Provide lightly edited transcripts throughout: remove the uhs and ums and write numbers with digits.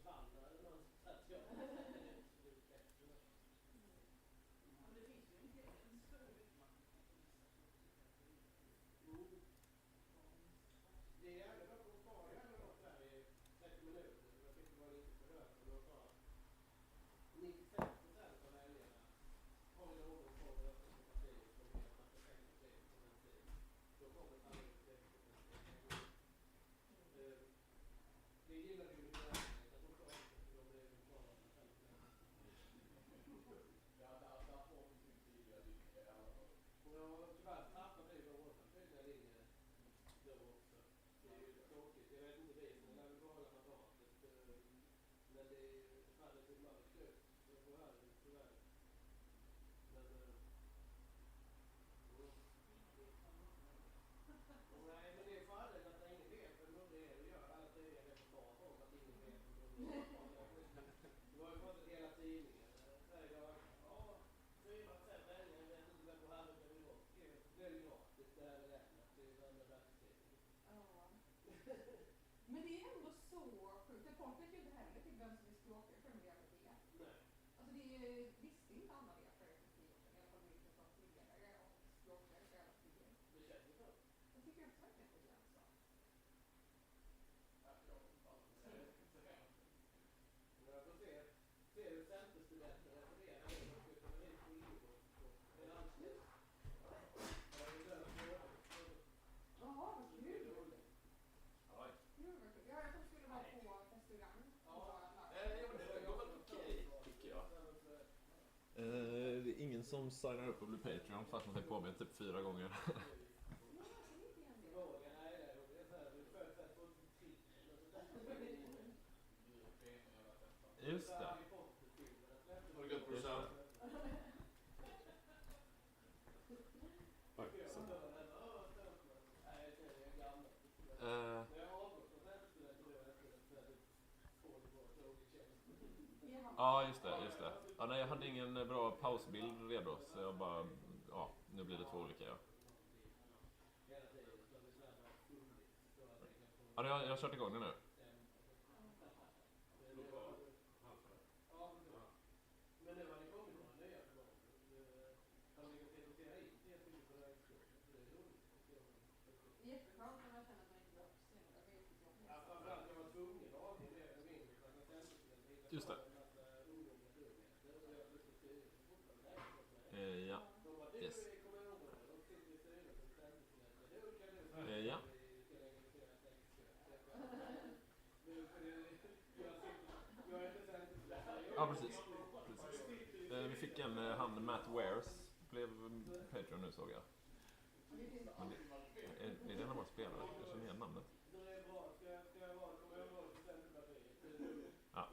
försvann någon så att jag men det finns ju en gräns för hur mycket man kan visa. Det är ändå de tar ju ändå något där i 30 minuter. Jag tyckte det var lite för högt. De tar 95% av väljarna har ju någon form av röster på partiet som vill att man ska sänka priset på bensin. Då kommer sannolikt det. Det gillar vi ju med att de tar också för de blir kvar av sig själv. Ja, där får vi sin tidigare linje i alla fall. Och tyvärr tappar vi vår tydliga linje då också. Det är ju tråkigt. Jag vet inte vi som lär väl behålla mandatet. Men det är fan ett mörkt ut. Så på här tyvärr. Men nej, men det är farligt att ingen vet vem det är och gör. Alla tidningar reportage om att ingen vet vem det är. Det var ju fått ett hela tidningen. Säger jag, ja, 4% väljer, vet inte vem på här kan vi vara. Det är ju gratis, det här är räknat. Det är andra världskriget. Ja. Men det är ändå så sjukt. Folk vet ju inte heller till vem som är språkare för Miljöpartiet. Nej. Alltså det visste inte alla det för 10 år sedan. I alla fall vilka som tidigare och språkare för hela tiden. Det känns ju så. Jag tycker också att det känns så. Jag får se hur centerstudenter refererar det. De ska komma hit på EU och en anställd. Jaha, vad kul! Oj. Gud vad kul. Ja, jag tror skulle vara på restaurang. Det går väl okej, tycker jag. Det är ingen som signar upp och blir Patreon fast man har på med typ 4 gånger. Just det. Har du gött brorsan? Oj, så. Ja, just det. Ja, nej, jag hade ingen bra pausbild redo så jag bara, ja, nu blir det 2 olika, ja. Ja, jag har kört igång det nu. Men nu har det kommit några nya förlag. Har ni gått rekrytera in det till på det här utskottet? Det är roligt. Jätteskönt när man känner att man inte behövs längre. Det är riktigt jobbigt. Ja, framförallt jag var tvungen att avge mer eller mindre. För att jag tänkte Just det. Ja. Yes. Ja. Ja, precis. Vi fick han Matt Wares blev Patreon nu, såg jag. Men det är det när man spelar. Jag känner igen namnet. Ja.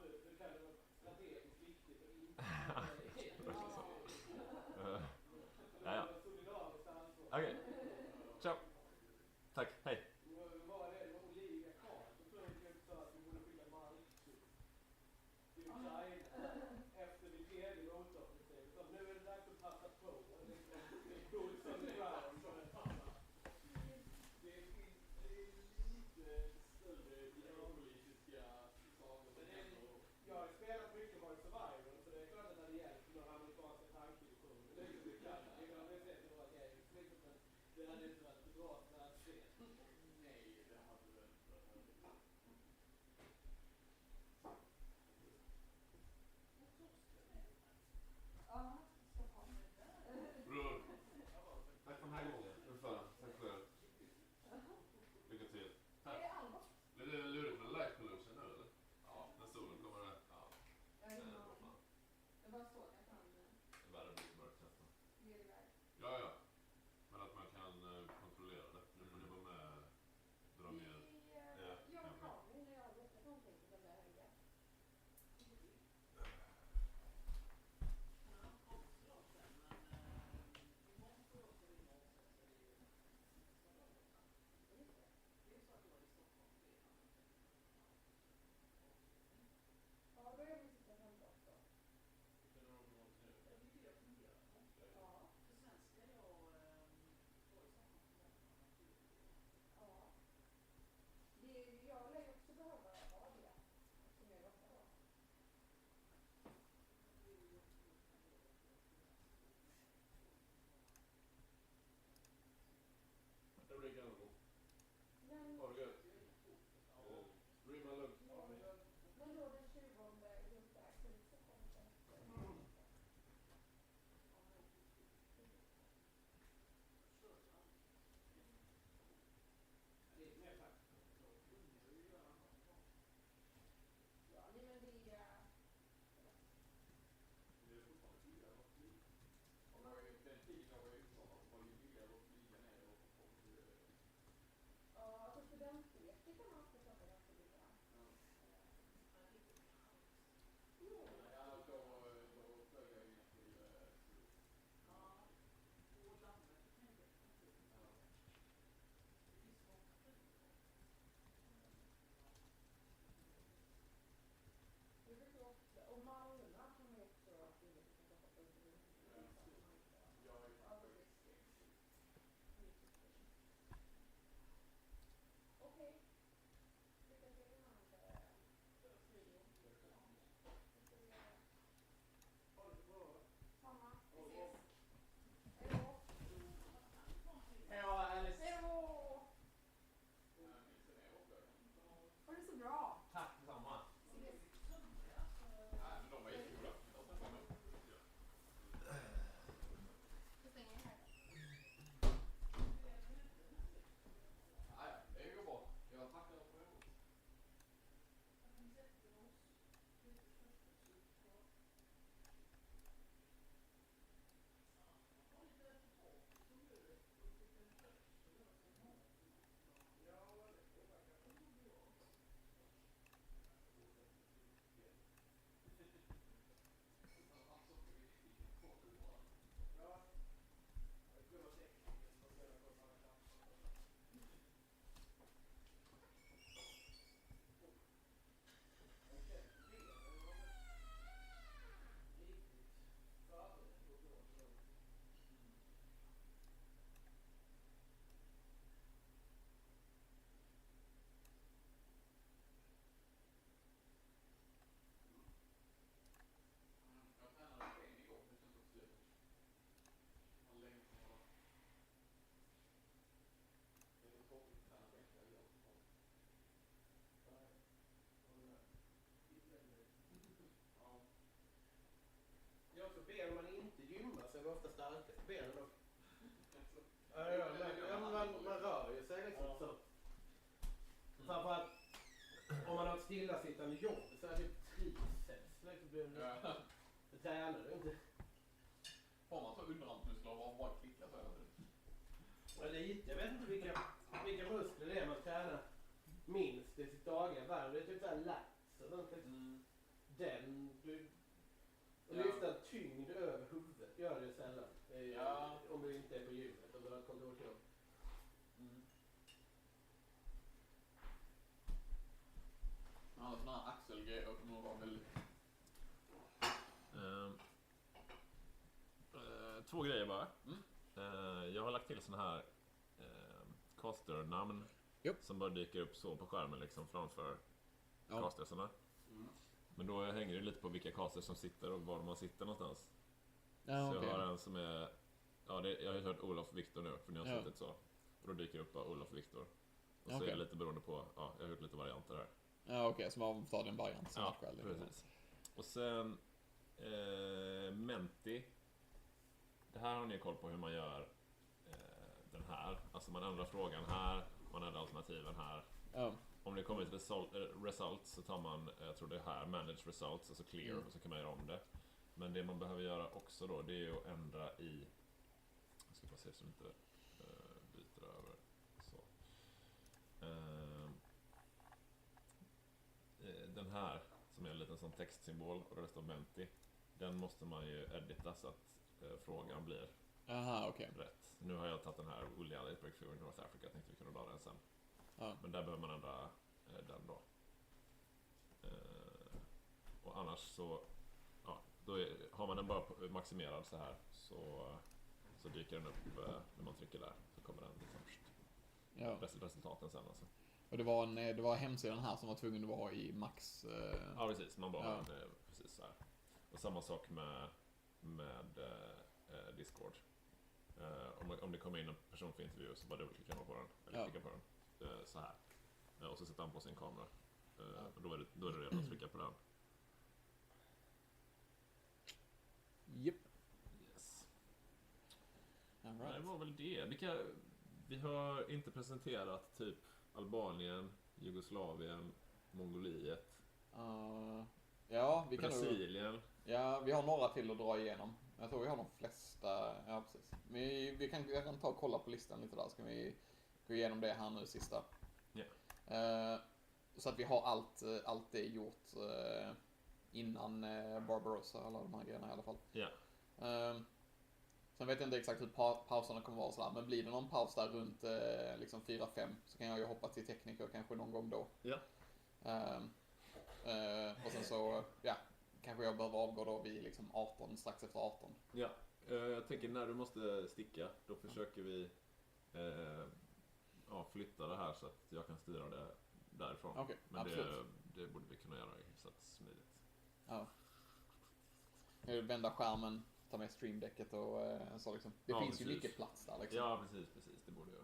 Ja. Okej. Ciao. Tack. Hej. Efter det tredje motorförsöket. Så nu är det dags att passa på. Det är lite större geopolitiska saker. Jag har spelat mycket War Survivor, så det är klart att det hade hjälpt några amerikanska tankdivisioner. Det är ju mycket annat. Det har vi sett i våra grejer. Det hade inte varit bra för att se. Nej, det hade väl inte. Ja, Stockholm. Bror. Tack för den här gången. Tack själv. Lycka till. Är det allvar? Blir det lurigt med light pollution nu eller? Ja, när solen kommer där. Ja. Jag bara såg att han Det är värre blir mörkt nästan. blir iväg. Ja. Men att man kan kontrollera det. Man rör ju sig liksom så. Framförallt om man har ett stillasittande jobb så är det triceps liksom. Det tränar du inte. Har man så underarmsmuskler och bara klickar så här? Ja, lite. Jag vet inte vilka muskler det är man tränar minst i sitt dagliga värv. Det är typ såhär lats och sånt. Lyfta tyngd över huvudet gör det sällan. Om du inte är på gymmet och du har ett kontorsjobb. Ja, sådana här axelgrejer kommer nog vara väldigt... Två grejer bara. Jag har lagt till såna här caster-namn som bara dyker upp så på skärmen liksom framför castersarna. Men då hänger det lite på vilka casters som sitter och var man sitter någonstans. Så jag har en som är... Ja, jag har hört Olof Victor nu, för ni har suttit så. Och då dyker upp bara Olof Victor. Och så är det lite beroende på... Ja, jag har hört lite varianter här. Ja, okej. Så man tar den variant som precis. Och sen... Menti. Det här har ni koll på hur man gör den här. Alltså man ändrar frågan här, man ändrar alternativen här. Om det kommer till results så tar man, jag tror det är här, manage results, alltså clear, och så kan man göra om det. Men det man behöver göra också då, det är ju att ändra i... Jag ska bara se så inte byter över. Så. Den här, som är en liten sån textsymbol, och det står Menti. Den måste man ju edita så att frågan blir rätt. Nu har jag tagit den här Would Allies break through in North Africa. Jag tänkte vi kunde dra den sen. Men där behöver man ändra den då. Och annars så har man den bara maximerad så här så dyker den upp när man trycker där. Så kommer den först. Resultaten sen alltså. Och det var hemsidan här som var tvungen att vara i max... Ja, precis. Man bara precis så här. Och samma sak med Discord. Om det kommer in en person för intervju så bara dubbelklickar man på den. Eller klickar på den. Så här. Och så sätter han på sin kamera. Och då är det redan att trycka på den. Japp. Yes. All right. Det var väl det. Vi har inte presenterat typ Albanien, Jugoslavien, Mongoliet, vi kan Brasilien. Vi har några till att dra igenom. Jag tror vi har de flesta. Ja, precis. Men jag kan ta och kolla på listan lite där. Ska vi gå igenom det här nu sista. Så att vi har allt det gjort innan Barbarossa, alla de här grejerna i alla fall. Sen vet jag inte exakt hur pauserna kommer vara sådär, men blir det någon paus där runt liksom 4-5 så kan jag ju hoppa till tekniker kanske någon gång då. Och sen så, kanske jag behöver avgå då vid liksom 18, strax efter 18. Jag tänker när du måste sticka, då försöker vi flytta det här så att jag kan styra det därifrån. Men det borde vi kunna göra hyfsat smidigt. Vända skärmen, ta med streamdecket och så liksom. Det finns ju mycket plats där liksom. Ja, precis. Det borde jag.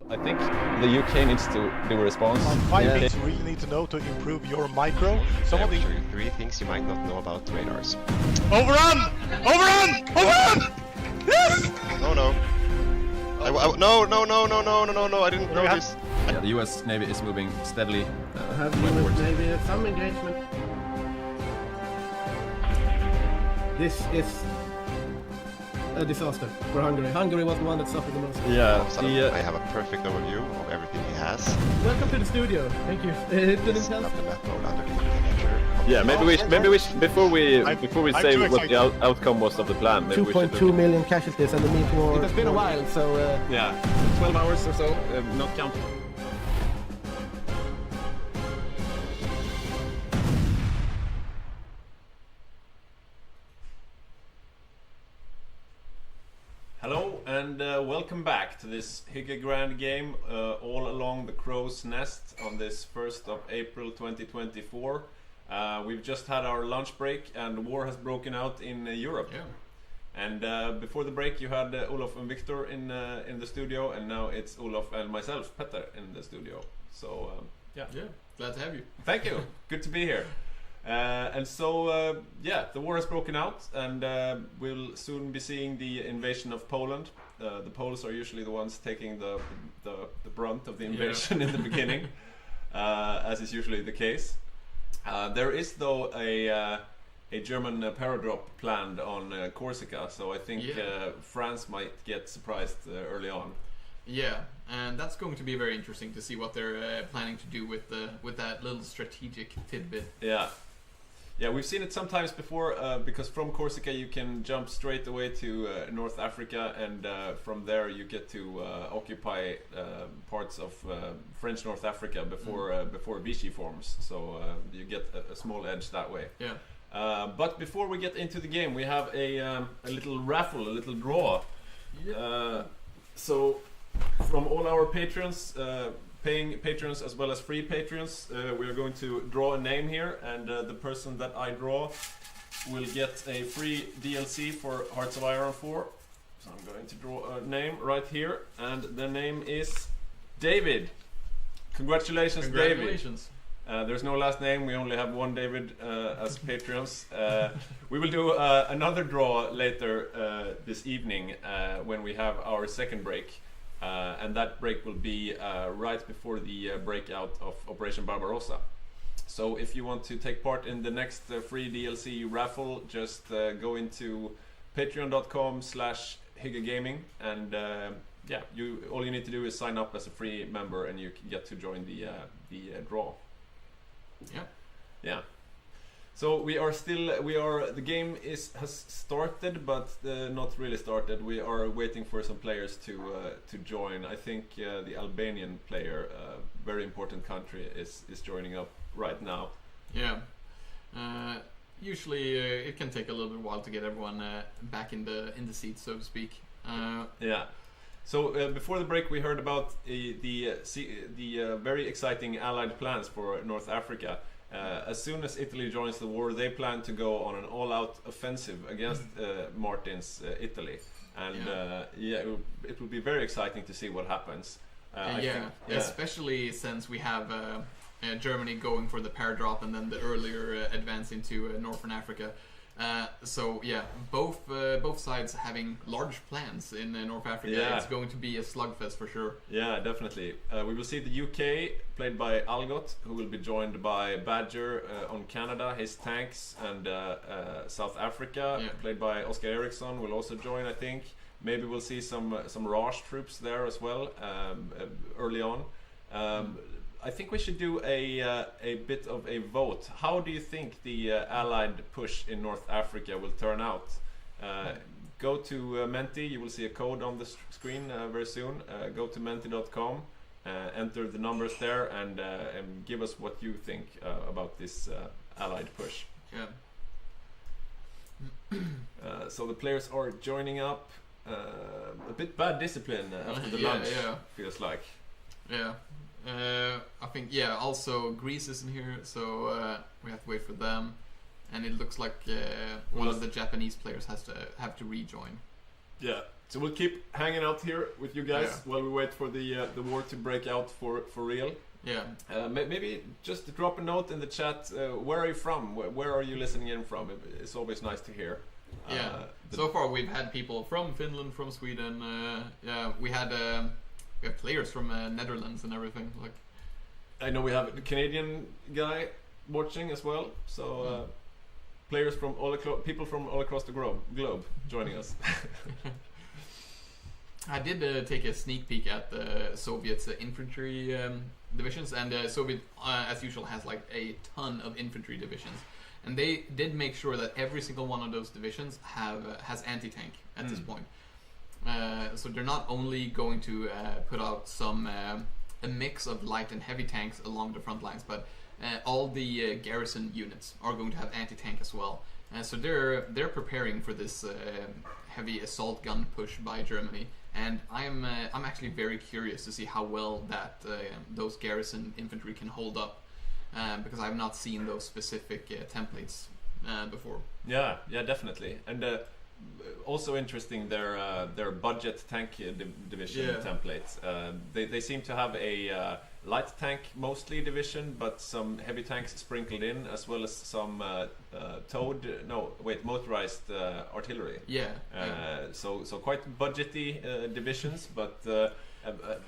I think the UK needs to do a response. 5 things you really need to know to improve your micro. Some of the 3 things you might not know about radars. Overrun! Overrun! Overrun! Yes! No. No, I didn't know this. Yeah, the US Navy is moving steadily. Have US Navy some engagement? This is a disaster for Hungary. Hungary was the one that suffered the most. Yeah, I have a perfect overview of everything he has. Welcome to the studio. Thank you. He's got the map mode underneath the ledger. yeah. Maybe we before we I'm say too what the excited. outcome was of the plan. Maybe we should 2.2 million casualties and the meat war. It has been a while, so Yeah, 12 hours or so, not counting. Hello and welcome back to this Hygge Grand game all along the Crow's Nest on this 1st of April 2024. We've just had our lunch break and war has broken out in Europe. Yeah. And before the break you had Olof and Victor in the studio, and now it's Olof and myself, Petter, in the studio. So Yeah, glad to have you. thank you. Good to be here. And so, the war has broken out, and we'll soon be seeing the invasion of Poland. The Poles are usually the ones taking the brunt of the invasion in the beginning, as is usually the case. There is, though, a German paradrop planned on Corsica, so I think France might get surprised early on. Yeah, and that's going to be very interesting to see what they're planning to do with that little strategic tidbit. Yeah, we've seen it sometimes before, because from Corsica you can jump straight away to North Africa, and from there you get to occupy parts of French North Africa before Vichy forms. So you get a small edge that way. Yeah. But before we get into the game, we have a little raffle, a little draw. So from all our patrons, paying patrons as well as free patrons, we are going to draw a name here, and the person that I draw will get a free DLC for Hearts of Iron 4. So I'm going to draw a name right here, and the name is David. Congratulations, David. Congratulations. There's no last name, we only have one David as patrons. We will do another draw later this evening when we have our second break. And that break will be right before the breakout of Operation Barbarossa. So if you want to take part in the next free DLC raffle, just go into patreon.com/HyggeGaming, and all you need to do is sign up as a free member, and you can get to join the draw. Yeah. So the game has started, but not really started. We are waiting for some players to join. I think the Albanian player, very important country, is joining up right now. Yeah. Usually it can take a little bit while to get everyone back in the seat, so to speak. Yeah. So before the break, we heard about the very exciting Allied plans for North Africa. As soon as Italy joins the war, they plan to go on an all-out offensive against Martin's Italy, and it will be very exciting to see what happens. Especially since we have Germany going for the paradrop and then the earlier advance into Northern Africa. Both sides having large plans in North Africa. Yeah. It's going to be a slugfest for sure. Yeah, definitely. We will see the UK played by Algot, who will be joined by Badger on Canada, his tanks, and South Africa played by Oscar Eriksson will also join, I think. Maybe we'll see some Raj troops there as well early on. I think we should do a bit of a vote. How do you think the Allied push in North Africa will turn out? Go to Menti, you will see a code on the screen very soon. Go to menti.com, enter the numbers there, and give us what you think about this Allied push. Yeah. So the players are joining up. A bit bad discipline after the lunch, feels like. Yeah. I think also Greece isn't here, so we have to wait for them, and it looks like one of the Japanese players have to rejoin. Yeah, So we'll keep hanging out here with you guys while we wait for the war to break out for real. Yeah. Maybe just drop a note in the chat. Where are you from? Where are you listening in from? It's always nice to hear. Yeah. So far we've had people from Finland, from Sweden. Yeah, we have players from Netherlands and everything. Like, I know we have a Canadian guy watching as well. So players from people from all across the globe joining us. I did take a sneak peek at the Soviet's infantry divisions, and Soviet, as usual, has like a ton of infantry divisions, and they did make sure that every single one of those divisions has anti-tank at this point. So they're not only going to put out a mix of light and heavy tanks along the front lines, but all the garrison units are going to have anti-tank as well. So they're preparing for this heavy assault gun push by Germany. And I'm actually very curious to see how well that those garrison infantry can hold up, because I've not seen those specific templates before. Yeah, definitely. And also interesting their budget tank division templates. They seem to have a light tank mostly division, but some heavy tanks sprinkled in, as well as some motorized artillery. So quite budgety divisions, but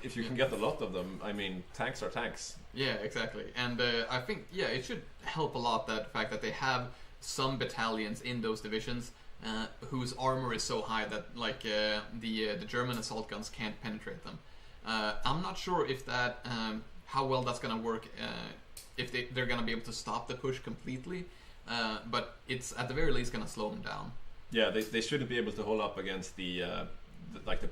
if you can get a lot of them, I mean, tanks are tanks. Yeah, exactly. And I think it should help a lot that fact that they have some battalions in those divisions whose armor is so high that like the German assault guns can't penetrate them. I'm not sure if that how well that's gonna work, if they're gonna be able to stop the push completely, but it's at the very least gonna slow them down. Yeah, they shouldn't be able to hold up against the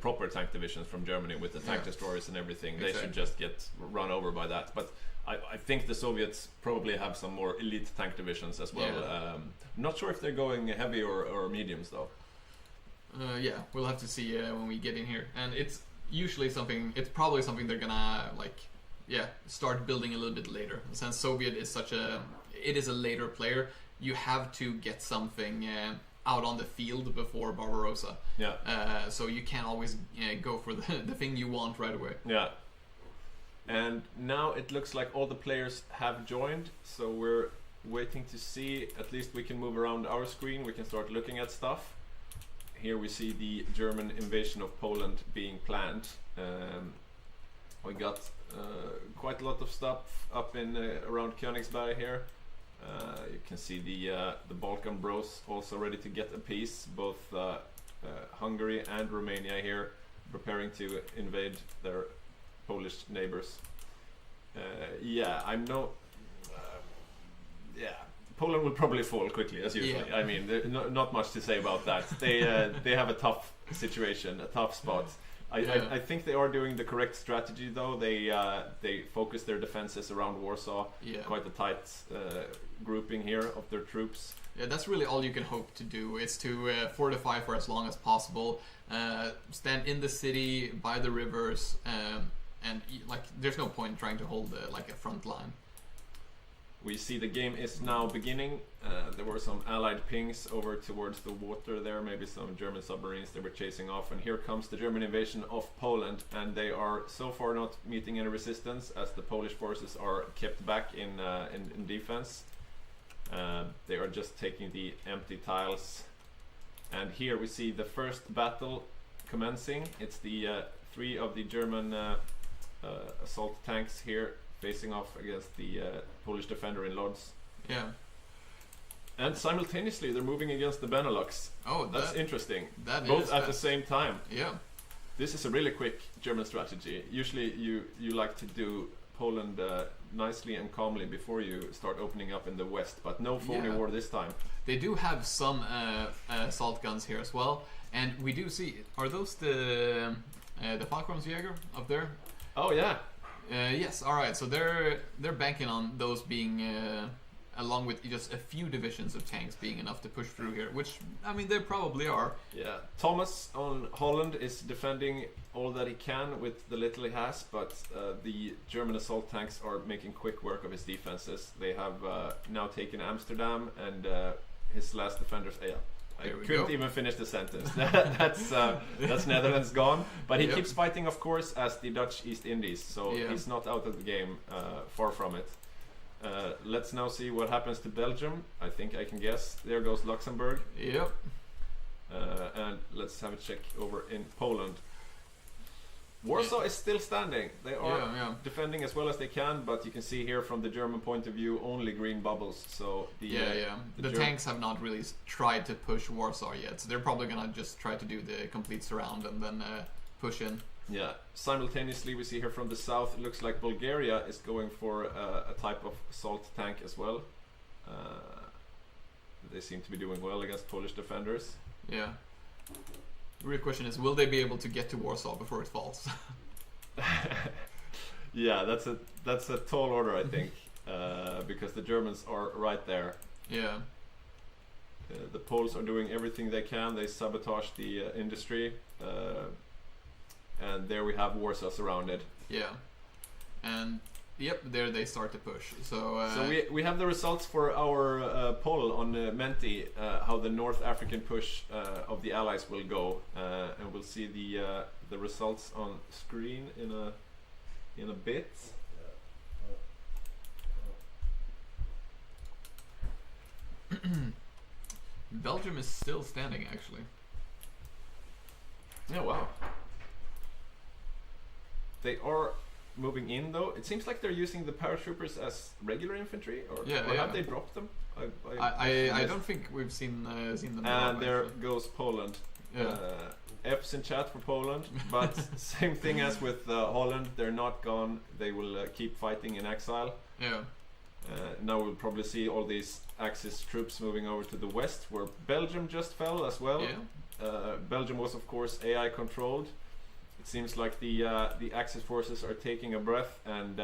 proper tank divisions from Germany with the tank destroyers and everything. Exactly. They should just get run over by that. But I think the Soviets probably have some more elite tank divisions as well. Not sure if they're going heavy or mediums though. We'll have to see when we get in here. And it's usually it's probably something they're gonna start building a little bit later. Since Soviet is it is a later player, you have to get something out on the field before Barbarossa. So you can't always go for the thing you want right away. Yeah. And now it looks like all the players have joined, so we're waiting to see. At least we can move around our screen, we can start looking at stuff. Here we see the German invasion of Poland being planned. We got quite a lot of stuff up in around Königsberg here. You can see the Balkan Bros also ready to get a piece. Both Hungary and Romania here preparing to invade their Polish neighbors. Poland will probably fall quickly as usual. I mean, not much to say about that. They have a tough situation, a tough spot. I think they are doing the correct strategy though. They focus their defenses around Warsaw. Quite a tight grouping here of their troops. Yeah, that's really all you can hope to do, is to fortify for as long as possible, stand in the city, by the rivers, and there's no point in trying to hold a front line. We see the game is now beginning. There were some allied pings over towards the water there, maybe some German submarines they were chasing off, and here comes the German invasion of Poland, and they are so far not meeting any resistance as the Polish forces are kept back in defense. They are just taking the empty tiles, and here we see the first battle commencing. It's the 3 of the German assault tanks here facing off against the Polish defender in Lodz. Yeah. And simultaneously they're moving against the Benelux. Oh, that's interesting. Both at the same time. Yeah. This is a really quick German strategy. Usually you like to do Poland nicely and calmly before you start opening up in the west, but no phony war this time. They do have some assault guns here as well, and we do see, are those the Falklandsjäger up there? Oh yeah. Yes, alright, so they're banking on those being along with just a few divisions of tanks being enough to push through here, which, I mean, they probably are. Yeah, Thomas on Holland is defending all that he can with the little he has, but the German assault tanks are making quick work of his defenses. They have now taken Amsterdam, and his last defenders, I There we couldn't go. even finish the sentence. That's Netherlands gone. But he Yep. keeps fighting, of course, as the Dutch East Indies. So Yeah. he's not out of the game. Far from it. Let's now see what happens to Belgium. I think I can guess. There goes Luxembourg. Yep. And let's have a check over in Poland. Warsaw is still standing. They are Yeah. defending as well as they can, but you can see here from the German point of view, only green bubbles. So The tanks have not really tried to push Warsaw yet, so they're probably gonna just try to do the complete surround and then push in. Yeah. Simultaneously, we see here from the south, it looks like Bulgaria is going for a type of assault tank as well. They seem to be doing well against Polish defenders. Yeah. The real question is, will they be able to get to Warsaw before it falls? Yeah, that's a tall order, I think, because the Germans are right there. Yeah. The Poles are doing everything they can. They sabotage the industry, and there we have Warsaw surrounded. Yeah. And yep, there they start to push. So we have the results for our poll on Menti, how the North African push of the Allies will go, and we'll see the results on screen in a bit. Belgium is still standing, actually. Yeah, wow. They are moving in, though. It seems like they're using the paratroopers as regular infantry, or have they dropped them? I don't think we've seen them. And there actually. goes Poland. Yeah. F's in chat for Poland, but same thing as with Holland. They're not gone. They will keep fighting in exile. Yeah. Now we'll probably see all these Axis troops moving over to the west, where Belgium just fell as well. Yeah. Belgium was, of course, AI controlled. It seems like the Axis forces are taking a breath and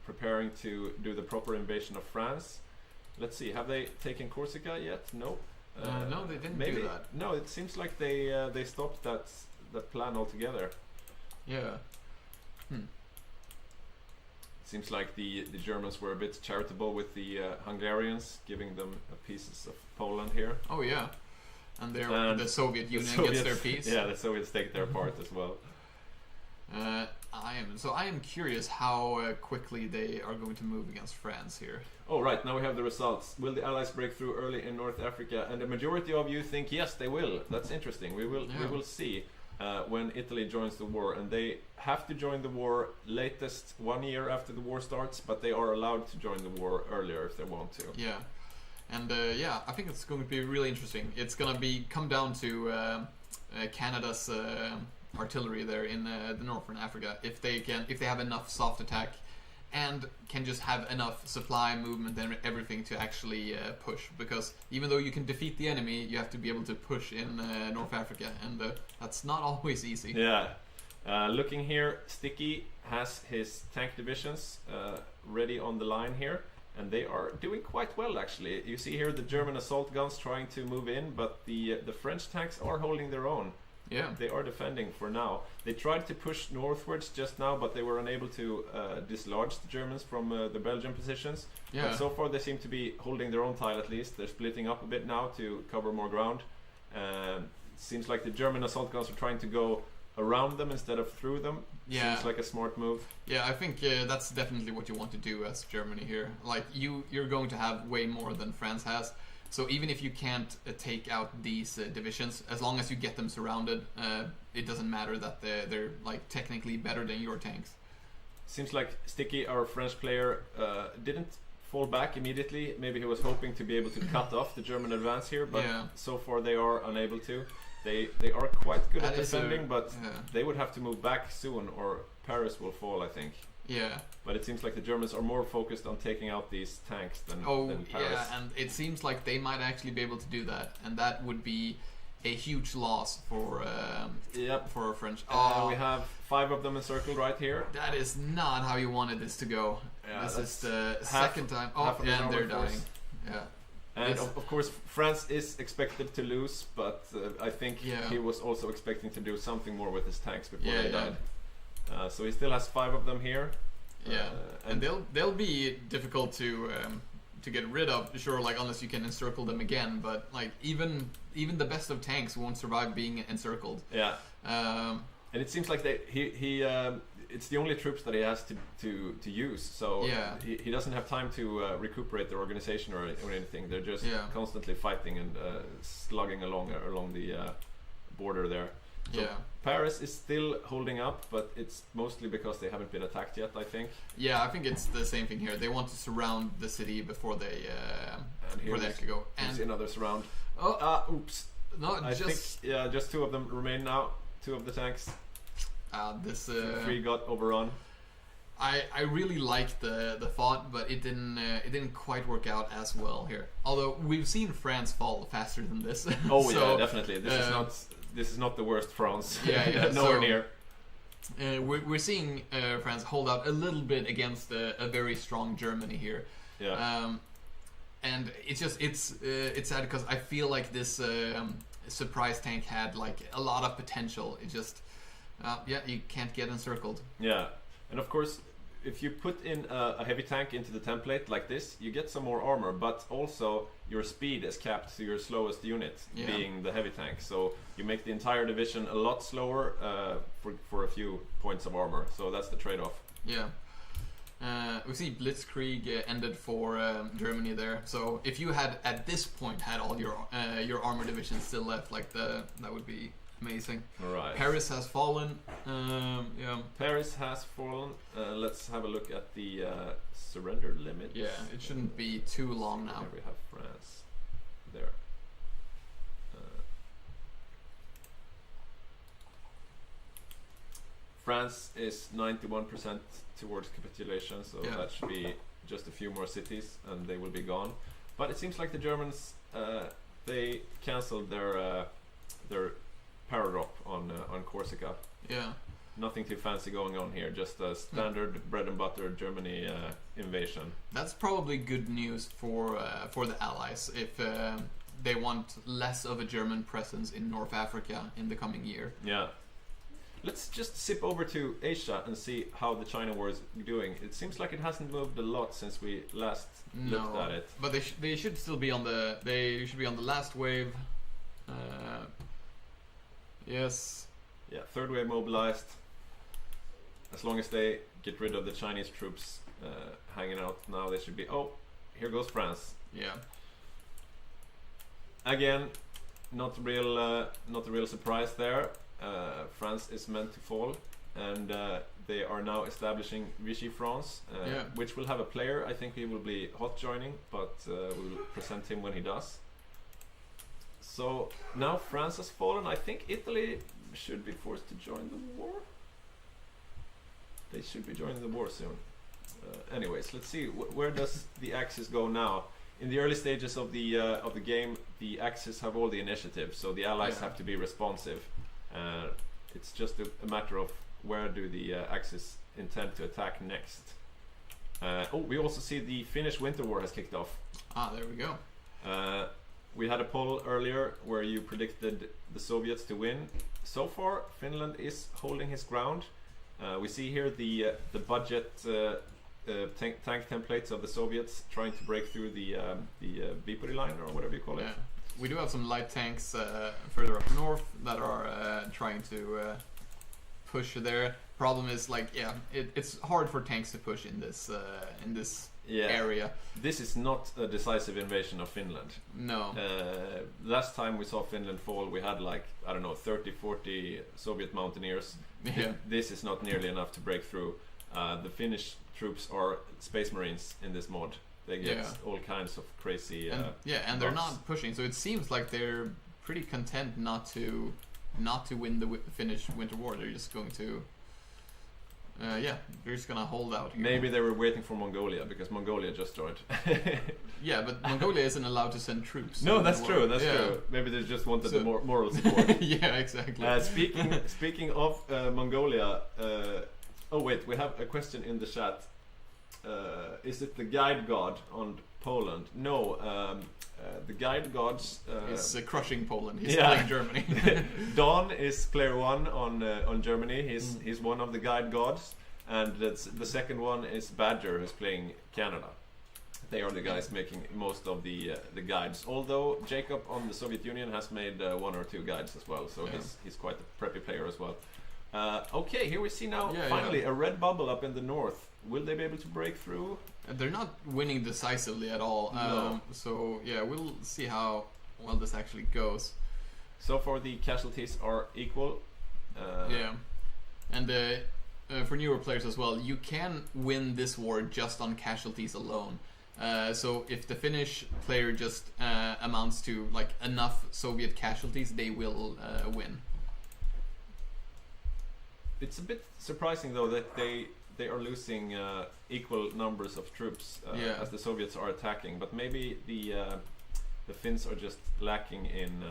preparing to do the proper invasion of France. Let's see, have they taken Corsica yet? No. No, they didn't maybe. do that. No, it seems like they stopped that plan altogether. Yeah. Seems like the Germans were a bit charitable with the Hungarians, giving them pieces of Poland here. Oh yeah, and the Soviet The Union Soviets, gets their piece. Yeah, the Soviets take their part as well. I am curious how quickly they are going to move against France here. Oh right, now we have the results. Will the Allies break through early in North Africa? And the majority of you think yes, they will. That's interesting. We will see when Italy joins the war, and they have to join the war latest 1 year after the war starts, but they are allowed to join the war earlier if they want to. Yeah, and I think it's going to be really interesting. It's going to come down to Canada's artillery there in the northern Africa. If they have enough soft attack and can just have enough supply movement and everything to actually push, because even though you can defeat the enemy, you have to be able to push in North Africa, and that's not always easy. Yeah. Looking here, Sticky has his tank divisions ready on the line here, and they are doing quite well actually. You see here the German assault guns trying to move in, but the French tanks are holding their own. Yeah. They are defending for now. They tried to push northwards just now, but they were unable to dislodge the Germans from the Belgian positions. Yeah. But so far they seem to be holding their own tile at least. They're splitting up a bit now to cover more ground. Seems like the German assault guns are trying to go around them instead of through them. Yeah. Seems like a smart move. Yeah, I think that's definitely what you want to do as Germany here. Like you're going to have way more than France has. So even if you can't take out these divisions, as long as you get them surrounded, it doesn't matter that they're like technically better than your tanks. Seems like Sticky, our French player, didn't fall back immediately. Maybe he was hoping to be able to cut off the German advance here, but so far they are unable to. They are quite good at defending, but they would have to move back soon, or Paris will fall, I think. Yeah. But it seems like the Germans are more focused on taking out these tanks than Paris. Yeah, and it seems like they might actually be able to do that, and that would be a huge loss for French. We have 5 of them encircled right here. That is not how you wanted this to go. Yeah, this is the second time. And they're dying. Yeah. And of course, France is expected to lose, but I think he was also expecting to do something more with his tanks before they died. So he still has 5 of them here. Yeah, and they'll be difficult to get rid of. Sure, like unless you can encircle them again, but like even the best of tanks won't survive being encircled. Yeah. And it seems like it's the only troops that he has to use, so Yeah. he doesn't have time to recuperate their organization or anything. They're just constantly fighting and slugging along the border there. So Yeah. Paris is still holding up, but it's mostly because they haven't been attacked yet, I think. Yeah, I think it's the same thing here. They want to surround the city before they actually go. And another surround. Oops. No, I think just 2 of them remain now. 2 of the tanks. This 3 got overrun. I really liked the thought, but it didn't quite work out as well here. Although we've seen France fall faster than this. Oh yeah, definitely. This is not the worst France. Yeah, nowhere near. We're seeing France hold out a little bit against a very strong Germany here. Yeah. And it's sad because I feel like this surprise tank had like a lot of potential. It just you can't get encircled. Yeah, and of course, if you put in a heavy tank into the template like this, you get some more armor, but also your speed is capped to your slowest unit, being the heavy tank. So you make the entire division a lot slower for a few points of armor. So that's the trade-off. Yeah. We see Blitzkrieg ended for Germany there. So if you had at this point had all your armor divisions still left, like that would be amazing. All right. Paris has fallen. Yeah. Paris has fallen. Let's have a look at the surrender limit. Yeah, it shouldn't be too long now. Here we have France. There. France is 91% towards capitulation, so that should be just a few more cities and they will be gone. But it seems like the Germans they cancelled their paradrop on Corsica. Yeah. Nothing too fancy going on here, just a standard bread and butter Germany invasion. That's probably good news for the Allies if they want less of a German presence in North Africa in the coming year. Yeah. Let's just zip over to Asia and see how the China war is doing. It seems like it hasn't moved a lot since we last looked at it. But they should still be on the last wave. Yes. Yeah, 3rd wave mobilized. As long as they get rid of the Chinese troops hanging out now, they should be. Oh, here goes France. Yeah. Again, not a real surprise there. France is meant to fall, and they are now establishing Vichy France, which will have a player. I think he will be hot joining, but we'll present him when he does. So now France has fallen. I think Italy should be forced to join the war. They should be joining the war soon. Anyways, let's see where does the Axis go now. In the early stages of the game, the Axis have all the initiative, so the Allies have to be responsive. It's just a matter of where do the Axis intend to attack next. We also see the Finnish Winter War has kicked off. There we go. We had a poll earlier where you predicted the Soviets to win. So far, Finland is holding his ground. We see here the budget tank templates of the Soviets trying to break through the Viipuri line, or whatever you call it. We do have some light tanks further up north that are trying to push there. Problem is, like, it's hard for tanks to push in this area. This is not a decisive invasion of Finland. No. Last time we saw Finland fall, we had 30-40 Soviet mountaineers. Yeah. This is not nearly enough to break through. The Finnish troops are Space Marines in this mod. They get all kinds of crazy and they're not pushing, so it seems like they're pretty content not to win the Finnish Winter War. They're just going to they're just gonna hold out here. Maybe they were waiting for Mongolia, because Mongolia just joined. Yeah, but Mongolia isn't allowed to send troops. No, that's true. That's true. Maybe they just wanted the moral support. Yeah, exactly. Speaking of Mongolia, wait, we have a question in the chat. Is it the guide god on Poland? No, the guide gods is crushing Poland. He's playing Germany. Don is player 1 on Germany. He's one of the guide gods, and the second one is Badger, who's playing Canada. They are the guys making most of the guides. Although Jacob on the Soviet Union has made 1 or 2 guides as well, so he's quite a preppy player as well. Okay, here we see now finally a red bubble up in the north. Will they be able to break through? They're not winning decisively at all. No. So yeah, we'll see how well this actually goes. So far the casualties are equal. And for newer players as well, you can win this war just on casualties alone. So if the Finnish player just amounts to like enough Soviet casualties, they will win. It's a bit surprising though that they are losing equal numbers of troops as the Soviets are attacking, but maybe the Finns are just lacking in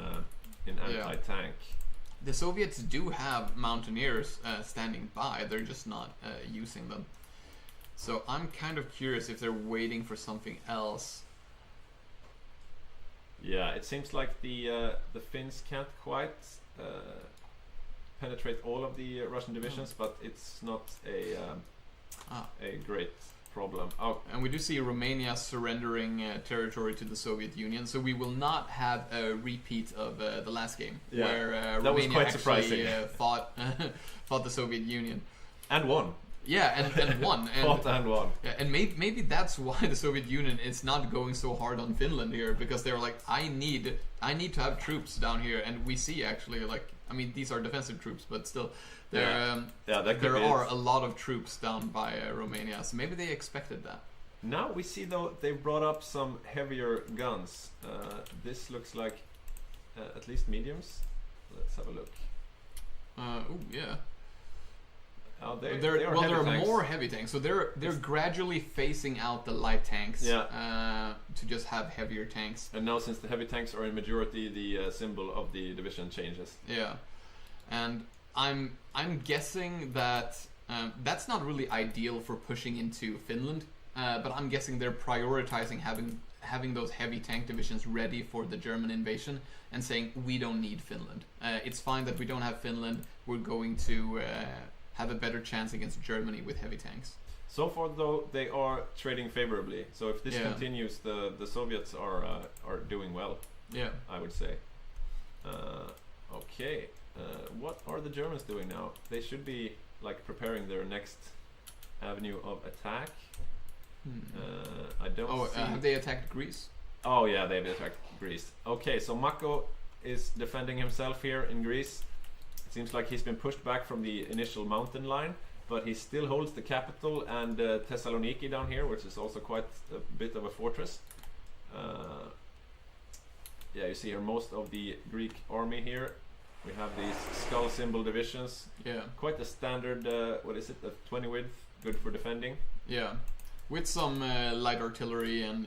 anti-tank. The Soviets do have mountaineers standing by, they're just not using them. So I'm kind of curious if they're waiting for something else. Yeah, it seems like the Finns can't quite penetrate all of the Russian divisions, but it's not a great problem. Oh. And we do see Romania surrendering territory to the Soviet Union, so we will not have a repeat of the last game, where Romania actually fought the Soviet Union. And won. Yeah, and won. Fought and won. Yeah, and maybe that's why the Soviet Union is not going so hard on Finland here, because they're like, I need to have troops down here, and we see actually, like, I mean, these are defensive troops, but still, there are a lot of troops down by Romania, so maybe they expected that. Now we see though they've brought up some heavier guns. This looks like at least mediums. Let's have a look. There are more heavy tanks, so they're gradually phasing out the light tanks to just have heavier tanks. And now, since the heavy tanks are in majority, the symbol of the division changes. Yeah, and I'm guessing that that's not really ideal for pushing into Finland, but I'm guessing they're prioritizing having those heavy tank divisions ready for the German invasion and saying we don't need Finland. It's fine that we don't have Finland. We're going to have a better chance against Germany with heavy tanks. So far, though, they are trading favorably. So if this continues, the Soviets are doing well. Yeah, I would say. Okay, what are the Germans doing now? They should be like preparing their next avenue of attack. I don't see. Have they attacked Greece? Oh yeah, they've attacked Greece. Okay, so Mako is defending himself here in Greece. It seems like he's been pushed back from the initial mountain line, but he still holds the capital and Thessaloniki down here, which is also quite a bit of a fortress. Yeah, you see here most of the Greek army here. We have these skull symbol divisions. Yeah. Quite a standard, what is it, a 20 width, good for defending. Yeah, with some light artillery and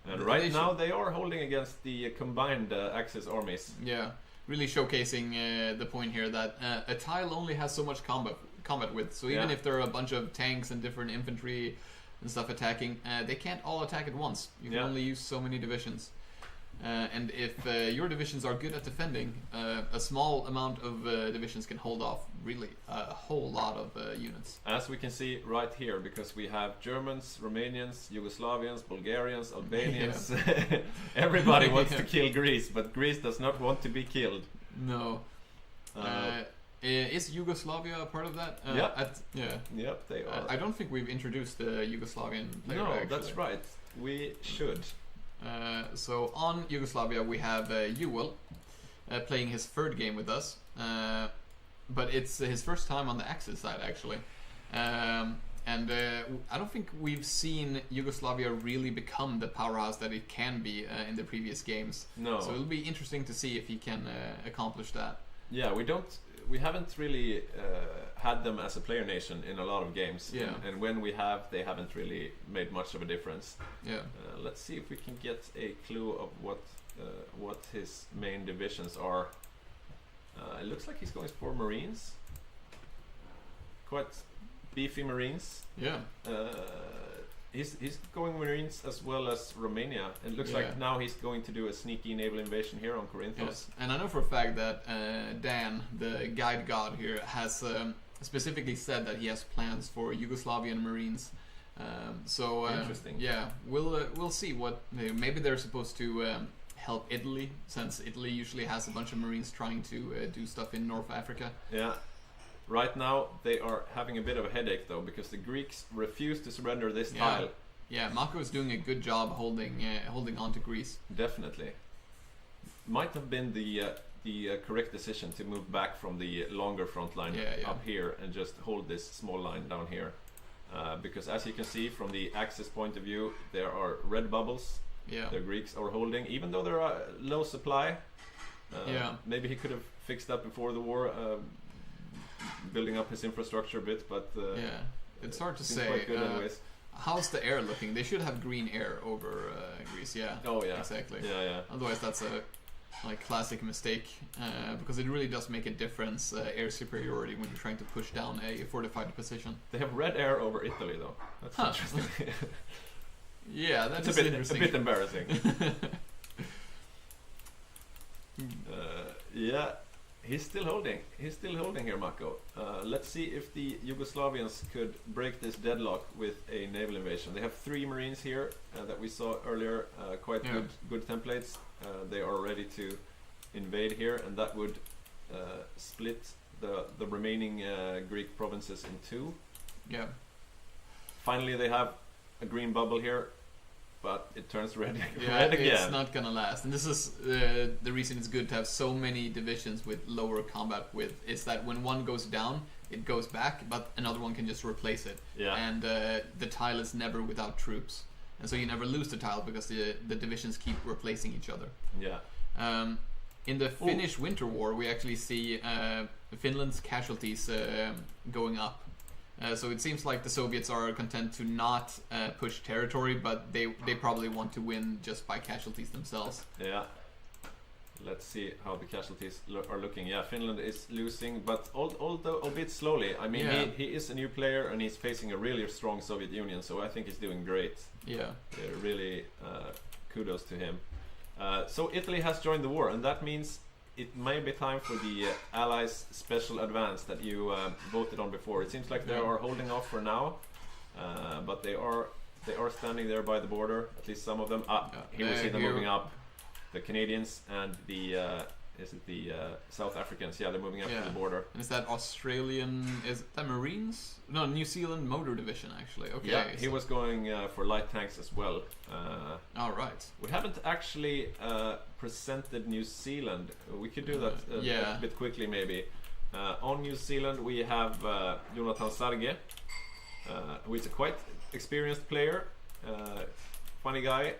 And right now they are holding against the combined Axis armies. Yeah, really showcasing the point here that a tile only has so much combat width. So even if there are a bunch of tanks and different infantry and stuff attacking, they can't all attack at once. You can only use so many divisions. And if your divisions are good at defending, a small amount of divisions can hold off really a whole lot of units. As we can see right here, because we have Germans, Romanians, Yugoslavians, Bulgarians, Albanians. Everybody wants to kill Greece, but Greece does not want to be killed. No. Is Yugoslavia a part of that? Yep, they are. I don't think we've introduced the Yugoslavian player. No, actually. that's right. We should. So on Yugoslavia we have Ewell playing his third game with us, but it's his first time on the Axis side actually, and I don't think we've seen Yugoslavia really become the powerhouse that it can be in the previous games. No. So it'll be interesting to see if he can accomplish that. Yeah, we haven't really had them as a player nation in a lot of games. Yeah. And when we have, they haven't really made much of a difference. Yeah. Let's see if we can get a clue of what his main divisions are. It looks like he's going for Marines. Quite beefy Marines. Yeah. He's going Marines as well as Romania. It looks like now he's going to do a sneaky naval invasion here on Corinthos. Yes. And I know for a fact that Dan, the guide god here, has specifically said that he has plans for Yugoslavian Marines Interesting. Yeah, we'll see what maybe they're supposed to help Italy, since Italy usually has a bunch of Marines trying to do stuff in North Africa. Yeah. Right now they are having a bit of a headache though, because the Greeks refuse to surrender this tile. Yeah, Mako is doing a good job holding on to Greece. Definitely. Might have been the correct decision to move back from the longer front line up here and just hold this small line down here. Because as you can see from the Axis point of view, there are red bubbles. Yeah. The Greeks are holding, even though there are low supply. Maybe he could have fixed that before the war, building up his infrastructure a bit, but it's hard to seems say. Quite good anyways. How's the air looking? They should have green air over Greece. Yeah. Oh yeah. Exactly. Yeah. Otherwise, that's a classic mistake, because it really does make a difference, air superiority, when you're trying to push down a fortified position. They have red air over Italy though. That's interesting. Yeah, that's a bit embarrassing. Yeah, he's still holding. He's still holding here, Mako. Let's see if the Yugoslavians could break this deadlock with a naval invasion. They have 3 Marines here that we saw earlier. Quite good templates. They are ready to invade here, and that would split the remaining Greek provinces in 2. Yeah. Finally, they have a green bubble here, but it turns red, yeah, red again. It's not gonna last, and this is the reason it's good to have so many divisions with lower combat width, is that when one goes down, it goes back, but another one can just replace it. Yeah. And the tile is never without troops, and so you never lose the tile because the divisions keep replacing each other. Yeah. In the Finnish Winter War, we actually see Finland's casualties going up. So it seems like the Soviets are content to not push territory, but they probably want to win just by casualties themselves. Yeah. Let's see how the casualties are looking. Yeah, Finland is losing, but although a bit slowly. I mean, he is a new player and he's facing a really strong Soviet Union, so I think he's doing great. Yeah. Really kudos to him. So Italy has joined the war, and that means it may be time for the Allies special advance that you voted on before. It seems like they are holding off for now, but they are standing there by the border. At least some of them. Here we see them moving up. The Canadians and the South Africans. Yeah, they're moving up to the border. And is that Australian? Is that Marines? No, New Zealand Motor Division actually. Okay. Yeah, he was going for light tanks as well. All right. We haven't actually presented New Zealand. We could do that a bit quickly maybe. On New Zealand we have Jonathan Sarge, who is a quite experienced player, funny guy.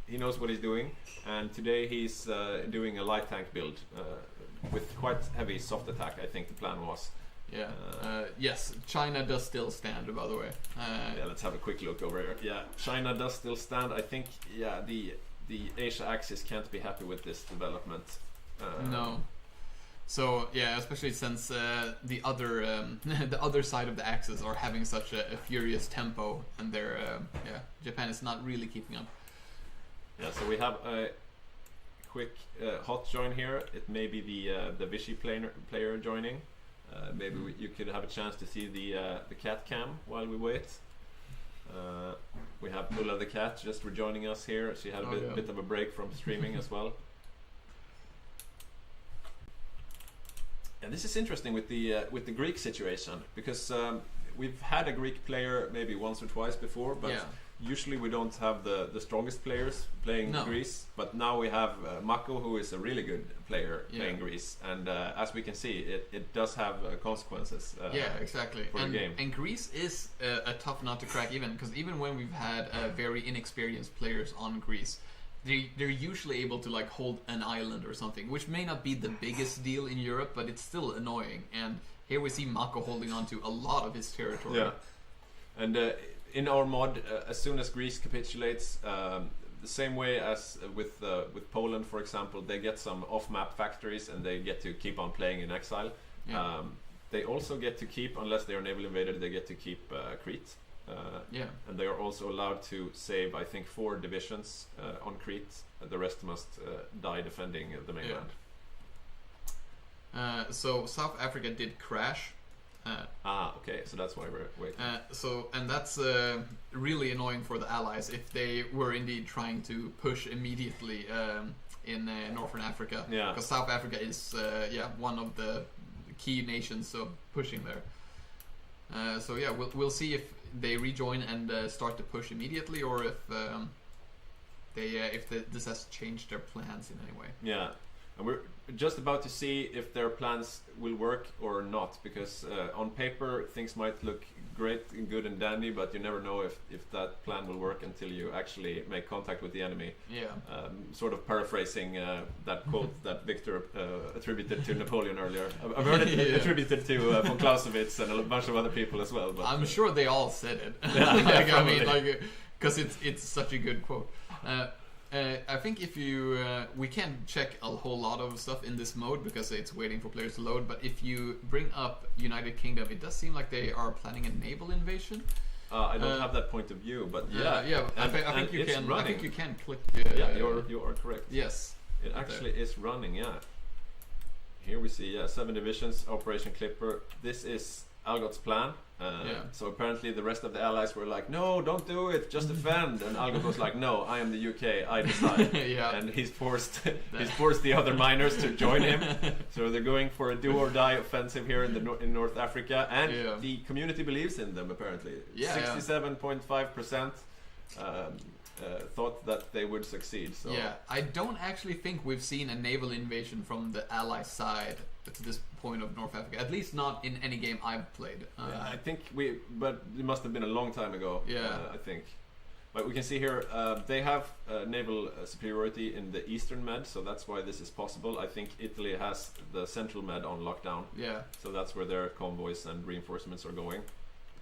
He knows what he's doing, and today he's doing a light tank build with quite heavy soft attack. I think the plan was. Yeah. Yes, China does still stand, by the way. Yeah, let's have a quick look over here. Yeah, China does still stand. I think. Yeah, the Asia Axis can't be happy with this development. No. So yeah, especially since the other side of the Axis are having such a furious tempo, and Japan is not really keeping up. Yeah, so we have a quick hot join here. It may be the Vichy player joining. Maybe you could have a chance to see the cat cam while we wait. We have Ulla the cat just rejoining us here. She had a bit of a break from streaming as well. And this is interesting with the Greek situation, because we've had a Greek player maybe once or twice before, but usually we don't have the strongest players playing Greece. But now we have Mako, who is a really good player playing Greece, and as we can see, it does have consequences. Exactly. For the game. And Greece is a tough nut to crack, because even when we've had very inexperienced players on Greece, they're usually able to like hold an island or something, which may not be the biggest deal in Europe, but it's still annoying. And here we see Mako holding on to a lot of his territory. Yeah, and in our mod, as soon as Greece capitulates, the same way as with Poland, for example, they get some off-map factories and they get to keep on playing in exile. Yeah. They also get to keep, unless they are naval invaded, they get to keep Crete. And they are also allowed to save, I think, 4 divisions on Crete. The rest must die defending the mainland. So South Africa did crash. okay, so that's why we're waiting. And that's really annoying for the Allies if they were indeed trying to push immediately in Northern Africa. Yeah. Because South Africa is one of the key nations of pushing there. So yeah, we'll see if they rejoin and start to push immediately, or if this has changed their plans in any way. Yeah, and we're just about to see if their plans will work or not, because on paper things might look great and good and dandy, but you never know if that plan will work until you actually make contact with the enemy. Yeah. Sort of paraphrasing that quote that Victor attributed to Napoleon earlier. I've heard it attributed to von Clausewitz and a bunch of other people as well. But, I'm sure they all said it. Yeah, I mean, because it's such a good quote. I think if you we can't check a whole lot of stuff in this mode because it's waiting for players to load, but if you bring up United Kingdom, it does seem like they are planning a naval invasion. I don't have that point of view, but I think you can. Running. I think you can click. You are correct. Yes, it actually is running. Yeah. Here we see 7 divisions, Operation Clipper. This is Algott's plan. So apparently the rest of the allies were like, no, don't do it, just defend. And Algott was like, no, I am the UK, I decide. And he's forced the other miners to join him. So they're going for a do or die offensive here in North Africa, and the community believes in them apparently. 67.5% thought that they would succeed. So I don't actually think we've seen a naval invasion from the ally side to this point of North Africa, at least not in any game I've played. I think but it must have been a long time ago. I think. But we can see here they have naval superiority in the eastern med, so that's why this is possible. I think Italy has the central med on lockdown. So that's where their convoys and reinforcements are going.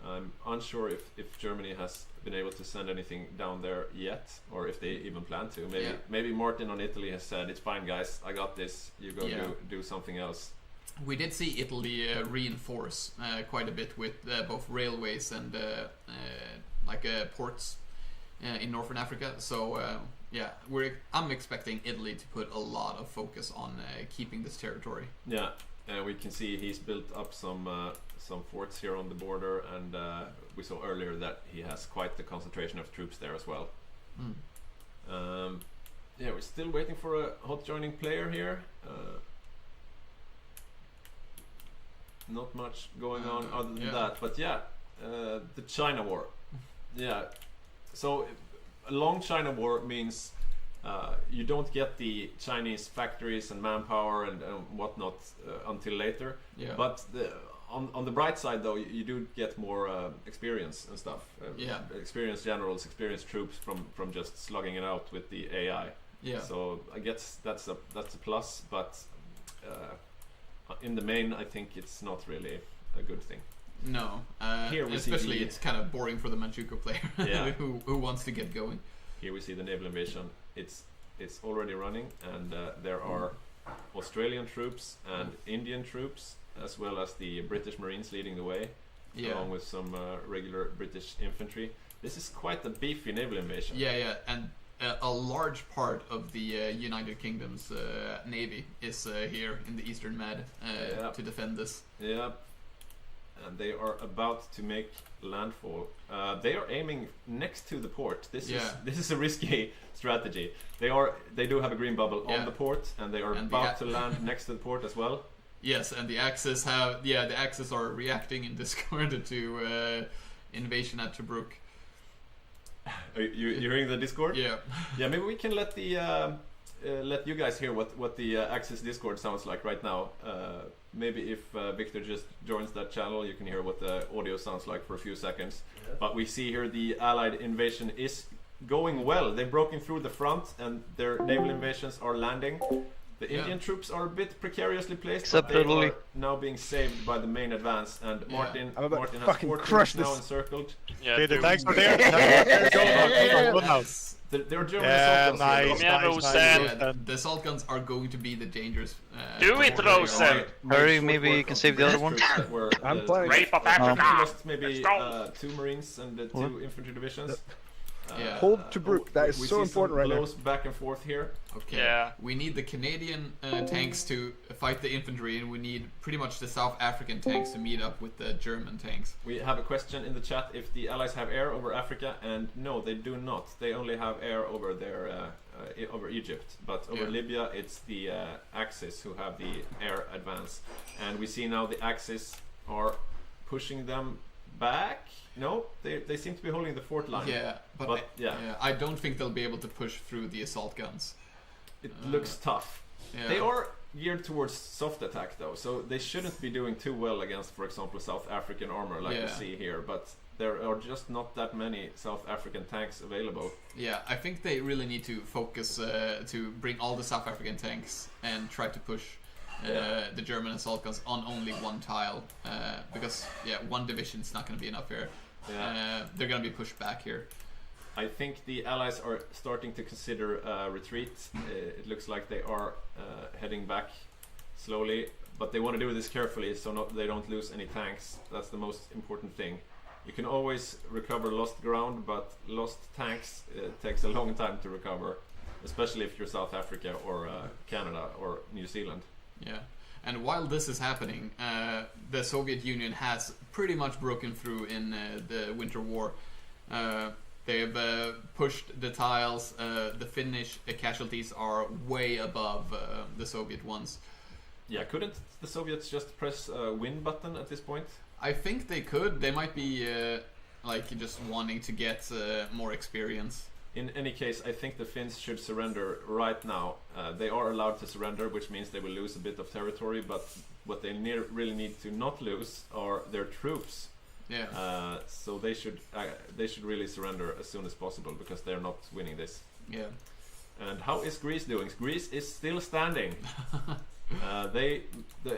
I'm unsure if Germany has been able to send anything down there yet, or if they even plan to. Maybe Martin on Italy has said, it's fine guys, I got this, you go do something else. We did see Italy reinforce quite a bit with both railways and ports in Northern Africa, so I'm expecting Italy to put a lot of focus on keeping this territory. We can see he's built up some forts here on the border, and we saw earlier that he has quite the concentration of troops there as well. We're still waiting for a hot joining player here. Not much going on other than that, but the China War. So a long China War means you don't get the Chinese factories and manpower and whatnot until later. But on the bright side, though, you do get more experience and stuff. Experienced generals, experienced troops from just slugging it out with the AI. So I guess that's a plus, but in the main, I think it's not really a good thing. No, here we especially it's kind of boring for the Manchukuo player who wants to get going. Here we see the naval invasion. It's already running, and there are Australian troops and Indian troops, as well as the British Marines leading the way, along with some regular British infantry. This is quite a beefy naval invasion. And a large part of the United Kingdom's navy is here in the Eastern Med to defend this. And they are about to make landfall. They are aiming next to the port. This is a risky strategy. They do have a green bubble on the port, and they are about to land next to the port as well. Yes, and the Axis are reacting in Discord to invasion at Tobruk. Are you hearing the Discord? Yeah. Maybe we can let you guys hear what the Axis Discord sounds like right now. Maybe if Victor just joins that channel, you can hear what the audio sounds like for a few seconds. But we see here the Allied invasion is going well. They've broken through the front, and their naval invasions are landing. The Indian troops are a bit precariously placed, but they are now being saved by the main advance. And Martin has 4 troops now encircled. The tanks are there. There are German assault guns. The assault guns are going to be the dangerous. Do it, Rosen! Hurry, maybe you can save the other one. Rape of Africa! Lost maybe 2 Marines and 2 infantry divisions. Hold Tobruk. That is we so see important some right now. blows back and forth here. Okay. Yeah. We need the Canadian tanks to fight the infantry, and we need pretty much the South African tanks to meet up with the German tanks. We have a question in the chat if the Allies have air over Africa, and no, they do not. They only have air over their over Egypt, but over Libya it's the Axis who have the air advance, and we see now the Axis are pushing them back. No, they seem to be holding the fort line. Yeah, but I don't think they'll be able to push through the assault guns. It looks tough. Yeah. They are geared towards soft attack though, so they shouldn't be doing too well against, for example, South African armor like we see here, but there are just not that many South African tanks available. Yeah, I think they really need to focus to bring all the South African tanks and try to push the German assault guns on only one tile, because one division is not going to be enough here. They're going to be pushed back here. I think the Allies are starting to consider retreat. It looks like they are heading back slowly, but they want to do this carefully so they don't lose any tanks. That's the most important thing. You can always recover lost ground, but lost tanks takes a long time to recover, especially if you're South Africa or Canada or New Zealand. Yeah, and while this is happening, the Soviet Union has pretty much broken through in the Winter War. They've pushed the tiles. The Finnish casualties are way above the Soviet ones. Yeah, couldn't the Soviets just press a win button at this point? I think they could. They might be like just wanting to get more experience. In any case, I think the Finns should surrender right now. They are allowed to surrender, which means they will lose a bit of territory, but what they really need to not lose are their troops. Yeah. So they should really surrender as soon as possible because they're not winning this. Yeah. And how is Greece doing? Greece is still standing. The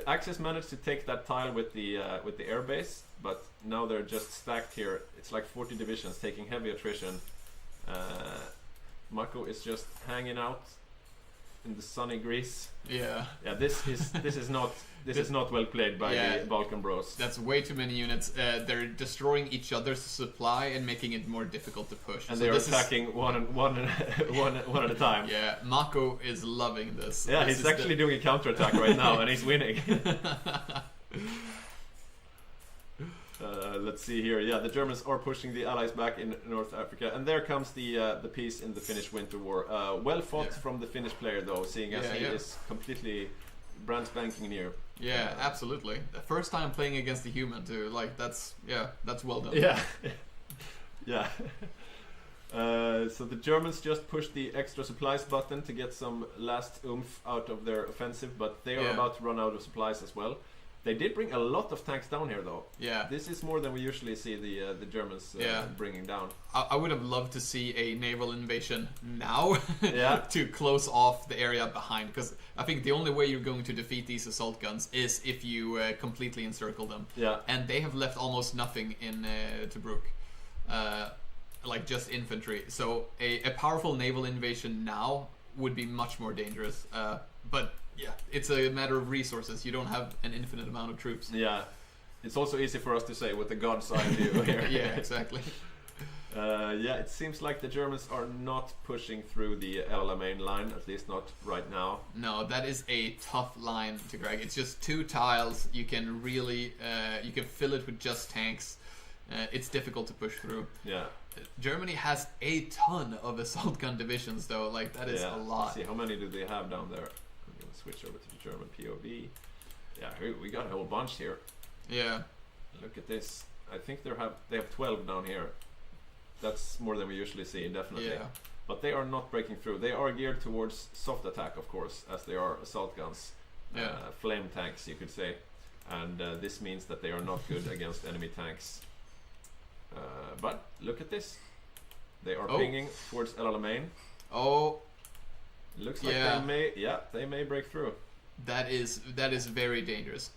Axis managed to take that tile with the air base, but now they're just stacked here. It's like 40 divisions taking heavy attrition. Mako is just hanging out in the sunny Greece. Yeah. Yeah. This is not well played by the Balkan Bros. That's way too many units. They're destroying each other's supply and making it more difficult to push. And so they're attacking one at a time. Yeah, Mako is loving this. Yeah, he's actually doing a counterattack right now, and he's winning. Let's see here. Yeah, the Germans are pushing the Allies back in North Africa, and there comes the peace in the Finnish Winter War. Well fought from the Finnish player, though, seeing as he is completely brand spanking new. Yeah, absolutely. The first time playing against a human too. Like that's well done. Yeah, yeah. So the Germans just pushed the extra supplies button to get some last oomph out of their offensive, but they are about to run out of supplies as well. They did bring a lot of tanks down here, though. Yeah. This is more than we usually see the Germans bringing down. I would have loved to see a naval invasion now Yeah. to close off the area behind, because I think the only way you're going to defeat these assault guns is if you completely encircle them. Yeah. And they have left almost nothing in Tobruk. Like just infantry. So a powerful naval invasion now would be much more dangerous. But yeah, it's a matter of resources. You don't have an infinite amount of troops. Yeah, it's also easy for us to say what the God's eye do here. Yeah, exactly. Yeah, it seems like the Germans are not pushing through the El Alamein line, at least not right now. No, that is a tough line to drag. It's just 2 tiles. You can really, you can fill it with just tanks. It's difficult to push through. Yeah. Germany has a ton of assault gun divisions, though. Like that is a lot. Let's see, how many do they have down there? I'm gonna switch over to the German POV. Yeah, we got a whole bunch here. Yeah. Look at this. I think they have 12 down here. That's more than we usually see, definitely. Yeah. But they are not breaking through. They are geared towards soft attack, of course, as they are assault guns. Yeah. Flame tanks, you could say. And this means that they are not good against enemy tanks. But look at this. They are pinging towards El Alamein. Oh. Looks like they may break through. That is very dangerous.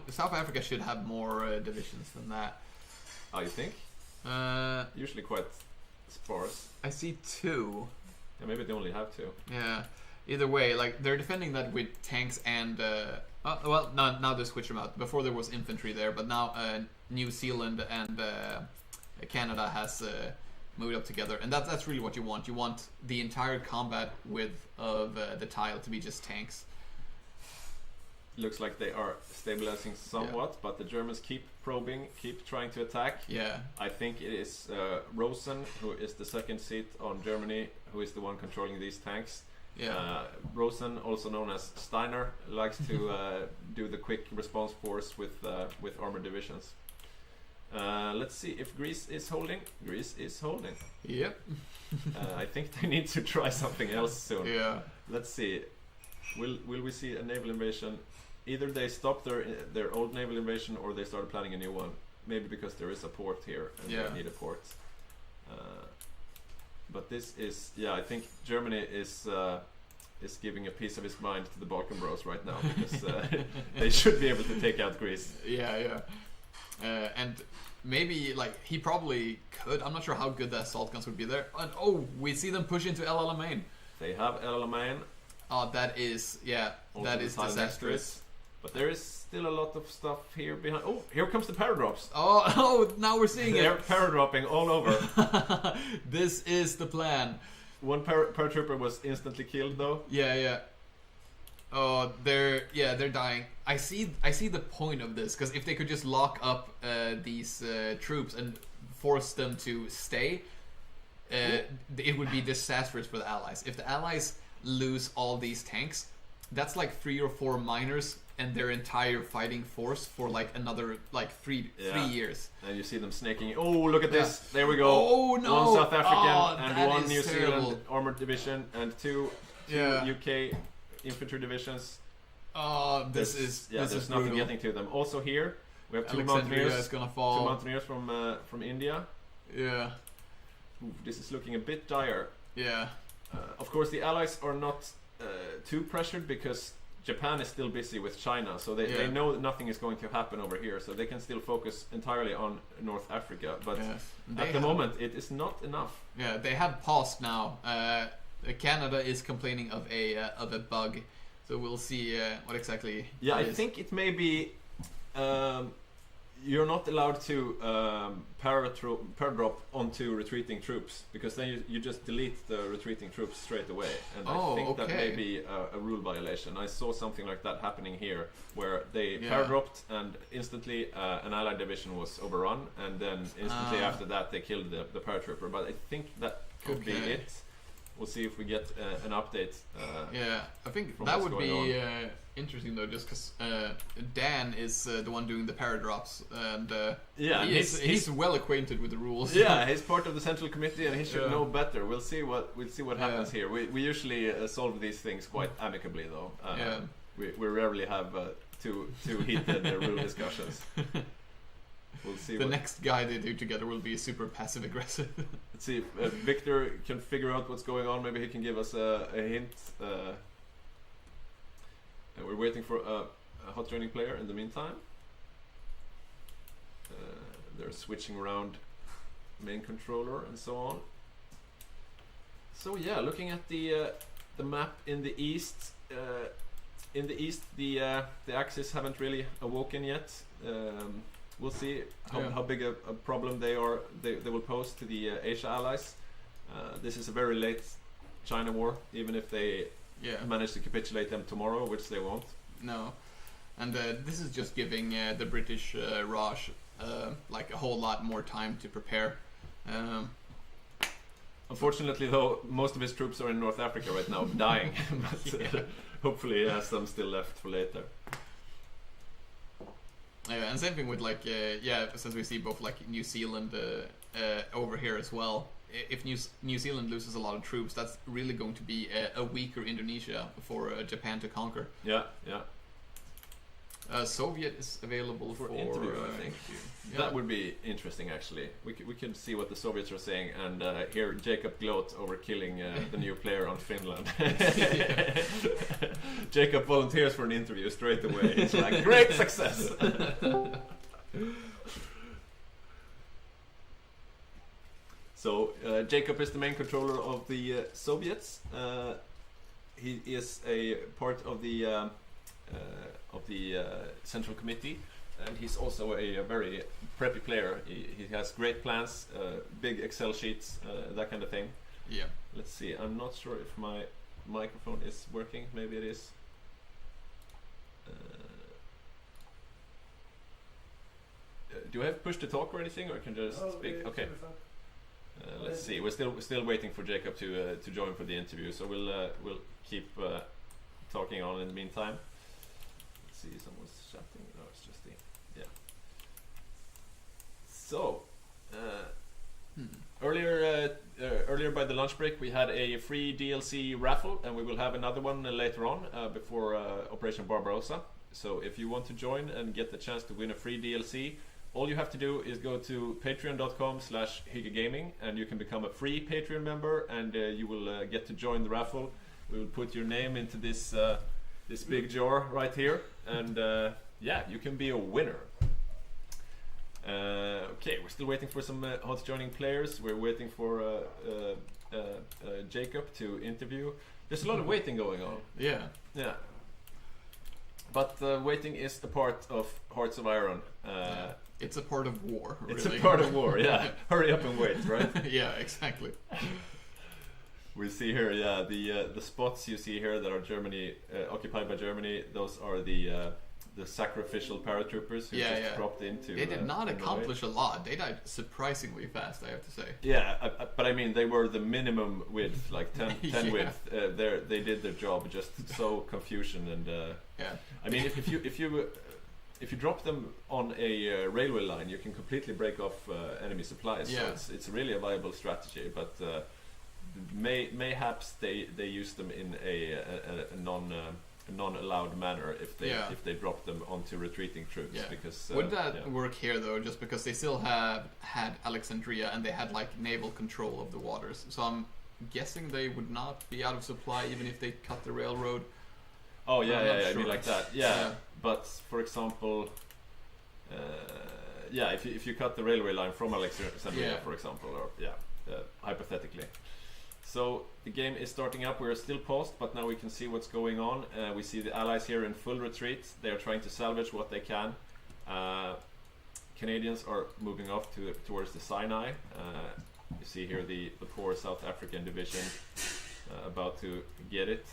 South Africa should have more divisions than that. Oh, you think? Usually quite sparse. I see 2. Yeah, maybe they only have 2. Yeah. Either way, like they're defending that with tanks and now they switch them out. Before there was infantry there, but now New Zealand and Canada has moved up together, and that's really what you want. You want the entire combat width of the tile to be just tanks. Looks like they are stabilizing somewhat, but the Germans keep probing, keep trying to attack. Yeah. I think it is Rosen, who is the second seat on Germany, who is the one controlling these tanks. Yeah. Rosen, also known as Steiner, likes to do the quick response force with armored divisions. Let's see if Greece is holding. Greece is holding. Yep. I think they need to try something else soon. Yeah. Let's see. Will we see a naval invasion? Either they stop their old naval invasion, or they start planning a new one. Maybe because there is a port here and they need a port. But this is, I think Germany is giving a piece of his mind to the Balkan Bros right now, because they should be able to take out Greece. Yeah. And maybe like he probably could. I'm not sure how good the assault guns would be there. And we see them push into El Alamein. They have El Alamein. Oh, that is that is disastrous. But there is still a lot of stuff here behind. Oh, here comes the paradrops. Oh, now we're seeing They're paradropping all over. This is the plan. One paratrooper was instantly killed though. Yeah. Oh, they're dying. I see the point of this, because if they could just lock up these troops and force them to stay, it would be disastrous for the Allies. If the Allies lose all these tanks, that's like 3 or 4 miners and their entire fighting force for like another like 3 years. And you see them snaking. Oh, look at this! There we go. Oh no! One South African and one New terrible. Zealand armored division and two UK infantry divisions. Oh, this is there's nothing brutal. getting to them. Also here we have two Alexandria mountaineers. is gonna fall. Two mountaineers from India. Yeah. Ooh, this is looking a bit dire. Yeah. Of course, the Allies are not too pressured, because Japan is still busy with China, so they know that nothing is going to happen over here, so they can still focus entirely on North Africa. But at the moment, it is not enough. Yeah, they have paused now. Canada is complaining of a bug, so we'll see what exactly. Yeah, I think it may be. You're not allowed to paradrop onto retreating troops, because then you just delete the retreating troops straight away, and I think that may be a rule violation. I saw something like that happening here, where they paradropped and instantly an allied division was overrun, and then instantly after that they killed the paratrooper. But I think that could be it. We'll see if we get an update. I think that would be interesting though, just because Dan is the one doing the paradrops, and he's well acquainted with the rules. Yeah, he's part of the central committee, and he should know better. We'll see what happens here. We usually solve these things quite amicably though. We rarely have too heated rule discussions. We'll see. The next guy they do together will be super passive aggressive. Let's see if Victor can figure out what's going on. Maybe he can give us a hint. And we're waiting for a hot training player in the meantime. They're switching around main controller and so on. So yeah, looking at the map in the east. In the east, the Axis haven't really awoken yet. We'll see how big a problem they will pose to the Asia allies. This is a very late China war, even if they manage to capitulate them tomorrow, which they won't. No, and this is just giving the British Raj like a whole lot more time to prepare. Unfortunately, though, most of his troops are in North Africa right now, dying. But hopefully, he has some still left for later. And same thing with like since we see both like New Zealand over here as well. If New Zealand loses a lot of troops, that's really going to be a weaker Indonesia for Japan to conquer. Yeah. Soviet is available for interview, I think. That would be interesting, actually. We can see what the Soviets are saying, and hear Jacob gloat over killing the new player on Finland. Jacob volunteers for an interview straight away. It's like, great success! So Jacob is the main controller of the Soviets. He is a part of the Central Committee. and he's also a very preppy player. He has great plans, big Excel sheets, that kind of thing. Yeah. Let's see. I'm not sure if my microphone is working. Maybe it is. Do I have push to talk or anything, or can I just speak? Okay. Let's see. We're still waiting for Jacob to join for the interview, so we'll keep talking on in the meantime. Let's see. Someone's chatting. No, it's just yeah. So earlier by the lunch break, we had a free DLC raffle, and we will have another one later on before Operation Barbarossa. So if you want to join and get the chance to win a free DLC, all you have to do is go to patreon.com/HyggeGaming, and you can become a free Patreon member, and you will get to join the raffle. We will put your name into this big jar right here, and yeah, you can be a winner. Okay, we're still waiting for some hot joining players. We're waiting for Jacob to interview. There's a lot of waiting going on. Yeah. Yeah. But waiting is a part of Hearts of Iron. It's a part of war, really. It's a part of war, yeah. Hurry up and wait, right? Yeah, exactly. We see here, yeah, the spots you see here that are Germany occupied by Germany. Those are the sacrificial paratroopers who just dropped into. They did not accomplish a lot. They died surprisingly fast, I have to say. Yeah, but I mean, they were the minimum width, like 10 width. They did their job, just so confusion and. Yeah. I mean, if you drop them on a railway line, you can completely break off enemy supplies. Yeah. So it's really a viable strategy, but mayhaps they use them in a non-allowed manner if they drop them onto retreating troops. Yeah. Because would that work here though? Just because they still had Alexandria and they had like naval control of the waters, so I'm guessing they would not be out of supply even if they cut the railroad. Oh yeah, sure. I mean like that. Yeah. But for example, if you cut the railway line from Alexandria, for example, or hypothetically. So the game is starting up. We're still paused, but now we can see what's going on. We see the Allies here in full retreat. They are trying to salvage what they can. Canadians are moving off towards the Sinai. You see here the poor South African division about to get it.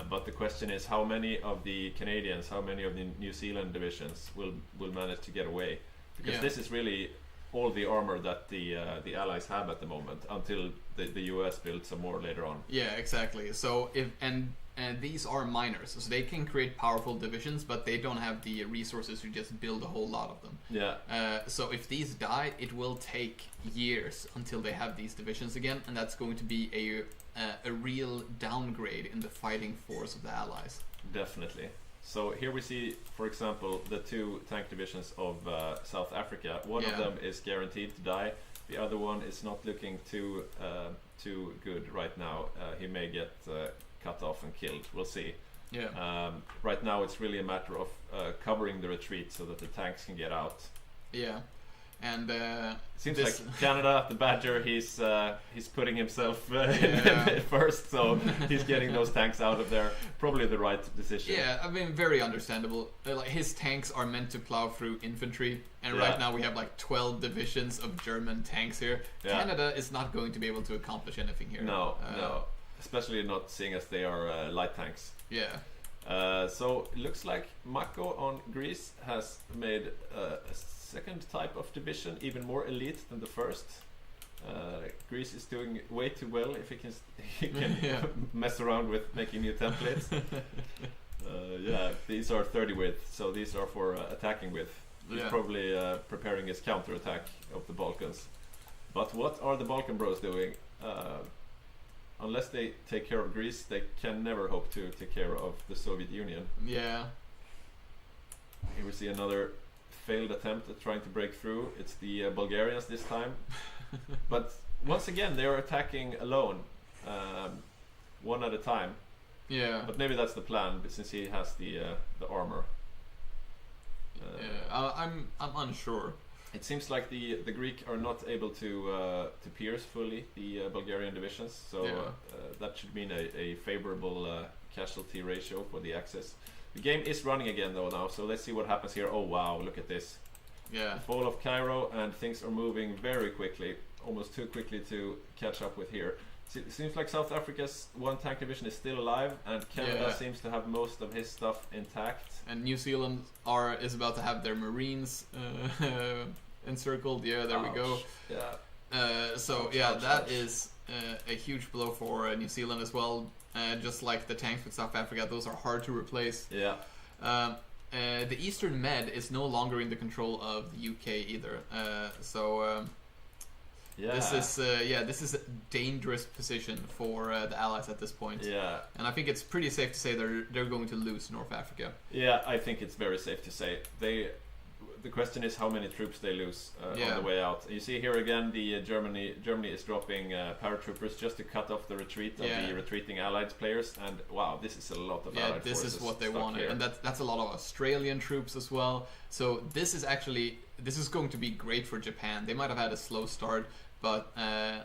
But the question is, how many of the Canadians, how many of the New Zealand divisions will manage to get away? Because this is really all the armor that the Allies have at the moment, until the US builds some more later on. Yeah, exactly. So and these are minors, so they can create powerful divisions, but they don't have the resources to just build a whole lot of them. Yeah. So if these die, it will take years until they have these divisions again, and that's going to be a real downgrade in the fighting force of the Allies. Definitely. So here we see, for example, the two tank divisions of South Africa. One of them is guaranteed to die. The other one is not looking too good right now. He may get cut off and killed. We'll see. Yeah. Right now, it's really a matter of covering the retreat so that the tanks can get out. Yeah. And seems like Canada, the Badger, he's putting himself first, so he's getting those tanks out of there. Probably the right decision. Yeah, I mean, very understandable. Like his tanks are meant to plow through infantry, and right now we have like 12 divisions of German tanks here. Yeah. Canada is not going to be able to accomplish anything here. No, especially not seeing as they are light tanks. Yeah. So it looks like Mako on Greece has made a second type of division, even more elite than the first. Greece is doing way too well if he can mess around with making new templates. These are 30 width, so these are for attacking with. He's probably preparing his counter-attack of the Balkans. But what are the Balkan bros doing? Unless they take care of Greece, they can never hope to take care of the Soviet Union. Yeah. Here we see another failed attempt at trying to break through. It's the Bulgarians this time. But once again, they are attacking alone, one at a time. Yeah. But maybe that's the plan, since he has the armor. I'm unsure. It seems like the Greek are not able to pierce fully the Bulgarian divisions, so that should mean a favorable casualty ratio for the Axis. The game is running again though now, so let's see what happens here. Oh wow, look at this. Yeah. Fall of Cairo, and things are moving very quickly, almost too quickly to catch up with here. It seems like South Africa's one tank division is still alive, and Canada seems to have most of his stuff intact. And New Zealand is about to have their Marines encircled. Yeah, there we go. Yeah. That is a huge blow for New Zealand as well. Just like the tanks with South Africa, those are hard to replace. Yeah. The Eastern Med is no longer in the control of the UK either. This is a dangerous position for the Allies at this point. Yeah. And I think it's pretty safe to say they're going to lose North Africa. Yeah, I think it's very safe to say. The question is how many troops they lose on the way out. You see here again, the Germany is dropping paratroopers just to cut off the retreat of the retreating Allied players. And wow, this is a lot of Allied forces. This is what they wanted, and that's a lot of Australian troops as well. So this is going to be great for Japan. They might have had a slow start, but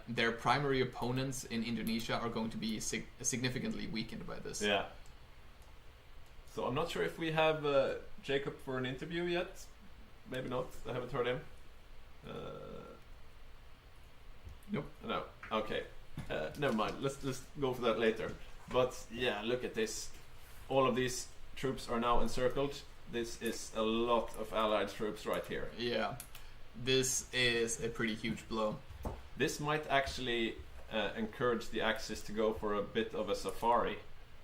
their primary opponents in Indonesia are going to be significantly weakened by this. Yeah. So I'm not sure if we have Jacob for an interview yet. Maybe not. I haven't heard him. Nope. No. Okay. Never mind. Let's go for that later. But yeah, look at this. All of these troops are now encircled. This is a lot of Allied troops right here. Yeah. This is a pretty huge blow. This might actually encourage the Axis to go for a bit of a safari.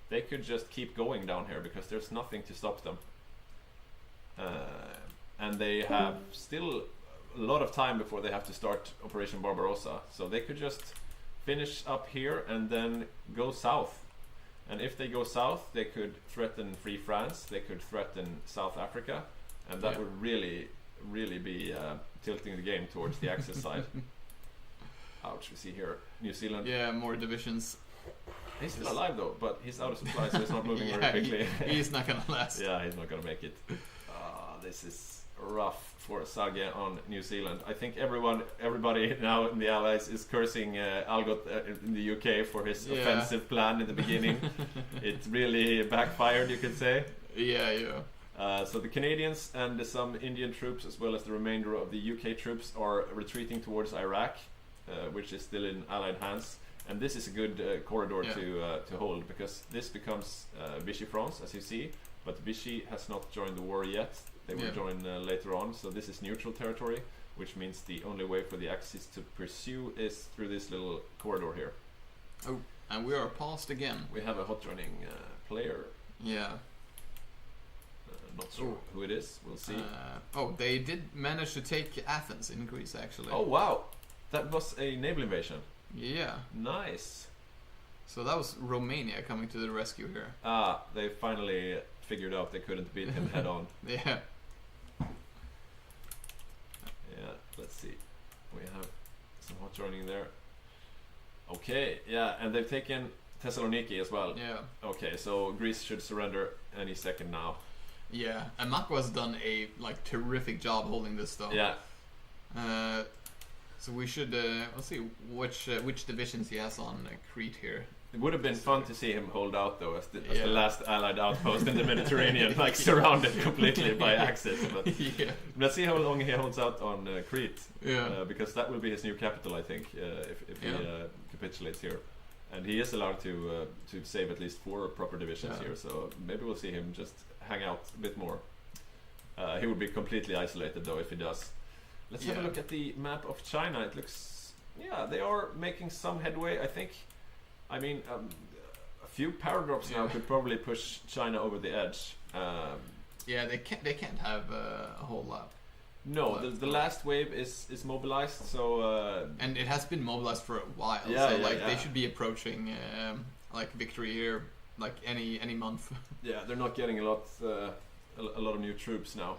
They could just keep going down here because there's nothing to stop them. And they have still a lot of time before they have to start Operation Barbarossa. So they could just finish up here and then go south. And if they go south, they could threaten Free France, they could threaten South Africa, and that would really be tilting the game towards the Axis side. Ouch, we see here New Zealand. Yeah, more divisions. He's still alive though, but he's out of supply, so he's not moving very quickly. He's not gonna last. Yeah, he's not gonna make it. This is rough for Hygge on New Zealand. I think everybody now in the Allies is cursing Algot in the UK for his offensive plan in the beginning. It really backfired, you could say. Yeah. So the Canadians and some Indian troops, as well as the remainder of the UK troops, are retreating towards Iraq, which is still in Allied hands. And this is a good corridor to hold, because this becomes Vichy France, as you see. But Vichy has not joined the war yet. They will join later on, so this is neutral territory, which means the only way for the Axis to pursue is through this little corridor here. Oh, and we are paused again. We have a hot running player. Yeah. Not sure who it is, we'll see. They did manage to take Athens in Greece, actually. Oh wow, that was a naval invasion. Yeah. Nice. So that was Romania coming to the rescue here. They finally figured out they couldn't beat him head on. Yeah. Yeah, let's see. We have some hot running there. Okay, yeah, and they've taken Thessaloniki as well. Yeah. Okay, so Greece should surrender any second now. Yeah, and Mako has done a terrific job holding this though. Yeah. So we should let's see which divisions he has on Crete here. It would have been fun to see him hold out though, as the last Allied outpost in the Mediterranean, surrounded completely by Axis. But let's see how long he holds out on Crete, because that will be his new capital, I think, if he capitulates here. And he is allowed to save at least 4 proper divisions here, so maybe we'll see him just hang out a bit more. He would be completely isolated though if he does. Let's have a look at the map of China. It looks, they are making some headway, I think. I mean, a few paradrops now could probably push China over the edge. They can't have a whole lot. No, the last wave is mobilized, so and it has been mobilized for a while. They should be approaching victory here any month. Yeah, they're not getting a lot of new troops now.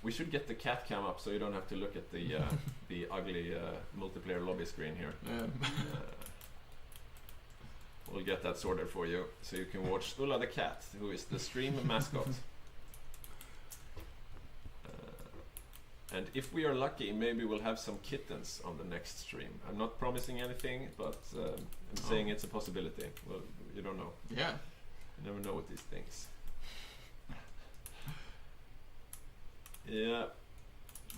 We should get the cat cam up so you don't have to look at the ugly multiplayer lobby screen here. We'll get that sorted for you, so you can watch Ulla the cat, who is the stream mascot. And if we are lucky, maybe we'll have some kittens on the next stream. I'm not promising anything, but I'm saying it's a possibility. Well, you don't know. Yeah. You never know with these things. Yeah.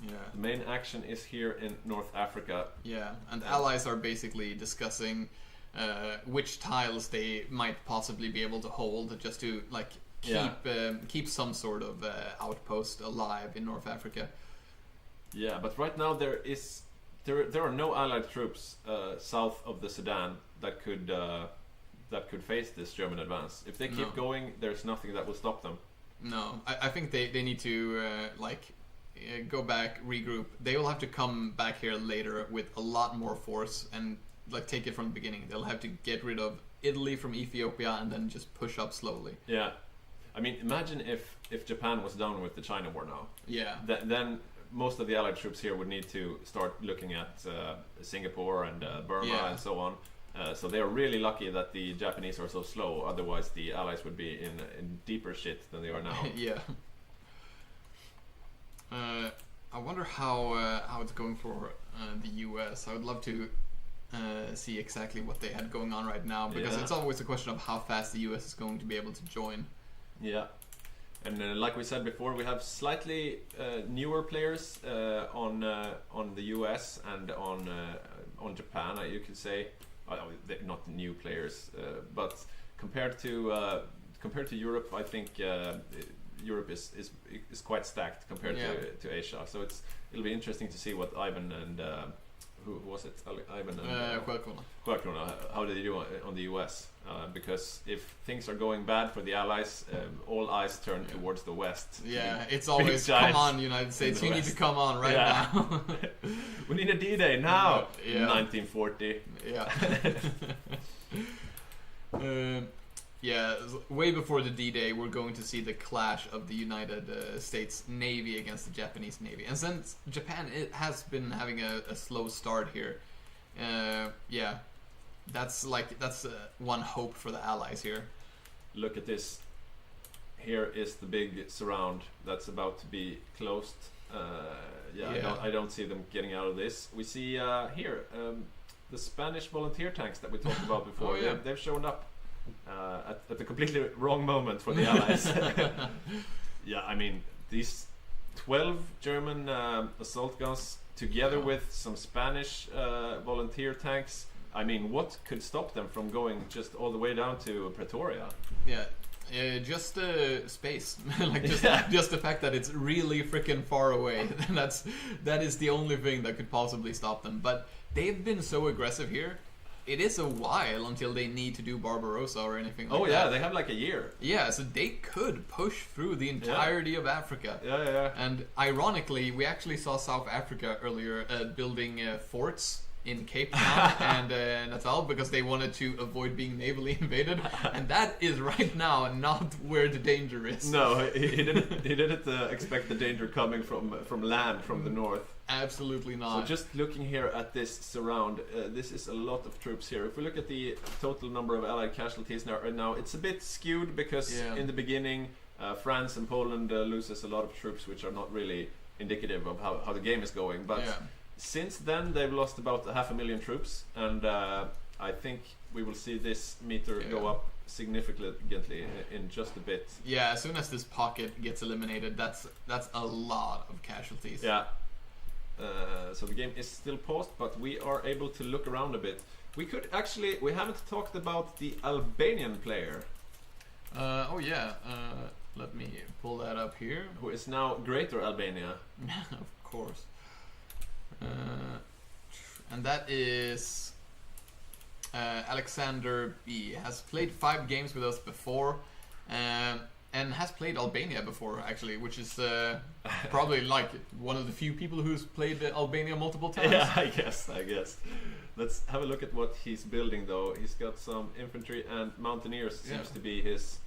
Yeah. The main action is here in North Africa. Yeah, and allies are basically discussing which tiles they might possibly be able to hold just to like keep some sort of outpost alive in North Africa. Yeah, but right now there are no allied troops south of the Sudan that could face this German advance. If they keep going, there's nothing that will stop them. No, I think they need to go back, regroup. They will have to come back here later with a lot more force and like take it from the beginning. They'll have to get rid of Italy from Ethiopia and then just push up slowly. Yeah, I mean, imagine if Japan was done with the China war now. Yeah. Then most of the allied troops here would need to start looking at Singapore and Burma and so on. So they are really lucky that the Japanese are so slow. Otherwise, the allies would be in deeper shit than they are now. Yeah. I wonder how it's going for the US. I would love to see exactly what they had going on right now, because it's always a question of how fast the US is going to be able to join. Yeah. And like we said before, we have slightly newer players on the US and on Japan. You could say they're not new players, but compared to Europe, I think Europe is quite stacked compared to Asia. So it'll be interesting to see what Ivan and who was it? Ivan and Quirkrona. How did they do on the US? Because if things are going bad for the Allies, all eyes turn towards the West. Yeah, it's always come on, United States, you need to come on right now. We need a D-Day now. Yeah. 1940. Yeah. Yeah, way before the D-Day, we're going to see the clash of the United States Navy against the Japanese Navy. And since Japan has been having a slow start here, yeah, that's one hope for the Allies here. Look at this. Here is the big surround that's about to be closed. I don't see them getting out of this. We see here the Spanish volunteer tanks that we talked about before. They've shown up. At the completely wrong moment for the Allies. Yeah, I mean, these 12 German assault guns together with some Spanish volunteer tanks. I mean, what could stop them from going just all the way down to Pretoria? Yeah, just space. Just the fact that it's really freaking far away. that is the only thing that could possibly stop them. But they've been so aggressive here. It is a while until they need to do Barbarossa or anything like that. Oh yeah, they have like a year. Yeah, so they could push through the entirety of Africa. Yeah. And ironically, we actually saw South Africa earlier building forts in Cape Town and Natal because they wanted to avoid being navally invaded. And that is right now not where the danger is. No, he didn't expect the danger coming from land, from the north. Absolutely not. So just looking here at this surround, this is a lot of troops here. If we look at the total number of Allied casualties now it's a bit skewed because in the beginning France and Poland loses a lot of troops, which are not really indicative of how the game is going. But since then they've lost about 500,000 troops, and I think we will see this meter go up significantly in just a bit. Yeah, as soon as this pocket gets eliminated, that's a lot of casualties. Yeah. So the game is still paused, but we are able to look around a bit. We haven't talked about the Albanian player. Let me pull that up here. Who is now Greater Albania. Of course. And that is Alexander B. Has played 5 games with us before. And has played Albania before, actually, which is probably like one of the few people who's played Albania multiple times. Yeah, I guess. Let's have a look at what he's building, though. He's got some infantry, and mountaineers seems to be his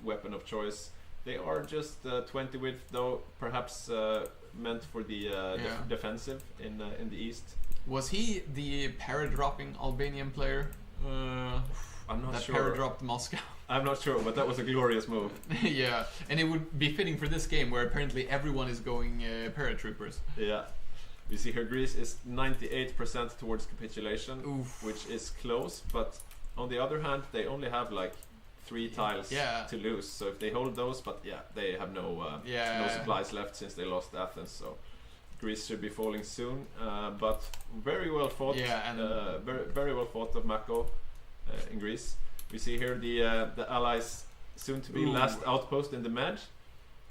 weapon of choice. They are just 20 width, though, perhaps meant for the defensive in the east. Was he the para-dropping Albanian player? I'm not sure. That para-dropped Moscow. I'm not sure, but that was a glorious move. Yeah, and it would be fitting for this game where apparently everyone is going paratroopers. Yeah. You see here Greece is 98% towards capitulation, which is close, but on the other hand they only have like 3 tiles to lose. So if they hold those, but they have no supplies left since they lost Athens. So Greece should be falling soon. But very well fought. Yeah, and very well fought of Mako in Greece. We see here the allies soon to be last outpost in the Med.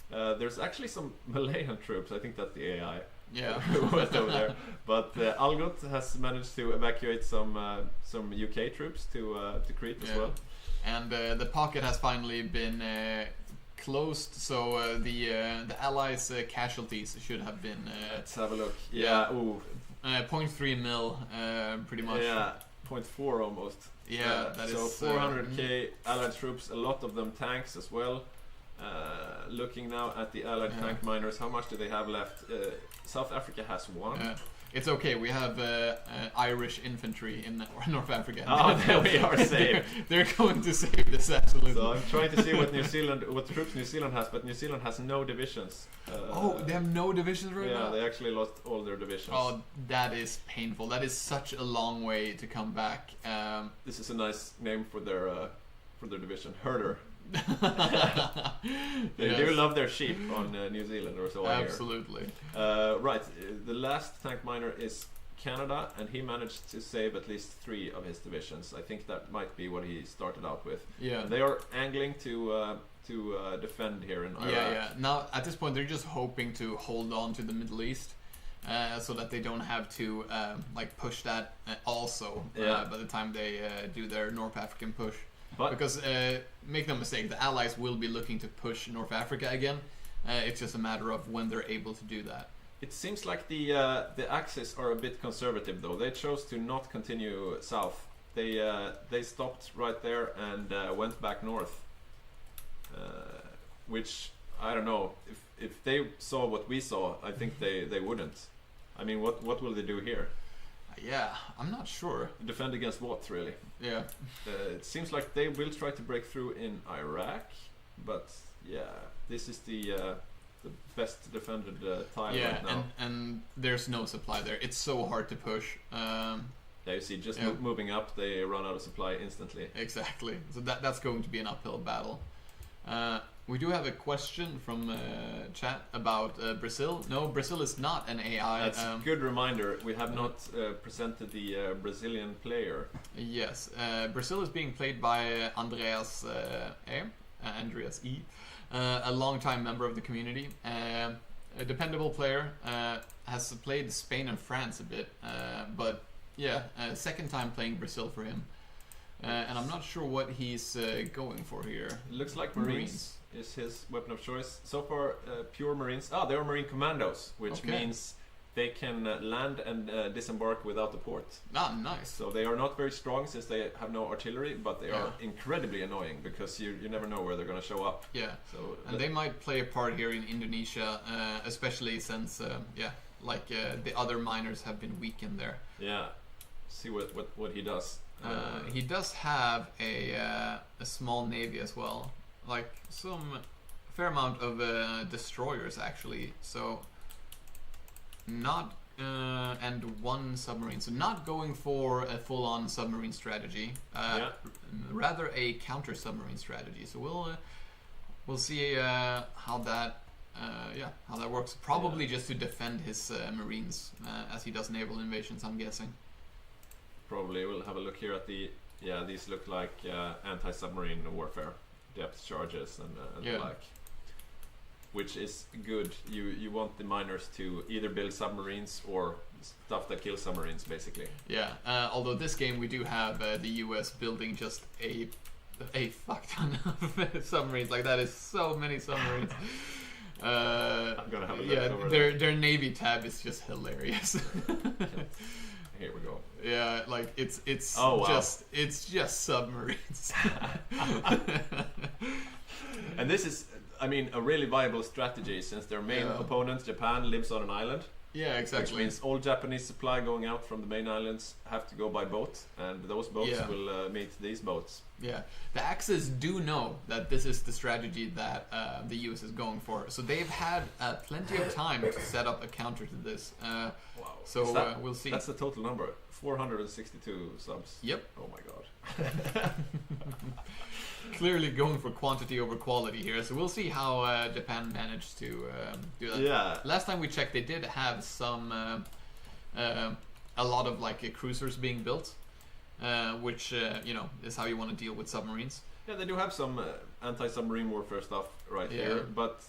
There's actually some Malayan troops. I think that's the AI. Who went over there. But Algot has managed to evacuate some UK troops to Crete as well. And the pocket has finally been closed, so the allies' casualties should have been. Let's have a look. 0.3 mil, pretty much. 0.4 almost. That so is 400k allied troops, a lot of them tanks as well. Looking now at the allied tank miners, how much do they have left? South Africa has 1. It's okay, we have Irish infantry in North Africa. There we are safe. They're going to save this, absolutely. So I'm trying to see what troops New Zealand has, but New Zealand has no divisions. They have no divisions right now? Yeah, they actually lost all their divisions. Oh, that is painful. That is such a long way to come back. This is a nice name for their division, Herder. They do love their sheep on New Zealand, or so I hear. Absolutely. Right, the last tank miner is Canada, and he managed to save at least 3 of his divisions. I think that might be what he started out with. Yeah. And they are angling to defend here in Iraq. Now at this point they're just hoping to hold on to the Middle East. So that they don't have to push that also by the time they do their North African push. Because make no mistake, the Allies will be looking to push North Africa again. It's just a matter of when they're able to do that. It seems like the Axis are a bit conservative though. They chose to not continue south. They stopped right there and went back north. Which I don't know, if they saw what we saw, I think they wouldn't. I mean, what will they do here? Yeah, I'm not sure. Defend against what, really? Yeah. It seems like they will try to break through in Iraq, but this is the best defended tile right now. and there's no supply there. It's so hard to push. You see, just moving up, they run out of supply instantly. Exactly. So that's going to be an uphill battle. We do have a question from chat about Brazil. No, Brazil is not an AI. That's a good reminder. We have not presented the Brazilian player. Yes, Brazil is being played by Andreas E, a longtime member of the community. A dependable player, has played Spain and France a bit, but second time playing Brazil for him. And I'm not sure what he's going for here. It looks like Marines is his weapon of choice. So far, pure Marines. They are Marine Commandos, which means they can land and disembark without the port. Nice. So they are not very strong since they have no artillery, but they are incredibly annoying because you never know where they're going to show up. Yeah. So and they might play a part here in Indonesia, especially since the other miners have been weakened there. Yeah. See what he does. He does have a small navy as well, like fair amount of destroyers actually. So not and 1 submarine. So not going for a full-on submarine strategy. Rather a counter submarine strategy. So we'll see how that works. Probably just to defend his marines as he does naval invasions, I'm guessing. Probably we'll have a look here at these look like anti-submarine warfare depth charges and the like, which is good. You want the miners to either build submarines or stuff that kills submarines, basically. Although this game we do have the US building just a fuck ton of submarines. Like that is so many submarines. I'm gonna have a look over their navy tab is just hilarious. Here we go. Yeah, like it's just submarines. And this is, I mean, a really viable strategy since their main opponent, Japan, lives on an island. Yeah, exactly. Which means all Japanese supply going out from the main islands have to go by boat, and those boats will meet these boats. Yeah, the Axis do know that this is the strategy that the US is going for, so they've had plenty of time to set up a counter to this. Wow. So we'll see. That's the total number, 462 subs. Yep. Oh my god. Clearly going for quantity over quality here, so we'll see how Japan managed to do that. Yeah. Last time we checked, they did have some a lot of like cruisers being built, which you know is how you want to deal with submarines. Yeah, they do have some anti-submarine warfare stuff right here, but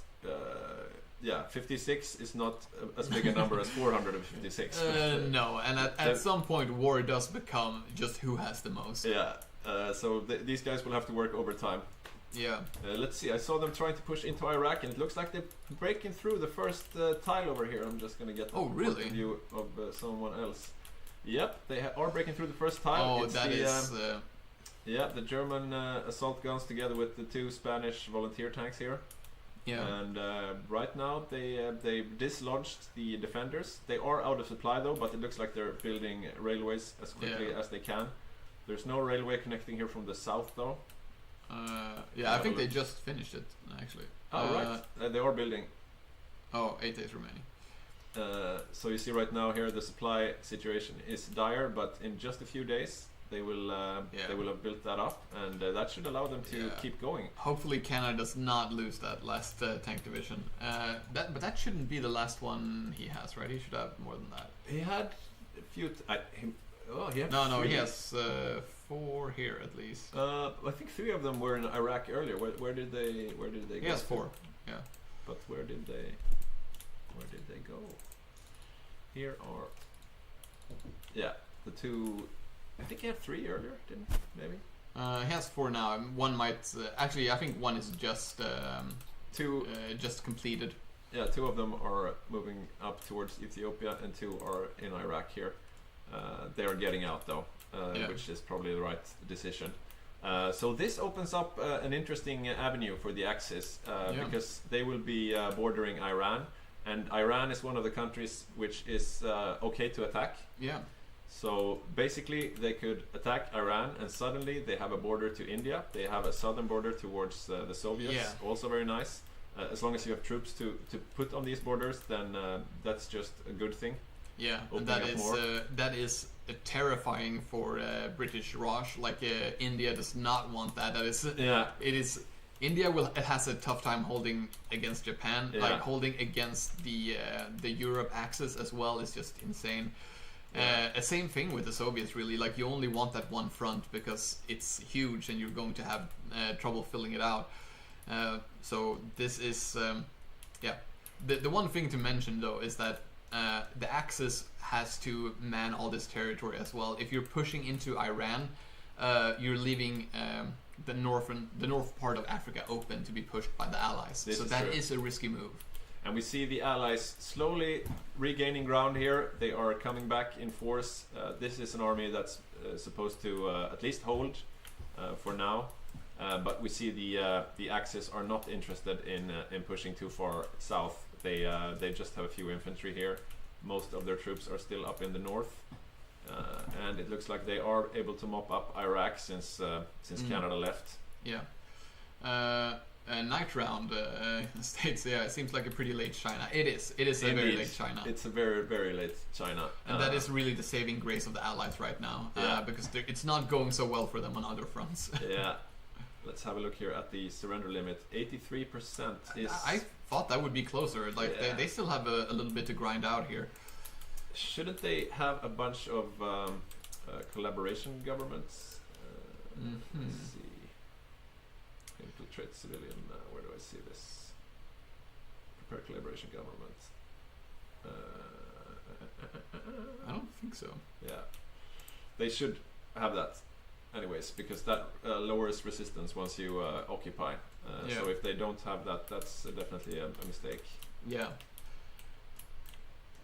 yeah, 56 is not as big a number as 456. No, and at some point war does become just who has the most. Yeah, so these guys will have to work overtime. Yeah. Let's see, I saw them trying to push into Iraq, and it looks like they're breaking through the first tile over here. I'm just gonna get a view of someone else. Yep, they are breaking through the first tile. Oh, it's that is... yeah, the German assault guns together with the 2 Spanish volunteer tanks here. Yeah. And right now they dislodged the defenders. They are out of supply though, but it looks like they're building railways as quickly as they can. There's no railway connecting here from the south though. Yeah, I think they just finished it actually. Oh right, they are building. Oh, 8 days remaining. So you see right now here the supply situation is dire, but in just a few days they will have built that up, and that should allow them to keep going. Hopefully Canada does not lose that last tank division. But that shouldn't be the last one he has, right? He should have more than that. He had a few. No, he has 4 here at least. I think 3 of them were in Iraq earlier. Where did they go? He has 4. Yeah. But where did they go? Here are the 2. I think he had 3 earlier, didn't he? Maybe. He has 4 now. One might actually. I think one is just 2 just completed. Yeah, 2 of them are moving up towards Ethiopia, and 2 are in Iraq here. They are getting out though, which is probably the right decision. So this opens up an interesting avenue for the Axis because they will be bordering Iran, and Iran is one of the countries which is okay to attack. Yeah. So basically they could attack Iran, and suddenly they have a border to India. They have a southern border towards the Soviets, also very nice. As long as you have troops to put on these borders, then that's just a good thing. Yeah, and that is terrifying for British Raj. Like India does not want that. That is it is. India has a tough time holding against Japan. Like holding against the Europe axis as well is just insane. Same thing with the Soviets, really. Like you only want that one front because it's huge and you're going to have trouble filling it out. So this is the one thing to mention though is that the Axis has to man all this territory as well. If you're pushing into Iran, you're leaving the north part of Africa open to be pushed by the Allies. So that is a risky move. And we see the Allies slowly regaining ground here. They are coming back in force. This is an army that's supposed to at least hold for now. But we see the Axis are not interested in pushing too far south. They just have a few infantry here. Most of their troops are still up in the north, and it looks like they are able to mop up Iraq since Canada left. Yeah. Night Round states, it seems like a pretty late China. It is a very late China. It's a very, very late China. And that is really the saving grace of the Allies right now, because it's not going so well for them on other fronts. Yeah. Let's have a look here at the surrender limit. 83% is... I thought that would be closer. Like they still have a little bit to grind out here. Shouldn't they have a bunch of collaboration governments? Let's see. Infiltrate civilian. Where do I see this? Prepare collaboration government. I don't think so. Yeah. They should have that. Anyways, because that lowers resistance once you occupy. So if they don't have that, that's definitely a mistake. Yeah.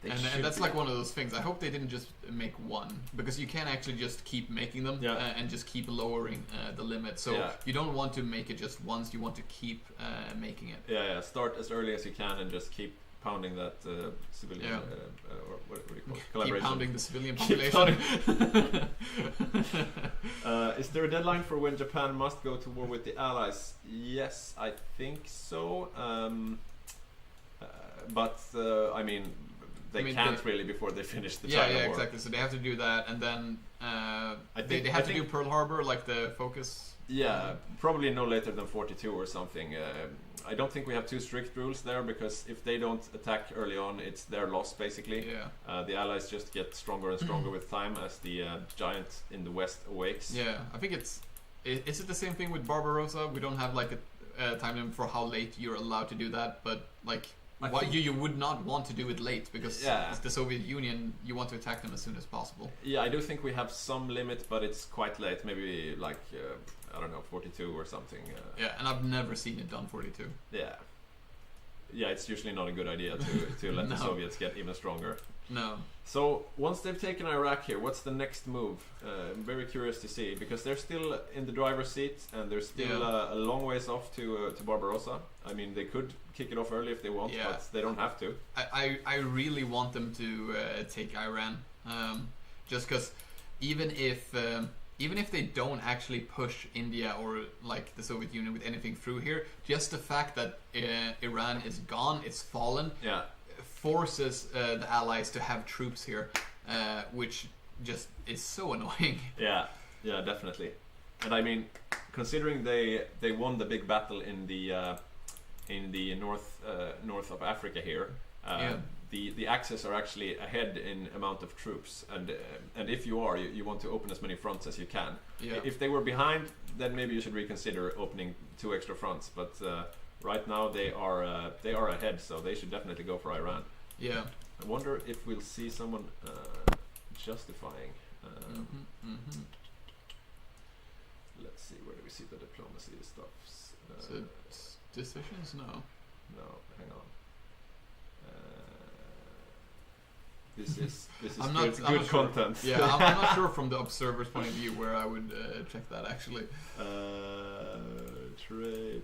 And that's like one of those things. I hope they didn't just make one, because you can actually just keep making them and just keep lowering the limit. So you don't want to make it just once, you want to keep making it. Yeah, start as early as you can and just keep pounding that civilian, or what do you call it? Collaboration. Keep pounding the civilian population. Is there a deadline for when Japan must go to war with the Allies? Yes, I think so. But I mean, they can't really before they finish the China War. Yeah, exactly. So they have to do that, and then they have to do Pearl Harbor, like the focus. Yeah, probably no later than 42 or something. I don't think we have too strict rules there, because if they don't attack early on, it's their loss basically. Yeah. The Allies just get stronger and stronger with time as the giant in the west awakes. Yeah, I think is it the same thing with Barbarossa? We don't have like a time limit for how late you're allowed to do that, but like you would not want to do it late, because it's the Soviet Union, you want to attack them as soon as possible. Yeah, I do think we have some limit, but it's quite late, maybe like I don't know, 42 or something. Yeah, and I've never seen it done 42. Yeah, it's usually not a good idea to let the Soviets get even stronger. No. So once they've taken Iraq here, what's the next move? I'm very curious to see, because they're still in the driver's seat, and they're still a long ways off to Barbarossa. I mean, they could kick it off early if they want, but they don't have to. I really want them to take Iran, just because even if they don't actually push India or like the Soviet Union with anything through here, just the fact that Iran is gone, it's fallen, forces the Allies to have troops here, which just is so annoying. Yeah, definitely. And I mean, considering they won the big battle in the north of Africa here, the Axis are actually ahead in amount of troops, and if you are, you want to open as many fronts as you can. If they were behind, then maybe you should reconsider opening 2 extra fronts, but right now they are ahead, so they should definitely go for Iran. I wonder if we'll see someone justifying. Let's see, where do we see the diplomacy stuff? Decisions? No, hang on. This is good content. Yeah, I'm not sure from the observer's point of view where I would check that actually. Trade.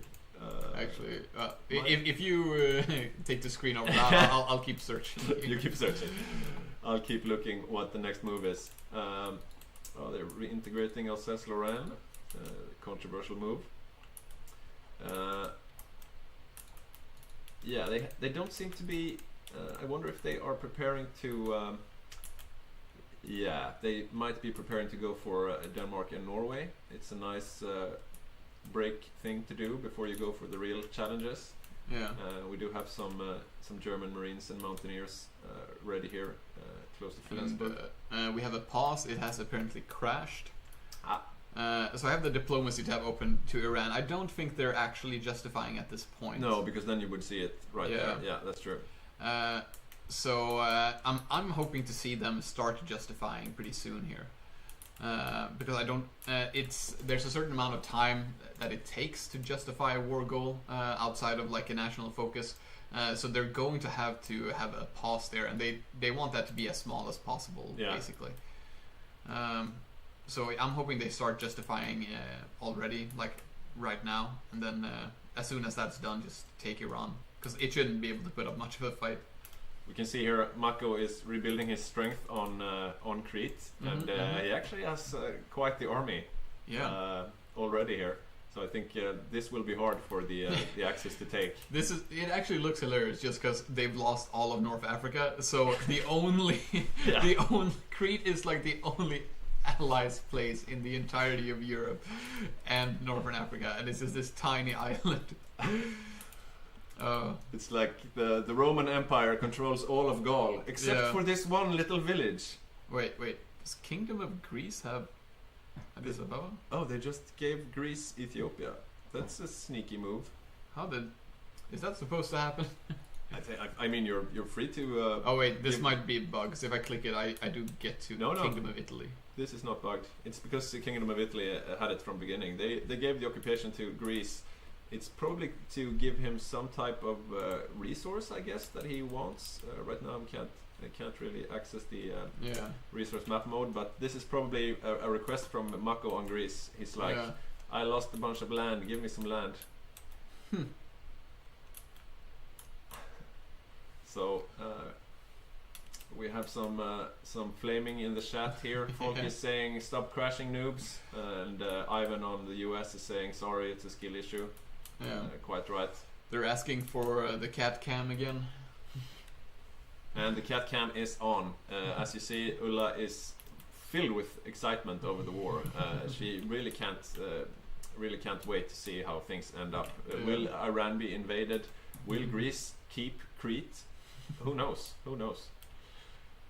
Actually, if you take the screen over, I'll keep searching. You keep searching. I'll keep looking what the next move is. They're reintegrating Alsace-Lorraine. Controversial move. They don't seem to be. I wonder if they are preparing to. They might be preparing to go for Denmark and Norway. It's a nice break thing to do before you go for the real challenges. We do have some German Marines and Mountaineers ready here, close to Flensburg. We have a pause. It has apparently crashed. So I have the diplomacy tab open to Iran. I don't think they're actually justifying at this point. No, because then you would see it right there. Yeah, that's true. So I'm hoping to see them start justifying pretty soon here, because I don't. There's a certain amount of time that it takes to justify a war goal outside of like a national focus. So they're going to have a pause there, and they want that to be as small as possible, basically. So I'm hoping they start justifying already, like right now, and then as soon as that's done, just take Iran, because it shouldn't be able to put up much of a fight. We can see here Mako is rebuilding his strength on Crete, and he actually has quite the army already here. So I think this will be hard for the Axis to take. It actually looks hilarious just because they've lost all of North Africa. So the only Crete is like the only allies place in the entirety of Europe and Northern Africa, and it's just this tiny island. It's like the Roman Empire controls all of Gaul except for this one little village. Wait, does Kingdom of Greece have Addis Ababa? Oh, they just gave Greece Ethiopia. That's a sneaky move. Is that supposed to happen? I mean, you're free to. Oh wait, this might be bugs. If I click it, I do get to Kingdom of Italy. This is not bugged. It's because the Kingdom of Italy had it from beginning. They gave the occupation to Greece. It's probably to give him some type of resource, I guess, that he wants. Right now, I can't really access the resource map mode, but this is probably a request from Mako on Greece. He's like, I lost a bunch of land. Give me some land. So we have some flaming in the chat here. Folk is saying stop crashing noobs, and Ivan on the US is saying sorry, it's a skill issue. Quite right. They're asking for the cat cam again. And the cat cam is on. As you see, Ulla is filled with excitement over the war. She really can't wait to see how things end up. Will Iran be invaded? Will Greece keep Crete? Who knows?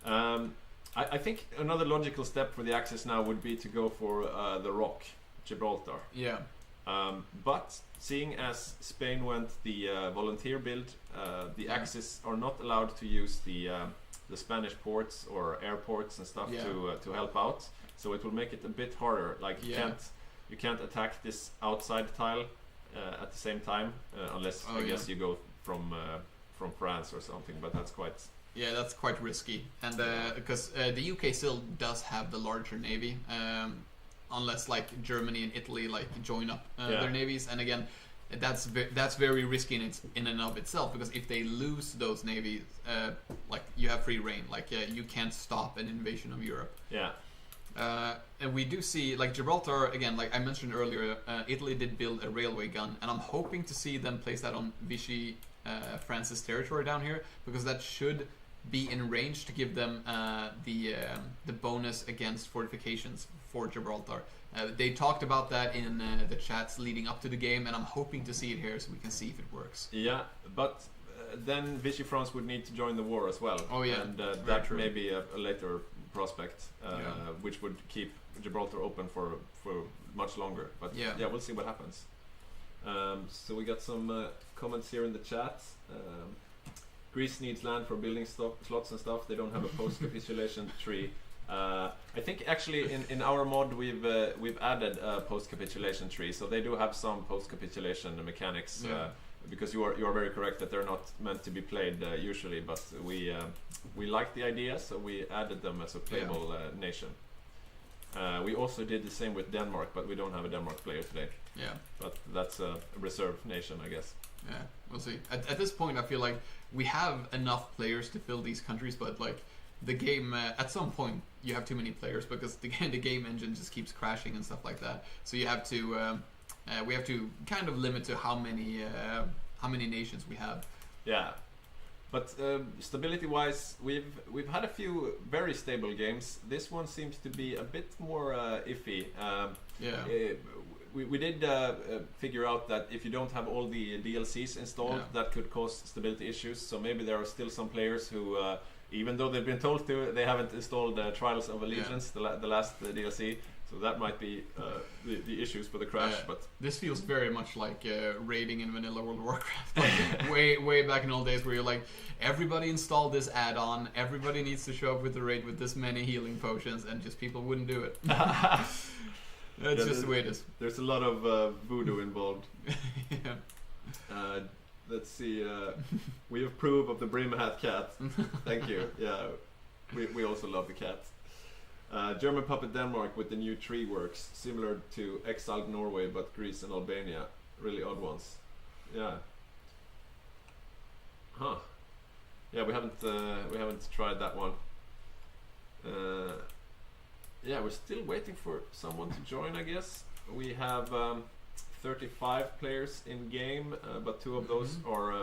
I think another logical step for the Axis now would be to go for the Rock, Gibraltar. Yeah. But seeing as Spain went the volunteer build, the Axis are not allowed to use the Spanish ports or airports and stuff to help out. So it will make it a bit harder. Like you can't attack this outside tile at the same time unless I guess you go from France or something. But that's quite risky. And because the UK still does have the larger navy. Unless like Germany and Italy like join up their navies, and again, that's very risky in and of itself, because if they lose those navies, like you have free reign, like you can't stop an invasion of Europe. Yeah. And we do see like Gibraltar again, like I mentioned earlier, Italy did build a railway gun, and I'm hoping to see them place that on Vichy France's territory down here, because that should be in range to give them the bonus against fortifications for Gibraltar. They talked about that in the chats leading up to the game, and I'm hoping to see it here so we can see if it works. Yeah, but then Vichy France would need to join the war as well. Oh yeah, and that may be a later prospect, which would keep Gibraltar open for much longer. But yeah, we'll see what happens. So we got some comments here in the chat. Greece needs land for building slots and stuff. They don't have a post-capitulation tree. I think actually in our mod we've added a post-capitulation tree, so they do have some post-capitulation mechanics. Because you are very correct that they're not meant to be played usually, but we like the idea, so we added them as a playable nation. We also did the same with Denmark, but we don't have a Denmark player today. Yeah. But that's a reserve nation, I guess. Yeah, we'll see. At this point, I feel like we have enough players to fill these countries, but like the game, at some point, you have too many players because the game engine just keeps crashing and stuff like that. So you have to, we have to kind of limit to how many nations we have. Yeah. But stability-wise, we've had a few very stable games. This one seems to be a bit more iffy. We did figure out that if you don't have all the DLCs installed, that could cause stability issues. So maybe there are still some players who, even though they've been told to, they haven't installed Trials of Allegiance, the last DLC. So that might be the issues for the crash. But this feels very much like raiding in vanilla World of Warcraft. Like way back in old days, where you're like, everybody installed this add-on, everybody needs to show up with the raid with this many healing potions, and just people wouldn't do it. That's just the way it is. There's a lot of voodoo involved. Let's see. We approve of the brim hat cat. Thank you. Yeah, we also love the cat. German puppet Denmark with the new tree works, similar to exiled Norway, but Greece and Albania, really odd ones. Yeah. Huh. Yeah, we haven't tried that one. Yeah, we're still waiting for someone to join, I guess. We have 35 players in game, but 2 of those are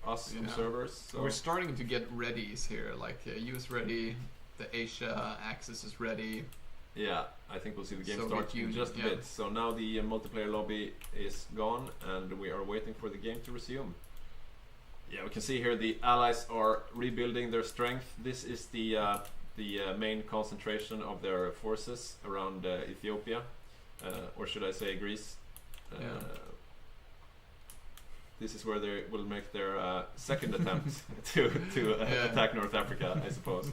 us observers. So we're starting to get readies here, like US ready, the Asia axis is ready. Yeah, I think we'll see the game start in just a bit. So now the multiplayer lobby is gone, and we are waiting for the game to resume. Yeah, we can see here the allies are rebuilding their strength. This is the main concentration of their forces around Ethiopia, or should I say Greece. This is where they will make their second attempt to attack North Africa, I suppose.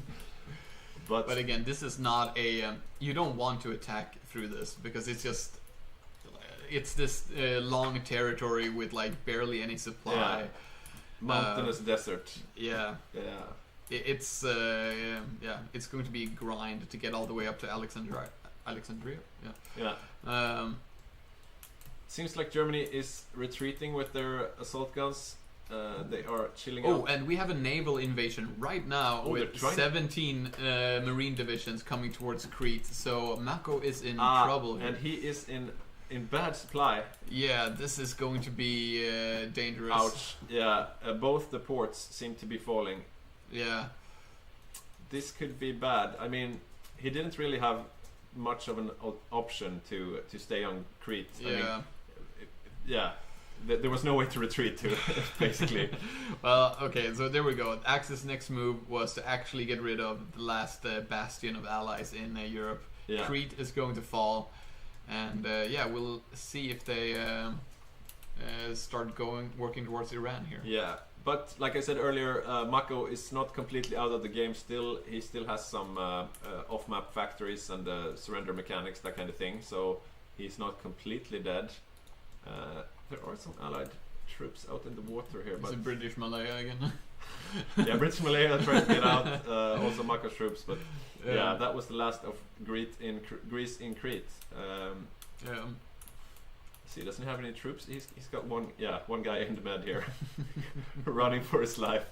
But again, this is not a you don't want to attack through this, because it's this long territory with like barely any supply. Mountainous desert. Yeah. It's going to be grind to get all the way up to Alexandria. Seems like Germany is retreating with their assault guns. They are chilling out. Oh, and we have a naval invasion right now with 17 marine divisions coming towards Crete. So Mako is in trouble here. And he is in bad supply. Yeah, this is going to be dangerous. Ouch. Yeah, both the ports seem to be falling. Yeah. This could be bad. I mean, he didn't really have much of an option to stay on Crete. Yeah. I mean, yeah. There was no way to retreat to, basically. Well, okay, so there we go. Axis' next move was to actually get rid of the last bastion of allies in Europe. Yeah. Crete is going to fall, and yeah, we'll see if they start working towards Iran here. Yeah, but like I said earlier, Mako is not completely out of the game still. He still has some off-map factories and surrender mechanics, that kind of thing, so he's not completely dead. There are some allied troops out in the water here, but... Is it British Malaya again? Yeah, British Malaya tried to get out, also Mako's troops, but yeah, that was the last of Greece in Crete. Yeah. See, doesn't he have any troops? He's got one guy in the med here, running for his life.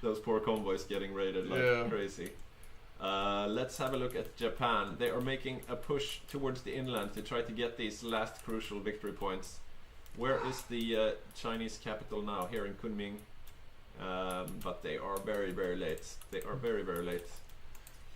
Those poor convoys getting raided like crazy. Let's have a look at Japan. They are making a push towards the inland to try to get these last crucial victory points. Where is the Chinese capital now? Here in Kunming. But they are very, very late. They are very, very late.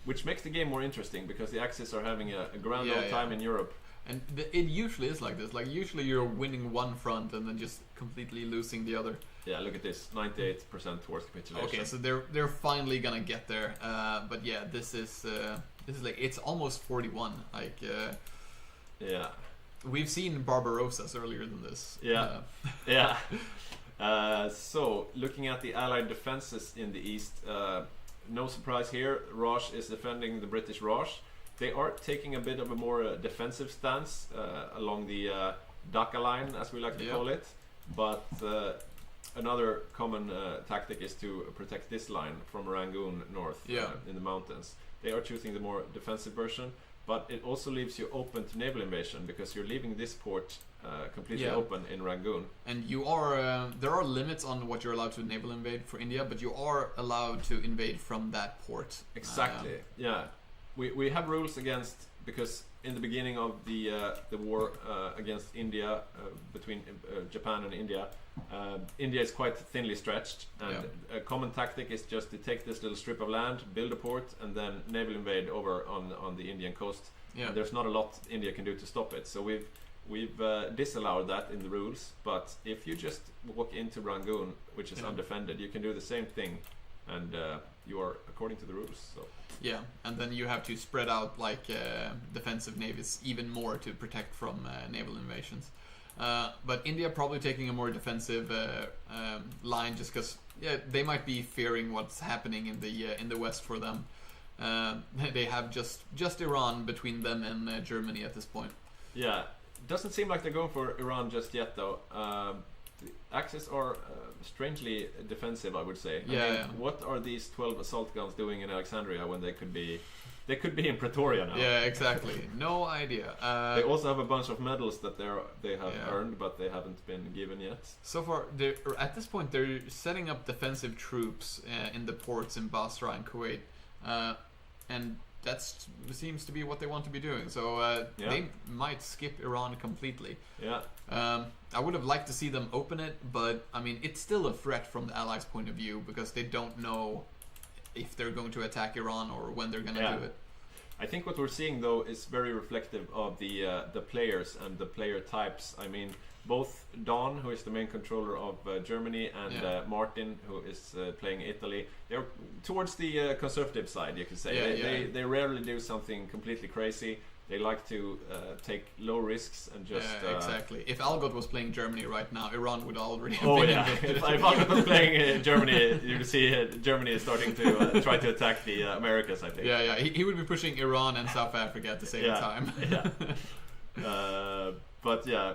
Which makes the game more interesting, because the Axis are having a grand old time in Europe. And it usually is like this. Like, usually you're winning one front and then just completely losing the other. Yeah, look at this. 98% towards capitulation. Okay, so they're finally gonna get there. But yeah, this is like, it's almost 41. Like, yeah. We've seen Barbarossas earlier than this. Yeah. Yeah. So, looking at the Allied defenses in the east, no surprise here. Raj is defending the British Raj. They are taking a bit of a more defensive stance along the Dhaka line, as we like to call it. But another common tactic is to protect this line from Rangoon north in the mountains. They are choosing the more defensive version, but it also leaves you open to naval invasion, because you're leaving this port completely open in Rangoon. And you are there are limits on what you're allowed to naval invade for India, but you are allowed to invade from that port. Exactly. Yeah. We have rules against, because in the beginning of the war against India, between Japan and India, India is quite thinly stretched, and a common tactic is just to take this little strip of land, build a port, and then naval invade over on the Indian coast. And there's not a lot India can do to stop it, so we've disallowed that in the rules. But if you just walk into Rangoon, which is undefended, you can do the same thing, and you are according to the rules. So. Yeah, and then you have to spread out like defensive navies even more to protect from naval invasions. But India probably taking a more defensive line, just because they might be fearing what's happening in the west for them. They have just Iran between them and Germany at this point. Yeah, doesn't seem like they're going for Iran just yet, though. The Axis are strangely defensive, I would say. I mean, what are these 12 assault guns doing in Alexandria when they could be in Pretoria now? Yeah, exactly. No idea. They also have a bunch of medals that they have earned, but they haven't been given yet. So far, at this point, they're setting up defensive troops in the ports in Basra and Kuwait, and that seems to be what they want to be doing. So they might skip Iran completely. Yeah. I would have liked to see them open it, but I mean, it's still a threat from the Allies' point of view, because they don't know if they're going to attack Iran or when they're going to do it. I think what we're seeing, though, is very reflective of the players and the player types. I mean, both Don, who is the main controller of Germany, and Martin, who is playing Italy, they're towards the conservative side, you could say. They rarely do something completely crazy. They like to take low risks and just... exactly. If Algot was playing Germany right now, Iran would already have been invaded. If Algot was playing Germany, you would see Germany is starting to try to attack the Americas, I think. Yeah. He would be pushing Iran and South Africa at the same time. But yeah,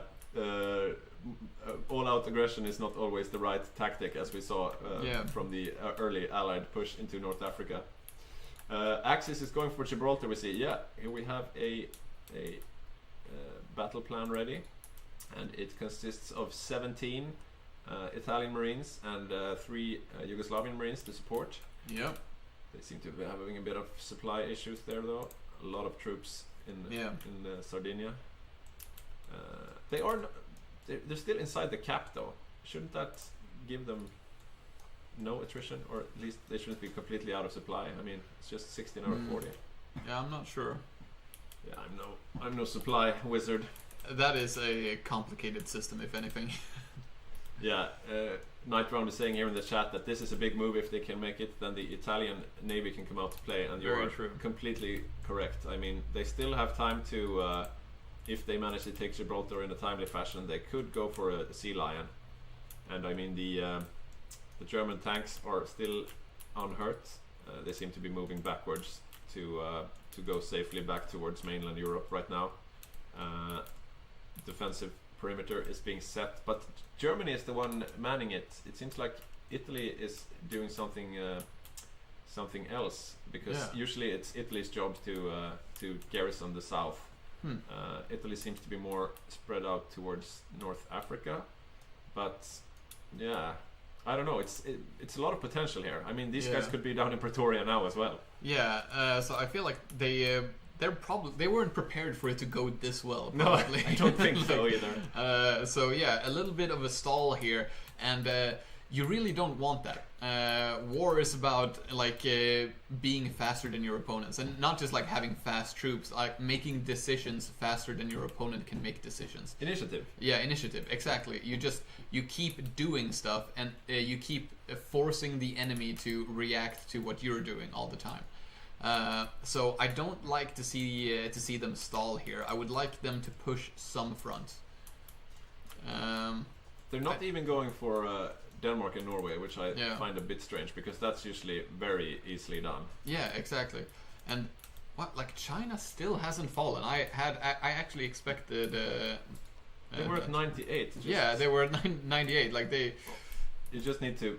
all-out aggression is not always the right tactic, as we saw from the early Allied push into North Africa. Axis is going for Gibraltar, we see. Yeah, here we have a battle plan ready, and it consists of 17 Italian Marines and 3 Yugoslavian Marines to support. Yeah. They seem to be having a bit of supply issues there, though. A lot of troops in Sardinia. They're still inside the cap, though. Shouldn't that give them no attrition, or at least they shouldn't be completely out of supply. I mean, it's just 16 out of 40. Yeah, I'm not sure. Yeah, I'm no supply wizard. That is a complicated system, if anything. Yeah, Night Round is saying here in the chat that this is a big move. If they can make it, then the Italian Navy can come out to play, and you're completely correct. I mean, they still have time to, if they manage to take Gibraltar in a timely fashion, they could go for a Sea Lion. And I mean, the German tanks are still unhurt. They seem to be moving backwards to go safely back towards mainland Europe right now. Defensive perimeter is being set, but Germany is the one manning it. It seems like Italy is doing something else, because usually it's Italy's job to garrison the south. Italy seems to be more spread out towards North Africa, but yeah, I don't know. It's a lot of potential here. I mean, these guys could be down in Pretoria now as well. Yeah, so I feel like they weren't prepared for it to go this well. Probably. No, I don't think so either. So yeah, a little bit of a stall here, and you really don't want that. War is about like being faster than your opponents, and not just like having fast troops, like making decisions faster than your opponent can make decisions. Initiative. Yeah, initiative, exactly. You keep doing stuff, and you keep forcing the enemy to react to what you're doing all the time. So I don't like to see them stall here. I would like them to push some front. They're not even going for Denmark and Norway, which I find a bit strange, because that's usually very easily done. Yeah, exactly. And what, like, China still hasn't fallen. I actually expected. They were at 98. Yeah, they were at 98. Like they. You just need to,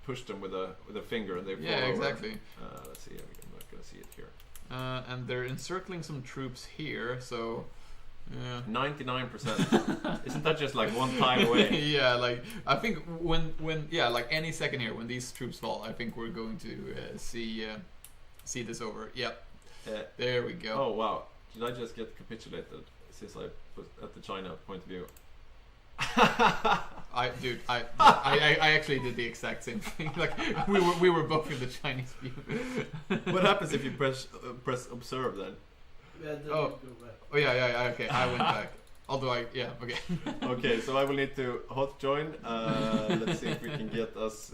push them with a finger, and they fall over. Exactly. Let's see. I'm not gonna see it here. And they're encircling some troops here, so. Yeah. 99%. Isn't that just like one tile away? Yeah, like I think when like any second here, when these troops fall, I think we're going to see this over. Yep. There we go. Oh wow! Did I just get capitulated since I was at the China point of view? I actually did the exact same thing. Like we were both in the Chinese view. What happens if you press observe then? Oh yeah. Okay, I went back. Although okay. Okay, so I will need to hot join. Let's see if we can get us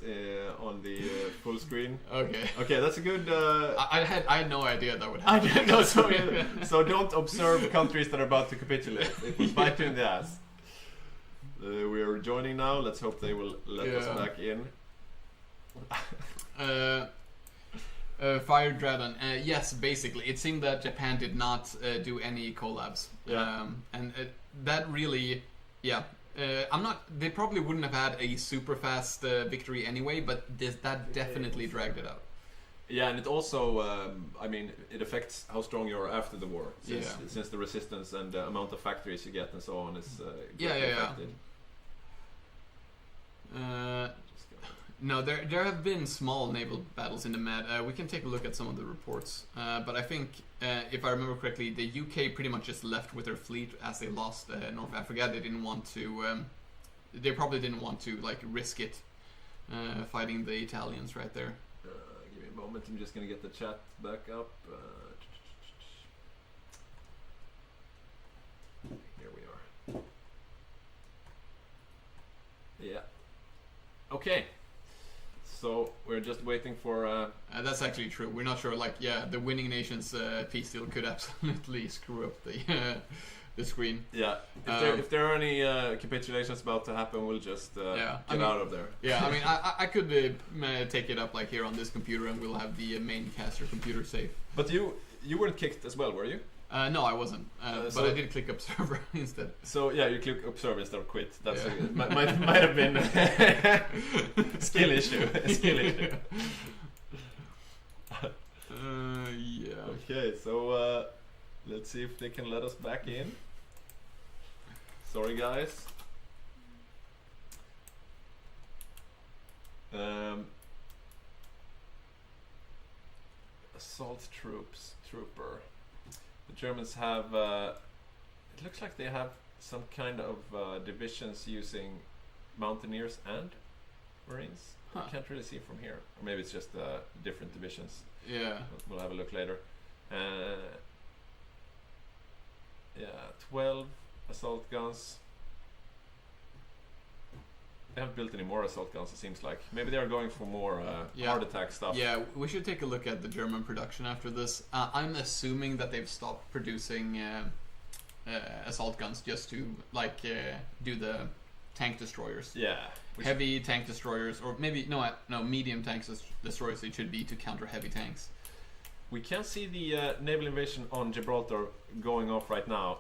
on the full screen. Okay, that's a good. I had no idea that would happen. I didn't know. So don't observe countries that are about to capitulate. It will bite you in the ass. We are joining now. Let's hope they will let us back in. Fire Dragon. Yes, basically, it seemed that Japan did not do any collabs, and that really, They probably wouldn't have had a super fast victory anyway, but that definitely dragged it out. Yeah, and it also, it affects how strong you are after the war, since the resistance and the amount of factories you get and so on is affected. No, there have been small naval battles in the Med. We can take a look at some of the reports. But I think, if I remember correctly, the UK pretty much just left with their fleet as they lost North Africa. They didn't want to. They probably didn't want to risk it fighting the Italians right there. Give me a moment. I'm just gonna get the chat back up. Here we are. Yeah. Okay. So we're just waiting for. That's actually true. We're not sure. The winning nation's peace deal could absolutely screw up the screen. Yeah. If there are any capitulations about to happen, we'll just get out of there. Yeah. I mean, I could take it up here on this computer, and we'll have the main caster computer safe. But you weren't kicked as well, were you? No, I wasn't. But I did click observer instead. So you click observer instead of quit. That's might have been skill issue. Yeah. Okay, so let's see if they can let us back in. Sorry, guys. Assault trooper. The Germans have, it looks like they have some kind of divisions using mountaineers and Marines. Huh. Can't really see from here. Or maybe it's just different divisions. Yeah. We'll have a look later. 12 assault guns. They haven't built any more assault guns, it seems like. Maybe they are going for more hard attack stuff. Yeah, we should take a look at the German production after this. I'm assuming that they've stopped producing assault guns just to do the tank destroyers. Yeah. Heavy tank destroyers, or maybe no medium tank destroyers. It should be to counter heavy tanks. We can see the naval invasion on Gibraltar going off right now,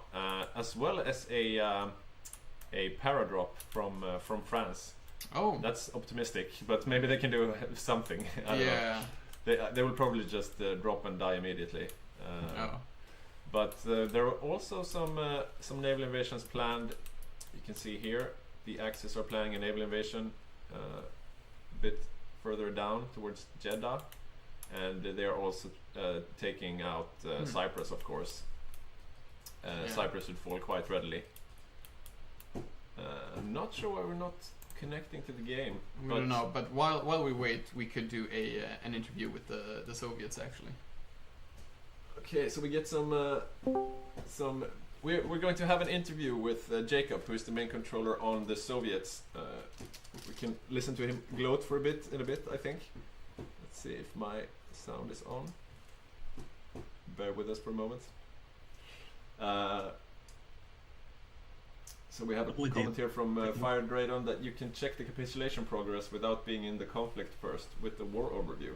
as well as a paradrop from France. Oh, that's optimistic, but maybe they can do something. I don't know. They will probably just drop and die immediately. But there are also some naval invasions planned. You can see here the Axis are planning a naval invasion a bit further down towards Jeddah, and they are also taking out Cyprus, of course. Cyprus would fall quite readily. I'm not sure why we're not connecting to the game. We don't know, but while we wait, we could do an interview with the Soviets actually. Okay, so we get some. We're going to have an interview with Jacob, who is the main controller on the Soviets. We can listen to him gloat for in a bit, I think. Let's see if my sound is on. Bear with us for a moment. So we have a comment here from Fire Dradon that you can check the capitulation progress without being in the conflict first with the war overview.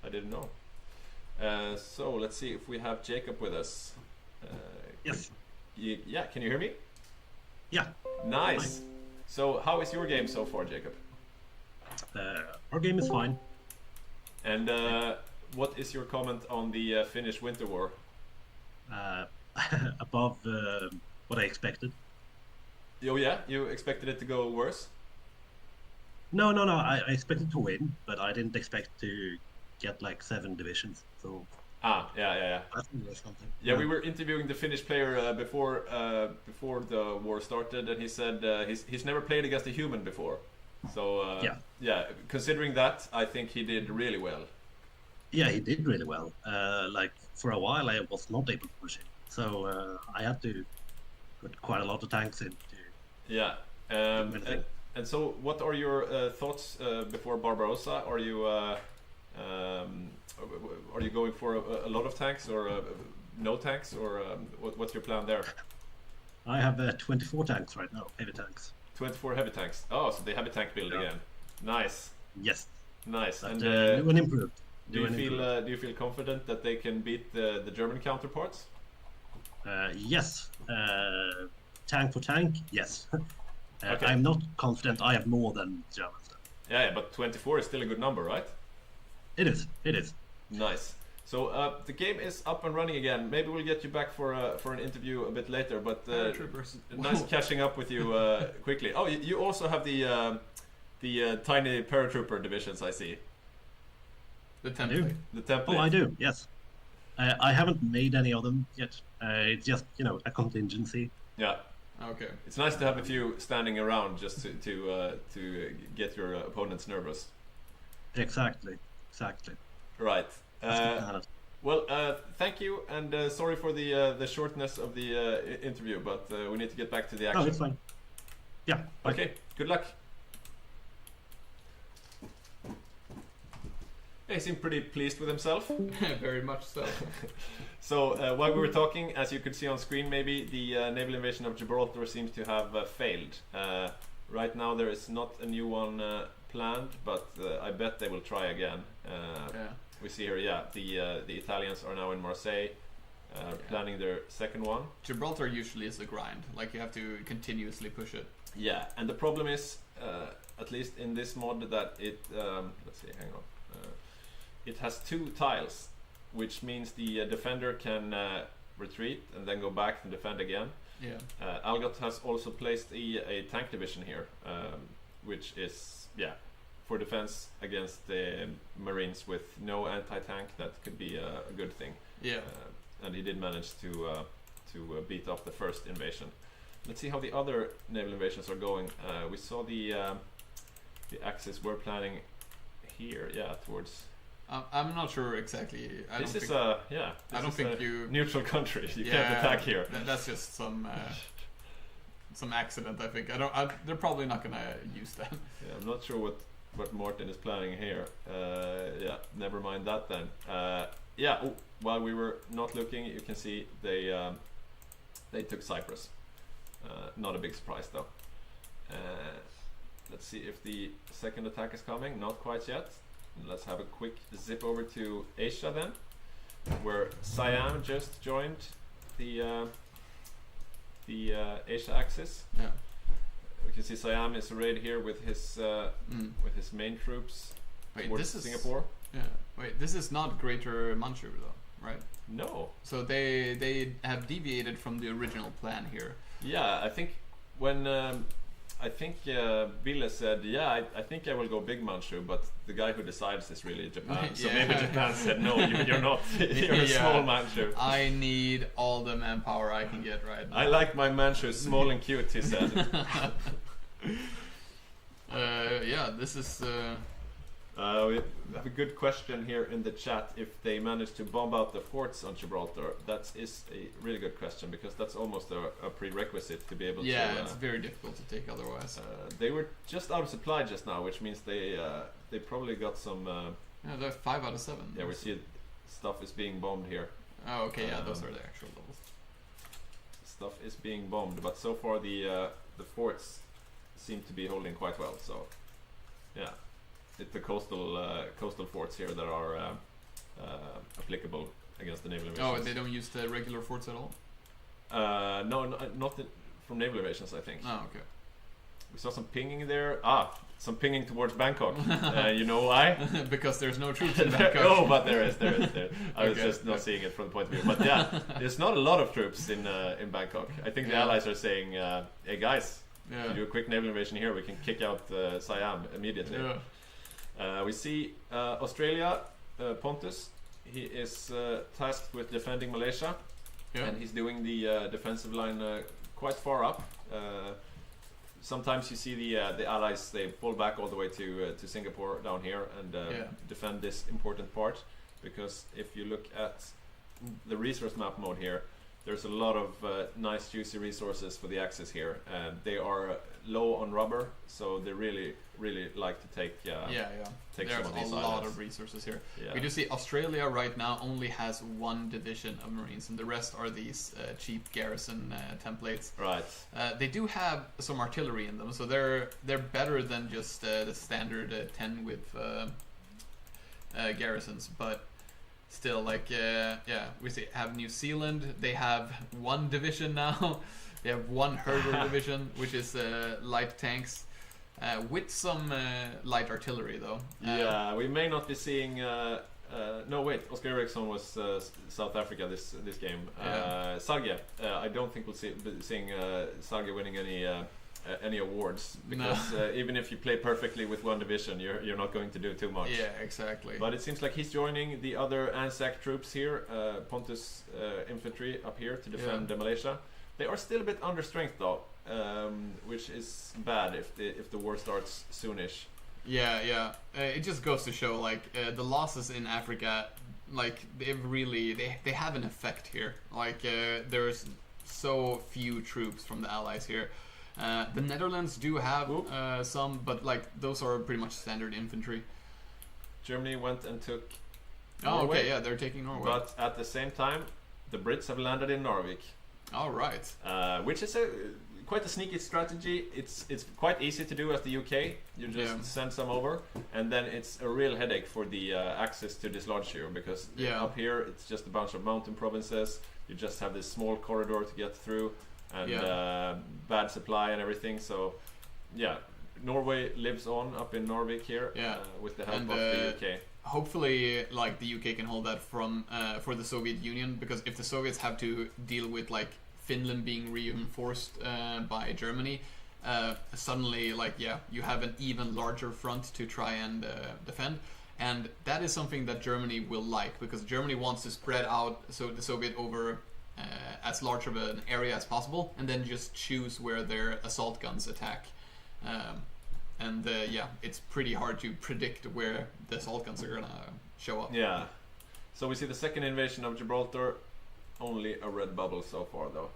I didn't know. So let's see if we have Jacob with us. Yes. Yeah, can you hear me? Yeah. Nice. Fine. So how is your game so far, Jacob? Our game is fine. And what is your comment on the Finnish Winter War? Above what I expected. Oh yeah? You expected it to go worse? No. I expected to win, but I didn't expect to get like 7 divisions. So. Yeah. Yeah, we were interviewing the Finnish player before the war started, and he said he's never played against a human before. So yeah, considering that, I think he did really well. Yeah, he did really well. Like for a while, I was not able to push him, so I had to put quite a lot of tanks into. Yeah, and so what are your thoughts before Barbarossa? Are you going for a lot of tanks or no tanks, or what's your plan there? I have 24 tanks right now, heavy tanks. 24 heavy tanks. Oh, so they have a tank build again. Nice. Yes. Nice. But, and new and improved. Do you feel confident that they can beat the German counterparts? Yes. Tank for tank, yes. Okay. I'm not confident I have more than Germans. Yeah, but 24 is still a good number, right? It is. Nice. So the game is up and running again. Maybe we'll get you back for an interview a bit later. But nice catching up with you quickly. Oh, you also have the tiny paratrooper divisions, I see. The template. The template. Oh, I do. Yes. I haven't made any of them yet. It's just a contingency. Yeah. Okay. It's nice to have a few standing around just to get your opponents nervous. Exactly. Right. Well, thank you, and sorry for the shortness of the interview, but we need to get back to the action. Oh, it's fine. Yeah. Okay. Good luck. He seemed pretty pleased with himself. Very much so. So while we were talking, as you could see on screen, maybe the naval invasion of Gibraltar seems to have failed. Right now there is not a new one planned, but I bet they will try again. We see here, the Italians are now in Marseille, planning their second one. Gibraltar usually is a grind, like you have to continuously push it. Yeah, and the problem is, at least in this mod, that it, let's see, hang on. It has 2 tiles, which means the defender can retreat and then go back and defend again. Yeah. Algot has also placed a tank division here, which is for defense against the Marines with no anti-tank. That could be a good thing. Yeah. And he did manage to beat off the first invasion. Let's see how the other naval invasions are going. We saw the the Axis were planning here, towards. I'm not sure exactly. I don't think you neutral country. You can't attack here. That's just some accident. I think. They're probably not gonna use that. Yeah, I'm not sure what Martin is planning here. Never mind that then. While we were not looking, you can see they took Cyprus. Not a big surprise though. Let's see if the second attack is coming. Not quite yet. Let's have a quick zip over to Asia then, where Siam just joined the Asia axis. Yeah. We can see Siam is arrayed here with his main troops towards Singapore. Yeah. Wait, this is not Greater Manchu though, right? No. So they have deviated from the original plan here. Yeah, I think when Ville said, I think I will go Big Manchu, but the guy who decides is really Japan. So maybe Japan said, no, you're not. You're a small Manchu. I need all the manpower I can get right now. I like my Manchu small and cute, he said. This is... we have a good question here in the chat. If they manage to bomb out the forts on Gibraltar, that is a really good question, because that's almost a prerequisite to be able to... Yeah, it's very difficult to take otherwise. They were just out of supply just now, which means they probably got some... they're 5 out of 7. Yeah, we see stuff is being bombed here. Oh, okay, those are the actual levels. Stuff is being bombed, but so far the forts seem to be holding quite well, so... Yeah. It's the coastal forts here that are applicable against the naval invasions. Oh, they don't use the regular forts at all? No, not from naval invasions, I think. Oh, okay. We saw some pinging there. Some pinging towards Bangkok. You know why? Because there's no troops in Bangkok. No, but there is. I was just not seeing it from the point of view. But yeah, there's not a lot of troops in Bangkok. I think the Allies are saying, hey guys, if you do a quick naval invasion here, we can kick out Siam immediately. Yeah. We see Australia, Pontus. He is tasked with defending Malaysia, and he's doing the defensive line quite far up. Sometimes you see the allies, they pull back all the way to Singapore down here and defend this important part, because if you look at the resource map mode here, there's a lot of nice juicy resources for the Axis here. They are low on rubber, so they really like to take There's some of these a lot islands. of resources here. We do see Australia right now only has 1 division of Marines, and the rest are these cheap garrison templates. Right. They do have some artillery in them, so they're better than just the standard 10 with garrisons, but still, we have New Zealand. They have 1 division now. They have 1 Herder division, which is light tanks, with some light artillery though. We may not be seeing. No, wait. Oscar Eriksson was South Africa this game. Sarge. I don't think we'll be seeing Sarge winning any awards, because even if you play perfectly with 1 division, you're not going to do too much. Yeah, exactly. But it seems like he's joining the other Anzac troops here, Pontus infantry up here to defend Malaysia. They are still a bit under strength though, which is bad if the war starts soonish. It just goes to show the losses in Africa, they have an effect here. There's so few troops from the Allies here. The Netherlands do have some, but those are pretty much standard infantry. Germany went and took Norway. They're taking Norway. But at the same time, the Brits have landed in Narvik. All right. Which is quite a sneaky strategy. It's quite easy to do as the UK. You just send some over, and then it's a real headache for the Axis to dislodge you, because up here it's just a bunch of mountain provinces. You just have this small corridor to get through, and bad supply and everything. So Norway lives on up in Narvik here, with the help of the UK. Hopefully, the UK can hold that from for the Soviet Union, because if the Soviets have to deal with Finland being reinforced by Germany, suddenly you have an even larger front to try and defend, and that is something that Germany will like, because Germany wants to spread out the Soviet over as large of an area as possible, and then just choose where their assault guns attack. and yeah, it's pretty hard to predict where the assault guns are gonna show up. Yeah. So we see the second invasion of Gibraltar. Only a red bubble so far, though.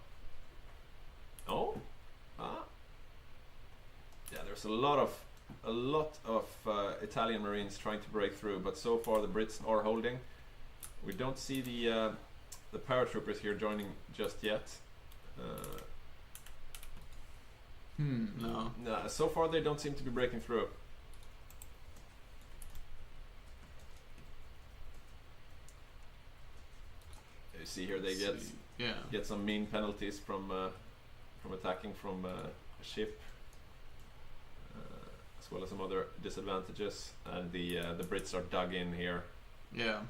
Oh. Yeah, there's a lot of Italian Marines trying to break through, but so far the Brits are holding. We don't see the paratroopers here joining just yet. No. Nah, so far they don't seem to be breaking through. You see here they get some mean penalties from attacking from a ship, as well as some other disadvantages, and the Brits are dug in here. Yeah.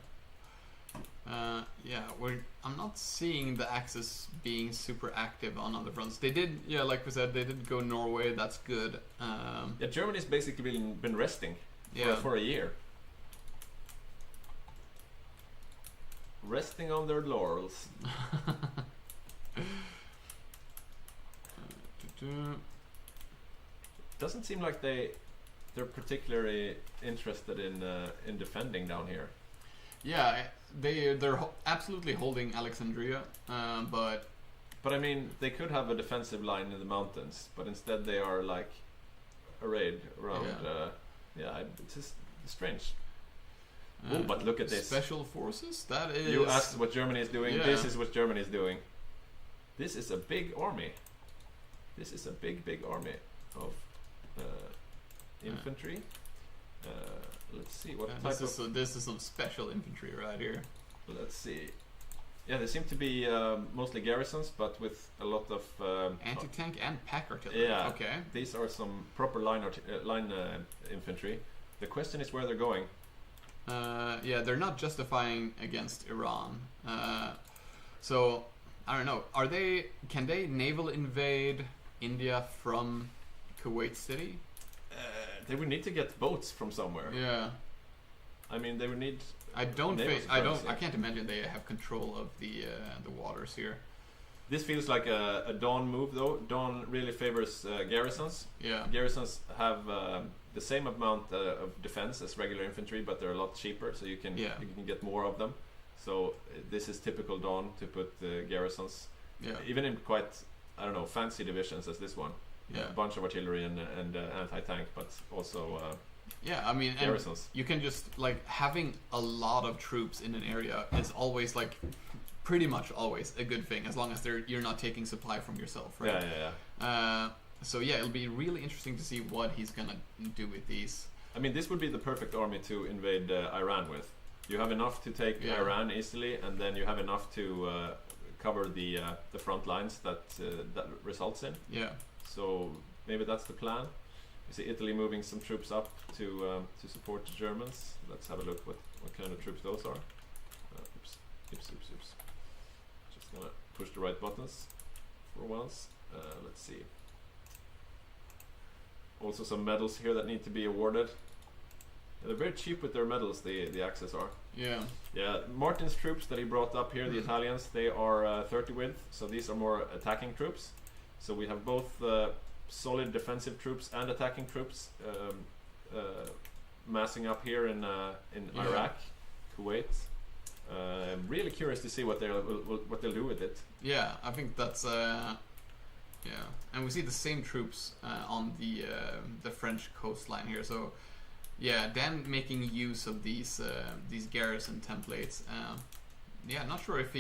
I'm not seeing the Axis being super active on other fronts. They did, like we said, they did go Norway. That's good. Yeah, Germany's basically been resting for a year. Resting on their laurels. Doesn't seem like they're particularly interested in defending down here. Yeah, they're absolutely holding Alexandria, but I mean, they could have a defensive line in the mountains, but instead they are like arrayed around. It's just strange. Oh, but look at this. Special forces? That is... You asked what Germany is doing. Yeah. This is what Germany is doing. This is a big army. This is a big army of infantry. Let's see what type of... This is some special infantry right here. Let's see. Yeah, they seem to be mostly garrisons, but with a lot of... anti-tank and pack artillery. Yeah. Okay. These are some proper line infantry. The question is where they're going. They're not justifying against Iran. So I don't know. Can they naval invade India from Kuwait City? They would need to get boats from somewhere. Yeah. I mean, they would need. I can't imagine they have control of the waters here. This feels like a Dawn move, though. Dawn really favors garrisons. Yeah. Garrisons have the same amount of defense as regular infantry, but they're a lot cheaper, so you can get more of them. So this is typical Dawn to put garrisons, even in quite fancy divisions as this one. Yeah. A bunch of artillery and anti-tank, but also garrisons. You can just having a lot of troops in an area is always pretty much always a good thing, as long as you're not taking supply from yourself, right? Yeah. So it'll be really interesting to see what he's gonna do with these. I mean, this would be the perfect army to invade Iran with. You have enough to take Iran easily, and then you have enough to cover the front lines that results in. Yeah. So maybe that's the plan. You see Italy moving some troops up to support the Germans. Let's have a look what kind of troops those are. Oops. Just gonna push the right buttons for once. Let's see. Also some medals here that need to be awarded. They're very cheap with their medals, the Axis are. Yeah. Yeah, Martin's troops that he brought up here, the Italians, they are 30 width, so these are more attacking troops. So we have both solid defensive troops and attacking troops massing up here in Iraq, Kuwait. I'm really curious to see what they'll do with it. Yeah, I think that's and we see the same troops on the French coastline here. So Dan making use of these garrison templates. Not sure if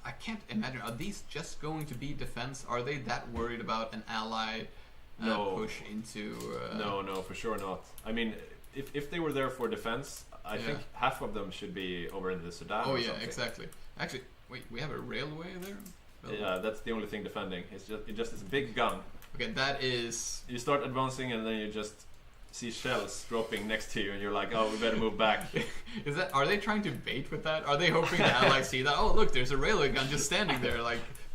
I can't imagine. Are these just going to be defense? Are they that worried about an ally push into? No, for sure not. I mean, if they were there for defense, I think half of them should be over in the Sudan. Oh or yeah, something. Exactly. Actually, wait, we have a railway there. Yeah, that's the only thing defending. It's just this big gun. Okay, that is. You start advancing and then you just see shells dropping next to you, and you're like, oh, we better move back. Are they trying to bait with that? Are they hoping the allies see that? Oh, look, there's a railway gun just standing there,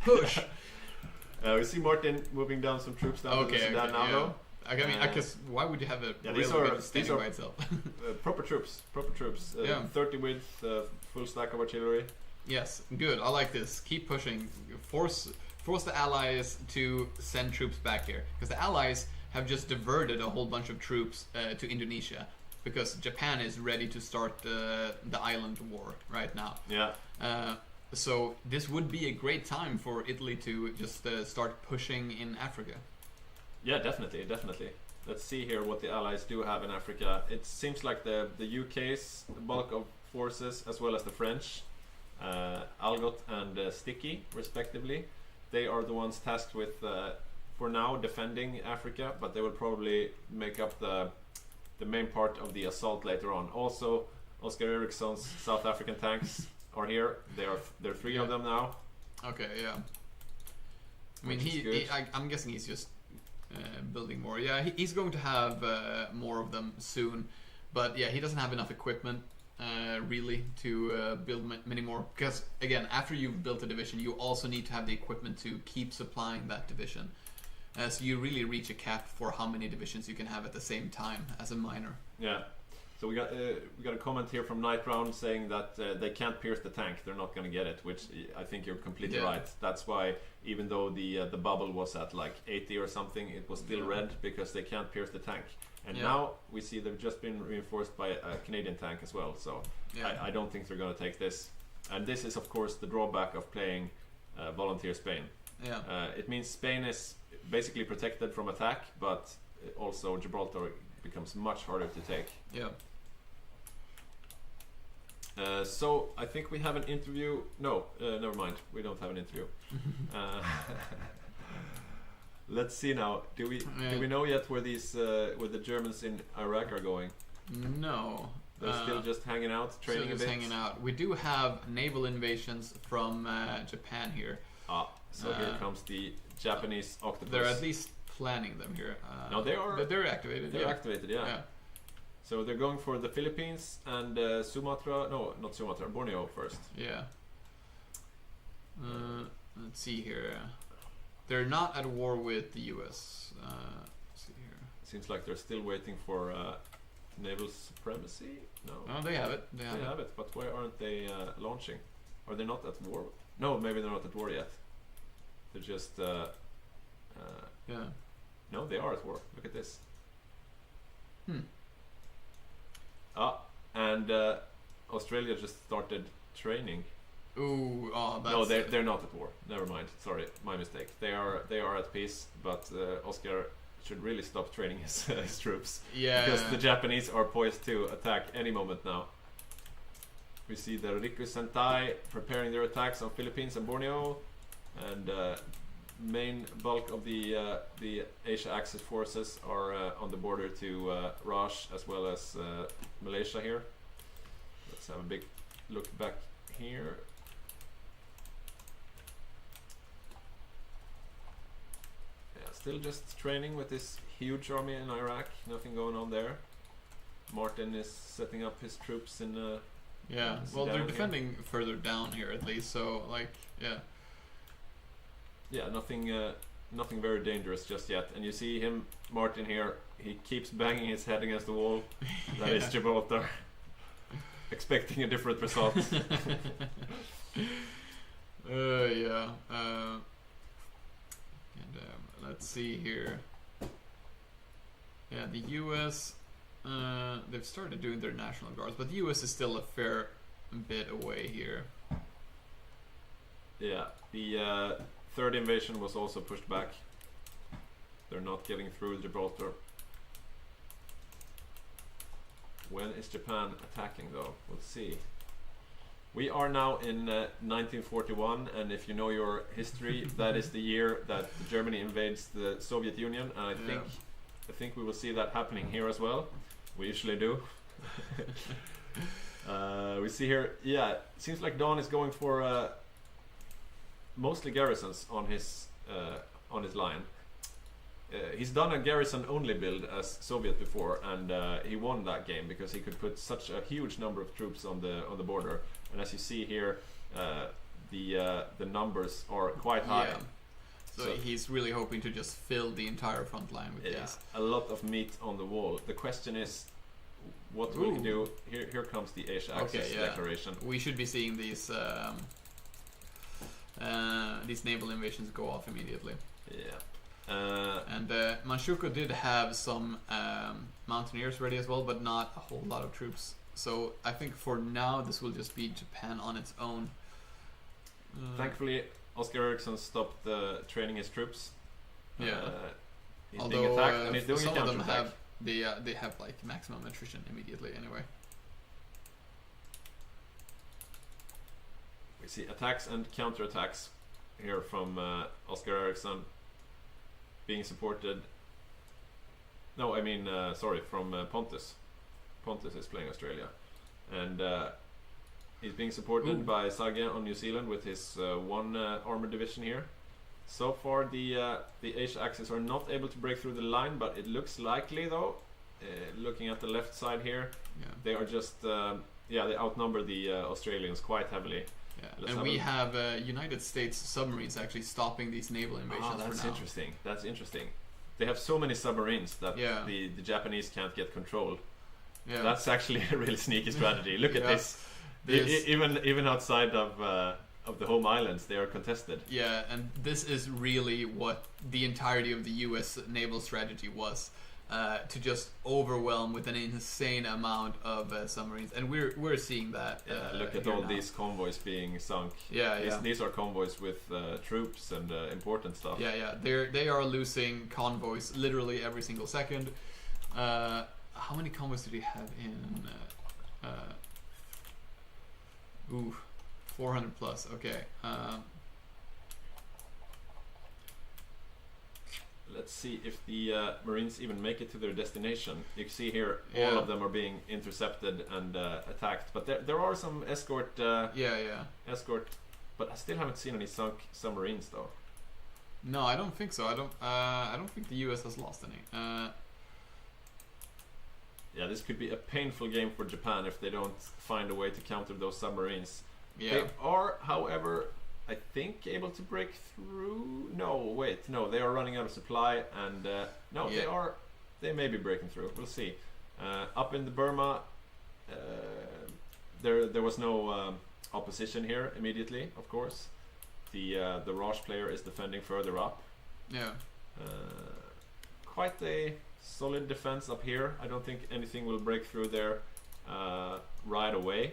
push. We see Martin moving down some troops down to the Sudan now, though. I mean, because why would you have a railway gun standing by itself? Proper troops. 30 width, full stack of artillery. Yes, good. I like this. Keep pushing. Force the allies to send troops back here, because the allies have just diverted a whole bunch of troops to Indonesia because Japan is ready to start the island war right now. Yeah. So this would be a great time for Italy to just start pushing in Africa. Yeah, definitely. Let's see here what the Allies do have in Africa. It seems like the UK's bulk of forces, as well as the French, Algot and Sticky, respectively. They are the ones tasked with, for now, defending Africa, but they will probably make up the main part of the assault later on. Also, Oscar Ericsson's South African tanks are here. There are 3 of them now. Okay, yeah. I mean, I'm guessing he's just building more. Yeah, he's going to have more of them soon, but yeah, he doesn't have enough equipment really to build many more. Because again, after you've built a division, you also need to have the equipment to keep supplying that division. So you really reach a cap for how many divisions you can have at the same time as a minor. Yeah. So we got a comment here from Night Round saying that they can't pierce the tank. They're not going to get it, which I think you're completely right. That's why even though the bubble was at like 80 or something, it was still red because they can't pierce the tank. And now we see they've just been reinforced by a Canadian tank as well. So I don't think they're going to take this. And this is of course the drawback of playing Volunteer Spain. Yeah. It means Spain is basically protected from attack, but also Gibraltar becomes much harder to take. Yeah. So I think we have an interview. No, never mind. We don't have an interview. Let's see now. Do we know yet where the Germans in Iraq are going? No. They're still just hanging out, training a bit. Hanging out. We do have naval invasions from Japan here. So here comes the Japanese octopus. They're at least planning them here. No, they are. But they're activated. They're activated, yeah. So they're going for the Philippines and Sumatra. No, not Sumatra. Borneo first. Yeah. Let's see here. They're not at war with the U.S. Let's see here. Seems like they're still waiting for naval supremacy. No. Oh, they have it. They have it. But why aren't they launching? Are they not at war? No, maybe they're not at war yet. They're just. Yeah. No, they are at war. Look at this. And Australia just started training. Ooh, that's... No, they're not at war. Never mind. Sorry, my mistake. They are at peace, but Oscar should really stop training his troops. Yeah. Because the Japanese are poised to attack any moment now. We see the Riku Sentai preparing their attacks on Philippines and Borneo, and main bulk of the Asia Axis forces are on the border to Raj as well as Malaysia here. Let's have a big look back here. Yeah, still just training with this huge army in Iraq. Nothing going on there. Martin is setting up his troops in. Yeah, well, they're defending further down here at least. So, like, yeah. Yeah, nothing very dangerous just yet. And you see him, Martin here. He keeps banging his head against the wall. That is Gibraltar. Expecting a different result. Yeah. Let's see here. Yeah, the U.S. They've started doing their National Guards, but the U.S. is still a fair bit away here. Yeah, the third invasion was also pushed back. They're not getting through Gibraltar. When is Japan attacking though? We'll see. We are now in 1941, and if you know your history, that is the year that Germany invades the Soviet Union, and I think we will see that happening here as well. We usually do. We see here, yeah, it seems like Don is going for mostly garrisons on his line. He's done a garrison only build as Soviet before, and he won that game because he could put such a huge number of troops on the border. And as you see here, the numbers are quite high. Yeah. So he's really hoping to just fill the entire front line with these. A lot of meat on the wall. The question is, what will he do? Here comes the Asia Axis declaration. We should be seeing these naval invasions go off immediately. Yeah. And Manchukuo did have some mountaineers ready as well, but not a whole lot of troops. So I think for now this will just be Japan on its own. Thankfully, Oscar Eriksson stopped training his troops. Yeah. He's Although being attacked and he's doing some a of them counterattack. they have like maximum attrition immediately anyway. We see attacks and counterattacks here from Oscar Eriksson being supported. No, I mean, sorry, from Pontus. Pontus is playing Australia. And he's being supported by Hygge on New Zealand with his one armored division here. So far, the Asia Axis are not able to break through the line, but it looks likely though. Looking at the left side here, they are just they outnumber the Australians quite heavily. Yeah. And we have United States submarines actually stopping these naval invasions. That's for now. interesting. That's interesting. They have so many submarines that the Japanese can't get control. Yeah. That's actually a really sneaky strategy. Look at this. Even outside of the home islands, they are contested. Yeah, and this is really what the entirety of the U.S. naval strategy was. To just overwhelm with an insane amount of submarines, and we're seeing that. Look at all these convoys being sunk. These are convoys with troops and important stuff. They are losing convoys literally every single second. How many convoys did he have in? 400 plus. Okay. Let's see if the Marines even make it to their destination. You can see here all of them are being intercepted and attacked, but there are some escort. Escort, but I still haven't seen any sunk submarines though. No, I don't think so. I don't think the U.S. has lost any. This could be a painful game for Japan if they don't find a way to counter those submarines. They are, however, I think able to break through. No, they are running out of supply, and they may be breaking through. We'll see. Up in the Burma, there was no opposition here immediately. Of course, the Roche player is defending further up. Quite a solid defense up here. I don't think anything will break through there right away,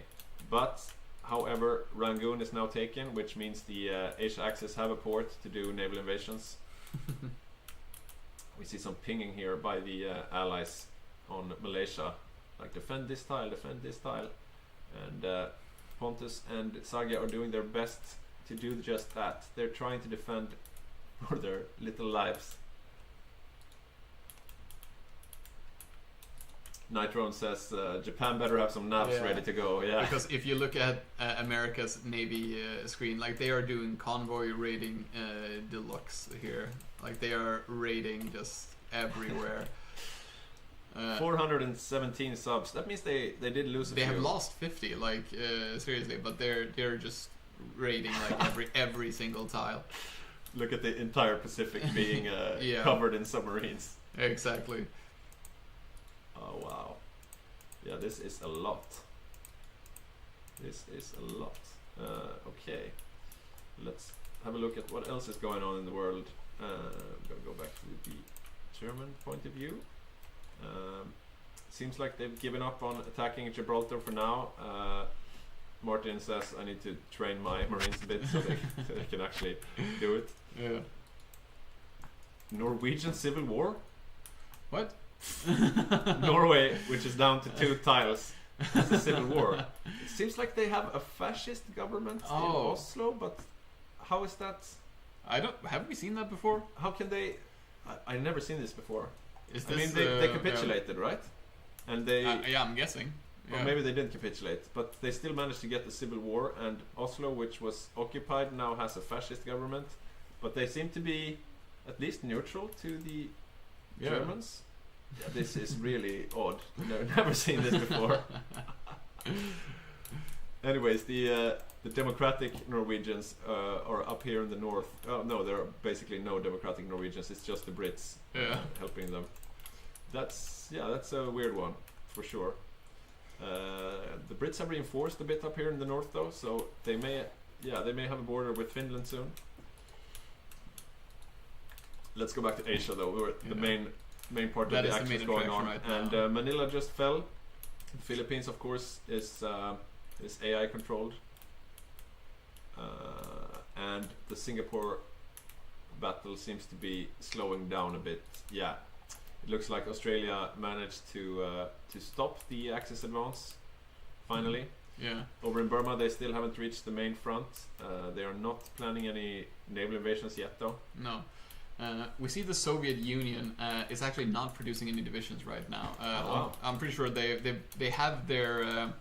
but however, Rangoon is now taken, which means the Asia Axis have a port to do naval invasions. We see some pinging here by the allies on Malaysia, like defend this tile, and Pontus and Hygge are doing their best to do just that. They're trying to defend for their little lives. Nitrone says Japan better have some navs ready to go. Because if you look at America's Navy screen, like they are doing convoy raiding deluxe here. Like they are raiding just everywhere. 417 subs. That means they did lose a few. They have lost 50, like seriously, but they're just raiding like every single tile. Look at the entire Pacific being covered in submarines. Exactly. Oh wow. Yeah, this is a lot. Okay. Let's have a look at what else is going on in the world. I'm gonna go back to the German point of view. Seems like they've given up on attacking Gibraltar for now. Martin says I need to train my Marines a bit so they can actually do it. Yeah. Norwegian Civil War? What? Norway, which is down to 2 tiles, has a civil war. It seems like they have a fascist government in Oslo, but how is that? Have we seen that before? How can they? I've never seen this before. Is I this, mean, they capitulated, right? And they. I'm guessing. Well, maybe they didn't capitulate, but they still managed to get the civil war. And Oslo, which was occupied, now has a fascist government, but they seem to be at least neutral to the Germans. Yeah, this is really odd. I've never seen this before. Anyways, the democratic Norwegians are up here in the north. Oh no, there are basically no democratic Norwegians. It's just the Brits helping them. That's a weird one for sure. The Brits have reinforced a bit up here in the north though, so they may have a border with Finland soon. let's go back to Asia though, where the main part That of the is the action is main going attraction on. right And now. Manila just fell. The Philippines, of course, is AI controlled. And the Singapore battle seems to be slowing down a bit. Yeah, it looks like Australia managed to stop the Axis advance finally. Yeah. Over in Burma, they still haven't reached the main front. They are not planning any naval invasions yet, though. No. We see the Soviet Union is actually not producing any divisions right now. Wow. I'm pretty sure they have their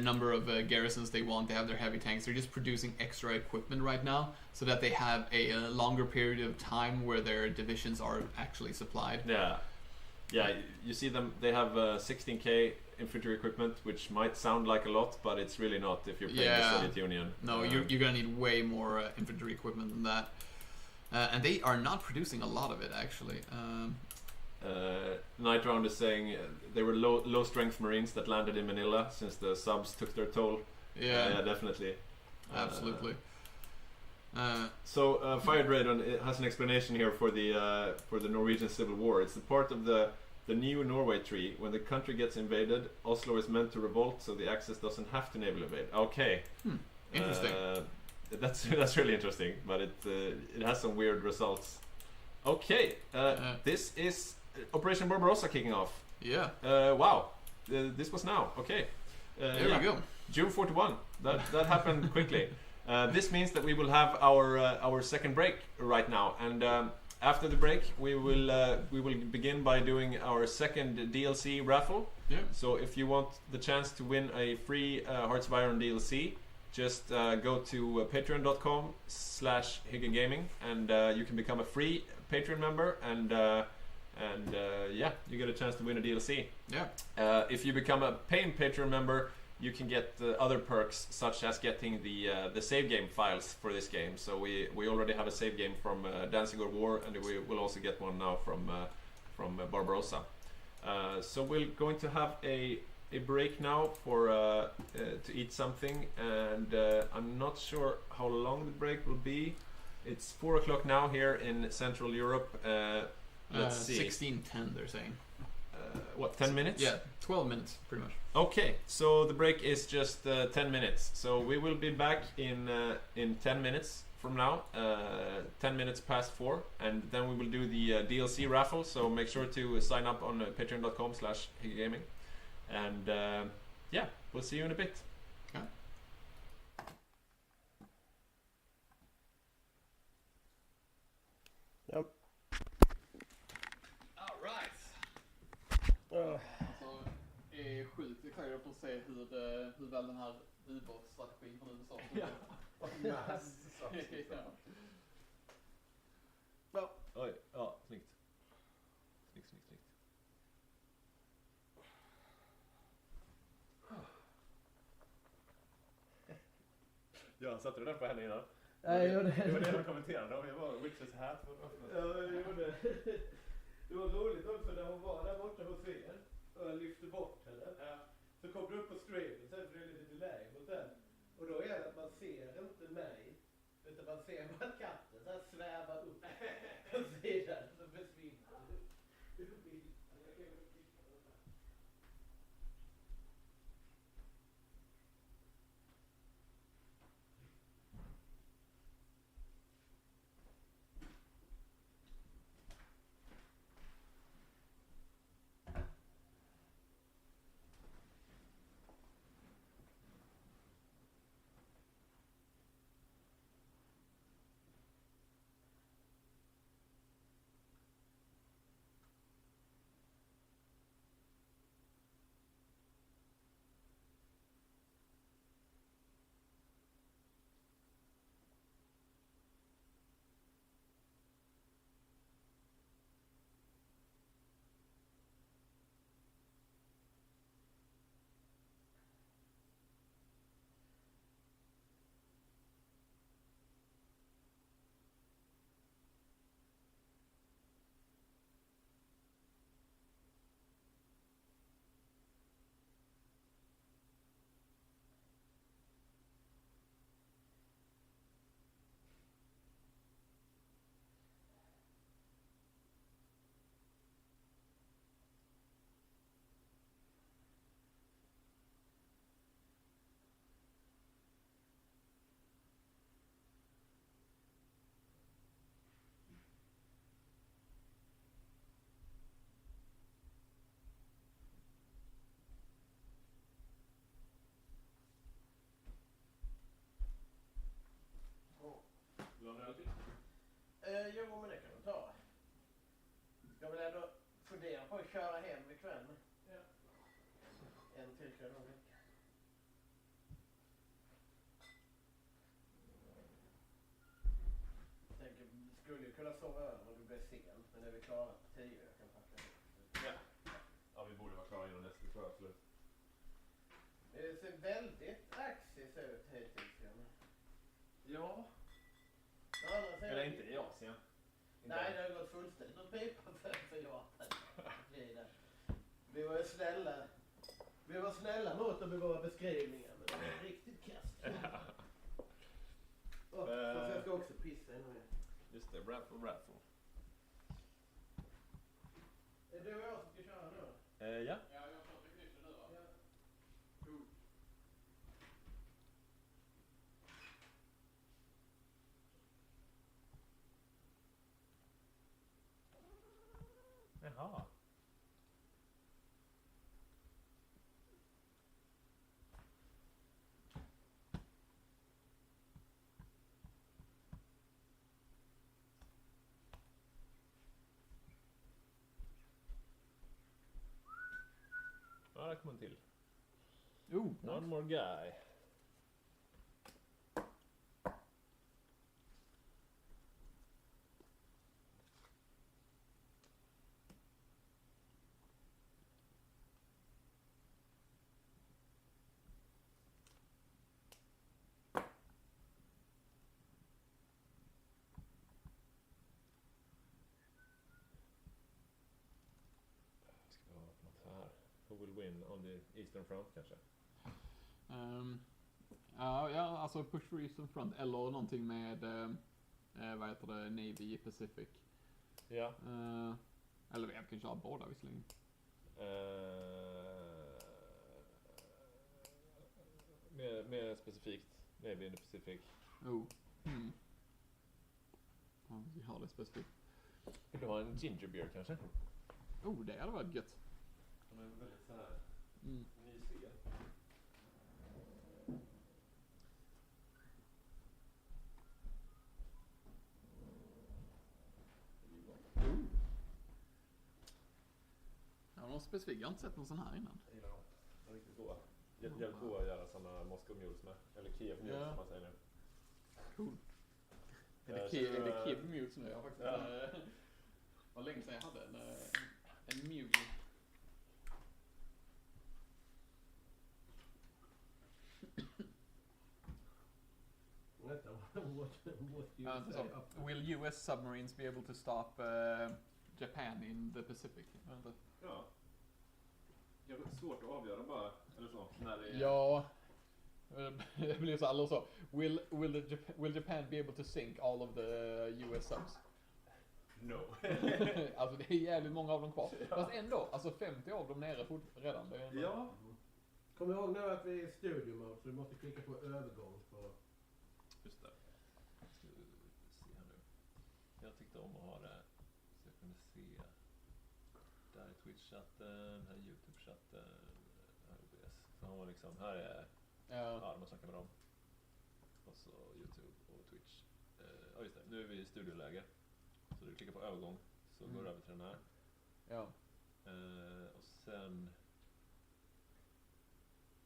number of garrisons they want. They have their heavy tanks. They're just producing extra equipment right now, so that they have a longer period of time where their divisions are actually supplied. Yeah, yeah. You see them. They have 16K infantry equipment, which might sound like a lot, but it's really not if you're playing the Soviet Union. No, you're gonna need way more infantry equipment than that. And they are not producing a lot of it, actually. Night Round is saying they were low strength Marines that landed in Manila since the subs took their toll. Yeah, definitely. Absolutely. So Fire Dragon has an explanation here for the Norwegian Civil War. It's the part of the new Norway tree. When the country gets invaded, Oslo is meant to revolt, so the Axis doesn't have to naval invade. Okay. Interesting. That's really interesting, but it has some weird results. Okay, this is Operation Barbarossa kicking off. Yeah. Wow. This was now. Okay. There we go. June 41. That happened quickly. This means that we will have our second break right now, and after the break we will begin by doing our second DLC raffle. Yeah. So if you want the chance to win a free Hearts of Iron DLC, just go to patreon.com/Hygge Gaming, and you can become a free Patreon member, and yeah, you get a chance to win a DLC. Yeah. If you become a paying Patreon member, you can get other perks, such as getting the save game files for this game. So we already have a save game from Dancing or War, and we will also get one now from Barbarossa. So we're going to have a break now for to eat something, and I'm not sure how long the break will be. It's 4 o'clock now here in Central Europe. Let's see. 16:10 they're saying. What, 10 minutes? Yeah, 12 minutes pretty much. Okay, so the break is just 10 minutes. So we will be back in 10 minutes from now, 10 minutes past 4, and then we will do the DLC raffle. So make sure to sign up on patreon.com/Hygge Gaming. And yeah, we'll see you in a bit. Yeah. Yep. All right. Så är sjukt excited på att se hur väl den här ubåtsstrategin från USA Ja. Oj, ja, snyggt. Snyggt. Ja, satte du den på henne innan? Nej, jag gjorde det. Det var det de kommenterade om. Jag var Witches hat. Ja, jag gjorde det. Det var roligt också när hon var där borta hos er och jag lyfte bort henne. Ja. Så kom du upp på streamen, sen för det är lite delay mot den. Och då är det att man ser inte mig, utan man ser bara katten så här sväva upp på sidan så försvinner du. på att köra hem ikväll. Ja. En till kväll om veckan. Tänker, skulle ju kunna sova över om det blir sent, men är vi klara på 10 jag kan packa ihop. Ja. Ja, vi borde vara klara innan nästa, tror jag absolut. Det ser väldigt axis ut hittills. Ja. Eller Eller inte i Asien. Nej, det har gått fullständigt åt pipan för Japan. Vi var ju snälla. Vi var snälla mot dem i våra beskrivningar, men det var riktigt kast. Fast jag ska också pissa ännu mer. Just det, raffle. Är du och jag som ska köra nu? Ja. Ja, jag kör till knytten nu va? Ja. Cool. Jaha. Ja, där kommer en till. One more guy. Ska vi ha något här? Who will win on the Eastern Front kanske? Ja, alltså push for Eastern Front eller någonting med vad heter det, Navy Pacific. Ja. Eller vi kan köra båda visserligen. Mer specifikt Navy in the Pacific. Ja, vi har det specifikt. Vill du ha en ginger beer kanske? Det hade varit gött. De är väldigt så här mysiga. Ja, någon specifik. Jag har inte sett någon sån här innan. Jag gillar dem. De är riktigt goda. Jävligt goda att göra såna Moscow Mules med. Eller Kiev Mules som man säger nu. Cool. Är det Kiev Mules nu? Jag faktiskt var länge sedan jag hade en mule. Will US submarines be able to stop Japan in the Pacific? Ja. Det är svårt att avgöra bara, eller så, när det är... Ja. Det blir så alla så. Will Japan be able to sink all of the US subs? No. Alltså det är jävligt många av dem kvar. Fast ändå, alltså 50 av dem nere redan. Det är ändå... Ja. Kom ihåg nu att vi är i studio mode, så du måste klicka på övergång på... Just det. Ska vi se här nu. Jag tyckte om att ha det så jag kunde se. Där är Twitch-chatten, här är YouTube-chatten, här är OBS. Så har man liksom, här är man snackar med dem. Och så YouTube och Twitch. Ja just det, nu är vi i studioläge. Så du klickar på övergång så går du över till den här. Ja. Och sen...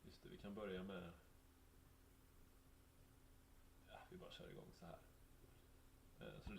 Just det, vi kan börja med... Ja, vi bara kör igång så här. Så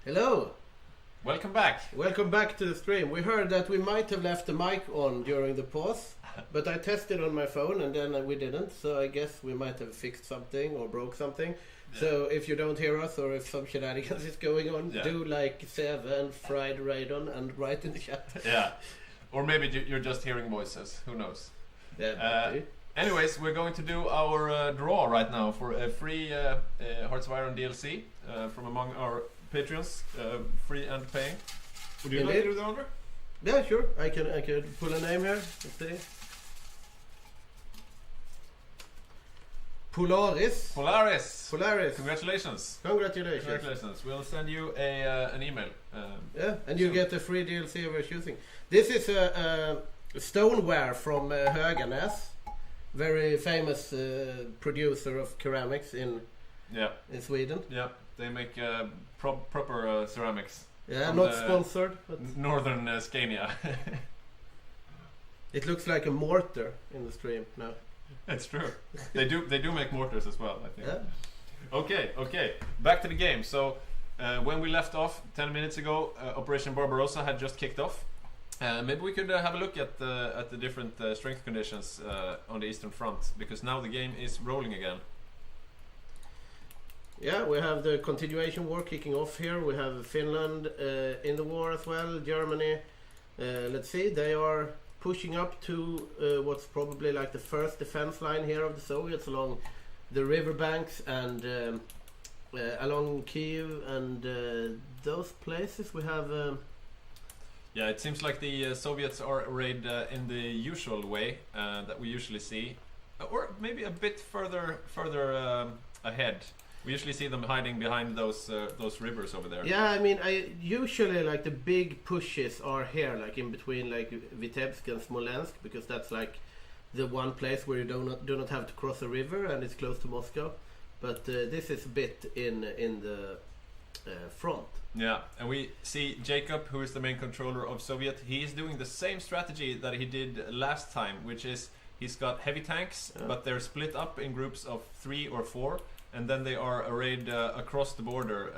Hello. Welcome back. Welcome back to the stream. We heard that we might have left the mic on during the pause, but I tested on my phone and then we didn't, so I guess we might have fixed something or broke something. Yeah. So if you don't hear us or if some shenanigans is going on, do like Seven, Fried Radon and write in the chat. Yeah. Or maybe you're just hearing voices. Who knows? Yeah, anyways, we're going to do our draw right now for a free Hearts of Iron DLC from among our Patreons, free and paying. Would you like to do the order? Yeah, sure. I can pull a name here. Let's see. Polaris. Congratulations. We'll send you an email. Yeah, and you get a free DLC of your choosing. This is a stoneware from Hygge, very famous producer of ceramics in Sweden. Yeah, they make proper ceramics. Yeah, not sponsored. But Northern Scania. It looks like a mortar in the stream now. It's true. They do make mortars as well, I think. Yeah. Okay. Back to the game. So when we left off 10 minutes ago, Operation Barbarossa had just kicked off. Maybe we could have a look at the different strength conditions on the Eastern Front, because now the game is rolling again. Yeah, we have the continuation war kicking off here. We have Finland in the war as well, Germany. Let's see, they are pushing up to what's probably like the first defense line here of the Soviets along the riverbanks and along Kiev and those places. We have... Yeah, it seems like the Soviets are arrayed in the usual way that we usually see, or maybe a bit further ahead. We usually see them hiding behind those rivers over there. Yeah, I mean, I usually like the big pushes are here, like in between like Vitebsk and Smolensk, because that's like the one place where you do not have to cross a river and it's close to Moscow. But this is a bit in the front. Yeah, and we see Jacob, who is the main controller of Soviet. He is doing the same strategy that he did last time, which is he's got heavy tanks, but they're split up in groups of 3 or 4. And then they are arrayed across the border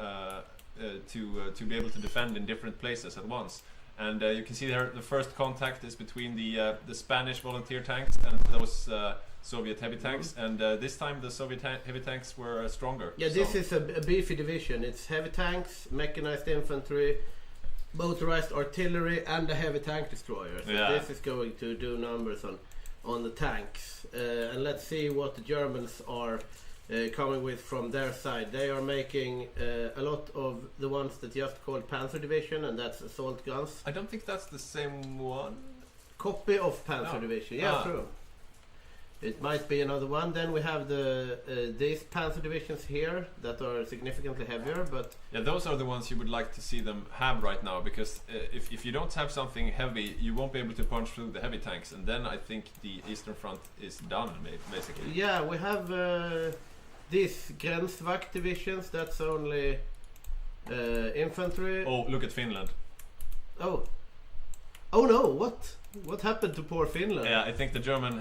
to be able to defend in different places at once. And you can see there the first contact is between the Spanish volunteer tanks and those Soviet heavy tanks. And this time the Soviet heavy tanks were stronger. Yeah, this is a beefy division. It's heavy tanks, mechanized infantry, motorized artillery, and a heavy tank destroyer. So this is going to do numbers on the tanks. And let's see what the Germans are coming with from their side. They are making a lot of the ones that just called Panzer Division, and that's assault guns. I don't think that's the same one. Copy of Panzer Division. Yeah, true. It might be another one. Then we have these Panzer Divisions here that are significantly heavier, but yeah, those are the ones you would like to see them have right now, because if you don't have something heavy, you won't be able to punch through the heavy tanks, and then I think the Eastern Front is done, basically. Yeah, we have these Grensvakt divisions. That's only infantry. Oh, look at Finland. Oh no! What happened to poor Finland? Yeah, I think the German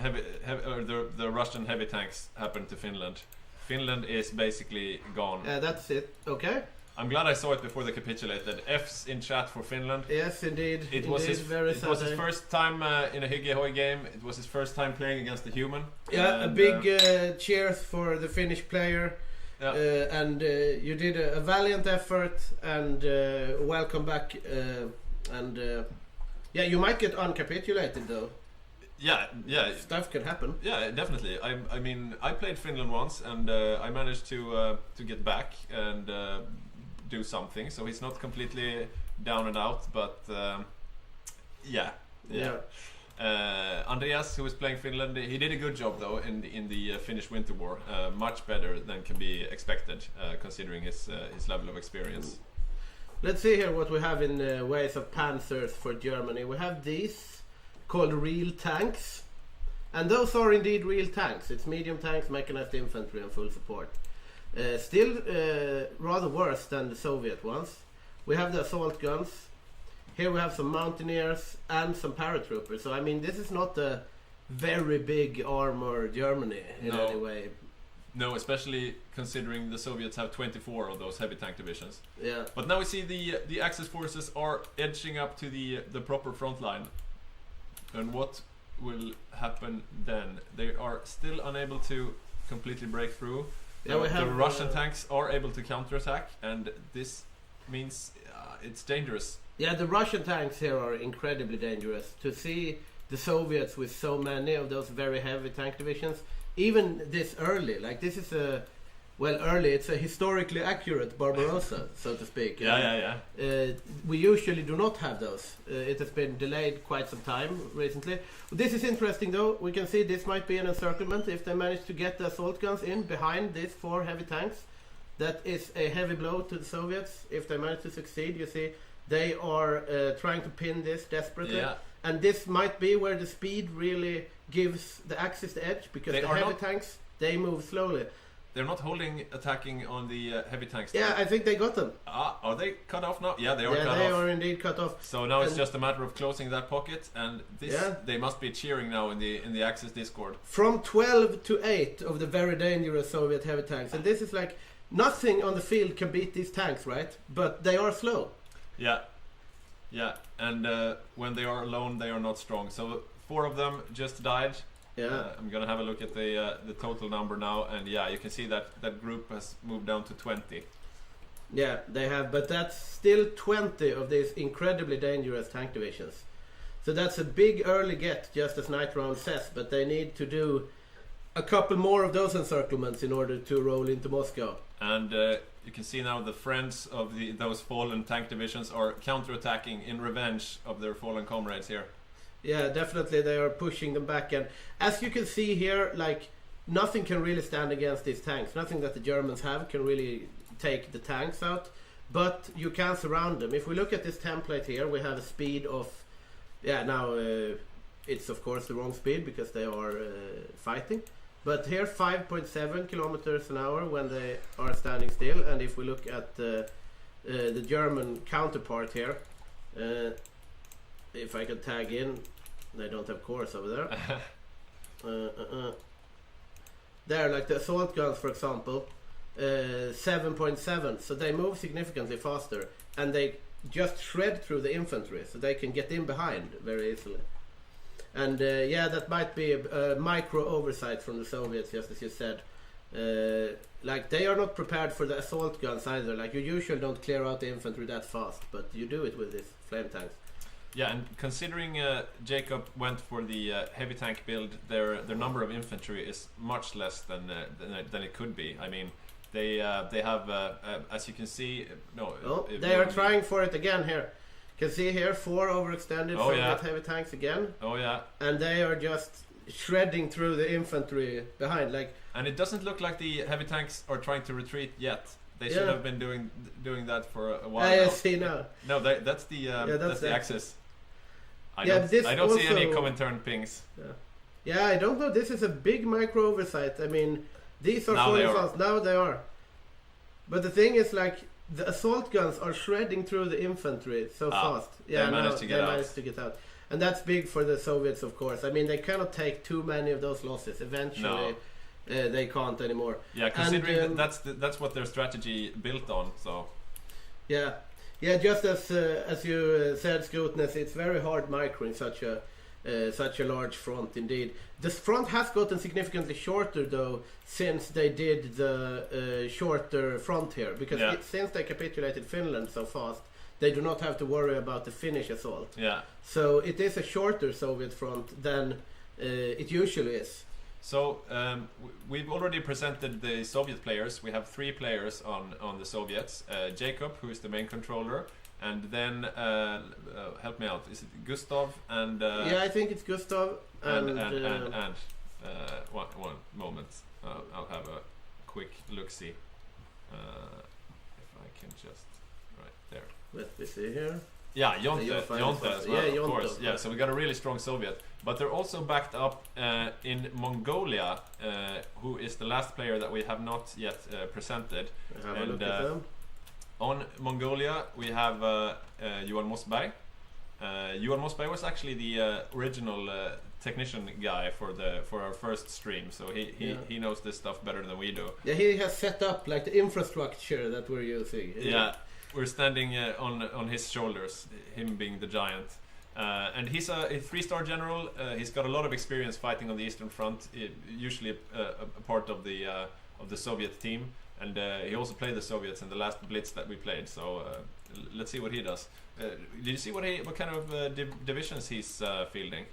the Russian heavy tanks happened to Finland. Finland is basically gone. Yeah, that's it. Okay. I'm glad I saw it before they capitulated. F's in chat for Finland. Yes, indeed. It was his first time in a Hygge HOI game. It was his first time playing against a human. Yeah, and a big cheers for the Finnish player. Yeah. And you did a valiant effort, and welcome back. Yeah, you might get uncapitulated though. Yeah. Stuff could happen. Yeah, definitely. I mean, I played Finland once, and I managed to get back and do something. So he's not completely down and out, but yeah. Andreas, who was playing Finland, he did a good job though in the Finnish Winter War. Much better than can be expected, considering his level of experience. Let's see here what we have in ways of panzers for Germany. We have these called real tanks, and those are indeed real tanks. It's medium tanks, mechanized infantry, and full support. Still rather worse than the Soviet ones. We have the assault guns. Here we have some mountaineers and some paratroopers. So I mean, this is not a very big armor Germany in any way. No, especially considering the Soviets have 24 of those heavy tank divisions. Yeah. But now we see the Axis forces are edging up to the proper front line. And what will happen then? They are still unable to completely break through. Yeah, we have, the Russian tanks are able to counterattack, and this means it's dangerous. Yeah, the Russian tanks here are incredibly dangerous. To see the Soviets with so many of those very heavy tank divisions, even this early, like this is it's a historically accurate Barbarossa, so to speak. Yeah. We usually do not have those. It has been delayed quite some time recently. This is interesting though. We can see this might be an encirclement if they manage to get the assault guns in behind these 4 heavy tanks. That is a heavy blow to the Soviets if they manage to succeed. You see, they are trying to pin this desperately. Yeah. And this might be where the speed really gives the Axis the edge, because the heavy tanks, they move slowly. They're not attacking on the heavy tanks. Yeah, I think they got them. Are they cut off now? Yeah, they are cut off. Yeah, they are indeed cut off. So now it's just a matter of closing that pocket, and they must be cheering now in the Axis Discord. From 12 to 8 of the very dangerous Soviet heavy tanks, and this is like nothing on the field can beat these tanks, right? But they are slow. Yeah, and when they are alone, they are not strong. So 4 of them just died. Yeah, I'm gonna have a look at the total number now, and yeah, you can see that group has moved down to 20. Yeah, they have, but that's still 20 of these incredibly dangerous tank divisions. So that's a big early get, just as Night Round says, but they need to do a couple more of those encirclements in order to roll into Moscow. And you can see now the friends of those fallen tank divisions are counterattacking in revenge of their fallen comrades here. Yeah, definitely they are pushing them back, and as you can see here, like nothing can really stand against these tanks. Nothing that the Germans have can really take the tanks out, but you can surround them. If we look at this template here, we have a speed of it's of course the wrong speed because they are fighting, but here 5.7 kilometers an hour when they are standing still. And if we look at the German counterpart here, if I can tag in, they don't have cores over there. There, like the assault guns, for example, 7.7, so they move significantly faster, and they just shred through the infantry, so they can get in behind very easily. And that might be a micro oversight from the Soviets, just as you said. Like they are not prepared for the assault guns either. Like you usually don't clear out the infantry that fast, but you do it with these flame tanks. Yeah, and considering Jacob went for the heavy tank build, their number of infantry is much less than it could be. I mean, they have, as you can see, they are trying for it again here. You can see here 4 overextended Soviet heavy tanks again. Oh yeah, and they are just shredding through the infantry behind. Like, and it doesn't look like the heavy tanks are trying to retreat yet. They should have been doing that for a while. I see now. No, that's the Axis. I don't see any Comintern pings. Yeah, I don't know. This is a big micro oversight. I mean, these are fully fast. Now they are. But the thing is, like, the assault guns are shredding through the infantry so fast. Yeah, they managed to get out. And that's big for the Soviets, of course. I mean, they cannot take too many of those losses. Eventually, they can't anymore. Yeah, considering that's what their strategy built on. So. Yeah. Yeah, just as you said, Skrotness, it's very hard microing such a large front indeed. This front has gotten significantly shorter though since they did the shorter front here, because since they capitulated Finland so fast, they do not have to worry about the Finnish assault. Yeah. So it is a shorter Soviet front than it usually is. So we've already presented the Soviet players. We have 3 players on the Soviets. Jacob, who is the main controller, and then help me out. Is it Gustav and? I think it's Gustav and one moment. I'll have a quick look-see. If I can just right there. Let me see here. Yeah, Jonte as well, of course. Yeah, so we got a really strong Soviet. But they're also backed up in Mongolia, who is the last player that we have not yet presented. Have a look at them. On Mongolia, we have Johan Mossberg. Johan Mossberg was actually the original technician guy for our first stream, so he knows this stuff better than we do. Yeah, he has set up like the infrastructure that we're using. Yeah, we're standing on his shoulders, him being the giant. And he's a 3-star general. He's got a lot of experience fighting on the Eastern Front, usually a part of the Soviet team. And he also played the Soviets in the last Blitz that we played. So let's see what he does. Did you see what kind of divisions he's fielding?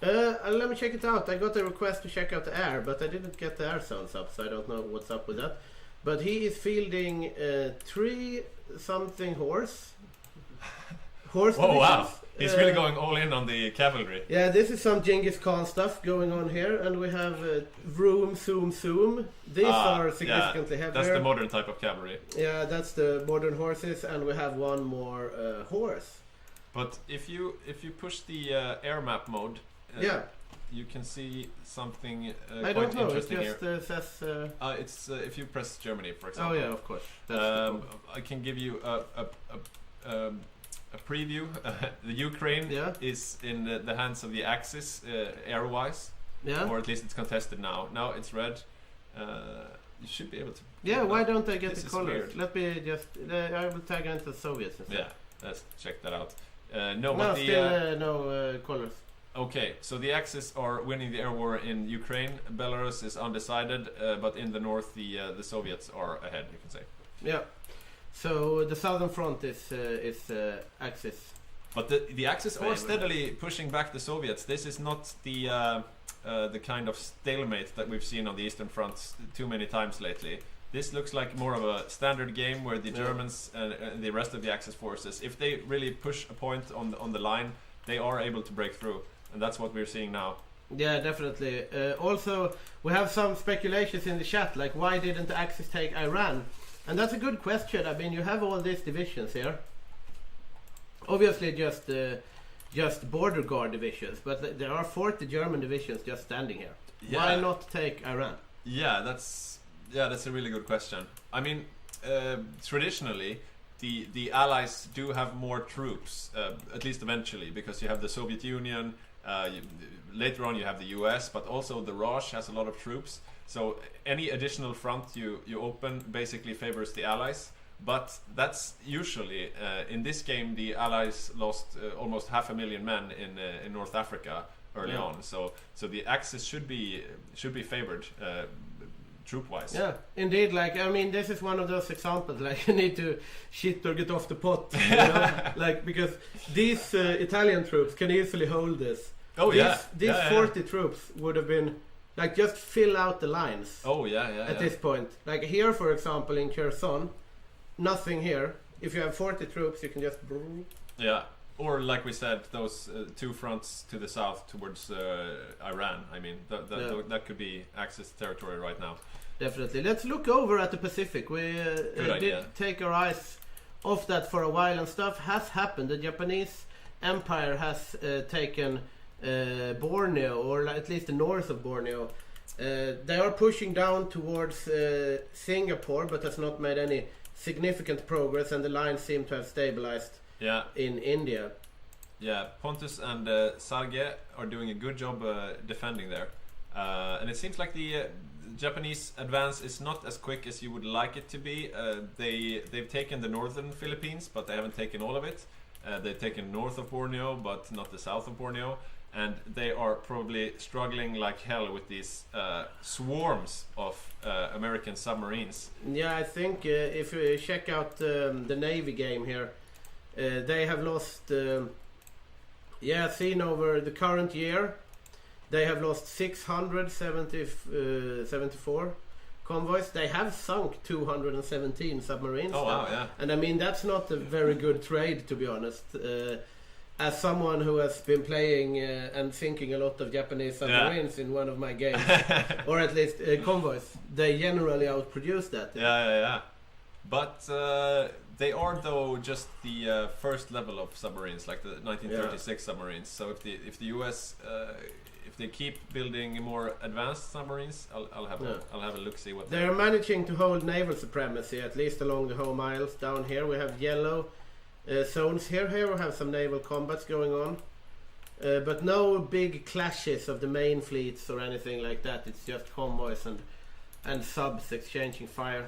Let me check it out. I got a request to check out the air, but I didn't get the air sounds up, so I don't know what's up with that. But he is fielding 3 something horse. Horse divisions. Wow! He's really going all in on the cavalry. Yeah, this is some Genghis Khan stuff going on here, and we have Vroom, Zoom, Zoom. These are significantly heavier. That's the modern type of cavalry. Yeah, that's the modern horses, and we have one more horse. But if you push the air map mode, you can see something I quite don't know. interesting it just, here. Says, it's if you press Germany, for example. Oh yeah, of course. I can give you a preview. The Ukraine is in the hands of the Axis air-wise, or at least it's contested now. Now it's red. You should be able to. Yeah, why don't I get the colors? Let me just. I will tag into the Soviets instead. Yeah, let's check that out. No colors. Okay, so the Axis are winning the air war in Ukraine. Belarus is undecided, but in the north, the Soviets are ahead. You can say. Yeah. So the southern front is Axis. But the Axis are steadily pushing back the Soviets. This is not the kind of stalemate that we've seen on the Eastern Front too many times lately. This looks like more of a standard game where the Germans and the rest of the Axis forces, if they really push a point on the line, they are able to break through, and that's what we're seeing now. Yeah, definitely. Also, we have some speculations in the chat, like why didn't the Axis take Iran? And that's a good question. I mean, you have all these divisions here. Obviously, just border guard divisions, but there are 40 German divisions just standing here. Yeah. Why not take Iran? Yeah, that's a really good question. I mean, traditionally, the Allies do have more troops, at least eventually, because you have the Soviet Union. Later on, you have the US, but also the Raj has a lot of troops. So any additional front you open basically favors the Allies. But that's usually in this game the Allies lost almost 500,000 men in North Africa early on. So the Axis should be favored troop-wise. Yeah, indeed. Like, I mean, this is one of those examples. Like, you need to shit or get off the pot, you know? Like, because these Italian troops can easily hold this. Oh, these 40 troops would have been like just fill out the lines. Oh at this point, like here, for example, in Kherson, nothing here. If you have 40 troops, you can just. Yeah. Or like we said, those 2 fronts to the south towards Iran. I mean, that could be Axis territory right now. Definitely. Let's look over at the Pacific. We did take our eyes off that for a while, and stuff has happened. The Japanese Empire has taken Borneo, or at least the north of Borneo. They are pushing down towards Singapore, but has not made any significant progress, and the lines seem to have stabilized. Yeah. In India. Yeah, Pontus and Sarge are doing a good job defending there. And it seems like the Japanese advance is not as quick as you would like it to be. They've taken the northern Philippines, but they haven't taken all of it. They've taken north of Borneo, but not the south of Borneo. And they are probably struggling like hell with these swarms of American submarines. Yeah, I think if you check out the Navy game here, they have lost, seen over the current year, they have lost 674 convoys. They have sunk 217 submarines. Oh, wow, yeah. And I mean, that's not a very good trade, to be honest. As someone who has been playing and thinking a lot of Japanese submarines in one of my games, or at least convoys, they generally outproduce that. Yeah. But they are, though, just the first level of submarines, like the 1936 submarines. So if the US if they keep building more advanced submarines, I'll have a look, see what they're managing to hold naval supremacy, at least along the home isles. Down here we have yellow zones. Here we have some naval combats going on. But no big clashes of the main fleets or anything like that. It's just convoys and subs exchanging fire.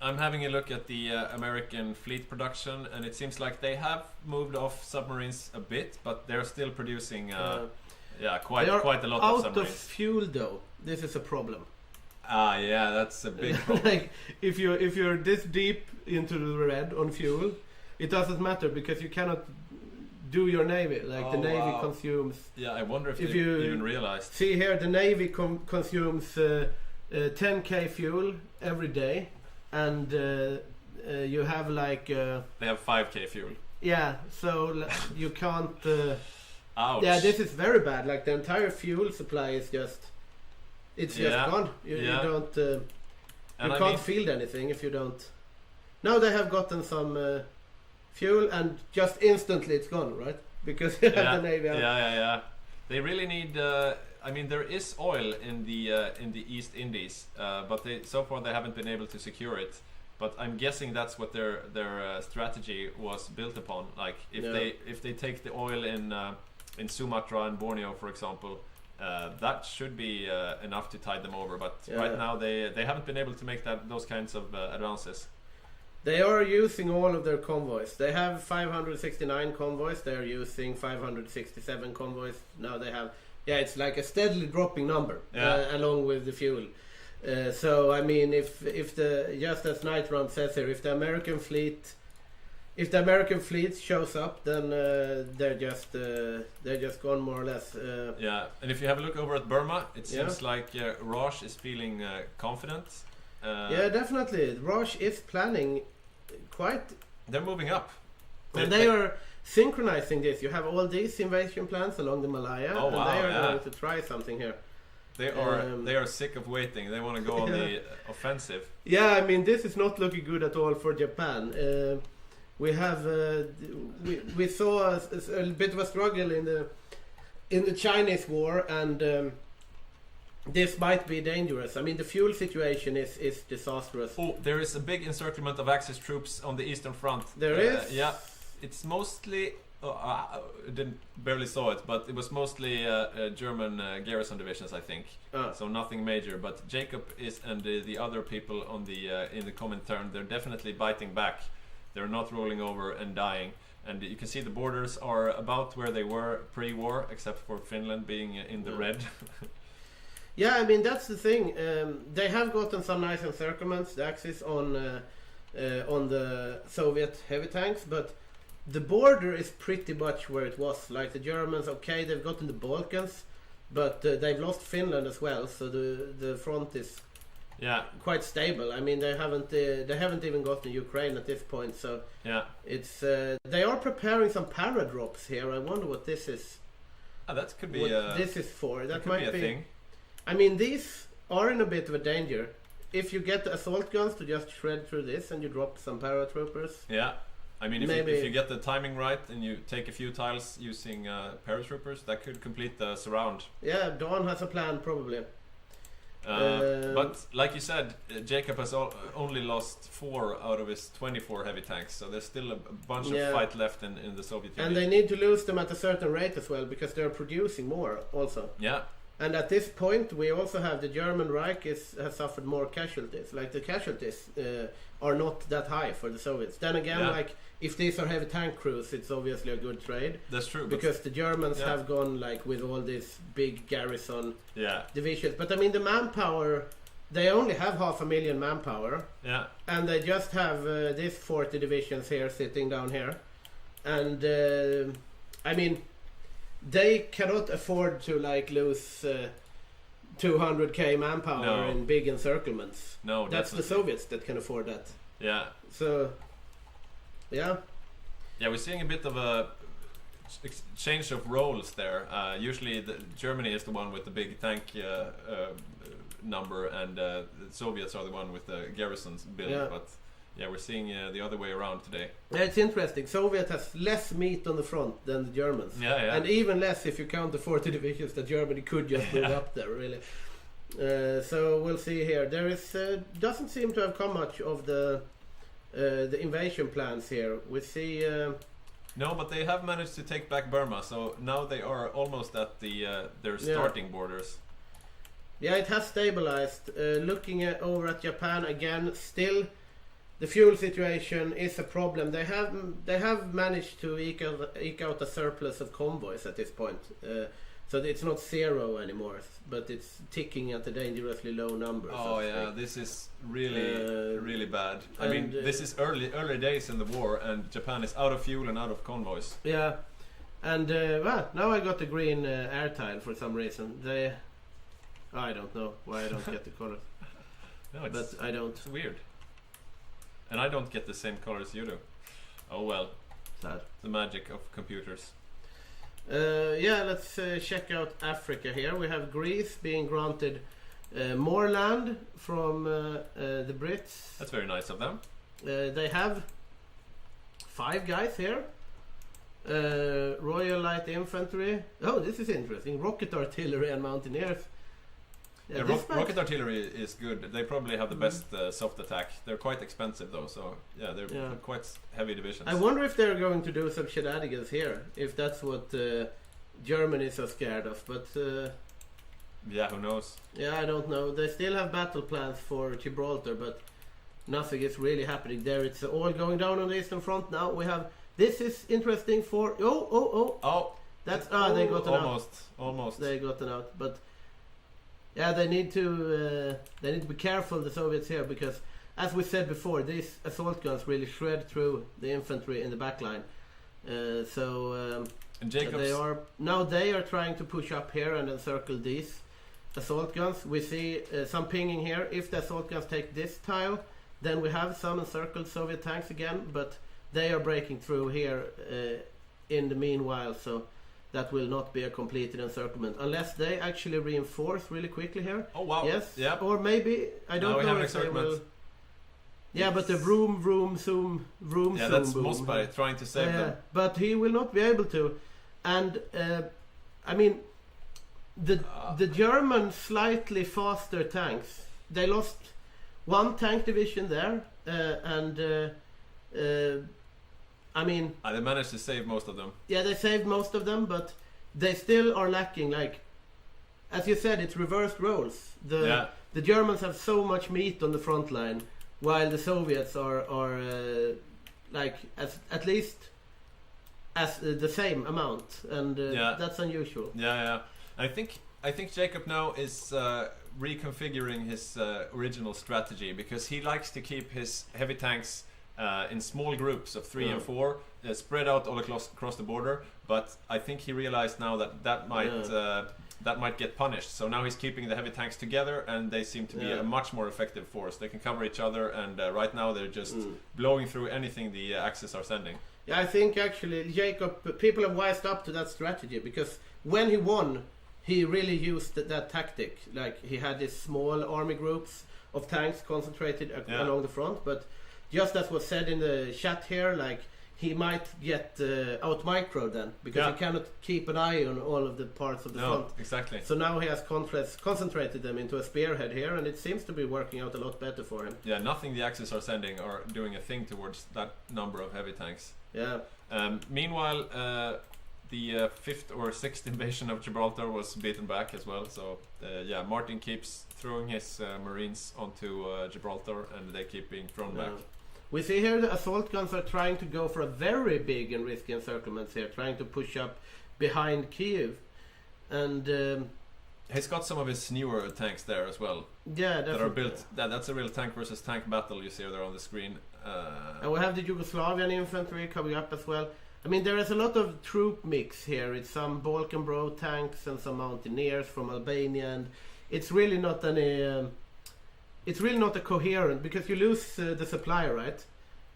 I'm having a look at the American fleet production, and it seems like they have moved off submarines a bit, but they're still producing quite a lot of submarines. Out of fuel though. This is a problem. Yeah, that's a big problem. Like if you're this deep into the red on fuel, it doesn't matter because you cannot do your navy. Like the navy consumes. Yeah, I wonder if you even realized. See here, the navy consumes 10k fuel every day, and you have like they have 5k fuel. Yeah, so you can't. Ouch. Yeah, this is very bad. Like the entire fuel supply is just. It's just gone. You don't. You can't field anything if you don't. Now they have gotten some fuel, and just instantly it's gone, right? Because you have the navy out. Yeah. They really need. I mean, there is oil in the East Indies, but so far they haven't been able to secure it. But I'm guessing that's what their strategy was built upon. Like if they take the oil in Sumatra and Borneo, for example. That should be enough to tide them over, but right now they haven't been able to make those kinds of advances. They are using all of their convoys. They have 569 convoys. They are using 567 convoys. Now they have, it's like a steadily dropping number along with the fuel. So I mean, if the just as Nightround says here, if the American fleet shows up, then they're just gone more or less. And if you have a look over at Burma, it seems like Raj is feeling confident. Yeah, definitely. Raj is planning quite. They're moving up, and they are synchronizing this. You have all these invasion plans along the Malaya, and they are going to try something here. They are sick of waiting. They want to go on the offensive. Yeah, I mean, this is not looking good at all for Japan. We have we saw a bit of a struggle in the Chinese war, and this might be dangerous. I mean, the fuel situation is disastrous. Oh, there is a big encirclement of Axis troops on the eastern front. There is? Yeah, it's mostly. I barely saw it, but it was mostly German garrison divisions, I think. So nothing major. But Jacob and the other people on the in the Comintern, they're definitely biting back. They're not rolling over and dying, and you can see the borders are about where they were pre-war, except for Finland being in the red. Yeah, I mean, that's the thing. They have gotten some nice encirclements, the Axis on the Soviet heavy tanks, but the border is pretty much where it was. Like the Germans, okay, they've gotten the Balkans, but they've lost Finland as well, so the front is quite stable. I mean, they haven't even gotten Ukraine at this point, so it's they are preparing some paradrops here. I wonder what this is. That could be what this is for. That might be a thing. I mean, these are in a bit of a danger. If you get the assault guns to just shred through this and you drop some paratroopers. Yeah. I mean, if you get the timing right and you take a few tiles using paratroopers, that could complete the surround. Yeah, Dawn has a plan, probably. But like you said, Jacob has only lost 4 out of his 24 heavy tanks, so there's still a bunch of fight left in the Soviet Union. And they need to lose them at a certain rate as well, because they're producing more also. Yeah. And at this point, we also have the German Reich has suffered more casualties. Like the casualties are not that high for the Soviets. Then again, like if these are heavy tank crews, it's obviously a good trade. That's true. Because the Germans have gone like with all these big garrison divisions. But I mean, the manpower, they only have 500,000 manpower. Yeah. And they just have these 40 divisions here sitting down here. And I mean, they cannot afford to like lose 200k manpower in big encirclements. No, that's the Soviets that can afford that. Yeah. So, yeah, we're seeing a bit of a change of roles there. Usually, Germany is the one with the big tank number, and the Soviets are the one with the garrisons built. Yeah. But we're seeing the other way around today. Yeah, it's interesting. Soviet has less meat on the front than the Germans. Yeah. And even less if you count the 40 divisions that Germany could just move up there, really. So we'll see here. There is doesn't seem to have come much of the invasion plans here. We see No, but they have managed to take back Burma, so now they are almost at their starting borders. Yeah, it has stabilized. Looking over at Japan again, still the fuel situation is a problem. They have managed to eke out a surplus of convoys at this point. So it's not zero anymore, but it's ticking at a dangerously low number. Oh yeah, this is really bad. I mean, this is early days in the war, and Japan is out of fuel and out of convoys. Yeah, and well, now I got the green air tile for some reason. I don't know why I don't get the color. No, but I don't. It's weird. And I don't get the same colors you do. Oh well. Sad. The magic of computers. Yeah, let's check out Africa here. We have Greece being granted more land from the Brits. That's very nice of them. They have 5 guys here. Royal Light Infantry. Oh, this is interesting. Rocket Artillery and Mountaineers. Yeah, rocket artillery is good. They probably have the best soft attack. They're quite expensive though, so yeah, they're quite heavy divisions. I wonder if they're going to do some shenanigans here, if that's what Germany is so scared of. But yeah, who knows? Yeah, I don't know. They still have battle plans for Gibraltar, but nothing is really happening there. It's all going down on the Eastern Front now. We have. This is interesting for. Oh! That's they got an out. Almost. They got an out, but. Yeah, they need to be careful, the Soviets here, because as we said before, these assault guns really shred through the infantry in the back line. And Jacobs, they are trying to push up here and encircle these assault guns. We see some pinging here. If the assault guns take this tile, then we have some encircled Soviet tanks again, but they are breaking through here in the meanwhile, so that will not be a completed encirclement unless they actually reinforce really quickly here. Oh wow! Yes, yeah. Or maybe I don't know if they will. Yeah, but the vroom zoom. Yeah, that's Mosberg trying to save them. But he will not be able to, and I mean, the German slightly faster tanks. They lost 1 tank division there, and. I mean... they managed to save most of them. Yeah, they saved most of them, but they still are lacking, like... As you said, it's reversed roles. The Germans have so much meat on the front line, while the Soviets are like, at least as the same amount. And that's unusual. Yeah. I think Jacob now is reconfiguring his original strategy, because he likes to keep his heavy tanks... in small groups of 3 and 4, spread out all across the border. But I think he realized now that might get punished. So now he's keeping the heavy tanks together, and they seem to be a much more effective force. They can cover each other, and right now they're just blowing through anything the Axis are sending. Yeah, I think actually people have wised up to that strategy, because when he won, he really used that tactic. Like, he had these small army groups of tanks concentrated along the front, but just as was said in the chat here, like, he might get out micro then, because he cannot keep an eye on all of the parts of the front. Exactly. So now he has concentrated them into a spearhead here, and it seems to be working out a lot better for him. Yeah, nothing the Axis are sending are doing a thing towards that number of heavy tanks. Yeah. Meanwhile, the 5th or 6th invasion of Gibraltar was beaten back as well. So Martin keeps throwing his Marines onto Gibraltar, and they keep being thrown back. We see here the assault guns are trying to go for a very big and risky encirclement here, trying to push up behind Kiev. And he's got some of his newer tanks there as well. Yeah, that are built. That's a real tank versus tank battle. You see there on the screen. And we have the Yugoslavian infantry coming up as well. I mean, there is a lot of troop mix here. It's some Balkan Bro tanks and some Mountaineers from Albania, and it's really not any. It's really not a coherent, because you lose the supply, right?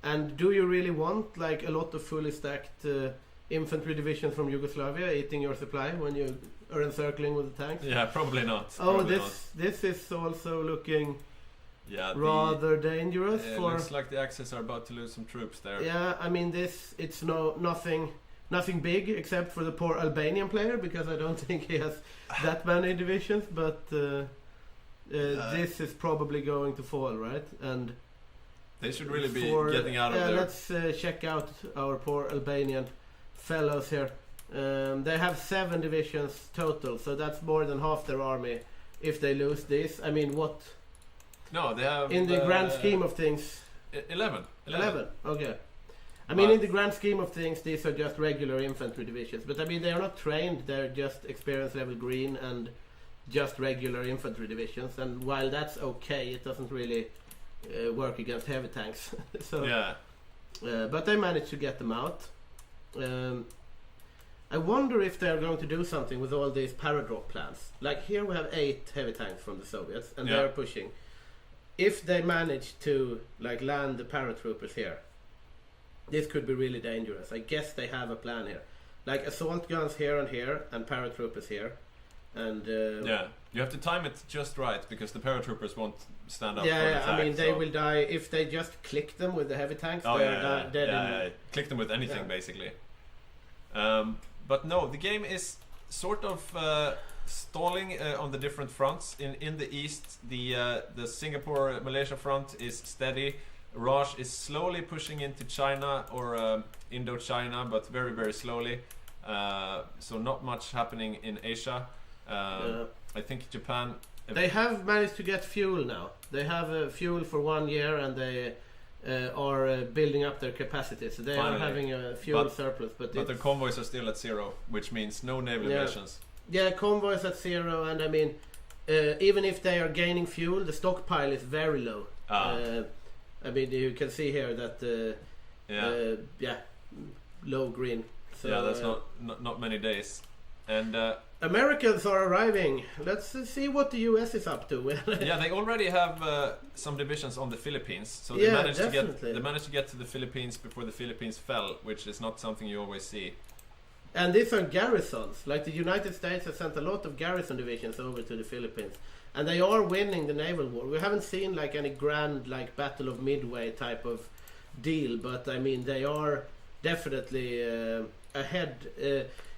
And do you really want like a lot of fully stacked infantry divisions from Yugoslavia eating your supply when you are encircling with the tanks? Yeah, probably not. This is also looking rather dangerous. It looks like the Axis are about to lose some troops there. Yeah, I mean it's nothing big except for the poor Albanian player, because I don't think he has that many divisions, but. This is probably going to fall, right? And they should really be getting out of there. Let's check out our poor Albanian fellows here. They have 7 divisions total, so that's more than half their army if they lose this. I mean, what? No, they have... In the grand scheme of things... 11. 11, okay. I mean, in the grand scheme of things, these are just regular infantry divisions. But I mean, they are not trained, they're just experience level green and just regular infantry divisions. And while that's okay, it doesn't really work against heavy tanks. So, yeah. But they managed to get them out. I wonder if they're going to do something with all these paradrop plans. Like here we have 8 heavy tanks from the Soviets, and they're pushing. If they manage to like land the paratroopers here, this could be really dangerous. I guess they have a plan here, like assault guns here and paratroopers here, and you have to time it just right because the paratroopers won't stand up. Yeah, for an attack, I mean they will die if they just click them with the heavy tanks. Dead. Click them with anything basically. But no, the game is sort of stalling on the different fronts. In the east, the Singapore-Malaysia front is steady. Raj is slowly pushing into China or Indochina, but very, very slowly. So not much happening in Asia. I think Japan... They have managed to get fuel now. They have fuel for 1 year and they are building up their capacity. So they are having a fuel surplus. But their convoys are still at 0, which means no naval invasions. Yeah, convoys at 0, and I mean, even if they are gaining fuel, the stockpile is very low. I mean, you can see here that low green. So, yeah, that's not many days. And Americans are arriving. Let's see what the US is up to. Yeah, they already have some divisions on the Philippines, so they managed to get to the Philippines before the Philippines fell, which is not something you always see. And these are garrisons. Like the United States has sent a lot of garrison divisions over to the Philippines, and they are winning the naval war. We haven't seen like any grand like Battle of Midway type of deal, but I mean they are definitely ahead.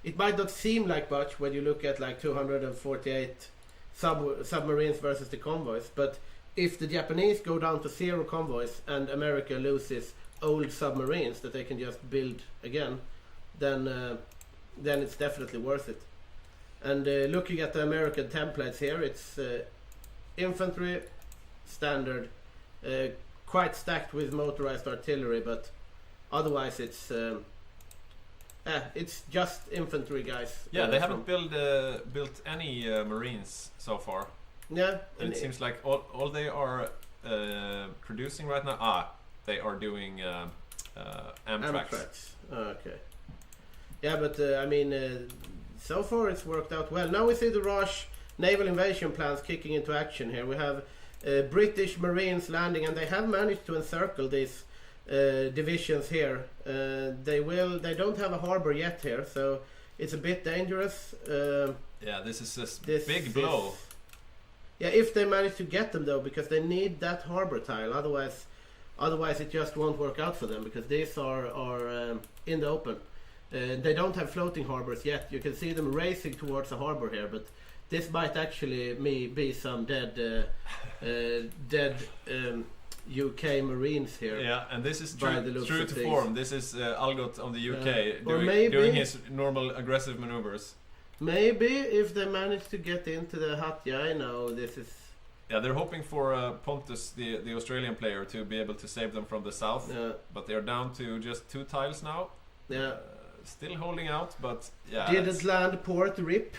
It might not seem like much when you look at like 248 submarines versus the convoys, but if the Japanese go down to 0 convoys and America loses old submarines that they can just build again, then it's definitely worth it. And looking at the American templates here, it's infantry, standard, quite stacked with motorized artillery, but otherwise it's just infantry guys. Yeah, they haven't built any marines so far. Yeah, and it seems like all they are producing right now. They are doing Amtracs. Okay. Yeah, but I mean, so far it's worked out well. Now we see the Raj naval invasion plans kicking into action here. We have British Marines landing, and they have managed to encircle these divisions here. They don't have a harbor yet here, so it's a bit dangerous. Yeah, this is a big blow. Yeah, if they manage to get them though, because they need that harbor tile. Otherwise it just won't work out for them, because these are in the open. They don't have floating harbors yet. You can see them racing towards a harbor here, but this might actually be some dead UK Marines here. Yeah, and this is true to form. This is Algot on the UK doing his normal aggressive maneuvers. Maybe if they manage to get into the Hatya, now this is... Yeah, they're hoping for Pontus, the Australian player, to be able to save them from the south. Yeah. But they're down to just 2 tiles now. Yeah. Still holding out, but yeah. Didn't land port, rip.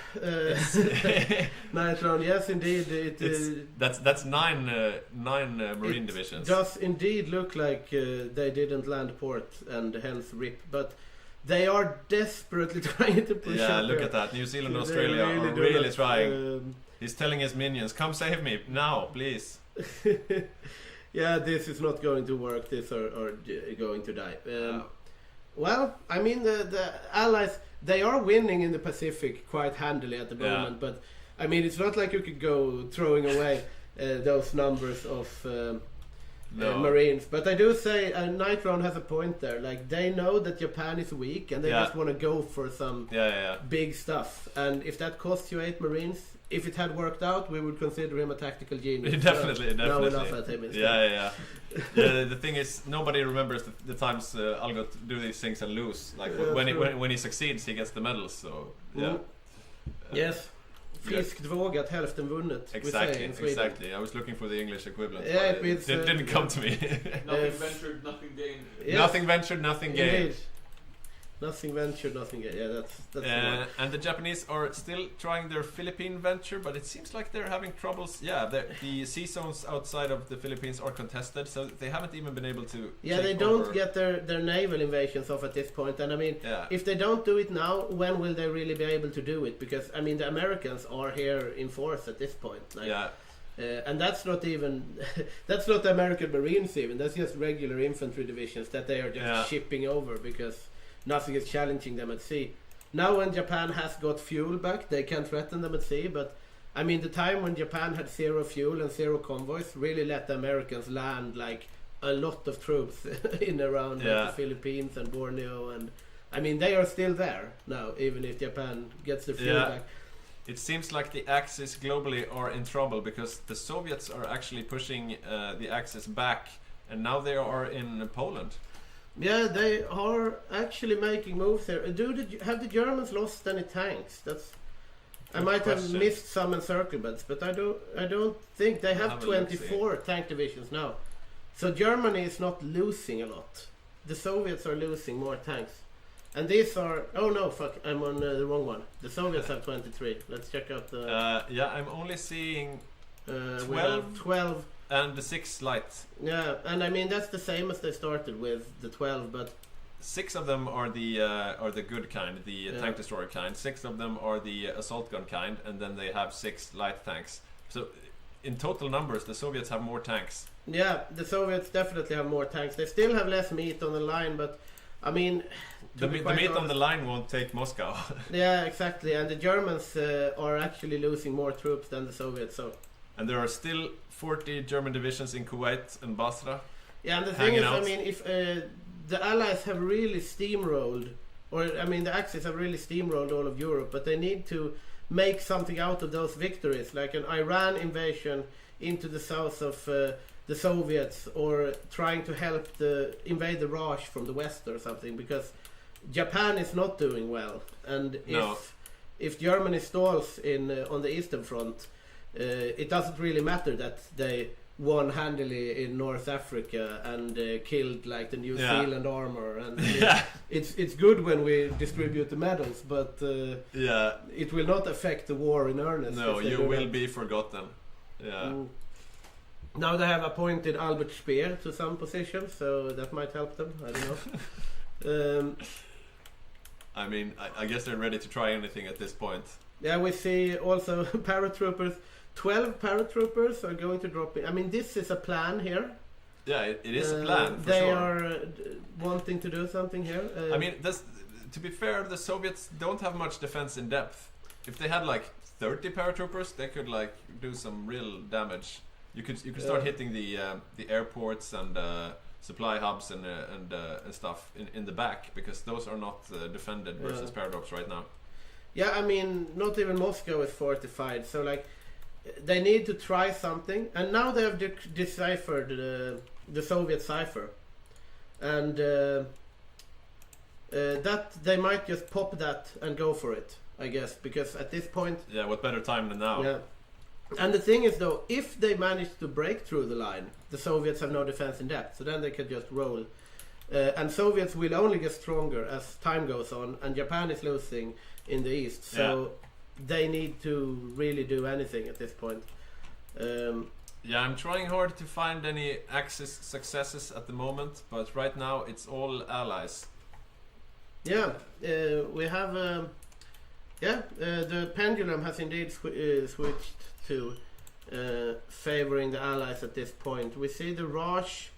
Nitron, yes, indeed. That's nine marine divisions. It does indeed look like they didn't land port, and hence rip. But they are desperately trying to push up. Yeah, look at that. New Zealand and Australia are really trying. He's telling his minions, come save me, now, please. Yeah, this is not going to work. These are going to die. Well, I mean, the Allies, they are winning in the Pacific quite handily at the moment, but I mean, it's not like you could go throwing away those numbers of Marines. But I do say, Nitron has a point there. Like, they know that Japan is weak, and they just want to go for some big stuff. And if that costs you 8 Marines, if it had worked out, we would consider him a tactical genius. Definitely. Now enough at him instead. Yeah. The thing is, nobody remembers the times Algot do these things and lose. Like when he succeeds, he gets the medals. So yeah. Yes. Friskt vågat, hälften vunnet. Exactly. I was looking for the English equivalent. Yeah, it didn't come to me. Nothing ventured, nothing gained. Yes. Nothing ventured, nothing gained. Indeed. Nothing ventured, nothing gained. Yeah, that's the one. And the Japanese are still trying their Philippine venture, but it seems like they're having troubles. Yeah, the sea zones outside of the Philippines are contested, so they haven't even been able to. Yeah, they don't get their naval invasions off at this point. And I mean, if they don't do it now, when will they really be able to do it? Because I mean, the Americans are here in force at this point. Like, and that's not even that's not the American Marines even. That's just regular infantry divisions that they are just shipping over because nothing is challenging them at sea. Now when Japan has got fuel back, they can threaten them at sea, but I mean the time when Japan had 0 fuel and 0 convoys really let the Americans land like a lot of troops in around the Philippines and Borneo, and I mean they are still there now, even if Japan gets the fuel back. It seems like the Axis globally are in trouble because the Soviets are actually pushing the Axis back, and now they are in Poland. Yeah, they are actually making moves there. Have the Germans lost any tanks? I might have missed some encirclements, but I don't think they have 24 tank divisions now. So Germany is not losing a lot. The Soviets are losing more tanks. And these are... Oh no, fuck, I'm on the wrong one. The Soviets have 23. Let's check out the... I'm only seeing 12... And the 6 light. Yeah, and I mean that's the same as they started with, the 12, but 6 of them are the good kind, the tank destroyer kind. 6 of them are the assault gun kind, and then they have 6 light tanks. So in total numbers, the Soviets have more tanks. Yeah, the Soviets definitely have more tanks. They still have less meat on the line, but I mean, the meat on the line won't take Moscow. Yeah, exactly, and the Germans are actually losing more troops than the Soviets. So. And there are still 40 German divisions in Kuwait and Basra. Yeah, and the thing is, I mean, if the Allies have really steamrolled, or I mean, the Axis have really steamrolled all of Europe, but they need to make something out of those victories, like an Iran invasion into the south of the Soviets, or trying to help invade the Raj from the west or something, because Japan is not doing well, and if Germany stalls on the Eastern Front, it doesn't really matter that they won handily in North Africa and killed like the New Zealand armor, and it's good when we distribute the medals, but it will not affect the war in earnest. No, you will be forgotten. Now they have appointed Albert Speer to some positions, so that might help them. I don't know. I mean, I guess they're ready to try anything at this point. Yeah, we see also paratroopers. 12 paratroopers are going to drop in. I mean, this is a plan here. Yeah, it is a plan, for they sure. Are wanting to do something here. I mean, to be fair, the Soviets don't have much defense in depth. If they had like 30 paratroopers, they could like do some real damage. You could start hitting the airports and supply hubs and stuff in the back, because those are not defended versus paradox right now. Yeah, I mean, not even Moscow is fortified, so like they need to try something, and now they have deciphered the Soviet cipher, and that they might just pop that and go for it, I guess, because at this point... Yeah, what better time than now? Yeah. And the thing is, though, if they manage to break through the line, the Soviets have no defense in depth, so then they can just roll. And Soviets will only get stronger as time goes on, and Japan is losing in the east, so they need to really do anything at this point. I'm trying hard to find any Axis successes at the moment, but right now it's all allies. Yeah, we have the pendulum has indeed switched to favoring the allies at this point. We see the Raj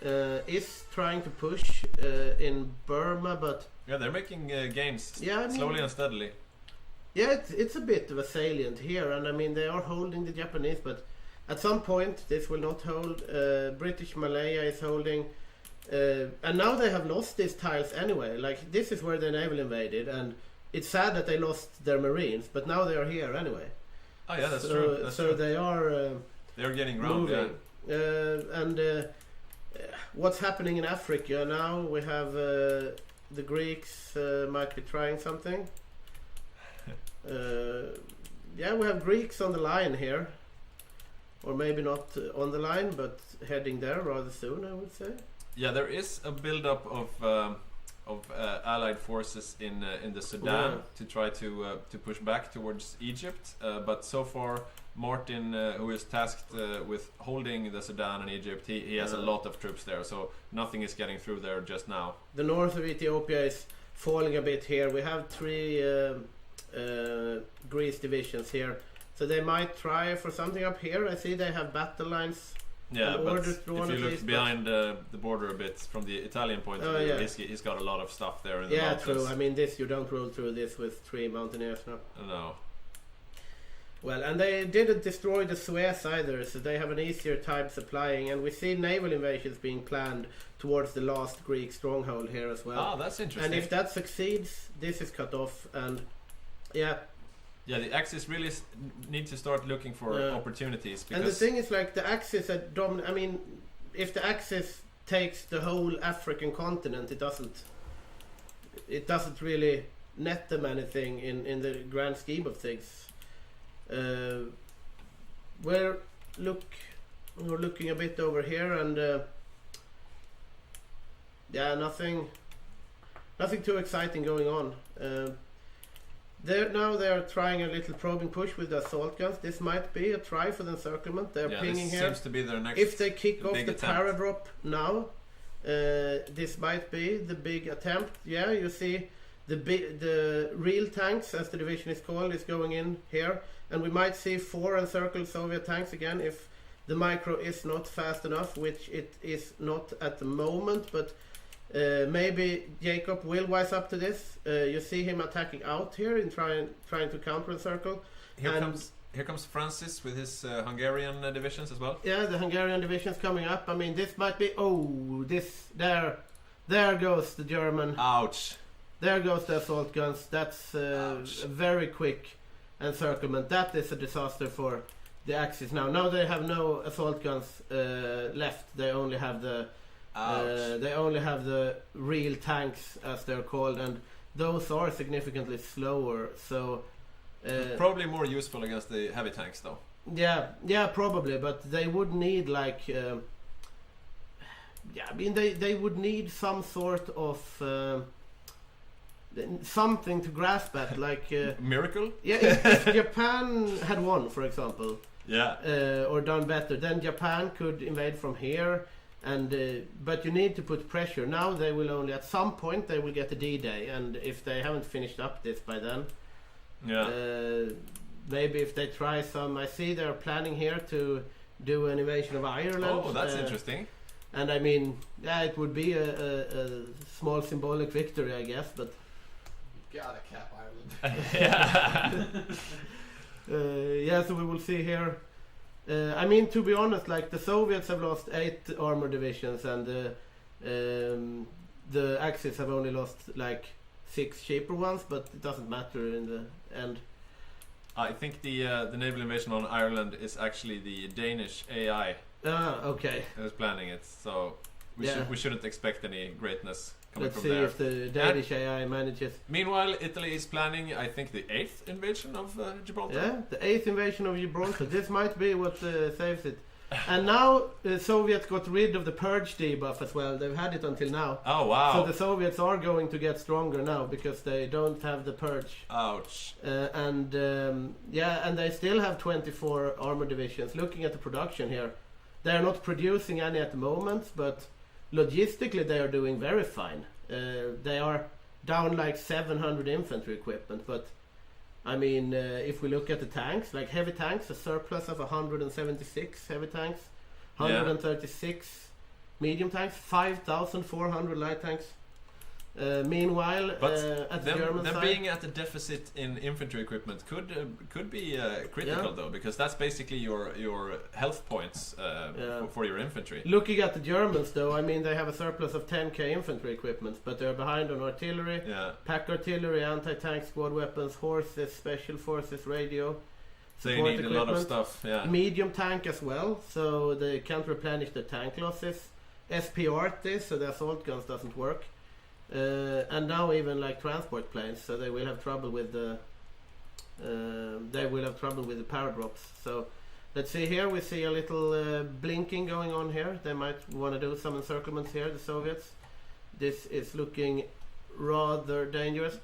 is trying to push in Burma, but they're making gains I mean, slowly and steadily. Yeah, it's a bit of a salient here, and I mean they are holding the Japanese, but at some point this will not hold. British Malaya is holding, and now they have lost these tiles anyway. Like, this is where the naval invaded, and it's sad that they lost their marines, but now they are here anyway. Oh yeah, that's so, true. That's so true. they're gaining ground. moving. What's happening in Africa now? We have the Greeks might be trying something. Yeah, we have Greeks on the line here, or maybe not on the line, but heading there rather soon, I would say. Yeah, there is a build-up of allied forces in the Sudan to try to push back towards Egypt, but so far Martin, who is tasked with holding the Sudan and Egypt, he has a lot of troops there, so nothing is getting through there just now. The north of Ethiopia is falling a bit here. We have 3 Greece divisions here, so they might try for something up here. I see they have battle lines. Yeah, but if you look least, behind the border a bit from the Italian point of view, he's got a lot of stuff there in the mountains. Yeah, true. I mean, you don't roll through this with 3 mountaineers now. No. Well, and they didn't destroy the Suez either, so they have an easier time supplying, and we see naval invasions being planned towards the last Greek stronghold here as well. Ah, that's interesting. And if that succeeds, this is cut off, and yeah, the Axis really need to start looking for opportunities. Because and the thing is, like, the Axis I mean, if the Axis takes the whole African continent, it doesn't really net them anything in the grand scheme of things. We're looking a bit over here, and nothing too exciting going on. They are trying a little probing push with the assault guns. This might be a try for the encirclement. They're pinging here. Seems to be their next. If they kick off the attempt. paradrop now, this might be the big attempt. Yeah, you see the real tanks, as the division is called, is going in here, and we might see 4 encircled Soviet tanks again if the micro is not fast enough, which it is not at the moment, but maybe Jacob will wise up to this. You see him attacking out here and trying to counter encircle. Here comes Francis with his Hungarian divisions as well. Yeah, the Hungarian divisions coming up. I mean, this might be. There goes the German. Ouch. There goes the assault guns. That's a very quick encirclement. That is a disaster for the Axis now. Now they have no assault guns left. They only have the real tanks, as they're called, and those are significantly slower. So probably more useful against the heavy tanks, though. Yeah, probably, but they would need I mean, they would need some sort of something to grasp at, like miracle. Yeah, if Japan had won, for example, or done better, then Japan could invade from here. And but you need to put pressure. Now they will only, at some point, they will get the D-Day, and if they haven't finished up this by then, maybe if they try some. I see they're planning here to do an invasion of Ireland. Oh, that's interesting. And I mean, it would be a small symbolic victory, I guess, but you gotta cap Ireland. so we will see here. I mean, to be honest, like, the Soviets have lost 8 armor divisions, and the Axis have only lost like 6 cheaper ones, but it doesn't matter in the end. I think the naval invasion on Ireland is actually the Danish AI. Okay. Who's planning it? So we shouldn't expect any greatness coming Let's from see there. if the Danish AI manages. Meanwhile, Italy is planning, I think, the 8th invasion of Gibraltar. Yeah, the 8th invasion of Gibraltar. This might be what saves it. And now the Soviets got rid of the purge debuff as well. They've had it until now. Oh, wow. So the Soviets are going to get stronger now because they don't have the purge. Ouch. And they still have 24 armor divisions. Looking at the production here, they are not producing any at the moment, but logistically they are doing very fine. They are down like 700 infantry equipment, but I mean, if we look at the tanks, like heavy tanks, a surplus of 176 heavy tanks, 136 medium tanks, 5,400 light tanks. Meanwhile, at the German side, being at a deficit in infantry equipment could be critical, though, because that's basically your health points for your infantry. Looking at the Germans, though, I mean, they have a surplus of 10k infantry equipment, but they're behind on artillery, pack artillery, anti-tank squad weapons, horses, special forces, radio. So you support need a lot of equipment. stuff, yeah. Medium tank as well, so they can't replenish the tank losses. SPR this, so the assault guns doesn't work. And now even like transport planes, so they will have trouble with the paradrops. So let's see here, we see a little blinking going on here. They might want to do some encirclements here, the Soviets. This is looking rather dangerous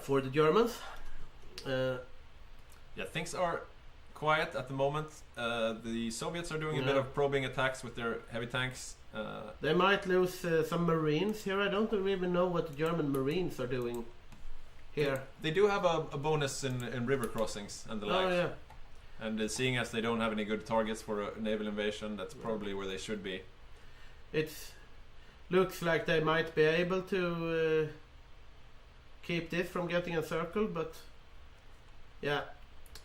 for the Germans. Yeah, things are quiet at the moment. The Soviets are doing a bit of probing attacks with their heavy tanks. They might lose some Marines here. I don't even know what the German Marines are doing here. They do have a bonus in river crossings and the like. Oh, yeah. And seeing as they don't have any good targets for a naval invasion, that's probably where they should be. It looks like they might be able to keep this from getting encircled, but yeah,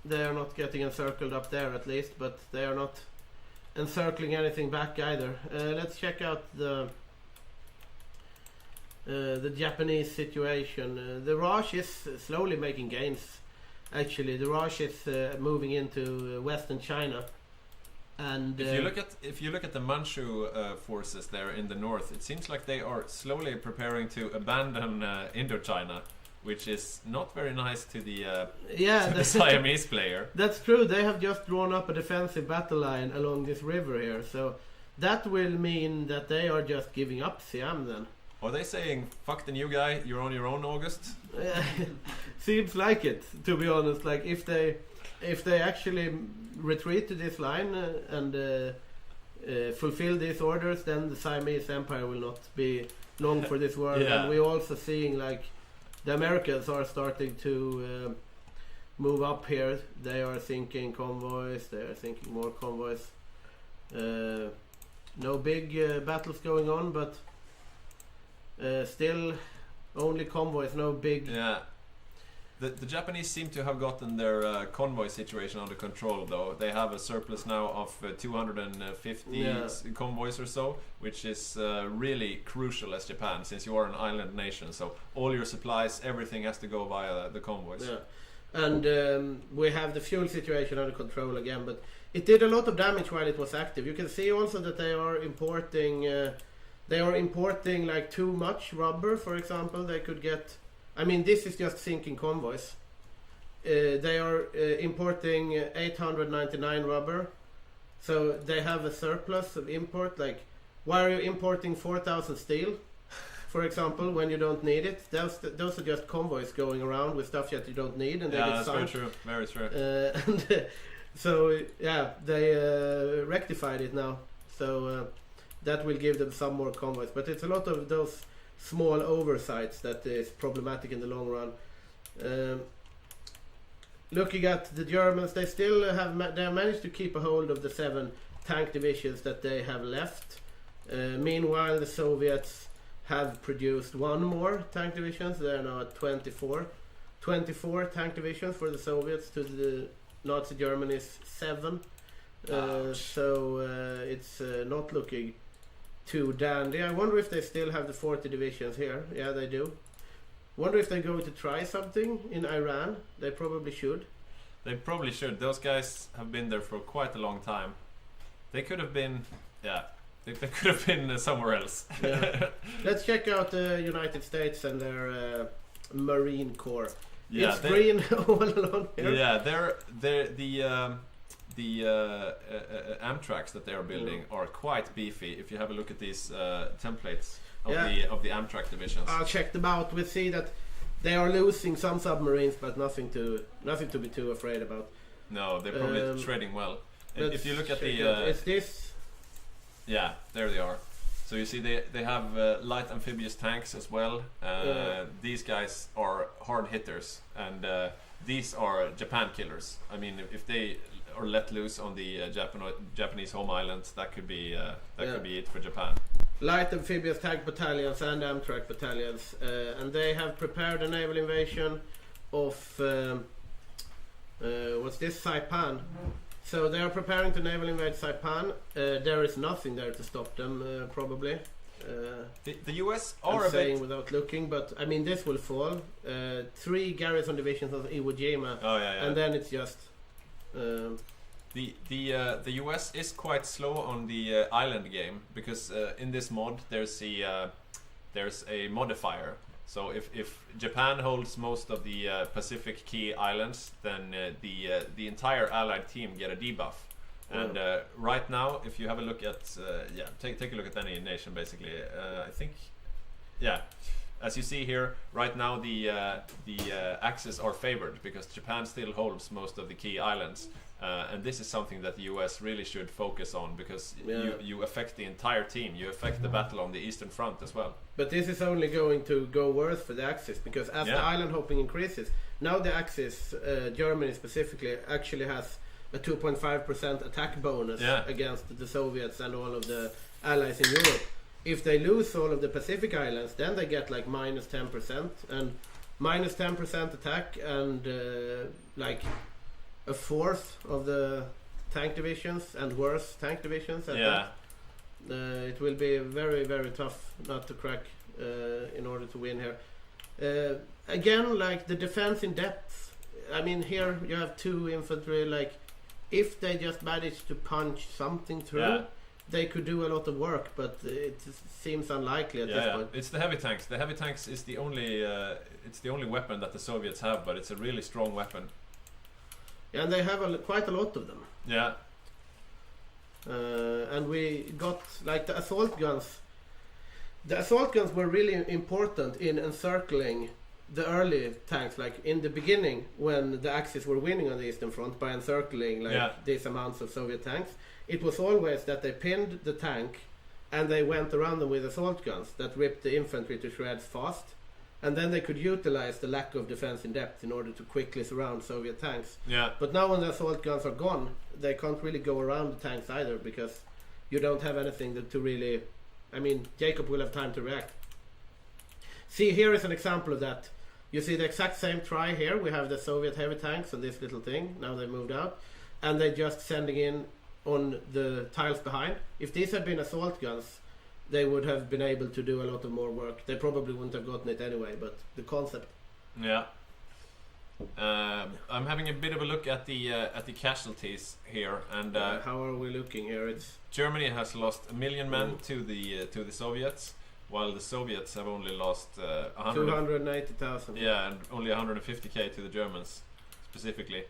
they are not getting encircled up there at least, but they are not encircling anything back either. Let's check out the Japanese situation. The Raj is slowly making gains. Actually, the Raj is moving into western China, and if you look at the Manchu forces there in the north, it seems like they are slowly preparing to abandon Indochina, which is not very nice to the Siamese player. That's true. They have just drawn up a defensive battle line along this river here, so that will mean that they are just giving up Siam then. Are they saying, fuck the new guy, you're on your own, August? Seems like it, to be honest. Like if they actually retreat to this line and fulfill these orders, then the Siamese Empire will not be long for this world. Yeah. And we're also seeing like the Americans are starting to move up here. They are thinking convoys, they are thinking more convoys. No big battles going on, but still only convoys, no big... Yeah. The Japanese seem to have gotten their convoy situation under control, though. They have a surplus now of 250 convoys or so, which is really crucial as Japan, since you are an island nation. So all your supplies, everything has to go via the convoys. Yeah. And we have the fuel situation under control again, but it did a lot of damage while it was active. You can see also that they are importing like too much rubber, for example. They could get... I mean, this is just sinking convoys. They are importing 899 rubber. So they have a surplus of import. Like, why are you importing 4,000 steel, for example, when you don't need it? Those are just convoys going around with stuff that you don't need, and they get that's sunk. very true. And so, yeah, they rectified it now. So that will give them some more convoys. But it's a lot of those small oversights that is problematic in the long run. Looking at the Germans, they still have managed to keep a hold of the 7 tank divisions that they have left. Meanwhile, the Soviets have produced 1 more tank divisions. They are now at 24 tank divisions for the Soviets to the Nazi Germany's 7. So it's not looking too dandy. I wonder if they still have the 40 divisions here. Yeah, they do. Wonder if they're going to try something in Iran. They probably should. They probably should. Those guys have been there for quite a long time. They could have been... Yeah. They could have been somewhere else. Yeah. Let's check out the United States and their Marine Corps. Yeah, it's green all along here. Yeah, the Amtraks that they are building are quite beefy. If you have a look at these templates of the Amtrak divisions, I'll check them out. We see that they are losing some submarines, but nothing to be too afraid about. No, they're probably trading well. If you look at is this? Yeah, there they are. So you see they have light amphibious tanks as well. These guys are hard hitters, and these are Japan killers. I mean, if they are let loose on the Japanese home islands, that could be it for Japan. Light amphibious tank battalions and Amtrak battalions, and they have prepared a naval invasion of what's this, Saipan. So they are preparing to naval invade Saipan. There is nothing there to stop them, probably. The US I'm are a saying bit... without looking, but I mean this will fall. 3 garrison divisions of Iwo Jima, Oh, yeah. and then it's just. The US is quite slow on the island game because in this mod there's a modifier. So if Japan holds most of the Pacific key islands, then the entire allied team get a debuff. And right now, if you have a look at take a look at any nation basically. I think as you see here right now the Axis are favored because Japan still holds most of the key islands. And this is something that the US really should focus on because you affect the entire team. You affect the battle on the Eastern Front as well. But this is only going to go worse for the Axis because as the island hopping increases, now the Axis, Germany specifically, actually has a 2.5% attack bonus against the Soviets and all of the allies in Europe. If they lose all of the Pacific islands, then they get like minus 10% and minus 10% attack and like a fourth of the tank divisions and worse tank divisions at that. It will be very, very tough not to crack in order to win here. Again, like the defense in depth, I mean here you have 2 infantry, like if they just manage to punch something through, they could do a lot of work, but it seems unlikely at this point. It's the heavy tanks. The heavy tanks is the only weapon that the Soviets have, but it's a really strong weapon. And they have quite a lot of them. Yeah. And we got like the assault guns. The assault guns were really important in encircling the early tanks. Like in the beginning, when the Axis were winning on the Eastern Front by encircling these amounts of Soviet tanks, it was always that they pinned the tank and they went around them with assault guns that ripped the infantry to shreds fast. And then they could utilize the lack of defense in depth in order to quickly surround Soviet tanks. Yeah. But now when the assault guns are gone, they can't really go around the tanks either because you don't have anything to really... I mean, Jacob will have time to react. See, here is an example of that. You see the exact same try here. We have the Soviet heavy tanks on this little thing. Now they moved out. And they're just sending in on the tiles behind. If these had been assault guns, they would have been able to do a lot of more work. They probably wouldn't have gotten it anyway, but the concept. Yeah. I'm having a bit of a look at the casualties here, and how are we looking here? It's Germany has lost 1 million men to the Soviets, while the Soviets have only lost 280,000. Yeah, and only 150k to the Germans specifically.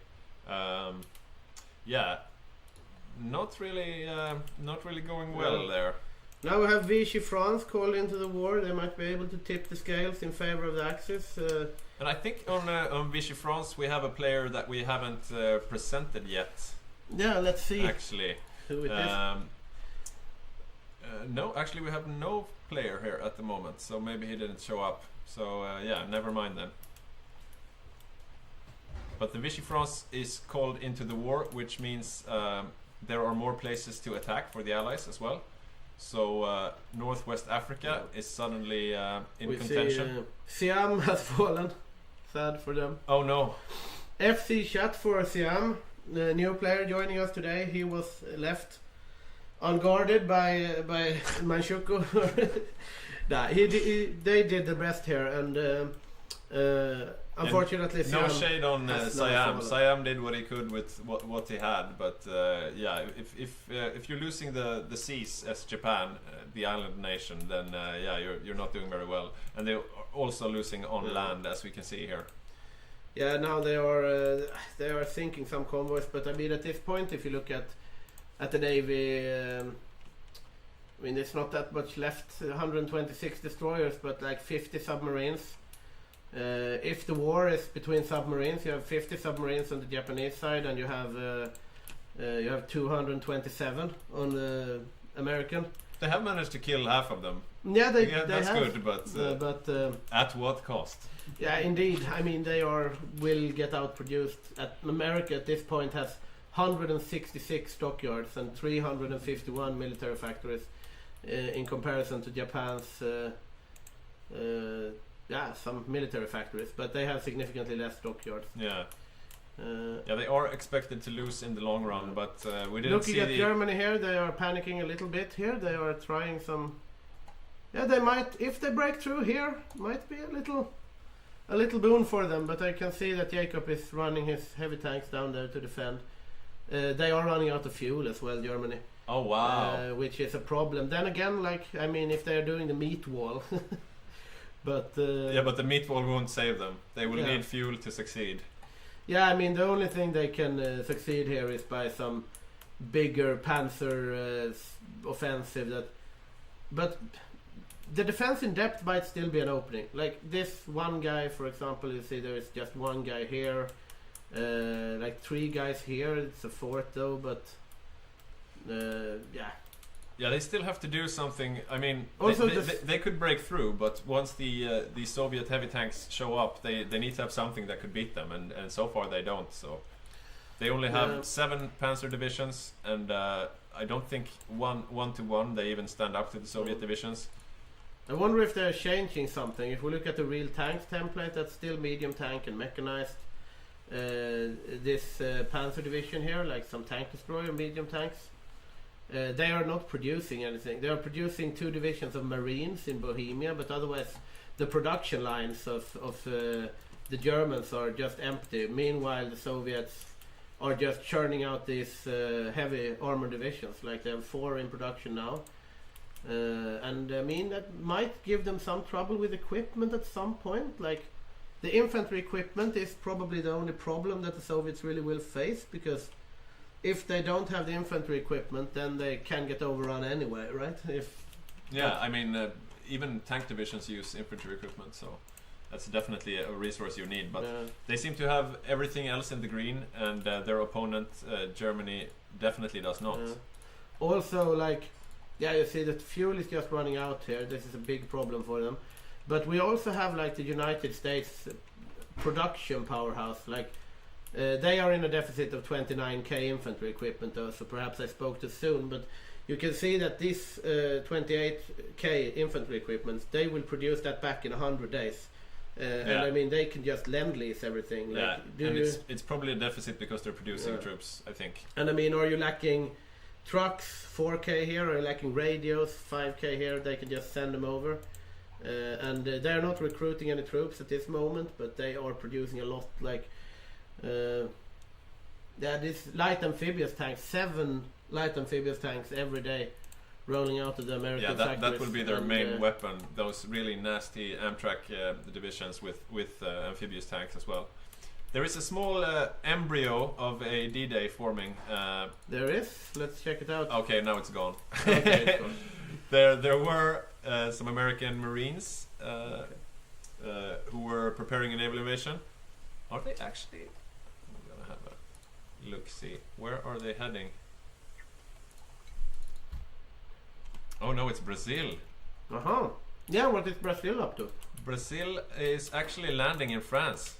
Not really going well there. Now we have Vichy France called into the war. They might be able to tip the scales in favor of the Axis. And I think on Vichy France we have a player that we haven't presented yet. Yeah, let's see. Actually, who it is. No, actually we have no player here at the moment, so maybe he didn't show up. So never mind then. But the Vichy France is called into the war, which means there are more places to attack for the Allies as well. So Northwest Africa is suddenly in contention. Siam has fallen. Sad for them. Oh no. FC chat for Siam. The new player joining us today. He was left unguarded by Manchukuo. They did the best here, and unfortunately, no shade on Siam. Siam did what he could with what he had, but if you're losing the seas as Japan, the island nation, then you're not doing very well, and they're also losing on land, as we can see here. Yeah, now they are sinking some convoys, but I mean at this point, if you look at the navy, I mean it's not that much left. 126 destroyers, but like 50 submarines. If the war is between submarines, you have 50 submarines on the Japanese side, and you have 227 on the American. They have managed to kill half of them. Yeah, they that's have. Good, but at what cost? Yeah, indeed. I mean, they will get outproduced. America at this point has 166 stockyards and 351 military factories in comparison to Japan's. Some military factories, but they have significantly less stockyards. They are expected to lose in the long run, but we didn't Looking see at Germany here, they are panicking a little bit here. They are trying some... Yeah, they might, if they break through here, might be a little boon for them. But I can see that Jacob is running his heavy tanks down there to defend. They are running out of fuel as well, Germany. Oh wow! Which is a problem. Then again, like I mean, if they are doing the meat wall, but yeah, but the meat wall won't save them. They will need fuel to succeed. Yeah, I mean the only thing they can succeed here is by some bigger panzer offensive. But the defense in depth might still be an opening. Like this one guy, for example, you see there is just one guy here, like 3 guys here. It's a fort though, but yeah, they still have to do something. I mean, also they could break through, but once the Soviet heavy tanks show up, they need to have something that could beat them, and so far they don't. So they only have 7 panzer divisions, and I don't think one to one they even stand up to the Soviet divisions. I wonder if they're changing something. If we look at the real tanks template, that's still medium tank and mechanized. This panzer division here, like some tank destroyer medium tanks, they are not producing anything. They are producing 2 divisions of marines in Bohemia, but otherwise the production lines of the Germans are just empty. Meanwhile, the Soviets are just churning out these heavy armor divisions. Like they have 4 in production now. And I mean that might give them some trouble with equipment at some point. Like the infantry equipment is probably the only problem that the Soviets really will face, because if they don't have the infantry equipment, then they can get overrun anyway, right? I mean even tank divisions use infantry equipment, so that's definitely a resource you need. But they seem to have everything else in the green, and their opponent Germany definitely does not. Also, like, you see that fuel is just running out here. This is a big problem for them. But we also have like the United States production powerhouse. Like they are in a deficit of 29k infantry equipment though, so perhaps I spoke too soon. But you can see that this 28k infantry equipment, they will produce that back in 100 days. And I mean they can just lend lease everything. Like, and it's probably a deficit because they're producing troops, I think. And I mean, are you lacking trucks 4k here, or lacking radios 5k here? They can just send them over. And they're not recruiting any troops at this moment, but they are producing a lot. Like this light amphibious tanks, 7 light amphibious tanks every day rolling out of the American factories. That will be their main weapon, those really nasty Amtrak divisions with amphibious tanks as well. There is a small embryo of a D-Day forming. There is? Let's check it out. Okay, now it's gone. Okay, it's gone. There were some American Marines who were preparing a naval invasion. Are they actually? I'm gonna have a look-see. Where are they heading? Oh no, it's Brazil. Yeah, what is Brazil up to? Brazil is actually landing in France.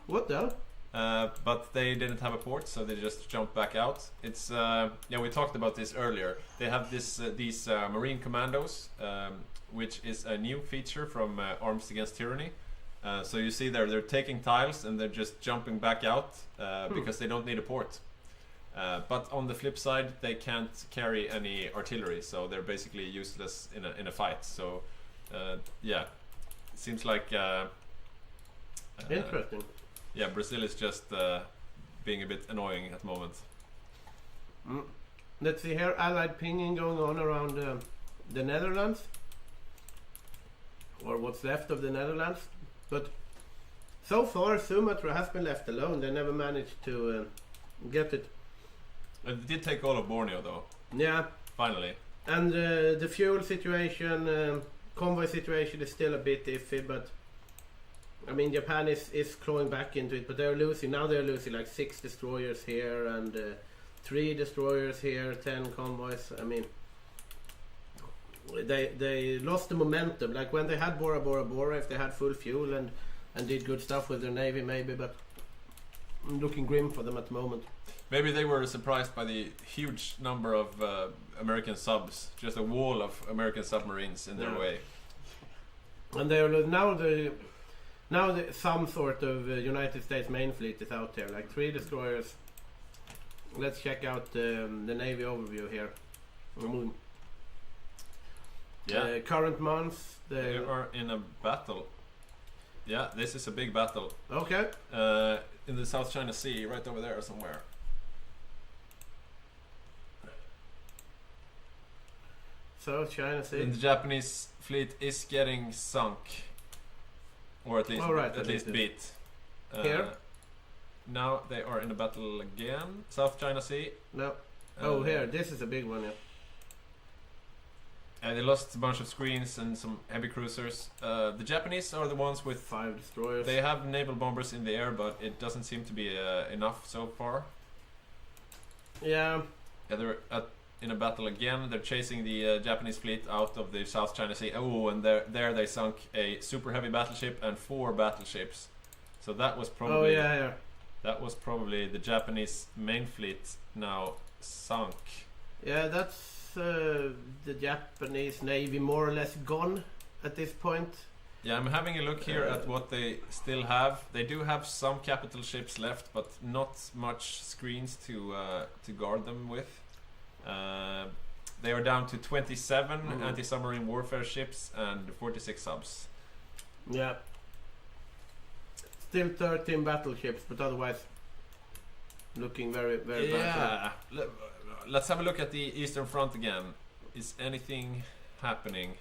What the hell? But they didn't have a port, so they just jumped back out. It's we talked about this earlier. They have these Marine Commandos, which is a new feature from Arms Against Tyranny. So you see they're taking tiles and they're just jumping back out because they don't need a port. But on the flip side, they can't carry any artillery, so they're basically useless in a fight. So seems like interesting. Yeah, Brazil is just being a bit annoying at the moment. Let's see here, Allied pinging going on around the Netherlands, or what's left of the Netherlands. But so far Sumatra has been left alone. They never managed to get it. It did take all of Borneo though. Yeah. Finally. And the fuel situation, convoy situation is still a bit iffy, but I mean Japan is clawing back into it, but they're losing like 6 destroyers here and 3 destroyers here, 10 convoys. I mean they lost the momentum. Like when they had Bora Bora, if they had full fuel and did good stuff with their navy maybe, but looking grim for them at the moment. Maybe they were surprised by the huge number of American subs, just a wall of American submarines in their way. And they are now some sort of United States main fleet is out there, like 3 destroyers. Let's check out the Navy overview here. Yeah. Current month. They are in a battle. Yeah, this is a big battle. Okay. In the South China Sea, right over there somewhere. South China Sea. And the Japanese fleet is getting sunk, or at least beat. Here. Now they are in a battle again. South China Sea. No. Here. This is a big one. Yeah. They lost a bunch of screens and some heavy cruisers. The Japanese are the ones with 5 destroyers. They have naval bombers in the air, but it doesn't seem to be enough so far. Yeah. They're in a battle again. They're chasing the Japanese fleet out of the South China Sea. Oh, and there they sunk a super heavy battleship and 4 battleships. So that was probably that was probably the Japanese main fleet now sunk. Yeah, that's the Japanese Navy more or less gone at this point. Yeah, I'm having a look here at what they still have. They do have some capital ships left, but not much screens to guard them with. They are down to 27 anti-submarine warfare ships and 46 subs. Yeah. Still 13 battleships, but otherwise looking very, very bad. Yeah. Let's have a look at the Eastern Front again. Is anything happening?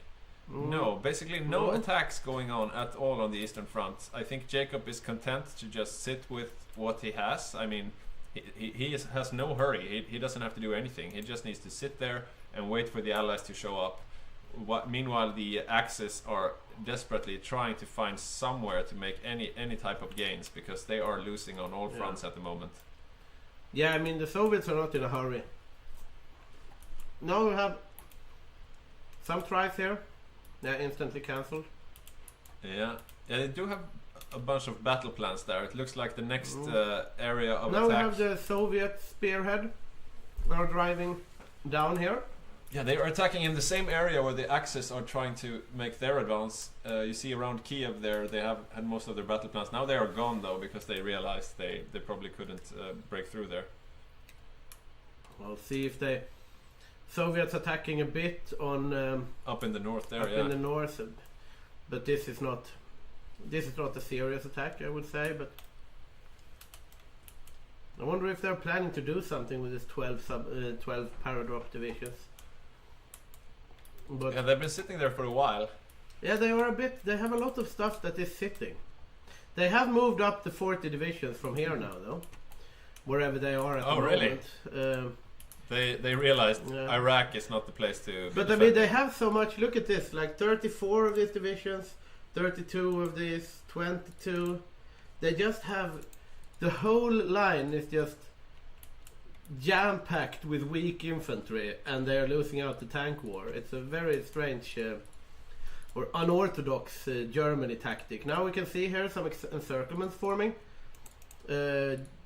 No, basically no attacks going on at all on the Eastern Front. I think Jacob is content to just sit with what he has. I mean, he has no hurry. He doesn't have to do anything. He just needs to sit there and wait for the Allies to show up. Meanwhile, the Axis are desperately trying to find somewhere to make any type of gains, because they are losing on all fronts at the moment. Yeah, I mean, the Soviets are not in a hurry. Now we have some tries here. They're instantly cancelled. Yeah, they do have a bunch of battle plans there. It looks like the next area of now attack. We have the Soviet spearhead are driving down here. Yeah, they are attacking in the same area where the Axis are trying to make their advance. You see around Kiev there, they have had most of their battle plans. Now they are gone though, because they realized they probably couldn't break through there. We'll see if they... Soviets attacking a bit on... up in the north there, up in the north. But this is not a serious attack, I would say, but... I wonder if they're planning to do something with this 12 paradrop divisions. But yeah, they've been sitting there for a while. Yeah, they are a bit... They have a lot of stuff that is sitting. They have moved up the 40 divisions from here now, though. Wherever they are at the moment. Really? They realized Iraq is not the place to... But I mean, they have so much... Look at this, like 34 of these divisions, 32 of these, 22. They just have... The whole line is just jam-packed with weak infantry, and they are losing out the tank war. It's a very strange or unorthodox Germany tactic. Now we can see here some encirclements forming.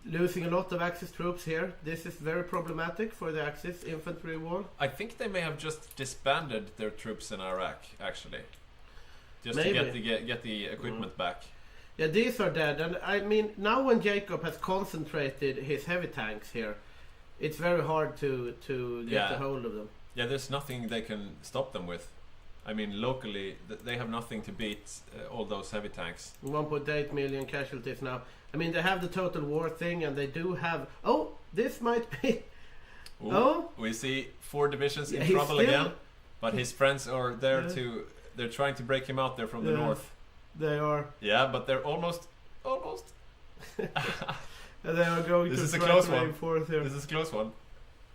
Losing a lot of Axis troops here. This is very problematic for the Axis infantry wall. I think they may have just disbanded their troops in Iraq, actually. Just Maybe. To get the equipment back. Yeah, these are dead. And I mean, now when Jacob has concentrated his heavy tanks here, it's very hard to get a hold of them. Yeah, there's nothing they can stop them with. I mean, locally, they have nothing to beat all those heavy tanks. 1.8 million casualties now. I mean, they have the total war thing, and they do have... Oh, this might be... Ooh, we see 4 divisions in trouble again. But his friends are there to... They're trying to break him out there from the north. They are. Yeah, but they're almost. And they are going this to is a close one. Here. This is a close one.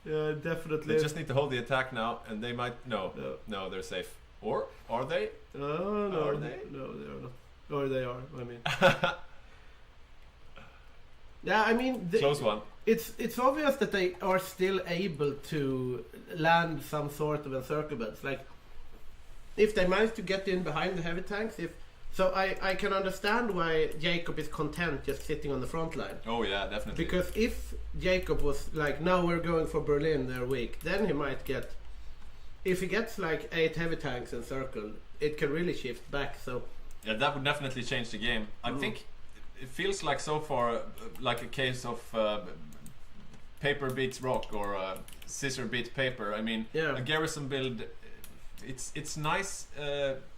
Yeah, definitely. They just need to hold the attack now, and they might. No, they're safe. Or are they? Oh no, are they? No, they are not. Or they are. I mean. Yeah, I mean. Close one. It's obvious that they are still able to land some sort of encirclements. Like, if they manage to get in behind the heavy tanks, so I can understand why Jacob is content just sitting on the front line. Oh yeah, definitely. Because if Jacob was like, now we're going for Berlin, they're weak, then he might get... If he gets like 8 heavy tanks encircled, it can really shift back, so... Yeah, that would definitely change the game. I think it feels like so far like a case of paper beats rock, or scissor beats paper. I mean, a garrison build It's nice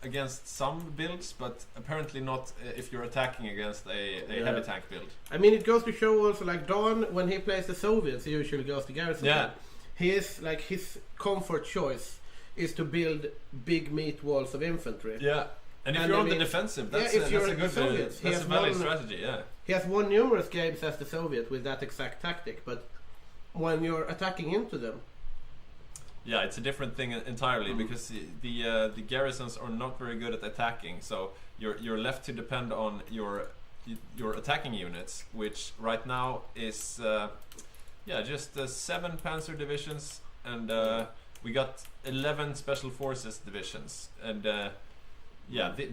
against some builds, but apparently not if you're attacking against a heavy tank build. I mean, it goes to show also, like Don, when he plays the Soviets, he usually goes to garrison. Yeah. He is like, his comfort choice is to build big meat walls of infantry. Yeah. And if you're on the defensive, that's a good that's a valid strategy. Yeah. He has won numerous games as the Soviet with that exact tactic, but when you're attacking into them. Yeah, it's a different thing entirely because the garrisons are not very good at attacking, so you're left to depend on your attacking units, which right now is just 7 panzer divisions, and we got 11 special forces divisions, and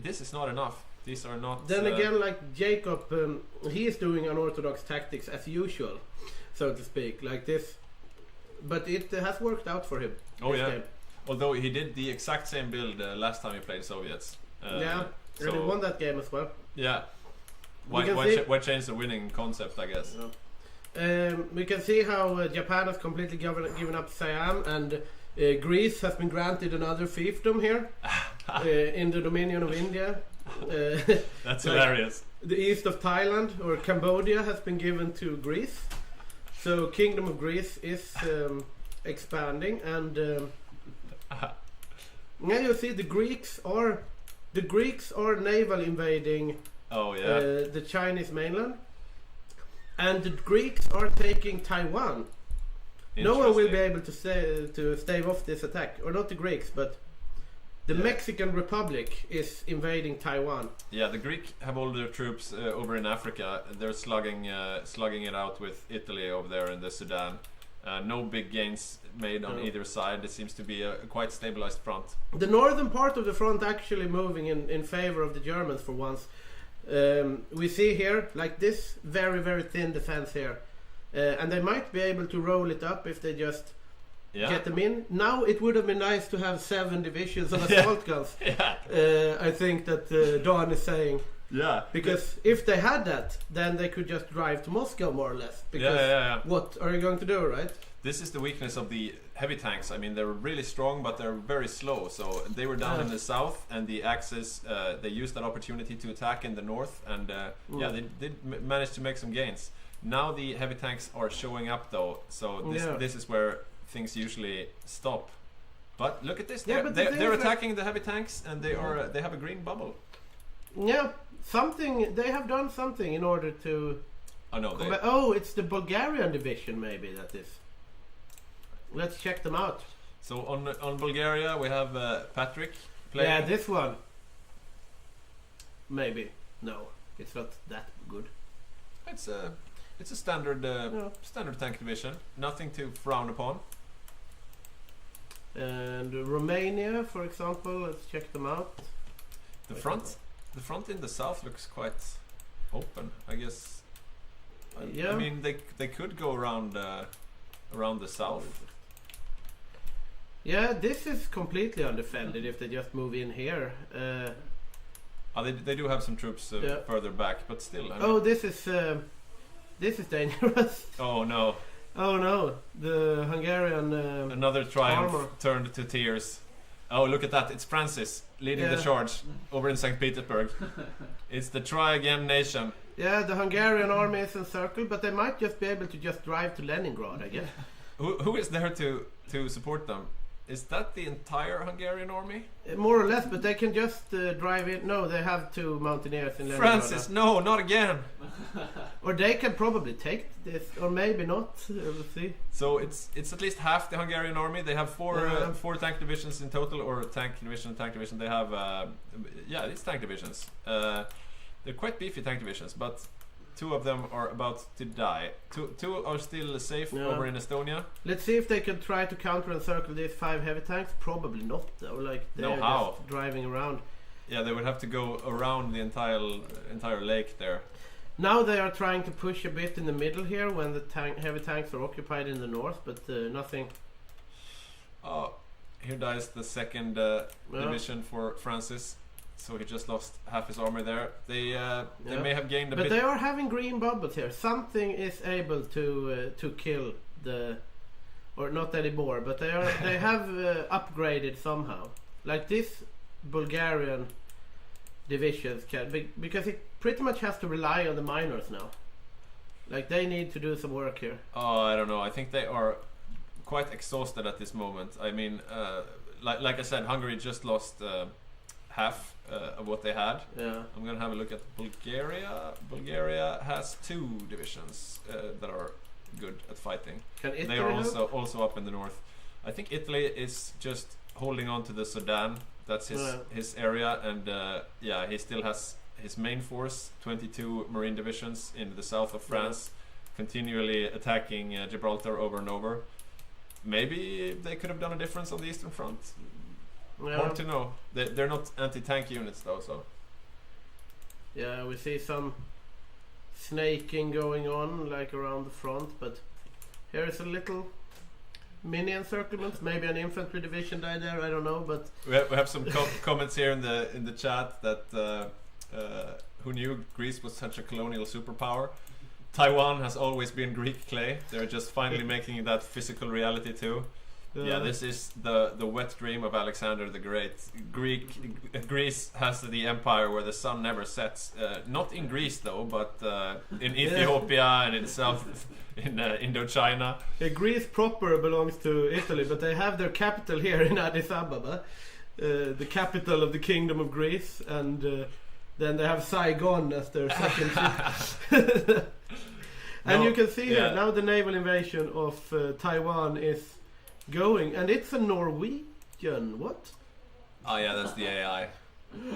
this is not enough. These are not. Then again, like Jacob, he is doing unorthodox tactics as usual, so to speak, like this. But it has worked out for him. Oh yeah. Game. Although he did the exact same build last time he played Soviets. And he won that game as well. Yeah. Why change the winning concept, I guess? Yeah. We can see how Japan has completely given up Siam, and Greece has been granted another fiefdom here in the Dominion of India. That's hilarious. The east of Thailand, or Cambodia, has been given to Greece. So Kingdom of Greece is expanding, and now you see the Greeks are naval invading the Chinese mainland, and the Greeks are taking Taiwan. No one will be able to stave off this attack, or not the Greeks, but the Mexican Republic is invading Taiwan. Yeah, the Greek have all their troops over in Africa. They're slugging it out with Italy over there in the Sudan. No big gains made on either side. It seems to be a quite stabilized front. The northern part of the front actually moving in favor of the Germans for once. We see here, like this, very, very thin defense here. And they might be able to roll it up if they just get them in. Now it would have been nice to have 7 divisions of assault guns. I think that Don is saying. Yeah. Because if they had that, then they could just drive to Moscow more or less. Because what are you going to do, right? This is the weakness of the heavy tanks. I mean, they're really strong, but they're very slow. So they were down in the south, and the Axis, they used that opportunity to attack in the north, and they did manage to make some gains. Now the heavy tanks are showing up, though. So this is where things usually stop. But look at this. They're attacking the heavy tanks, and they have a green bubble. Yeah, they have done something in order to. Oh no! It's the Bulgarian division, maybe that is. Let's check them out. So on Bulgaria we have Patrick playing. Yeah, this one. Maybe no, it's not that good. It's a standard standard tank division. Nothing to frown upon. And Romania, for example, let's check them out. The front in the south looks quite open, I guess. I mean, they could go around the south. Yeah, this is completely undefended if they just move in here. They do have some troops further back, but still. I mean, this is dangerous. Oh no! Oh no! The Hungarian another triumph armor turned to tears. Oh, look at that! It's Francis leading the charge over in St. Petersburg. It's the try again nation. Yeah, the Hungarian army is encircled, but they might just be able to just drive to Leningrad, I guess. Who is there to support them? Is that the entire Hungarian army? More or less, but they can just drive in. No, they have 2 mountaineers in Leningrad. Francis, no, not again! Or they can probably take this, or maybe not. We'll see. So it's at least half the Hungarian army. They have 4 tank divisions in total, or tank division. They have it's tank divisions. They're quite beefy tank divisions, but 2 of them are about to die. Two are still safe over in Estonia. Let's see if they can try to counter encircle these 5 heavy tanks. Probably not, though. Like they're just driving around. Yeah, they would have to go around the entire lake there. Now they are trying to push a bit in the middle here when the heavy tanks are occupied in the north, but nothing. Here dies the 2nd division for Francis. So he just lost half his armor there. They may have gained a bit. But they are having green bubbles here. Something is able to kill the, or not anymore. But they have upgraded somehow. like this Bulgarian divisions can, because it pretty much has to rely on the minors now. Like they need to do some work here. Oh, I don't know. I think they are quite exhausted at this moment. I mean, like I said, Hungary just lost half of what they had. Yeah. I'm gonna have a look at Bulgaria. Bulgaria has 2 divisions that are good at fighting. Can Italy they are help? also up in the north. I think Italy is just holding on to the Sudan. That's his area, and yeah, he still has his main force, 22 Marine divisions in the south of France, continually attacking Gibraltar over and over. Maybe they could have done a difference on the Eastern Front. Yeah. Hard to know. They're not anti-tank units though, so. Yeah, we see some snaking going on like around the front, but here is a little mini encirclement. Maybe an infantry division died there, I don't know, but we have some comments here in the chat that who knew Greece was such a colonial superpower. Taiwan has always been Greek clay. They're just finally making that physical reality too. Yeah, this is the wet dream of Alexander the Great. Greece has the empire where the sun never sets. Not in Greece though, but in Ethiopia and in south in Indochina. Yeah, Greece proper belongs to Italy, but they have their capital here in Addis Ababa, the capital of the Kingdom of Greece, and then they have Saigon as their second city. And you can see here now the naval invasion of Taiwan is going, and it's a Norwegian. What? Oh yeah, that's the AI.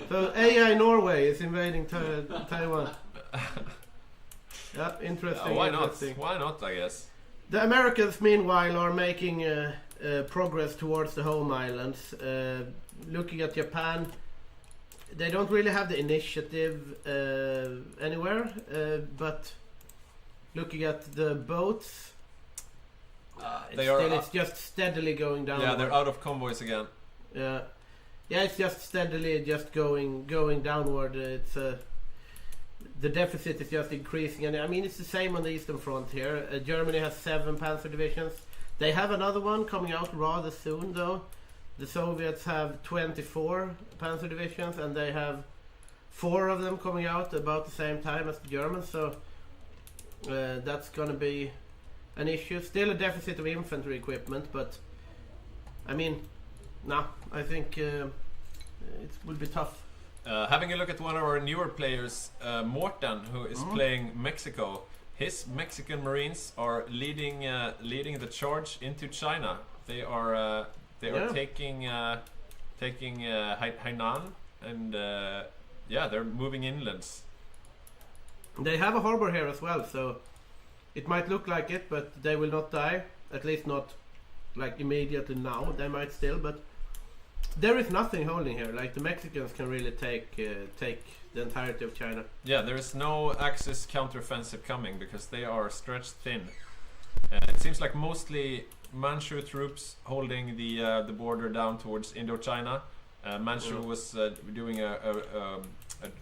So AI Norway is invading Taiwan. Yeah, interesting. Why not? Why not? I guess. The Americans, meanwhile, are making progress towards the home islands. Looking at Japan, they don't really have the initiative anywhere, but looking at the boats, it's just steadily going down. Yeah, they're out of convoys again. Yeah, it's just steadily going downward. It's the deficit is just increasing, and I mean it's the same on the Eastern Front here. Germany has 7 Panzer divisions. They have another one coming out rather soon, though. The Soviets have 24 Panzer divisions, and they have 4 of them coming out about the same time as the Germans. So that's going to be an issue. Still a deficit of infantry equipment, but I mean, I think it will be tough. Having a look at one of our newer players, Morten, who is playing Mexico. His Mexican Marines are leading the charge into China. They are taking Hainan, and they're moving inlands. They have a harbor here as well, so it might look like it, but they will not die. At least not like immediately now. They might still, but there is nothing holding here. Like the Mexicans can really take the entirety of China. Yeah, there is no Axis counteroffensive coming because they are stretched thin. It seems like mostly Manchu troops holding the border down towards Indochina. Manchu was doing a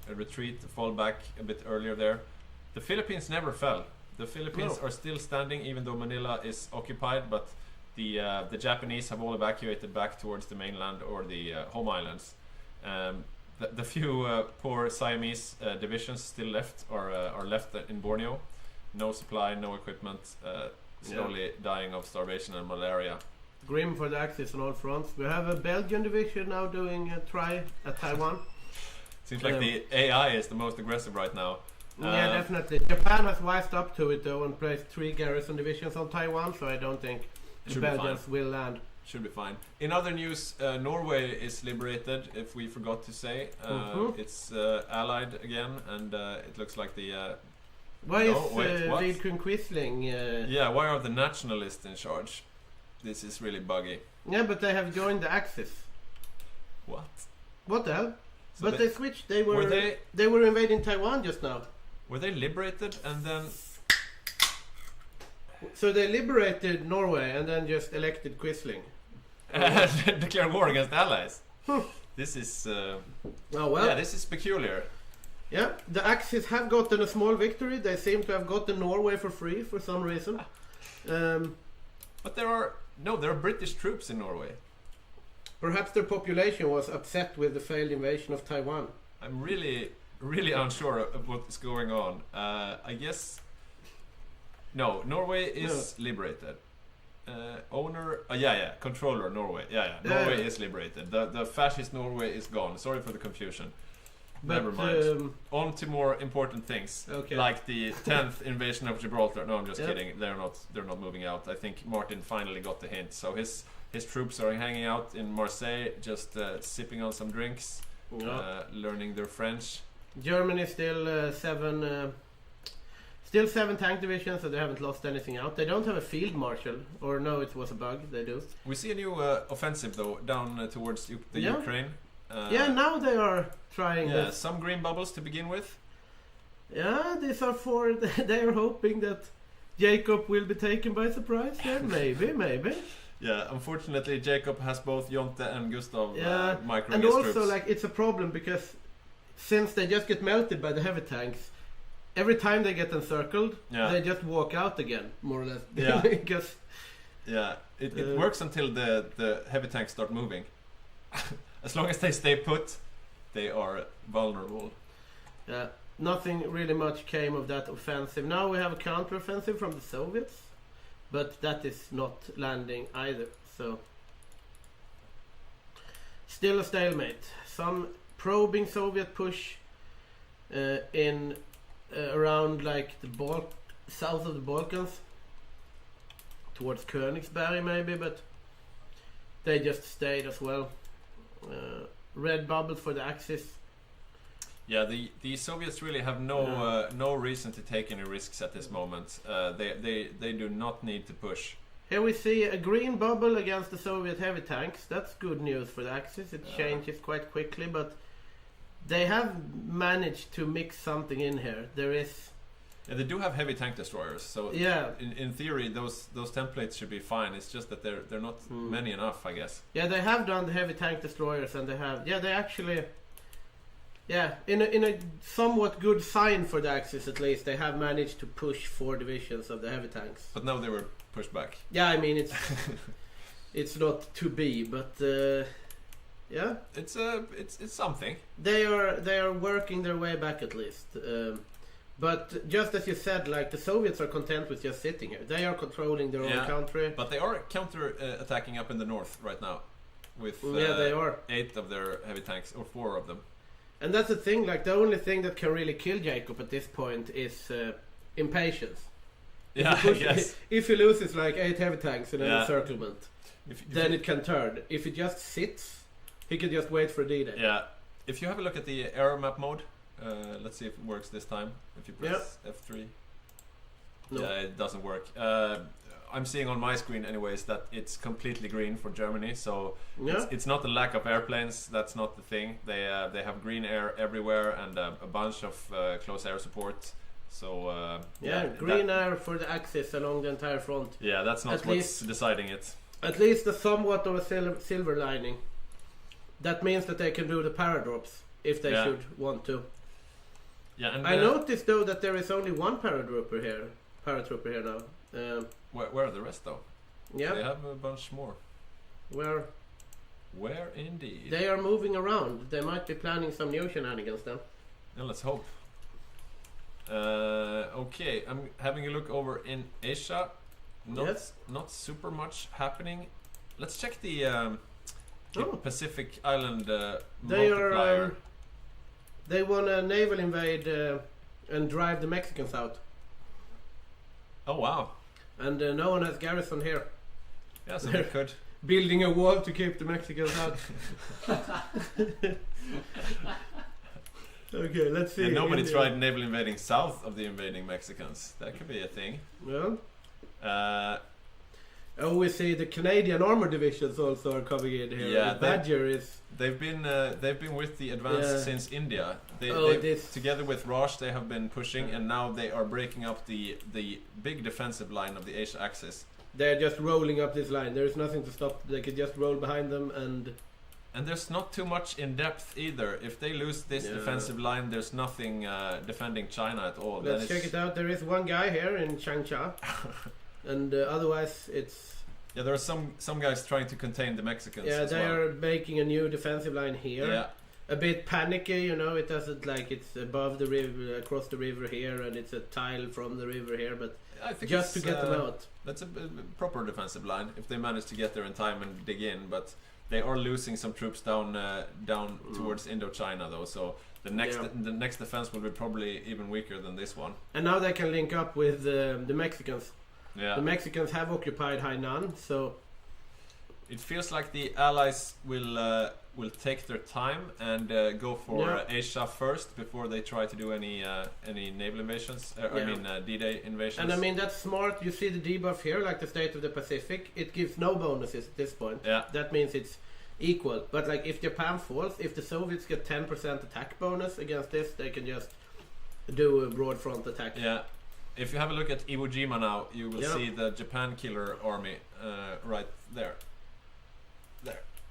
retreat, a fallback a bit earlier there. The Philippines never fell. The Philippines are still standing even though Manila is occupied, but the Japanese have all evacuated back towards the mainland or the home islands. The few poor Siamese divisions still left are left in Borneo. No supply, no equipment, slowly dying of starvation and malaria. Grim for the Axis on all fronts. We have a Belgian division now doing a try at Taiwan. Seems like the AI is the most aggressive right now. Yeah, definitely. Japan has wised up to it though and placed 3 garrison divisions on Taiwan, so I don't think the Belgians will land. Should be fine. In other news, Norway is liberated, if we forgot to say. It's allied again, and it looks like the... Why is Vidkun Quisling... Yeah, why are the nationalists in charge? This is really buggy. Yeah, but they have joined the Axis. What? What the hell? So but they switched. They were invading Taiwan just now. Were they liberated and then... So they liberated Norway and then just elected Quisling. Declare war against allies. This is... Yeah, this is peculiar. Yeah, the Axis have gotten a small victory. They seem to have gotten Norway for free for some reason. But there are British troops in Norway. Perhaps their population was upset with the failed invasion of Taiwan. I'm really unsure of what's going on. I guess... No, Norway is liberated. Controller Norway. Norway is liberated. The fascist Norway is gone. Sorry for the confusion. Never mind. On to more important things, like the 10th invasion of Gibraltar. No, I'm just kidding. They're not moving out. I think Martin finally got the hint. So his troops are hanging out in Marseille, just sipping on some drinks, learning their French. Germany still 7 tank divisions, so they haven't lost anything out. They don't have a field marshal, or no, it was a bug. They do. We see a new offensive though down towards the Ukraine. Now they are trying. Some green bubbles to begin with. Yeah, these are for. They are hoping that Jacob will be taken by surprise. Yeah, maybe. Yeah, unfortunately, Jacob has both Jonte and Gustav micro and also troops. Like it's a problem because since they just get melted by the heavy tanks, every time they get encircled, they just walk out again, more or less. Yeah, because it works until the heavy tanks start moving. As long as they stay put, they are vulnerable. Yeah, nothing really much came of that offensive. Now we have a counter-offensive from the Soviets, but that is not landing either. So still a stalemate. Some probing Soviet push in around like the south of the Balkans, towards Königsberg maybe, but they just stayed as well. Red bubbles for the Axis. Yeah, the Soviets really have no reason to take any risks at this moment. They do not need to push. Here we see a green bubble against the Soviet heavy tanks. That's good news for the Axis. It changes quite quickly, but they have managed to mix something in here. There is. Yeah, they do have heavy tank destroyers, so in theory those templates should be fine. It's just that they're not many enough, I guess. Yeah, they have done the heavy tank destroyers, and they have they actually in a somewhat good sign for the Axis at least. They have managed to push 4 divisions of the heavy tanks. But now they were pushed back. Yeah, I mean it's not to be, but it's something. They are working their way back at least. But just as you said, like the Soviets are content with just sitting here. They are controlling their own country. But they are counter-attacking up in the north right now. With they are 8 of their heavy tanks, or 4 of them. And that's the thing, like the only thing that can really kill Jacob at this point is impatience. If he loses like 8 heavy tanks in an encirclement, then it can turn. If it just sits, he can just wait for a D-Day. Yeah. If you have a look at the air map mode, let's see if it works this time. If you press F3. No. Yeah, it doesn't work. I'm seeing on my screen anyways that it's completely green for Germany, so it's not a lack of airplanes. That's not the thing. They have green air everywhere and a bunch of close air support. So green air for the Axis along the entire front. Yeah, that's not what's deciding it. At least a somewhat of a silver lining. That means that they can do the paradrops if they should want to. Yeah, and I noticed though that there is only one paratrooper here now. Where are the rest though? Yeah, they have a bunch more. Where indeed? They are moving around. They might be planning some new shenanigans then. Yeah, let's hope. Okay, I'm having a look over in Asia. Not super much happening. Let's check the Pacific Island multiplier. They want a naval invade and drive the Mexicans out. Oh wow! And no one has garrison here. Yeah, so they could building a wall to keep the Mexicans out. Okay, let's see. Yeah, nobody tried naval invading south of the invading Mexicans. That could be a thing. Well. We see the Canadian armor divisions also are coming in here. Yeah, Badger is. They've been with the advance since India. Together with Raj, they have been pushing, and now they are breaking up the big defensive line of the Asia axis. They're just rolling up this line. There is nothing to stop. They could just roll behind them and. And there's not too much in depth either. If they lose this defensive line, there's nothing defending China at all. Let's check it out. There is one guy here in Changsha. And otherwise, it's Yeah, there are some guys trying to contain the Mexicans. Yeah, as they well. are making a new defensive line here. Yeah. A bit panicky, you know. It doesn't like it's above the river, across the river here, and it's a tile from the river here. But I think just to get them out. That's a proper defensive line if they manage to get there in time and dig in. But they are losing some troops down towards Indochina though. So the next defense will be probably even weaker than this one. And now they can link up with the Mexicans. Yeah. The Mexicans have occupied Hainan, so it feels like the Allies will take their time and go for Asia first before they try to do any naval invasions. I mean D-Day invasions. And I mean that's smart. You see the debuff here, like the State of the Pacific. It gives no bonuses at this point. Yeah. That means it's equal. But like if Japan falls, if the Soviets get 10% attack bonus against this, they can just do a broad front attack. Yeah. If you have a look at Iwo Jima now, you will see the Japan killer army right there.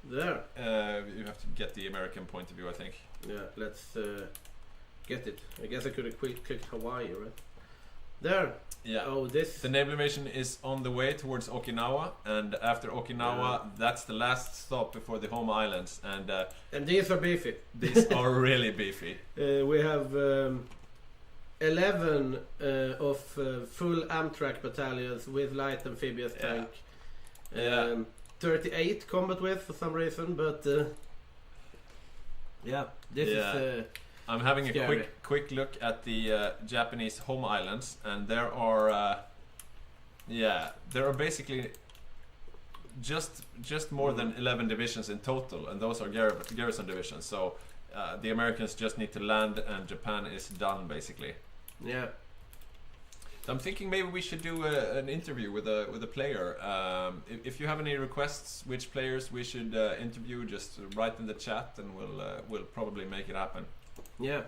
There. You have to get the American point of view, I think. Yeah, let's get it. I guess I could have clicked Hawaii, right? There. Yeah. Oh, this. The naval invasion is on the way towards Okinawa, and after Okinawa, that's the last stop before the home islands. And these are beefy. These are really beefy. We have 11 of full Amtrak battalions with light amphibious tank. 38 combat with for some reason, but this is I'm having scary. a quick look at the Japanese home islands, and there are basically just more than 11 divisions in total, and those are garrison divisions. So the Americans just need to land, and Japan is done basically. Yeah. So I'm thinking maybe we should do an interview with a player. If you have any requests, which players we should interview, just write in the chat, and we'll probably make it happen. Yeah,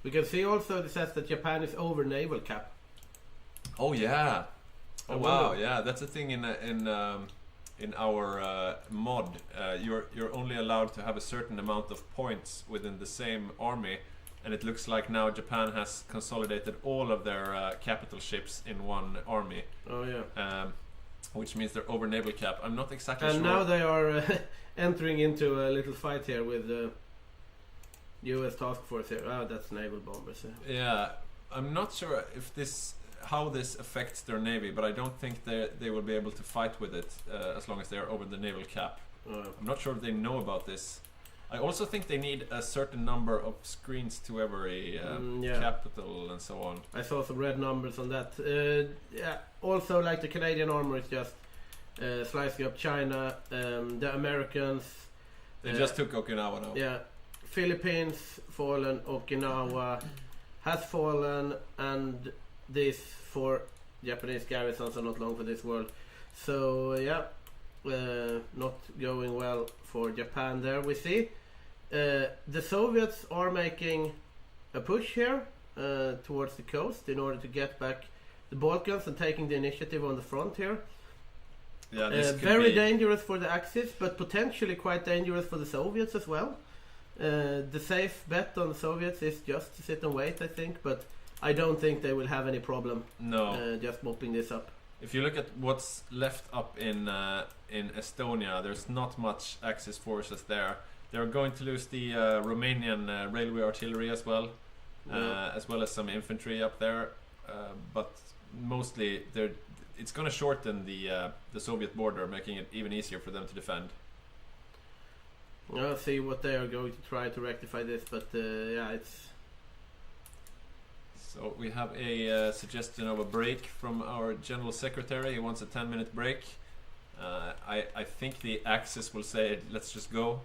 we can see also it says that Japan is over naval cap. Oh yeah! Oh wow! Yeah, that's a thing in our mod. You're only allowed to have a certain amount of points within the same army. And it looks like now Japan has consolidated all of their capital ships in one army. Oh yeah. Which means they're over naval cap. I'm not exactly sure. And now they are entering into a little fight here with the U.S. task force here. Oh, that's naval bombers. Yeah, I'm not sure if how this affects their navy, but I don't think they will be able to fight with it as long as they are over the naval cap. I'm not sure if they know about this. I also think they need a certain number of screens to every capital and so on. I saw some red numbers on that. Also, like the Canadian armor is just slicing up China. The Americans... They just took Okinawa now. Yeah. Philippines fallen, Okinawa has fallen, and these 4 Japanese garrisons are not long for this world. So, not going well for Japan there, we see. The Soviets are making a push here towards the coast in order to get back the Balkans and taking the initiative on the front here. Yeah, this could very be dangerous for the Axis, but potentially quite dangerous for the Soviets as well. The safe bet on the Soviets is just to sit and wait, I think, but I don't think they will have any problem just mopping this up. If you look at what's left up in Estonia, there's not much Axis forces there. They're going to lose the Romanian railway artillery as well as some infantry up there. But mostly, it's going to shorten the Soviet border, making it even easier for them to defend. I'll see what they are going to try to rectify this, but it's... So we have a suggestion of a break from our General Secretary. He wants a 10-minute break. I think the Axis will say, let's just go.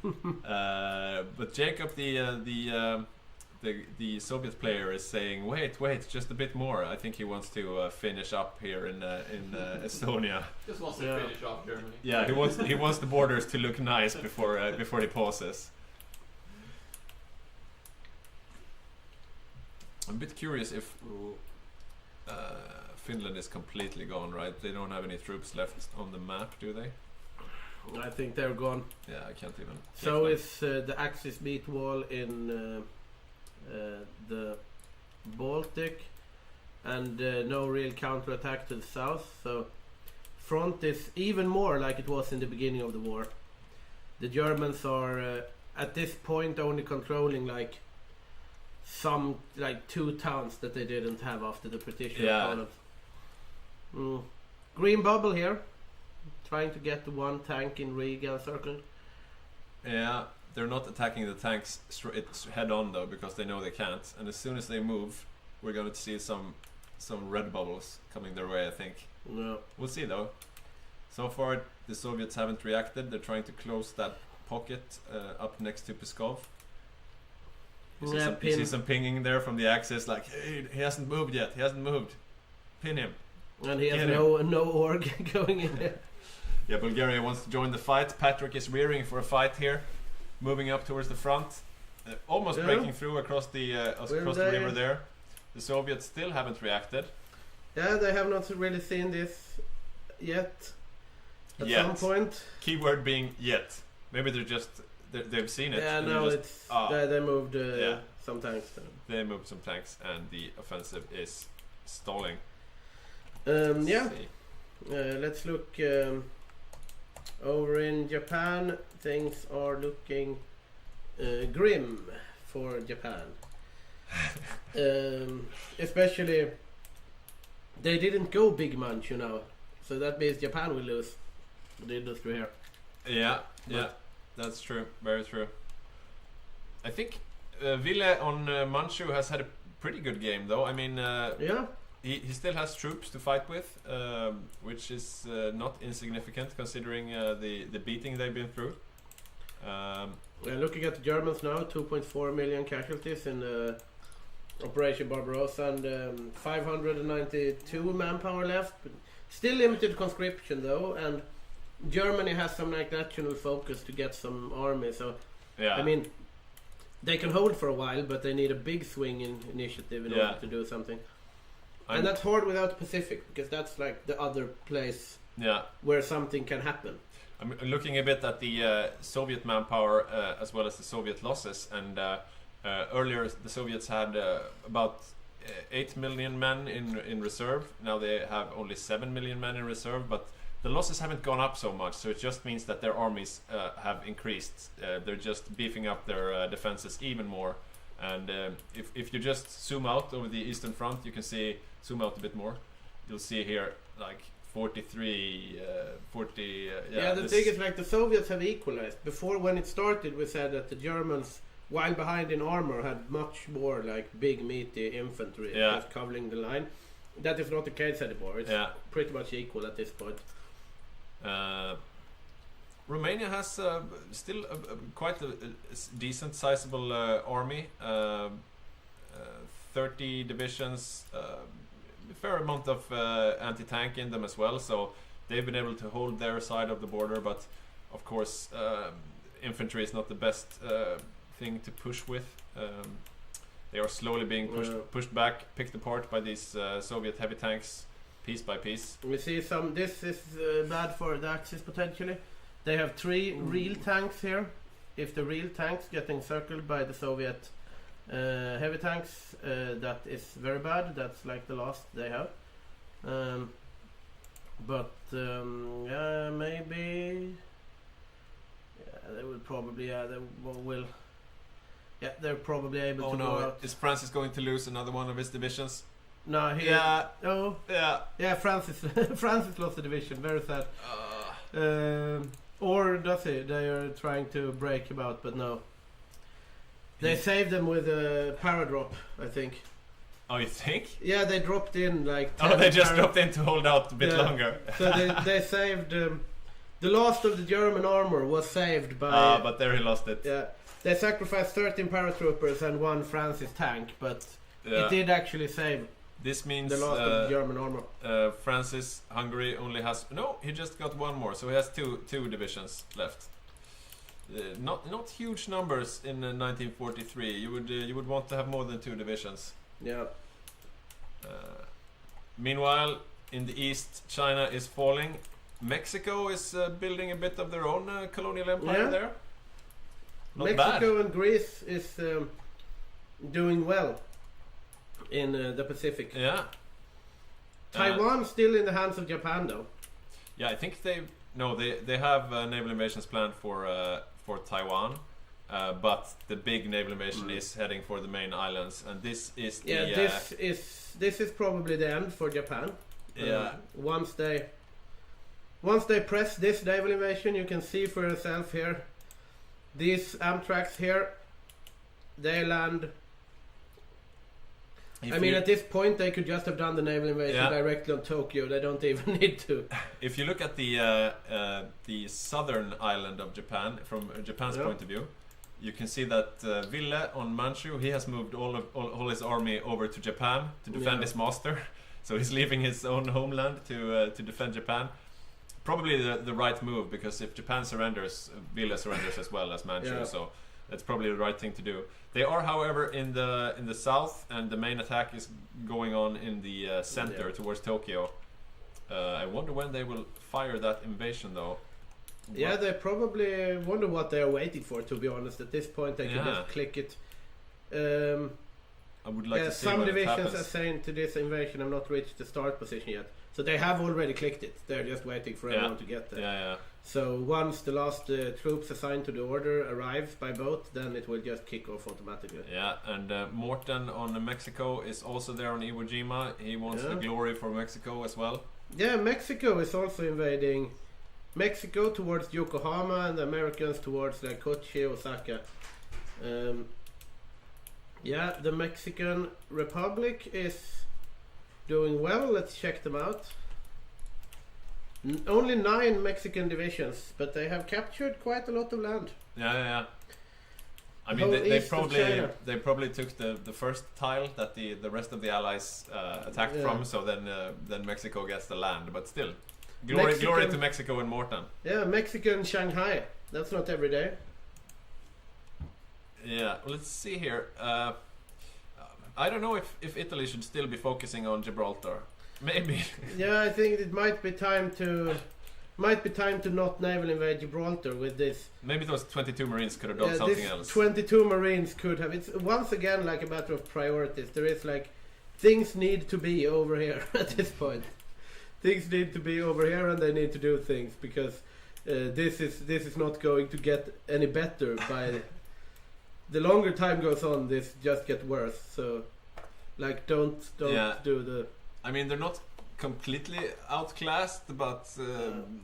But Jacob, the Soviet player, is saying, wait, just a bit more. I think he wants to finish up here in Estonia. Just wants to finish off Germany. Yeah, he wants the borders to look nice before he pauses. I'm a bit curious if Finland is completely gone, right? They don't have any troops left on the map, do they? I think they're gone. Yeah, I can't even. So is the Axis meat wall in the Baltic, and no real counterattack to the south. So front is even more like it was in the beginning of the war. The Germans are at this point only controlling like 2 towns that they didn't have after the partition of Poland. Green bubble here, trying to get the one tank in Riga encircled. Yeah, they're not attacking the tanks head on though, because they know they can't. And as soon as they move, we're going to see some red bubbles coming their way, I think. No. We'll see though. So far, the Soviets haven't reacted. They're trying to close that pocket up next to Pskov. You see some pinging there from the Axis, like, hey, he hasn't moved yet. He hasn't moved. Pin him. And he has no org going in there. Yeah, Bulgaria wants to join the fight. Patrick is rearing for a fight here, moving up towards the front, almost breaking through across the river there. The Soviets still haven't reacted. Yeah, they have not really seen this yet. At some point. Keyword being yet. Maybe they've seen it. Yeah, no, they moved some tanks. They moved some tanks, and the offensive is stalling. Let's look over in Japan. Things are looking grim for Japan. Especially, they didn't go big Manchu now, so that means Japan will lose the industry here. Yeah, that's true. Very true. I think Ville on Manchu has had a pretty good game, though. I mean, he still has troops to fight with, which is not insignificant considering the beating they've been through. Looking at the Germans now, 2.4 million casualties in Operation Barbarossa, and 592 manpower left. Still limited conscription though, and Germany has some like national focus to get some army. So I mean, they can hold for a while, but they need a big swing in initiative in order to do something. And that's hard without the Pacific, because that's like the other place where something can happen. I'm looking a bit at the Soviet manpower as well as the Soviet losses, and earlier the Soviets had about 8 million men in reserve. Now they have only 7 million men in reserve, but the losses haven't gone up so much, so it just means that their armies have increased. They're just beefing up their defenses even more. And if you just zoom out over the Eastern Front, you can see, zoom out a bit more, you'll see here like 43, 40... the thing is, like, the Soviets have equalized. Before, when it started, we said that the Germans, while behind in armor, had much more like big meaty infantry just covering the line. That is not the case anymore. It's pretty much equal at this point. Romania has still quite a decent sizable army, 30 divisions, a fair amount of anti-tank in them as well, so they've been able to hold their side of the border, but of course infantry is not the best thing to push with. They are slowly being pushed back, picked apart by these Soviet heavy tanks piece by piece. We see this is bad for the Axis potentially. They have 3 real tanks here. If the real tanks get encircled by the Soviet heavy tanks, that is very bad. That's like the last they have. Maybe. They will probably. They're probably able to. Oh no! Is Francis going to lose another one of his divisions? No, he. Yeah. Oh. Yeah. Yeah. Francis lost the division. Very sad. Or does he? They are trying to break him out, but no. They saved them with a paradrop, I think. Oh, you think? Yeah, they dropped in like. Oh, they just dropped in to hold out a bit longer. So they saved. The last of the German armor was saved by. But there he lost it. Yeah, they sacrificed 13 paratroopers and 1 Francis tank, but it did actually save. This means the last of the German armor. Francis, Hungary only has he just got 1 more, so he has two divisions left. Not huge numbers in 1943. You would want to have more than 2 divisions. Yeah. Meanwhile, in the east, China is falling. Mexico is building a bit of their own colonial empire there. Not Mexico bad. And Greece is doing well in the Pacific. Yeah. Taiwan still in the hands of Japan, though. Yeah, I think they have naval invasions planned for Taiwan, but the big naval invasion is heading for the main islands, and this is this is probably the end for Japan. Yeah. Once they press this naval invasion, you can see for yourself here. These Amtraks here, they land. I mean, at this point, they could just have done the naval invasion directly on Tokyo. They don't even need to. If you look at the southern island of Japan, from Japan's point of view, you can see that Ville on Manchu, he has moved all his army over to Japan to defend his master. So he's leaving his own homeland to defend Japan. Probably the right move, because if Japan surrenders, Ville surrenders as well as Manchu. Yeah. So that's probably the right thing to do. They are, however, in the south, and the main attack is going on in the center towards Tokyo. I wonder when they will fire that invasion, though. Yeah, they probably wonder what they are waiting for. To be honest, at this point, they can just click it. I would like to see some divisions are saying to this invasion have not reached the start position yet, so they have already clicked it. They're just waiting for everyone to get there. Yeah. So once the last troops assigned to the order arrives by boat, then it will just kick off automatically. Yeah, and Morten on Mexico is also there on Iwo Jima. He wants the glory for Mexico as well. Yeah, Mexico is also invading Mexico towards Yokohama, and the Americans towards like Kochi, Osaka. Yeah, the Mexican Republic is doing well. Let's check them out. Only 9 Mexican divisions, but they have captured quite a lot of land. Yeah. I mean, they probably took the first tile that the rest of the allies attacked from. So then Mexico gets the land, but still, glory to Mexico and Morten. Yeah, Mexican Shanghai. That's not every day. Yeah, let's see here. I don't know if Italy should still be focusing on Gibraltar. Maybe. Yeah, I think it might be time to not naval invade Gibraltar with this. Maybe those 22 Marines could have done something else. 22 Marines could have. It's once again like a matter of priorities. There is like things need to be over here at this point. Things need to be over here, and they need to do things, because this is not going to get any better by the longer time goes on. This just gets worse. So like don't do the. I mean, they're not completely outclassed, but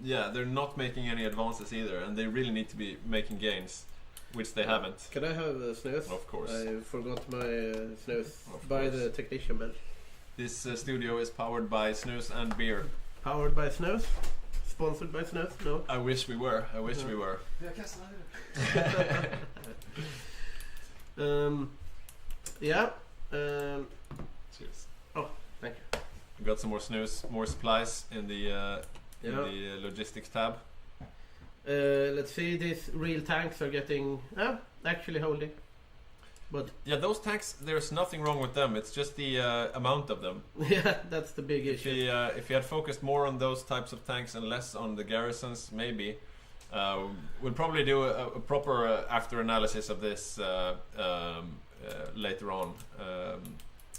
they're not making any advances either, and they really need to be making gains, which they haven't. Can I have a snooze? Of course. I forgot my snooze by the technician bench. This studio is powered by snooze and beer. Powered by snooze? Sponsored by snooze? No. I wish we were. We were. Cheers. Oh, thank you. We got some more snooze, more supplies in the logistics tab. Let's see, these real tanks are getting actually holding. But yeah, those tanks, there's nothing wrong with them. It's just the amount of them. Yeah, that's the big issue. If you had focused more on those types of tanks and less on the garrisons, maybe we'll probably do a proper after analysis of this later on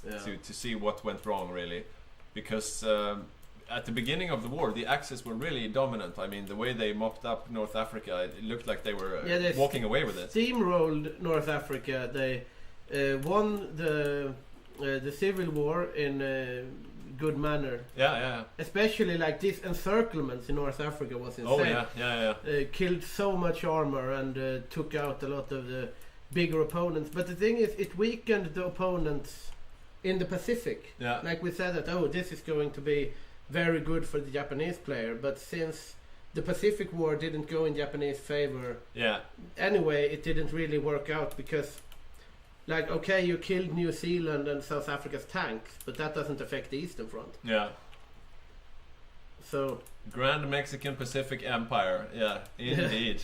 to see what went wrong, really. Because at the beginning of the war, the Axis were really dominant. I mean, the way they mopped up North Africa, it looked like they were walking away with it. Steamrolled North Africa. They won the civil war in a good manner. Yeah. Especially like these encirclements in North Africa was insane. Oh yeah. Killed so much armor and took out a lot of the bigger opponents. But the thing is, it weakened the opponents in the Pacific. Yeah. Like we said that, this is going to be very good for the Japanese player, but since the Pacific War didn't go in Japanese favor, anyway, it didn't really work out, because like, okay, you killed New Zealand and South Africa's tanks, but that doesn't affect the Eastern Front. Yeah. So Grand Mexican Pacific Empire. Yeah, indeed.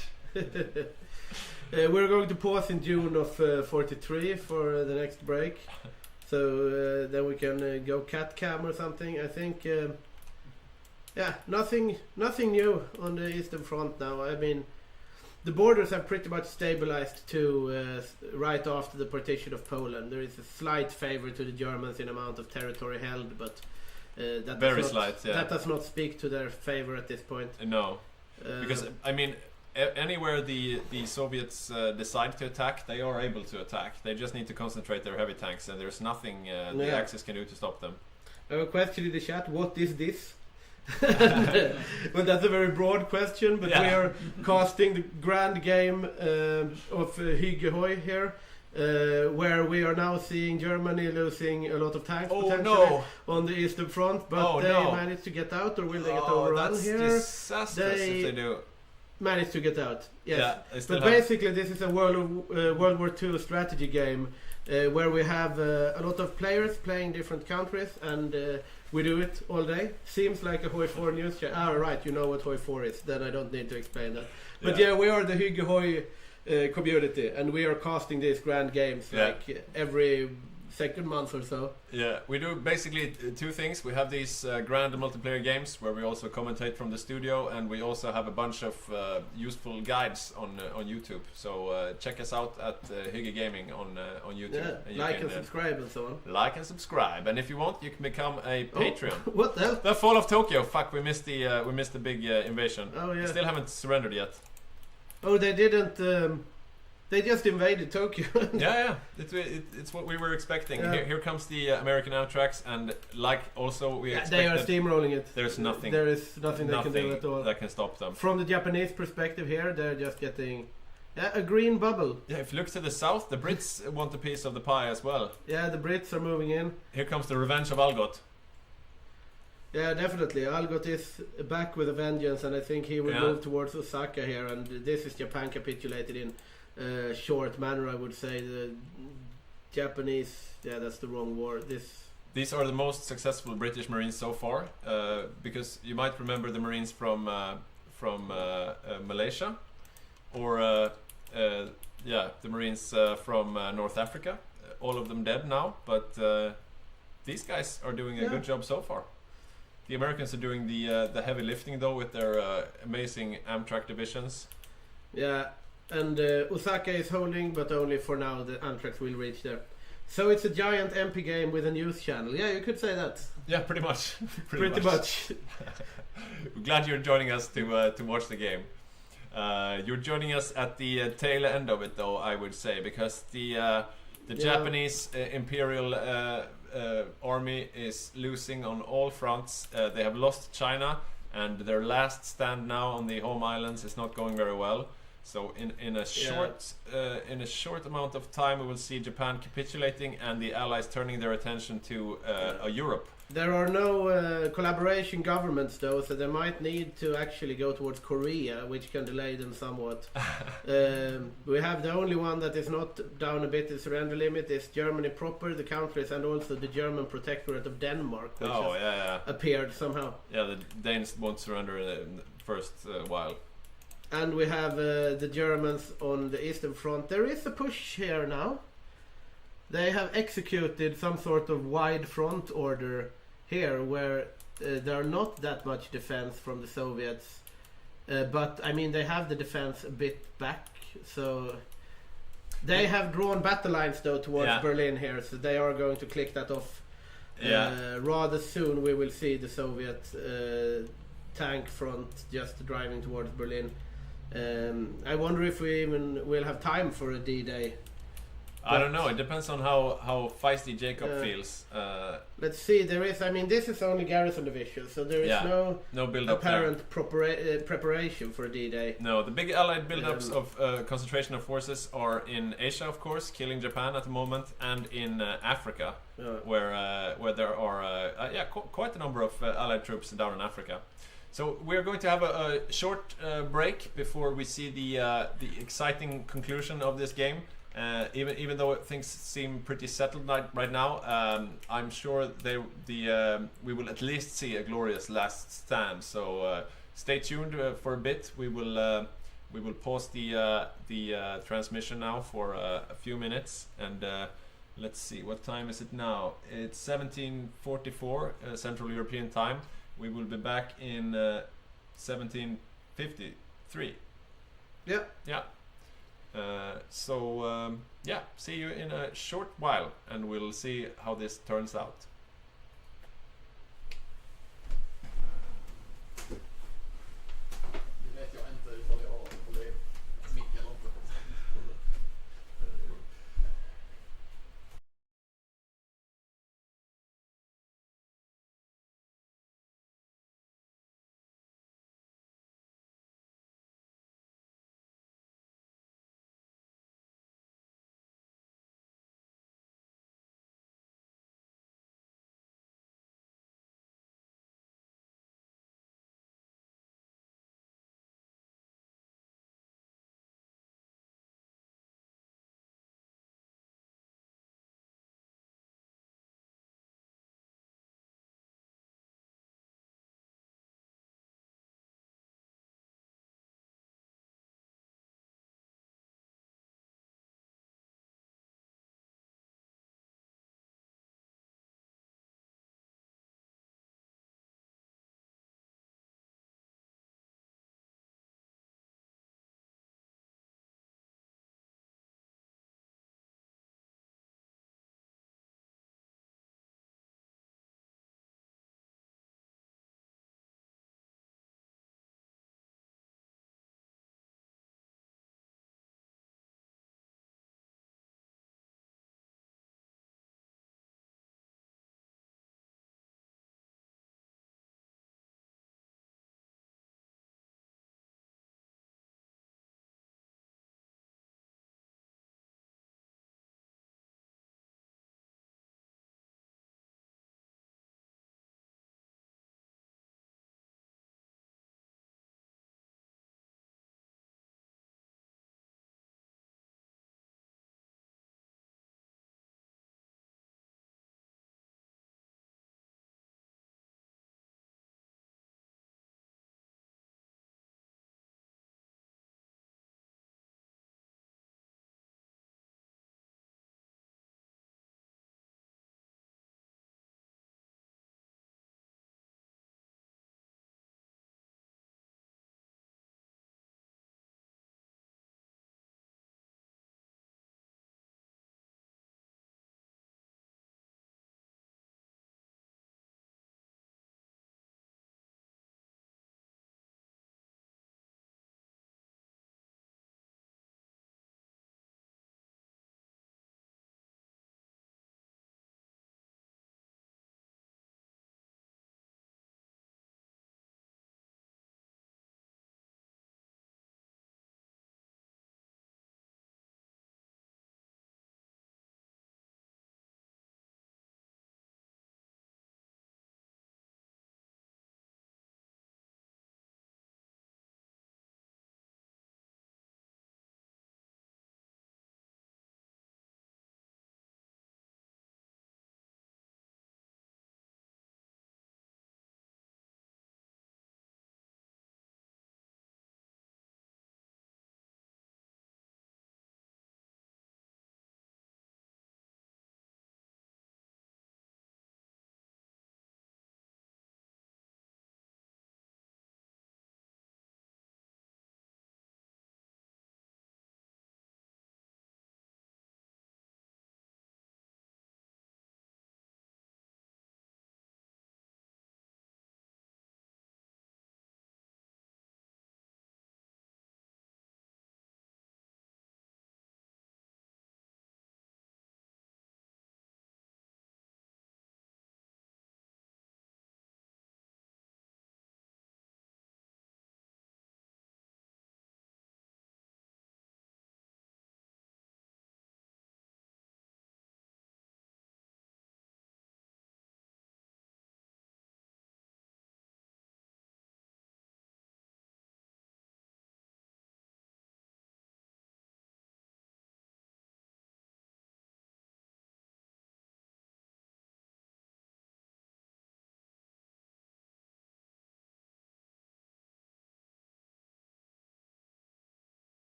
We're going to pause in June of 43 for the next break. So then we can go cat cam or something. I think, nothing new on the Eastern Front now. I mean, the borders have pretty much stabilized to right after the partition of Poland. There is a slight favor to the Germans in amount of territory held, but That Very does not, slight, yeah. That does not speak to their favor at this point. No, because I mean, anywhere the Soviets decide to attack, they are able to attack. They just need to concentrate their heavy tanks, and there's nothing the Axis can do to stop them. I have a question in the chat. What is this? Well, that's a very broad question, but we are casting the grand game of Hygge HOI here, where we are now seeing Germany losing a lot of tanks potentially on the eastern front, but they managed to get out, or will they get overrun that's here? Disastrous if they do. Managed to get out, yes. Yeah, but basically this is a World War II strategy game where we have a lot of players playing different countries, and we do it all day. Seems like a HOI4 news channel. Right, you know what HOI4 is, then I don't need to explain that. But we are the Hygge HOI community, and we are casting these grand games like every second month or so. Yeah, we do basically two things. We have these grand multiplayer games where we also commentate from the studio, and we also have a bunch of useful guides on YouTube. So check us out at Hygge Gaming on YouTube. Yeah, like and subscribe and so on. Like and subscribe, and if you want, you can become a Patreon. What the hell? The Fall of Tokyo. Fuck, we missed the big invasion. Oh yeah. We still haven't surrendered yet. Oh, they didn't. They just invaded Tokyo. yeah. It's what we were expecting. Yeah. Here comes the American Amtracs, and like also we expected, they are steamrolling it. There's nothing. There is nothing they can do at all that can stop them. From the Japanese perspective here, they're just getting a green bubble. Yeah, if you look to the south, the Brits want a piece of the pie as well. Yeah, the Brits are moving in. Here comes the revenge of Algot. Yeah, definitely. Algot is back with a vengeance, and I think he will move towards Osaka here, and this is Japan capitulated in short manner, I would say. The Japanese, that's the wrong word. These are the most successful British Marines so far, because you might remember the Marines from Malaysia, or the Marines from North Africa. All of them dead now, but these guys are doing a good job so far. The Americans are doing the heavy lifting though with their amazing Amtrak divisions. Yeah. And Osaka is holding, but only for now. The Amtracs will reach there. So it's a giant MP game with a news channel. Yeah, you could say that. Yeah, pretty much. pretty much. Glad you're joining us to watch the game. You're joining us at the tail end of it, though, I would say, because the Japanese Imperial army is losing on all fronts. They have lost China, and their last stand now on the home islands is not going very well. So in a short amount of time, we will see Japan capitulating and the Allies turning their attention to Europe. There are no collaboration governments though, so they might need to actually go towards Korea, which can delay them somewhat. We have the only one that is not down a bit. The surrender limit is Germany proper, the countries, and also the German protectorate of Denmark, which appeared somehow. Yeah, the Danes won't surrender in the first while. And we have the Germans on the eastern front. There is a push here now. They have executed some sort of wide front order here, where there are not that much defense from the Soviets. But I mean, they have the defense a bit back. So they have drawn battle lines though towards Berlin here. So they are going to click that off. Rather soon we will see the Soviet tank front just driving towards Berlin. I wonder if we even will have time for a D-Day. I don't know. It depends on how feisty Jacob feels. Let's see. There is. I mean, this is only garrison division, so there is no build-up apparent preparation for a D-Day. No, the big Allied build-ups of concentration of forces are in Asia, of course, killing Japan at the moment, and in Africa, where there are quite a number of Allied troops down in Africa. So we're going to have a short break before we see the exciting conclusion of this game. Even though things seem pretty settled right now, I'm sure we will at least see a glorious last stand. So stay tuned for a bit. We will pause the transmission now for a few minutes, and let's see, what time is it now? It's 17:44 Central European time. We will be back in 17:53. Yeah. See you in a short while, and we'll see how this turns out.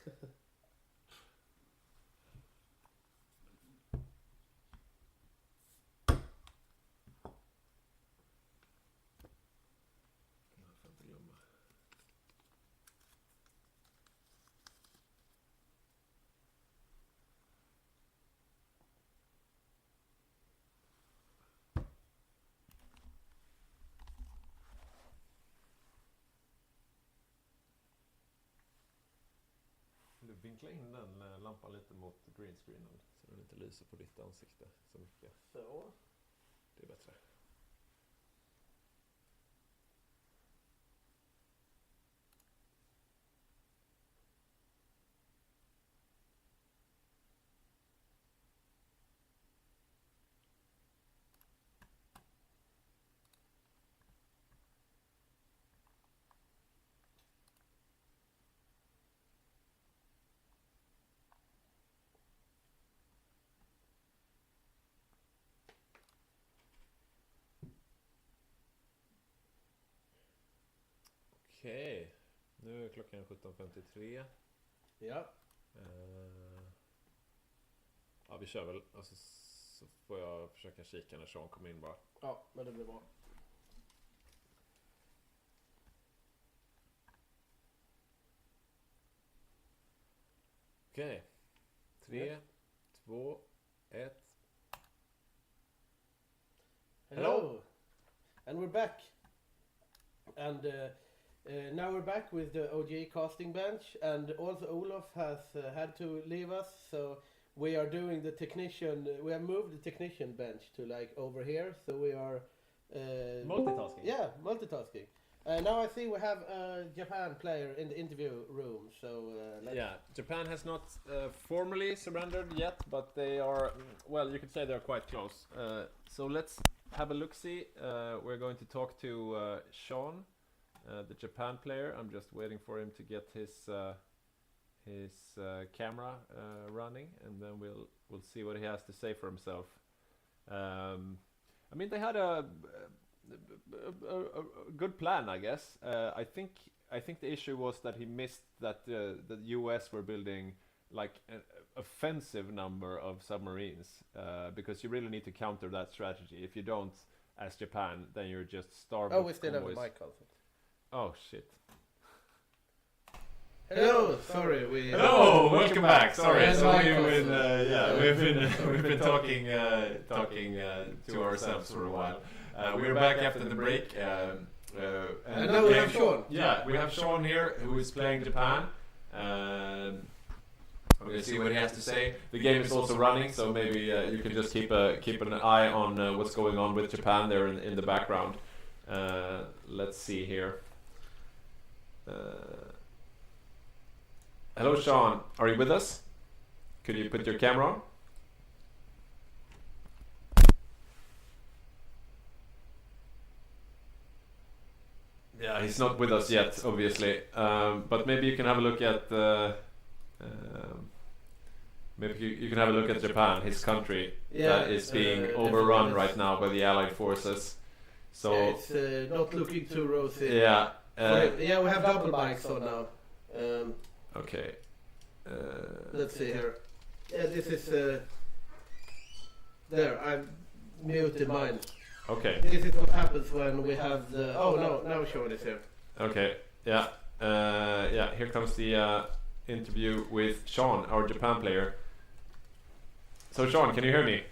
Du vinklar in den lampan lite mot greenscreenen så den inte lyser på ditt ansikte så mycket. Så. Det är bättre. Okej, nu är klockan 17:53. Ja. Ja, vi kör väl. Alltså, så får jag försöka kika när Sean kommer in bara. Ja, men det blir bra. Okej. 3, 2, 1. Hello. And we're back. And now we're back with the OG casting bench, and also Olof has had to leave us, so we are doing the technician. We have moved the technician bench to like over here, so we are Multitasking. Yeah, multitasking. Now I see we have a Japan player in the interview room, so yeah, Japan has not formally surrendered yet, but they are, well, you could say they're quite close. So let's have a look-see. We're going to talk to Sean, the Japan player. I'm just waiting for him to get his camera running, and then we'll see what he has to say for himself. I mean, they had a good plan, I guess. I think the issue was that he missed that the US were building like an offensive number of submarines, because you really need to counter that strategy. If you don't, as Japan, then you're just starved. Oh, we still have a mic on. Oh shit. Hello, sorry. Hello, welcome back. Sorry, so we've been talking to ourselves for a while. We're back after the break. And now we have Sean. Yeah, we have Sean here who is playing Japan. We're gonna see what he has to say. The game is also running, so maybe you can just keep an eye on what's going on with Japan there in the background. Let's see here. Hello, Sean. Are you with us? Could you put your camera on? Yeah, he's not with us yet, obviously. But maybe you can have a look at you can have a look at Japan, his country, that is being overrun right now by the Allied forces. So it's not looking too rosy. Yeah. Yeah, we have double mics on now. Okay. Let's see here. Yeah, this is there. I've muted mine. Okay. This is what happens when we have the. Oh no! Now Sean is here. Okay. Yeah. Yeah. Here comes the interview with Sean, our Japan player. So Sean, can you hear me?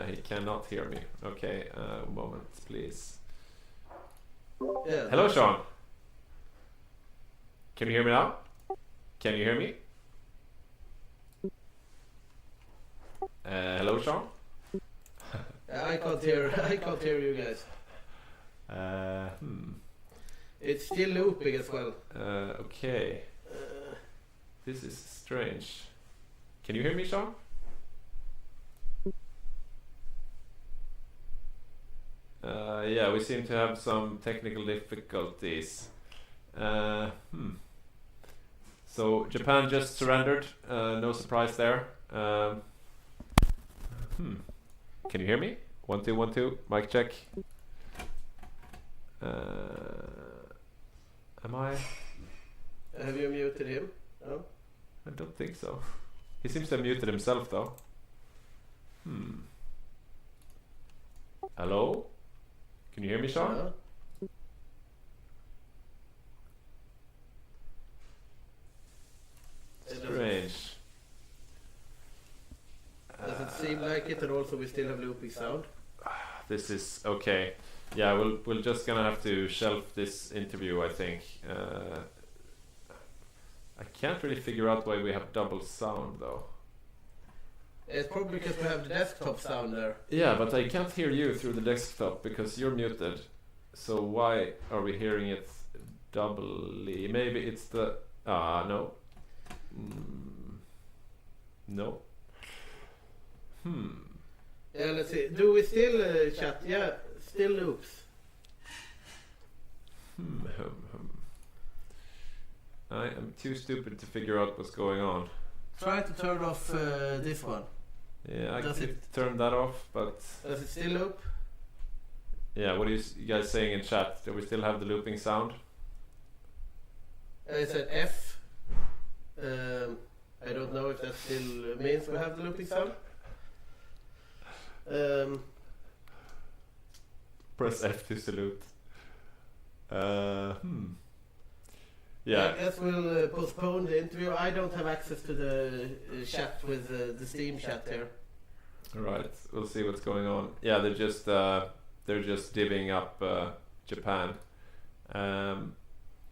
He cannot hear me. Okay. Moment, please. Yeah. Hello, Sean. Can you hear me now? Can you hear me? Hello, Sean. I can't hear. I can't hear you guys. It's still looping as well. Okay. This is strange. Can you hear me, Sean? Yeah, we seem to have some technical difficulties. So Japan just surrendered. No surprise there. Can you hear me? 1 2 1 2. Mic check. I'm Am I? Have you muted him? No? I don't think so. He seems to have muted himself though. Hello? Can you hear me, Sean? Yeah. Strange. Does it seem like it, and also we still have looping sound? This is okay. Yeah, we're just gonna have to shelf this interview, I think. I can't really figure out why we have double sound though. It's probably because we have the desktop sound there. Yeah, but I can't hear you through the desktop because you're muted. So why are we hearing it doubly? Maybe it's the... no. No. Yeah, let's see. Do we still chat? Yeah, still loops. I am too stupid to figure out what's going on. Try to turn off this one. Yeah, I Does could it- turn that off, but... Does it still loop? Yeah, what are you guys saying in chat? Do we still have the looping sound? It said F. I don't know if that still means we have the looping sound. Press F to salute. I guess we'll postpone the interview. I don't have access to the chat with the Steam chat here. Right, we'll see what's going on. Yeah, they're just divvying up Japan.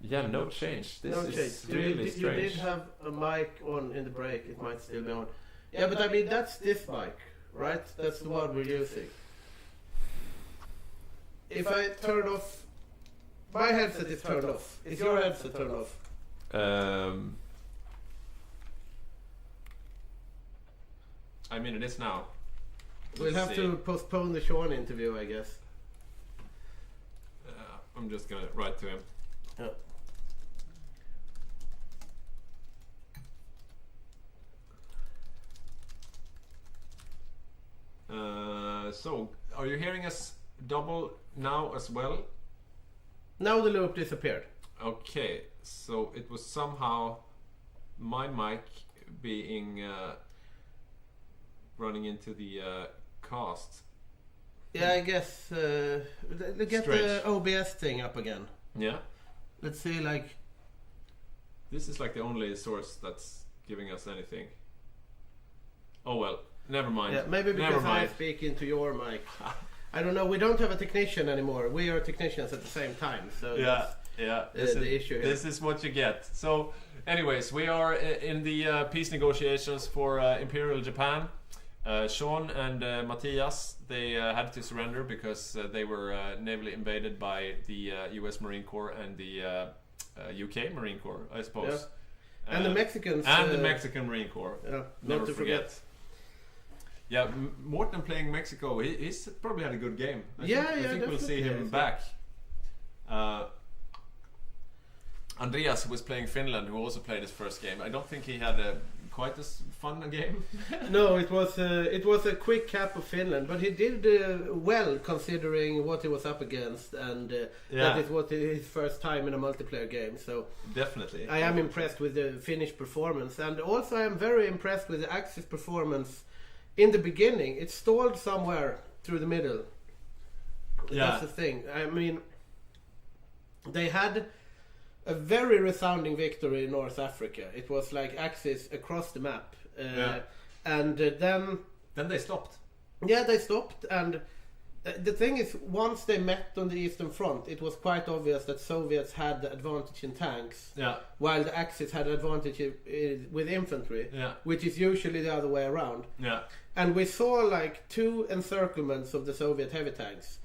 Yeah, no change. This is really strange. You did have a mic on in the break. It might still be on. Yeah, but I mean that's this mic, right? That's the one we're using. If I turn off, my headset is turned off. Is your headset turned off? I mean, it is now. We'll have to postpone the Sean interview, I guess. I'm just gonna write to him. Yeah. So, are you hearing us double now as well? Now the loop disappeared. Okay, so it was somehow my mic being running into the cast. Yeah, I guess get the OBS thing up again. Yeah. Let's see, like... This is like the only source that's giving us anything. Oh well, never mind. Yeah, maybe because I speak into your mic. I don't know, we don't have a technician anymore. We are technicians at the same time, so that's the issue here. This is what you get. So, anyways, we are in the peace negotiations for Imperial Japan. Sean and Matthias, they had to surrender because they were navally invaded by the US Marine Corps and the UK Marine Corps, I suppose. Yeah. And the Mexicans. And the Mexican Marine Corps. Yeah, never forget. Yeah, Morten playing Mexico, he's probably had a good game. I think we'll see him back. Andreas, who was playing Finland, who also played his first game, I don't think he had quite as fun a game. No, it was a quick cap of Finland, but he did well considering what he was up against, and that is what his first time in a multiplayer game. So definitely, I am impressed with the Finnish performance, and also I am very impressed with the Axis performance. In the beginning, it stalled somewhere through the middle. Yeah. That's the thing. I mean, they had a very resounding victory in North Africa. It was like Axis across the map. And then they stopped. Yeah, they stopped. And the thing is, once they met on the Eastern Front, it was quite obvious that Soviets had the advantage in tanks, while the Axis had advantage with infantry, which is usually the other way around. Yeah. And we saw like 2 encirclements of the Soviet heavy tanks,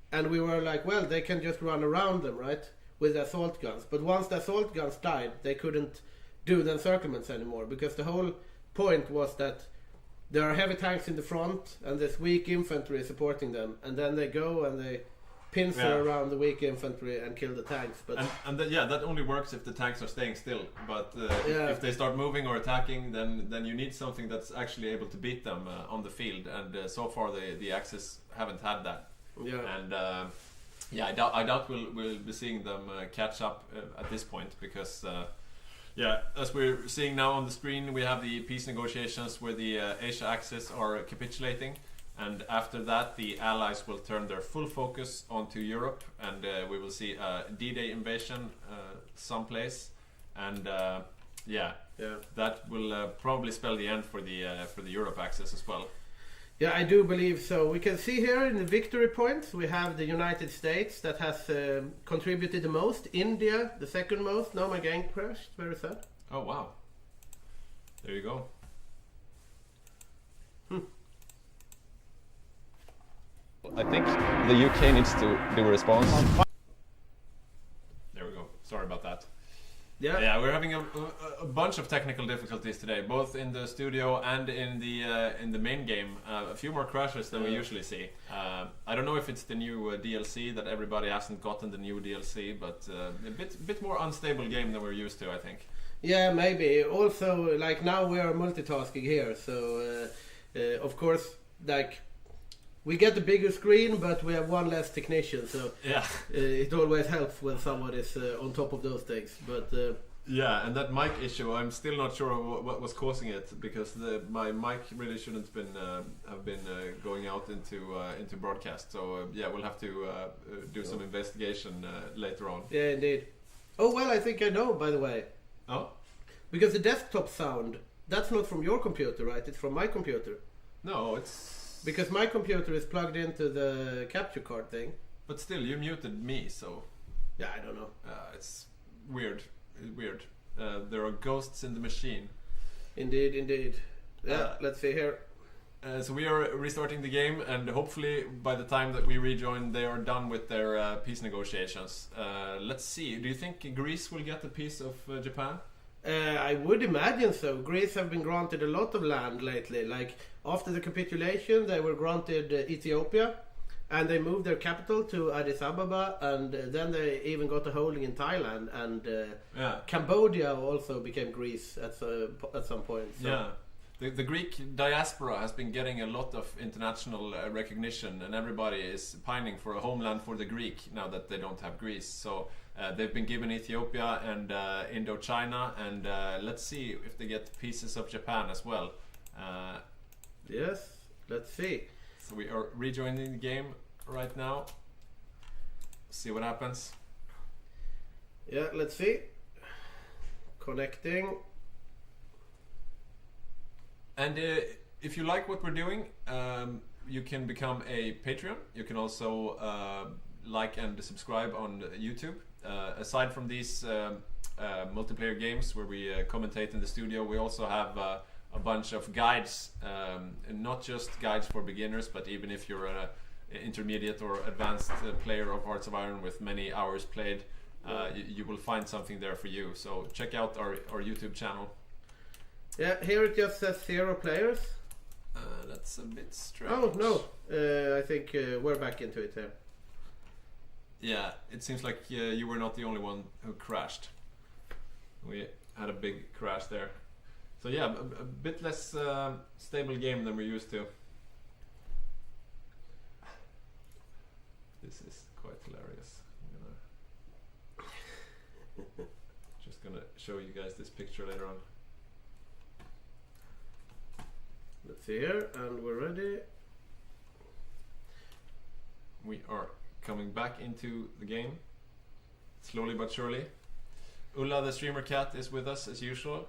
and we were like, well, they can just run around them, right, with the assault guns. But once the assault guns died, they couldn't do the encirclements anymore, because the whole point was that there are heavy tanks in the front and there's weak infantry supporting them, and then they go and they pincer around the weak infantry and kill the tanks. But that only works if the tanks are staying still. But if they start moving or attacking, then you need something that's actually able to beat them on the field. And so far the Axis haven't had that. Yeah. And Yeah, I doubt we'll be seeing them catch up at this point because, as we're seeing now on the screen, we have the peace negotiations where the Asia Axis are capitulating, and after that, the Allies will turn their full focus onto Europe, and we will see a D-Day invasion someplace, and that will probably spell the end for the Europe Axis as well. Yeah, I do believe so. We can see here in the victory points, we have the United States that has contributed the most. India, the second most. Now my game crashed. Very sad. Oh, wow. There you go. I think the UK needs to do a response. There we go. Sorry about that. Yeah, we're having a bunch of technical difficulties today, both in the studio and in the main game. A few more crashes than we usually see. I don't know if it's the new DLC that everybody hasn't gotten the new DLC, but a bit more unstable game than we're used to, I think. Yeah, maybe. Also, like now we are multitasking here, so of course, like we get the bigger screen, but we have one less technician, so it always helps when someone is on top of those things. But yeah, and that mic issue, I'm still not sure what was causing it, because my mic really shouldn't have been going out into broadcast. So we'll have to do some investigation later on. Yeah, indeed. Oh well, I think I know. By the way. Oh. Because the desktop sound, that's not from your computer, right? It's from my computer. No, it's. Because my computer is plugged into the capture card thing. But still, you muted me, so... Yeah, I don't know. It's weird. Weird. There are ghosts in the machine. Indeed, indeed. Yeah, let's see here. So we are restarting the game, and hopefully by the time that we rejoin, they are done with their peace negotiations. Let's see. Do you think Greece will get a piece of Japan? I would imagine so. Greece have been granted a lot of land lately. Like after the capitulation, they were granted Ethiopia, and they moved their capital to Addis Ababa, and then they even got a holding in Thailand, and Cambodia also became Greece at some point. So. Yeah. The Greek diaspora has been getting a lot of international recognition, and everybody is pining for a homeland for the Greek now that they don't have Greece. So they've been given Ethiopia and Indochina, and let's see if they get pieces of Japan as well. Yes, let's see. So we are rejoining the game right now. See what happens. Yeah, let's see. Connecting. And if you like what we're doing, you can become a Patreon. You can also like and subscribe on YouTube. Aside from these multiplayer games where we commentate in the studio, we also have a bunch of guides, and not just guides for beginners, but even if you're an intermediate or advanced player of Hearts of Iron with many hours played, you will find something there for you. So check out our YouTube channel. Yeah, here it just says 0 players. That's a bit strange. Oh no, I think we're back into it here. Yeah, it seems like you were not the only one who crashed. We had a big crash there. So yeah, a bit less stable game than we're used to. This is quite hilarious. I'm just gonna show you guys this picture later on. Let's see here, and we're ready. We are coming back into the game, slowly but surely. Ulla, the streamer cat, is with us as usual.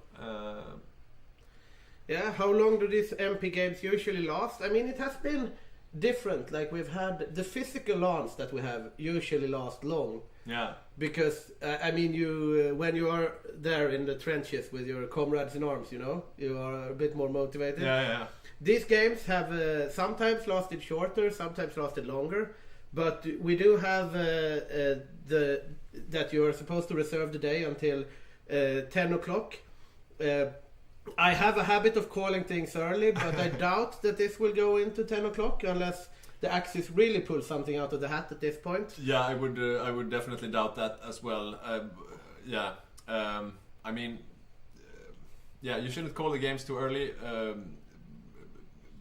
Yeah, how long do these MP games usually last? I mean, it has been different. Like we've had the physical LANs that we have usually last long. Yeah. Because I mean, you when you are there in the trenches with your comrades in arms, you know, you are a bit more motivated. Yeah. These games have sometimes lasted shorter, sometimes lasted longer, but we do have that you are supposed to reserve the day until 10 o'clock. I have a habit of calling things early, but I doubt that this will go into 10 o'clock unless the Axis really pulls something out of the hat at this point. Yeah, I would definitely doubt that as well. I mean, you shouldn't call the games too early.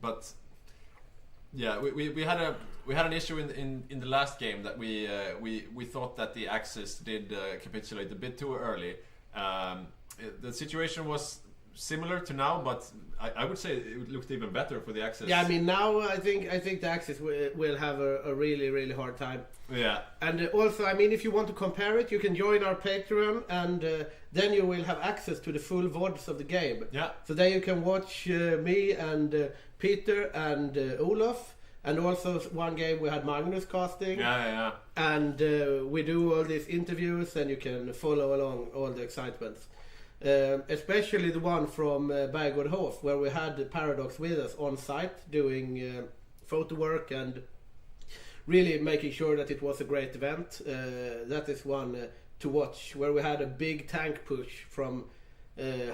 But yeah, we we had an issue in the last game that we thought that the Axis did capitulate a bit too early. The situation was similar to now, but I would say it looked even better for the Axis. Yeah, I mean now I think the Axis will have a really hard time. Yeah. And also, I mean, if you want to compare it, you can join our Patreon, and then you will have access to the full VODs of the game. Yeah. So then you can watch me and Peter and Olof, and also one game we had Magnus casting. Yeah. And we do all these interviews, and you can follow along all the excitements. Especially the one from Bergårdhof, where we had the Paradox with us on site doing photo work and really making sure that it was a great event. That is one to watch, where we had a big tank push from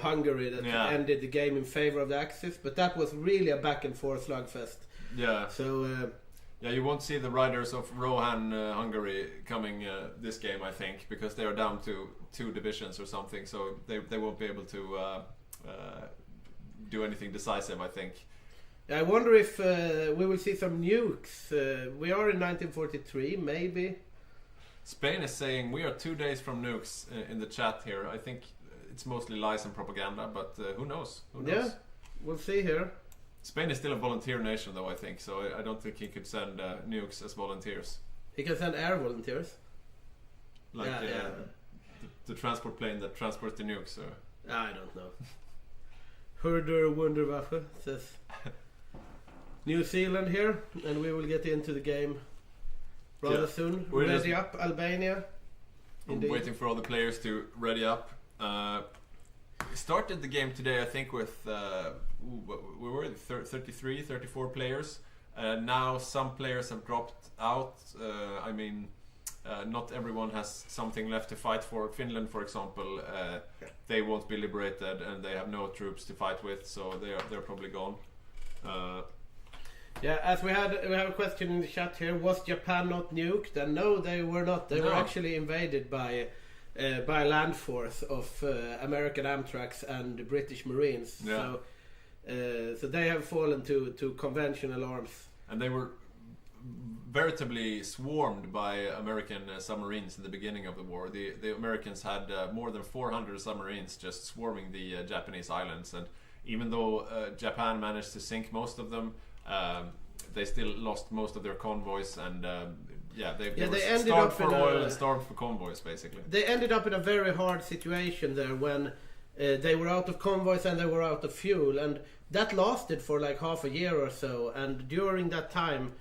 Hungary that ended the game in favor of the Axis, but that was really a back and forth slugfest. Yeah. So yeah, you won't see the riders of Rohan, Hungary coming this game, I think, because they are down to 2 divisions or something, so they won't be able to do anything decisive, I think. I wonder if we will see some nukes. We are in 1943, maybe. Spain is saying we are 2 days from nukes in the chat here. I think it's mostly lies and propaganda, but who knows? Who knows? Yeah, we'll see here. Spain is still a volunteer nation, though, I think, so I don't think he could send nukes as volunteers. He can send air volunteers. Like the transport plane that transports the nukes, or... I don't know. Herder Wunderwaffe says New Zealand here, and we will get into the game rather soon. Ready up, Albania. Indeed. Waiting for all the players to ready up. Started the game today, I think, with we were 33, 34 players. Now some players have dropped out. I mean, not everyone has something left to fight for. Finland, for example, they won't be liberated, and they have no troops to fight with, so they're probably gone. Yeah, as we have a question in the chat here. Was Japan not nuked? And no, they were not. They were actually invaded by a land force of American Amtraks and British Marines. Yeah. So they have fallen to conventional arms. And they were veritably swarmed by American submarines in the beginning of the war. The Americans had more than 400 submarines just swarming the Japanese islands, and even though Japan managed to sink most of them, they still lost most of their convoys, and they were starved for oil and starved for convoys, basically. They ended up in a very hard situation there when they were out of convoys and they were out of fuel, and that lasted for like half a year or so, and during that time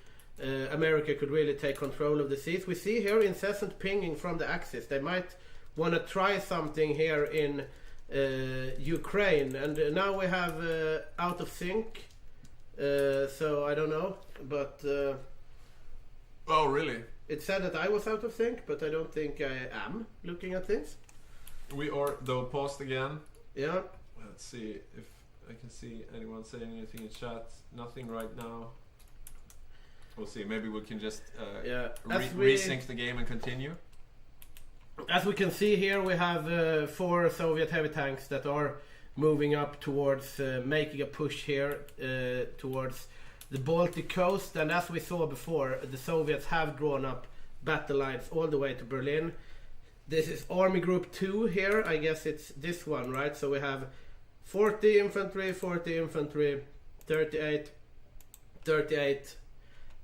America could really take control of the seas. We see here incessant pinging from the Axis. They might want to try something here in Ukraine, and now we have out of sync, so I don't know, but oh really? It said that I was out of sync, but I don't think I am, looking at things. We are though paused again. Yeah. Let's see if I can see anyone saying anything in chat. Nothing right now. We'll see. Maybe we can just resync the game and continue. As we can see here, we have 4 Soviet heavy tanks that are moving up towards making a push here towards the Baltic coast. And as we saw before, the Soviets have drawn up battle lines all the way to Berlin. This is Army Group 2 here. I guess it's this one, right? So we have 40 infantry, 38, 38.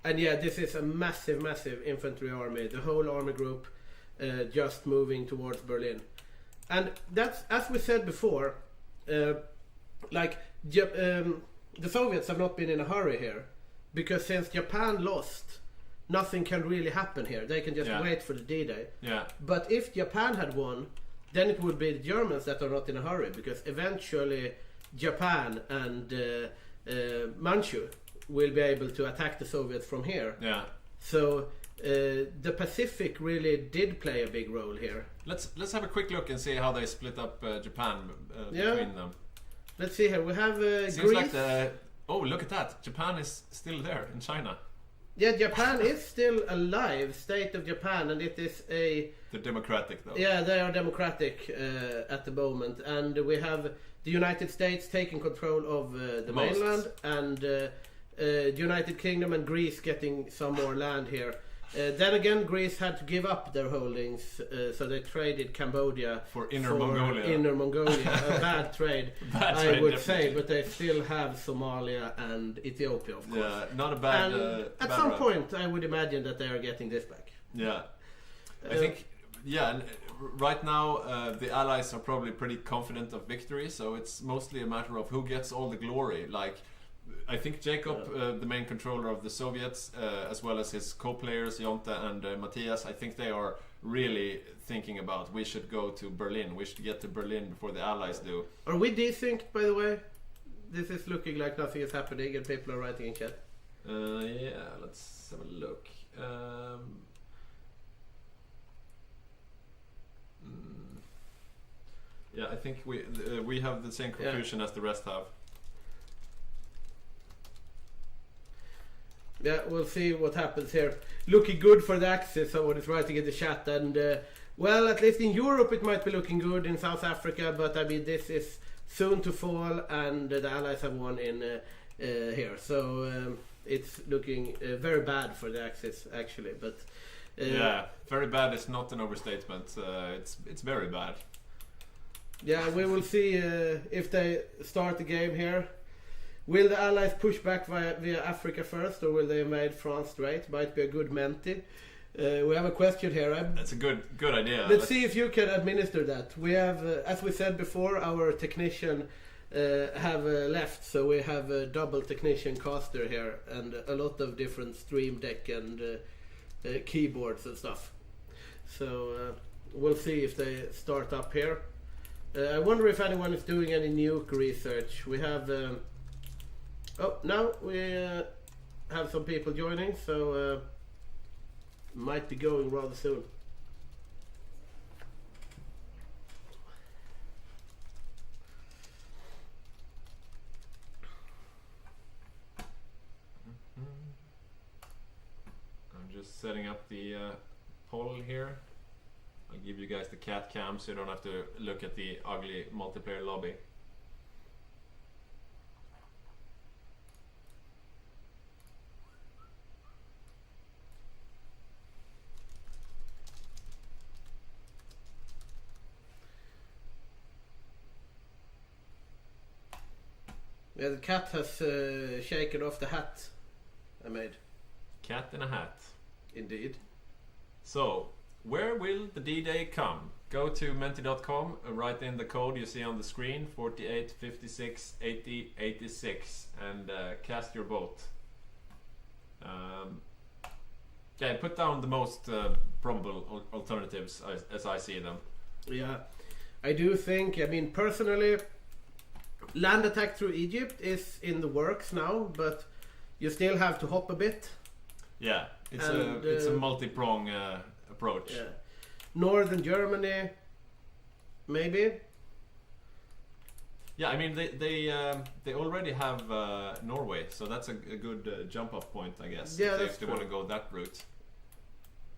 And yeah, this is a massive infantry army. The whole army group just moving towards Berlin. And that's, as we said before, the Soviets have not been in a hurry here. Because since Japan lost, nothing can really happen here. They can just wait for the D-Day. Yeah. But if Japan had won, then it would be the Germans that are not in a hurry. Because eventually Japan and Manchu will be able to attack the Soviets from here. Yeah. So the Pacific really did play a big role here. Let's have a quick look and see how they split up Japan between them. Let's see here. We have Seems Greece. Like oh, look at that! Japan is still there in China. Yeah, Japan is still alive. State of Japan, and it is They're democratic though. Yeah, they are democratic at the moment, and we have the United States taking control of the mainland, and United Kingdom and Greece getting some more land here. Then again, Greece had to give up their holdings, so they traded Cambodia for Inner Mongolia. Inner Mongolia, a bad trade, I would say, but they still have Somalia and Ethiopia, of course. Yeah, not a bad. At some point, I would imagine that they are getting this back. Yeah, I think. Yeah, and right now the Allies are probably pretty confident of victory, so it's mostly a matter of who gets all the glory. Like, I think Jacob, the main controller of the Soviets, as well as his co-players Jonte and Matthias, I think they are really thinking about we should go to Berlin. We should get to Berlin before the Allies do. Are we desynced, by the way? This is looking like nothing is happening and people are writing in chat. Yeah, let's have a look. Yeah, I think we have the same conclusion as the rest have. Yeah, we'll see what happens here. Looking good for the Axis, someone is writing in the chat. And, well, at least in Europe it might be looking good, in South Africa. But, I mean, this is soon to fall, and the Allies have won in here. So, it's looking very bad for the Axis, actually. But yeah, very bad is not an overstatement. It's very bad. Yeah, we will see if they start the game here. Will the Allies push back via Africa first, or will they invade France straight? Might be a good Menti. We have a question here. That's a good idea. Let's see if you can administer that. We have, as we said before, our technician have left, so we have a double technician caster here, and a lot of different stream deck and keyboards and stuff. So we'll see if they start up here. I wonder if anyone is doing any nuke research. We have... oh, now we have some people joining, so might be going rather soon. I'm just setting up the poll here. I'll give you guys the cat cam so you don't have to look at the ugly multiplayer lobby. Yeah, the cat has shaken off the hat I made. Cat in a hat. Indeed. So, where will the D-Day come? Go to menti.com, write in the code you see on the screen, 48 56 80 86, and cast your vote. Yeah, put down the most probable alternatives as I see them. Yeah, I do think, I mean, personally, land attack through Egypt is in the works now, but you still have to hop a bit. Yeah, it's a multi-prong approach. Yeah. Northern Germany, maybe. Yeah, I mean they already have Norway, so that's a good jump-off point, I guess. Yeah, if they want to go that route.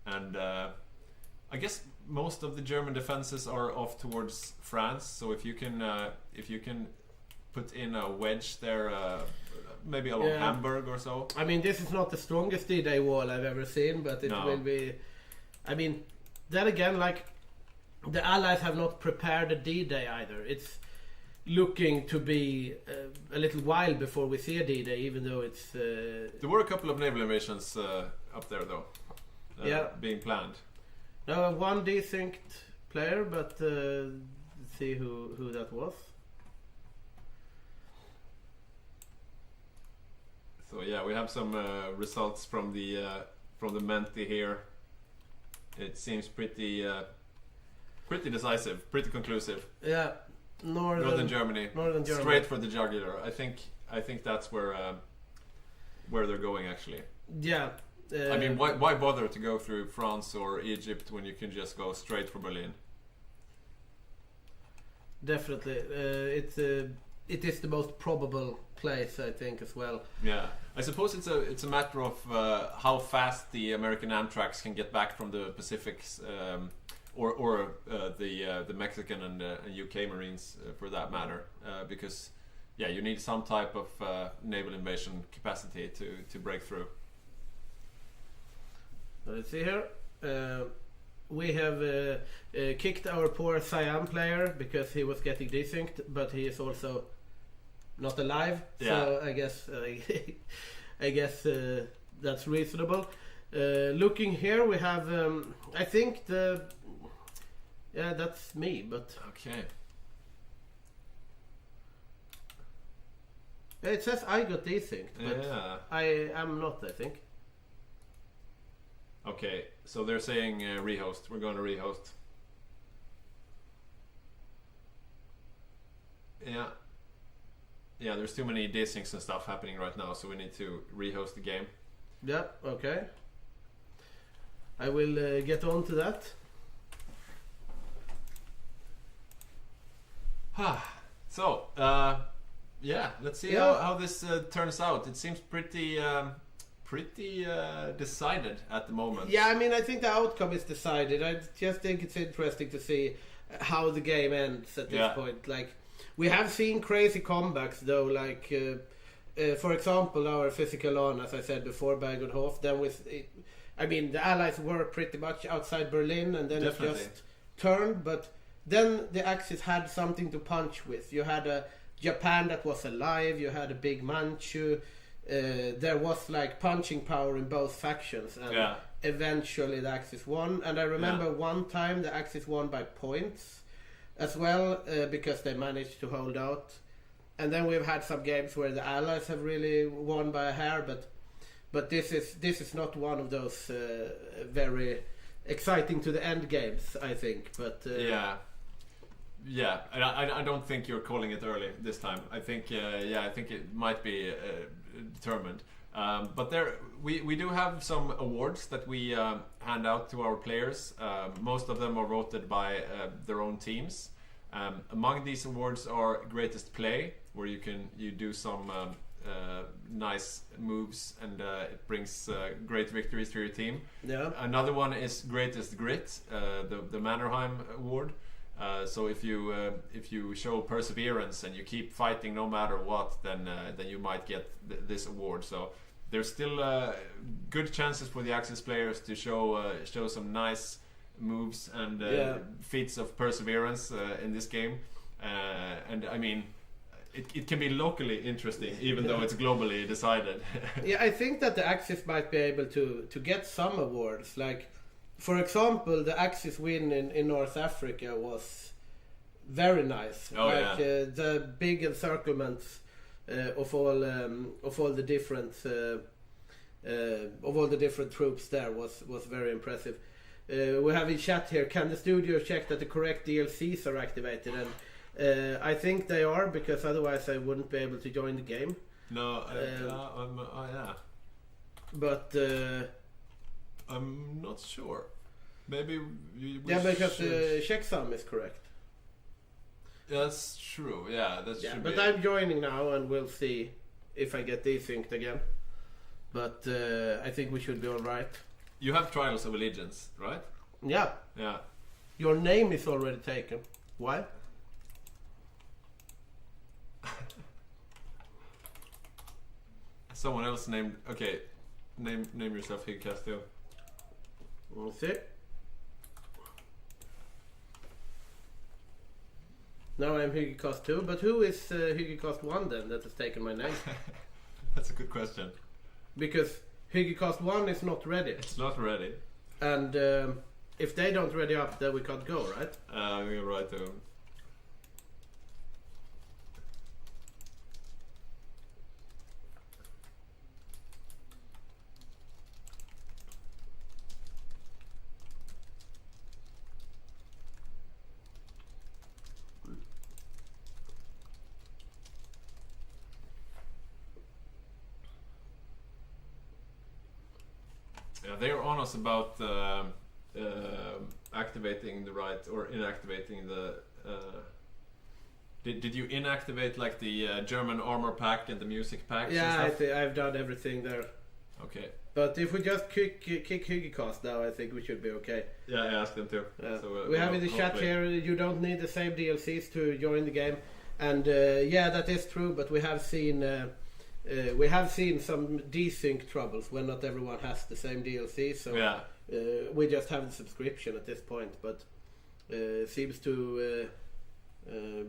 And I guess most of the German defenses are off towards France. So if you can put in a wedge there, maybe along Hamburg or so. I mean, this is not the strongest D-Day wall I've ever seen, but it will be. I mean, then again, like the Allies have not prepared a D-Day either. It's looking to be a little while before we see a D-Day, even though it's. There were a couple of naval invasions up there, though. Being planned. Now one desynced player, but see who that was. So yeah, we have some results from the Menti here. It seems pretty decisive, pretty conclusive. Yeah, Northern Germany. Straight for the jugular. I think that's where they're going actually. Yeah. I mean, why bother to go through France or Egypt when you can just go straight for Berlin? Definitely, it is the most probable place, I think, as well. Yeah, I suppose it's a matter of how fast the American Amtraks can get back from the Pacifics, or the Mexican and UK Marines for that matter, because yeah, you need some type of naval invasion capacity to break through. Let's see here. We have kicked our poor Siam player because he was getting desynced, but he is also not alive. So I guess that's reasonable. Looking here, we have I think that's me, but okay. It says I got desynced, but I am not, I think. Okay, so they're saying rehost. We're going to rehost. Yeah. Yeah, there's too many desyncs and stuff happening right now, so we need to rehost the game. Yeah, okay. I will get on to that. So, yeah, let's see how this turns out. It seems pretty decided at the moment. Yeah, I mean, I think the outcome is decided. I just think it's interesting to see how the game ends at this point. Like, we have seen crazy comebacks though, like for example our physical on, as I said before, Bergenhof. Then I mean, the Allies were pretty much outside Berlin, and then it just turned. But then the Axis had something to punch with. You had a Japan that was alive. You had a big Manchu. There was like punching power in both factions, and eventually the Axis won. And I remember one time the Axis won by points as well, because they managed to hold out. And then we've had some games where the Allies have really won by a hair, but this is not one of those very exciting to the end games, I think. But and I don't think you're calling it early this time. I think I think it might be determined. But we do have some awards that we hand out to our players. Most of them are voted by their own teams. Among these awards are Greatest Play, where you do some nice moves, and it brings great victories to your team. Yeah. Another one is Greatest Grit, the Mannerheim award. So if you show perseverance and you keep fighting no matter what, then you might get this award. So there's still good chances for the Axis players to show some nice moves and feats of perseverance in this game. And I mean, it can be locally interesting, even though it's globally decided. Yeah, I think that the Axis might be able to get some awards. Like, for example, the Axis win in North Africa was very nice. The big encirclements of all the different troops there was very impressive. We have in chat here, can the studio check that the correct DLCs are activated? And I think they are, because otherwise I wouldn't be able to join the game. No, but I'm not sure. Maybe because the checksum is correct. That's true. Yeah, that's true. But I'm joining now, and we'll see if I get desynced again. But I think we should be all right. You have Trials of Allegiance, right? Yeah. Yeah. Your name is already taken. Why? Someone else named. Okay, name yourself Hygge Castillo. We'll see. Now I'm Hygge Cost 2, but who is Hygge Cost 1 then that has taken my name? That's a good question. Because Hygge Cost 1 is not ready. It's not ready. And if they don't ready up, then we can't go, right? We'll write to them. They're on us about activating the right or inactivating the. Did you inactivate like the German armor pack and the music packs? Yeah, I've done everything there. Okay. But if we just kick Hygge Cost now, I think we should be okay. Yeah, I asked them to. Yeah. So, we have in the chat here, you don't need the same DLCs to join the game. And yeah, that is true. But we have seen some desync troubles when not everyone has the same DLC. So Yeah. we just have the subscription at this point. But seems to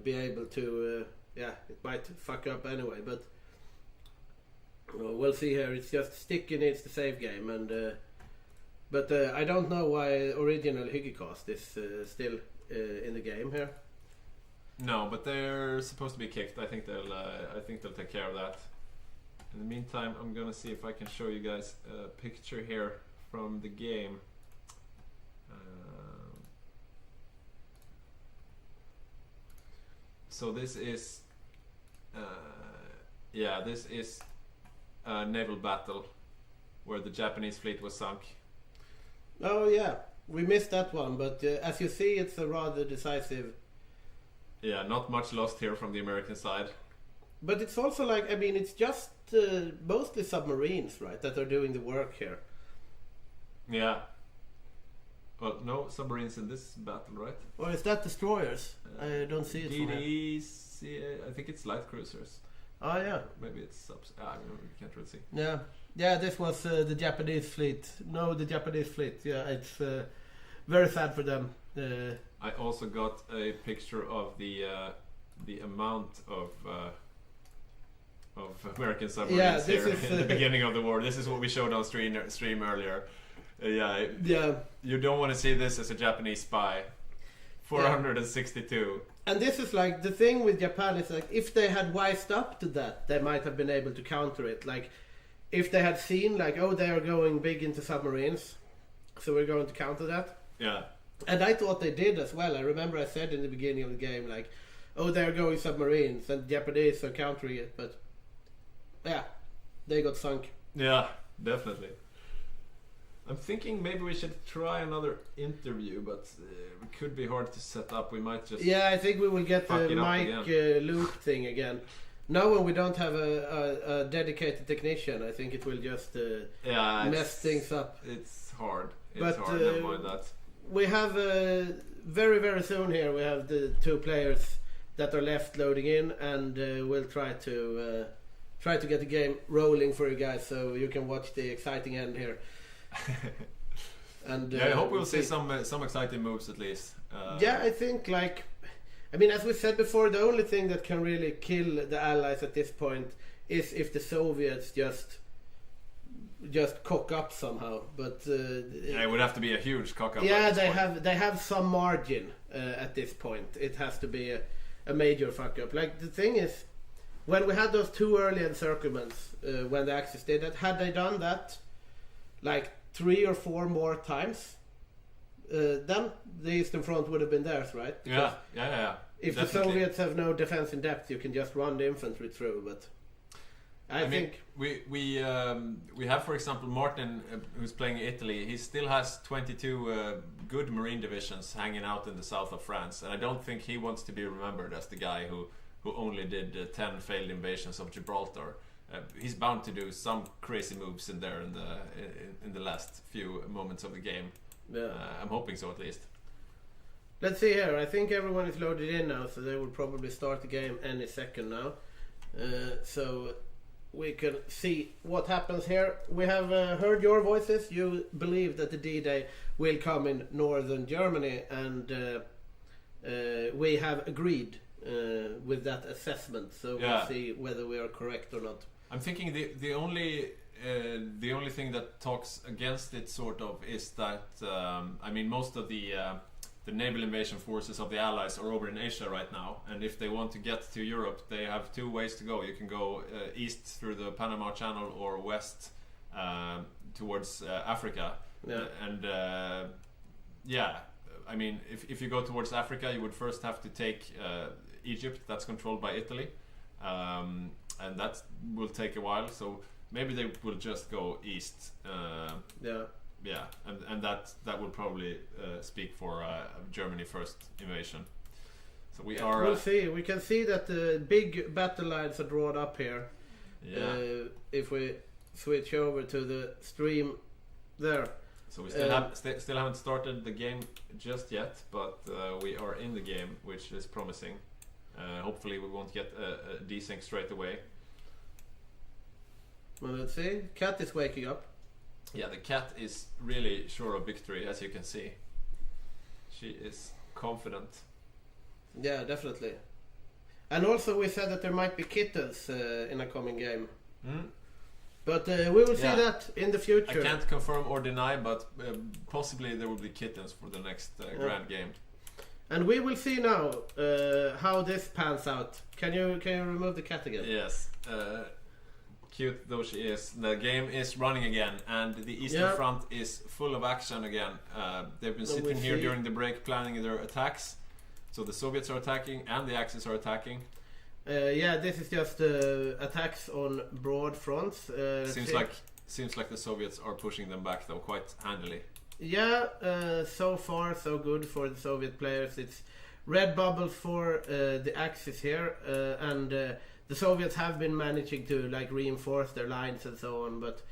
be able to. Yeah, it might fuck up anyway. But we'll see here. It's just Sticky needs the save game, and but I don't know why original Hyggecast is still in the game here. No, but they're supposed to be kicked. I think they'll take care of that. In the meantime, I'm gonna see if I can show you guys a picture here from the game. So this is, this is a naval battle where the Japanese fleet was sunk. Oh yeah, we missed that one, but as you see, it's a rather decisive. Yeah, not much lost here from the American side. But it's also like, I mean, it's just mostly submarines, right, that are doing the work here. Yeah. Well, no submarines in this battle, right? Or is that destroyers? I don't see it from here. DDs, I think it's light cruisers. Oh yeah. Maybe it's subs. I don't know, you can't really see. Yeah. Yeah, this was the Japanese fleet. No, the Japanese fleet. Yeah, it's very sad for them. I also got a picture of the amount of American submarines here in the beginning of the war. This is what we showed on stream earlier. Yeah. You don't want to see this as a Japanese spy. 462. And this is like the thing with Japan is like if they had wised up to that, they might have been able to counter it. Like if they had seen like, oh, they are going big into submarines, so we're going to counter that. Yeah. And I thought they did as well. I remember I said in the beginning of the game like, oh, they're going submarines and the Japanese are countering it, but yeah, they got sunk. Yeah, definitely. I'm thinking maybe we should try another interview, but it could be hard to set up. We might just... Yeah, I think we will get the mic loop thing again. Now when we don't have a dedicated technician, I think it will just mess things up. It's hard. It's hard, never mind that. We have very, very soon here, we have the two players that are left loading in, and we'll try to get the game rolling for you guys so you can watch the exciting end here. And I hope we'll see some exciting moves at least. Yeah, I think like, I mean, as we said before, the only thing that can really kill the Allies at this point is if the Soviets just cock up somehow. But it would have to be a huge cock up. Yeah, they have some margin at this point. It has to be a major fuck up. Like the thing is, when we had those two early encirclements, when the Axis did that, had they done that like 3 or 4 more times, then the Eastern Front would have been theirs, right? Because if definitely. The Soviets have no defense in depth, you can just run the infantry through. But I think we have, for example, Martin, who's playing Italy. He still has 22 good marine divisions hanging out in the south of France, and I don't think he wants to be remembered as the guy who only did 10 failed invasions of Gibraltar. He's bound to do some crazy moves in there in the last few moments of the game. Yeah. I'm hoping so, at least. Let's see here. I think everyone is loaded in now, so they will probably start the game any second now. So we can see what happens here. We have heard your voices. You believe that the D-Day will come in northern Germany, and we have agreed with that assessment. So we'll see whether we are correct or not. I'm thinking the only thing that talks against it sort of is that I mean, most of the naval invasion forces of the Allies are over in Asia right now, and if they want to get to Europe, they have 2 ways to go. You can go east through the Panama Channel or west towards Africa. And I mean, if you go towards Africa, you would first have to take Egypt, that's controlled by Italy, and that will take a while, so maybe they will just go east. And that will probably speak for Germany first invasion. So we'll see. We can see that the big battle lines are drawn up here. If we switch over to the stream there. So we still haven't started the game just yet, but we are in the game, which is promising. Hopefully we won't get a desync straight away. Well, let's see. Cat is waking up. Yeah, the cat is really sure of victory, as you can see. She is confident. Yeah, definitely. And also we said that there might be kittens in a coming game. But we will see that in the future. I can't confirm or deny, but possibly there will be kittens for the next grand game. And we will see now how this pans out. Can you remove the cat again? Yes. Cute though she is. The game is running again, and the Eastern Front is full of action again. They've been sitting here during the break planning their attacks. So the Soviets are attacking and the Axis are attacking. This is just attacks on broad fronts. Seems like the Soviets are pushing them back though quite handily. Yeah, so far so good for the Soviet players. It's red bubbles for the Axis here, and the Soviets have been managing to like reinforce their lines and so on. But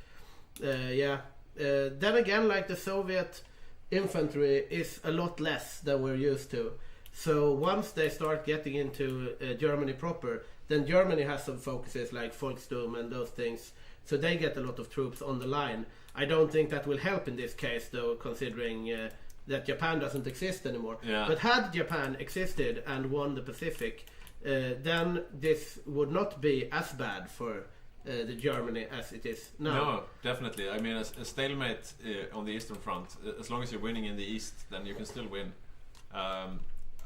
then again, like the Soviet infantry is a lot less than we're used to. So once they start getting into Germany proper, then Germany has some focuses like Volksturm and those things. So they get a lot of troops on the line. I don't think that will help in this case, though, considering that Japan doesn't exist anymore. Yeah. But had Japan existed and won the Pacific, then this would not be as bad for the Germany as it is now. No, definitely. I mean, a stalemate on the Eastern Front, as long as you're winning in the East, then you can still win.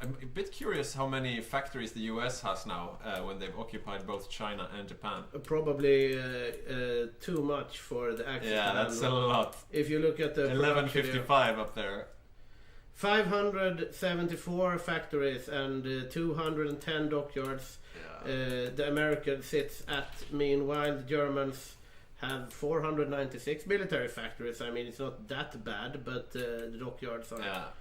I'm a bit curious how many factories the US has now when they've occupied both China and Japan. Probably too much for the Axis. Yeah, that's a lot. If you look at the 1155 up there. 574 factories and 210 dockyards. Yeah. The Americans sits at. Meanwhile, the Germans have 496 military factories. I mean, it's not that bad, but the dockyards are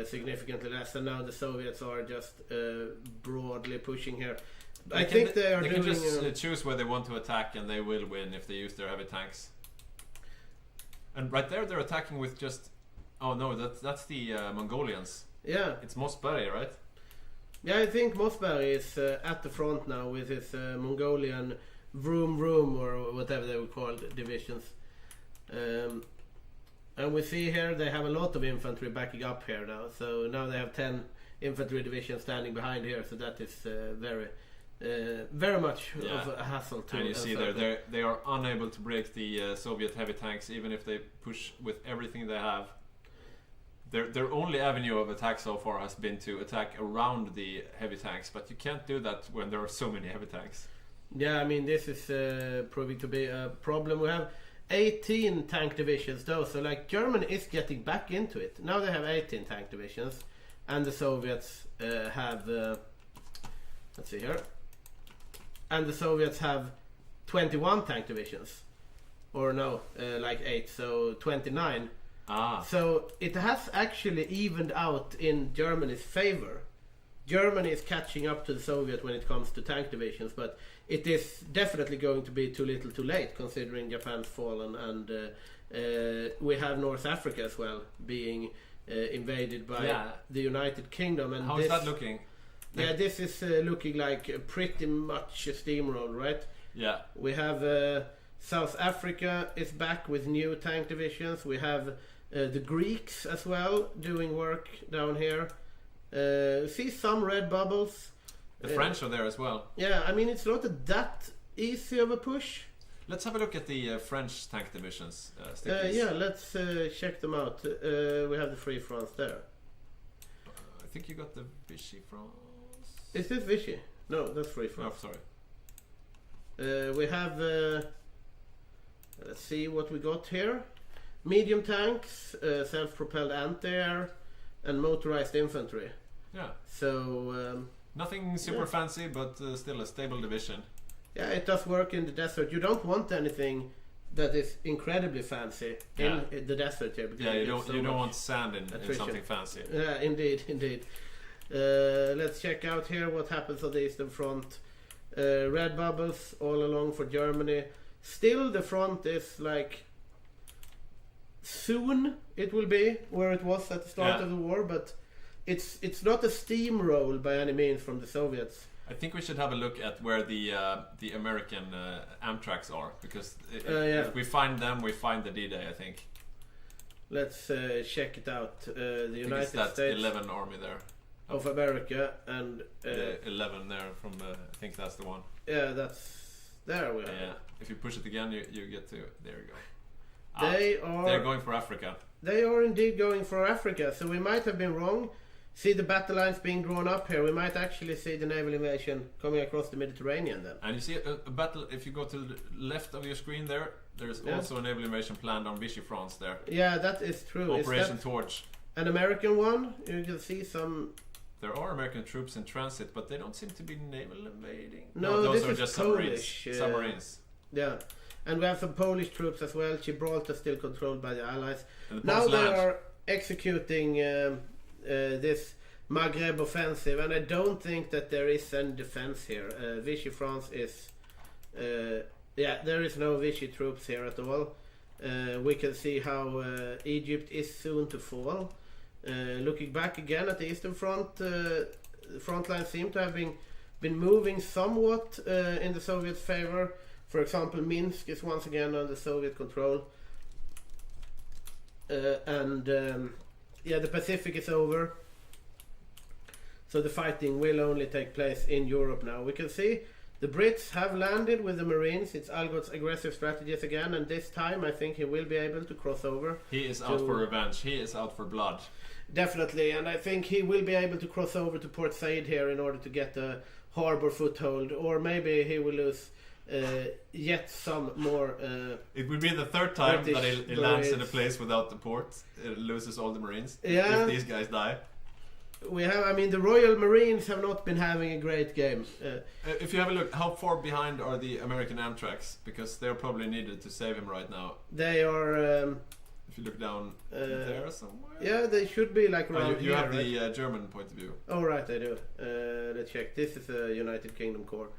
significantly less. And now the Soviets are just broadly pushing here. I think they can just choose where they want to attack, and they will win if they use their heavy tanks. And right there, they're attacking with just. Oh no, that's the Mongolians. Yeah, it's Mossberg, right? Yeah, I think Mossberg is at the front now with his Mongolian Vroom or whatever they would call divisions. And we see here they have a lot of infantry backing up here now. So now they have 10 infantry divisions standing behind here. So that is very much of a hassle to. And you see they are unable to break the Soviet heavy tanks, even if they push with everything they have. Their only avenue of attack so far has been to attack around the heavy tanks, but you can't do that when there are so many heavy tanks. Yeah, I mean, this is proving to be a problem. We have 18 tank divisions though, so like Germany is getting back into it. Now they have 18 tank divisions, and the Soviets have, let's see here, and the Soviets have 21 tank divisions. Or no, like 8, so 29. So it has actually evened out in Germany's favor. Germany is catching up to the Soviet when it comes to tank divisions, but it is definitely going to be too little too late considering Japan's fallen, and we have North Africa as well being invaded by the United Kingdom. And how is that looking? Yeah, this is looking like pretty much a steamroll, right? Yeah. We have South Africa is back with new tank divisions. We have the Greeks as well doing work down here. See some red bubbles. The French are there as well. Yeah, I mean it's not that easy of a push. Let's have a look at the French tank divisions. Yeah, let's check them out. We have the Free France there. I think you got the Vichy France. Is this Vichy? No, that's Free France. Oh, sorry. We have. Let's see what we got here. Medium tanks, self-propelled anti-air, and motorized infantry. Yeah. So nothing super fancy, but still a stable division. Yeah, it does work in the desert. You don't want anything that is incredibly fancy in the desert here. Yeah, you don't want sand in something fancy. Yeah, indeed. Let's check out here what happens on the Eastern Front. Red bubbles all along for Germany. Still, the front is like. Soon it will be where it was at the start of the war, but it's not a steamroll by any means from the Soviets. I think we should have a look at where the American Amtraks are, because if we find them, we find the D-Day, I think. Let's check it out. The United States 11 army there of America, and the 11 there from I think that's the one. Yeah, that's there we are. Yeah, if you push it again, you get to there you go. They're going for Africa. They are indeed going for Africa. So we might have been wrong. See the battle lines being drawn up here. We might actually see the naval invasion coming across the Mediterranean then. And you see a battle, if you go to the left of your screen there's also a naval invasion planned on Vichy France there. Yeah, that is true. Operation Torch. An American one? You can see some... There are American troops in transit, but they don't seem to be naval invading. No, those this are is just Polish. Submarines. Yeah. And we have some Polish troops as well. Gibraltar still controlled by the Allies. The now they are executing this Maghreb offensive, and I don't think that there is any defense here. Vichy France is... there is no Vichy troops here at all. We can see how Egypt is soon to fall. Looking back again at the Eastern Front, the front lines seem to have been moving somewhat in the Soviet favor. For example, Minsk is once again under Soviet control. The Pacific is over. So the fighting will only take place in Europe now. We can see the Brits have landed with the Marines. It's Algott's aggressive strategies again, and this time I think he will be able to cross over. He is out for revenge. He is out for blood. Definitely, and I think he will be able to cross over to Port Said here in order to get a harbor foothold, or maybe he will lose yet some more. It will be the third time that he lands in a place without the port. It loses all the Marines. Yeah. If these guys die. The Royal Marines have not been having a great game. If you have a look, how far behind are the American Amtraks? Because they're probably needed to save him right now. They are... if you look down there somewhere? Yeah, they should be like around here. You have the German point of view. Oh, right, I do. Let's check. This is a United Kingdom Corps.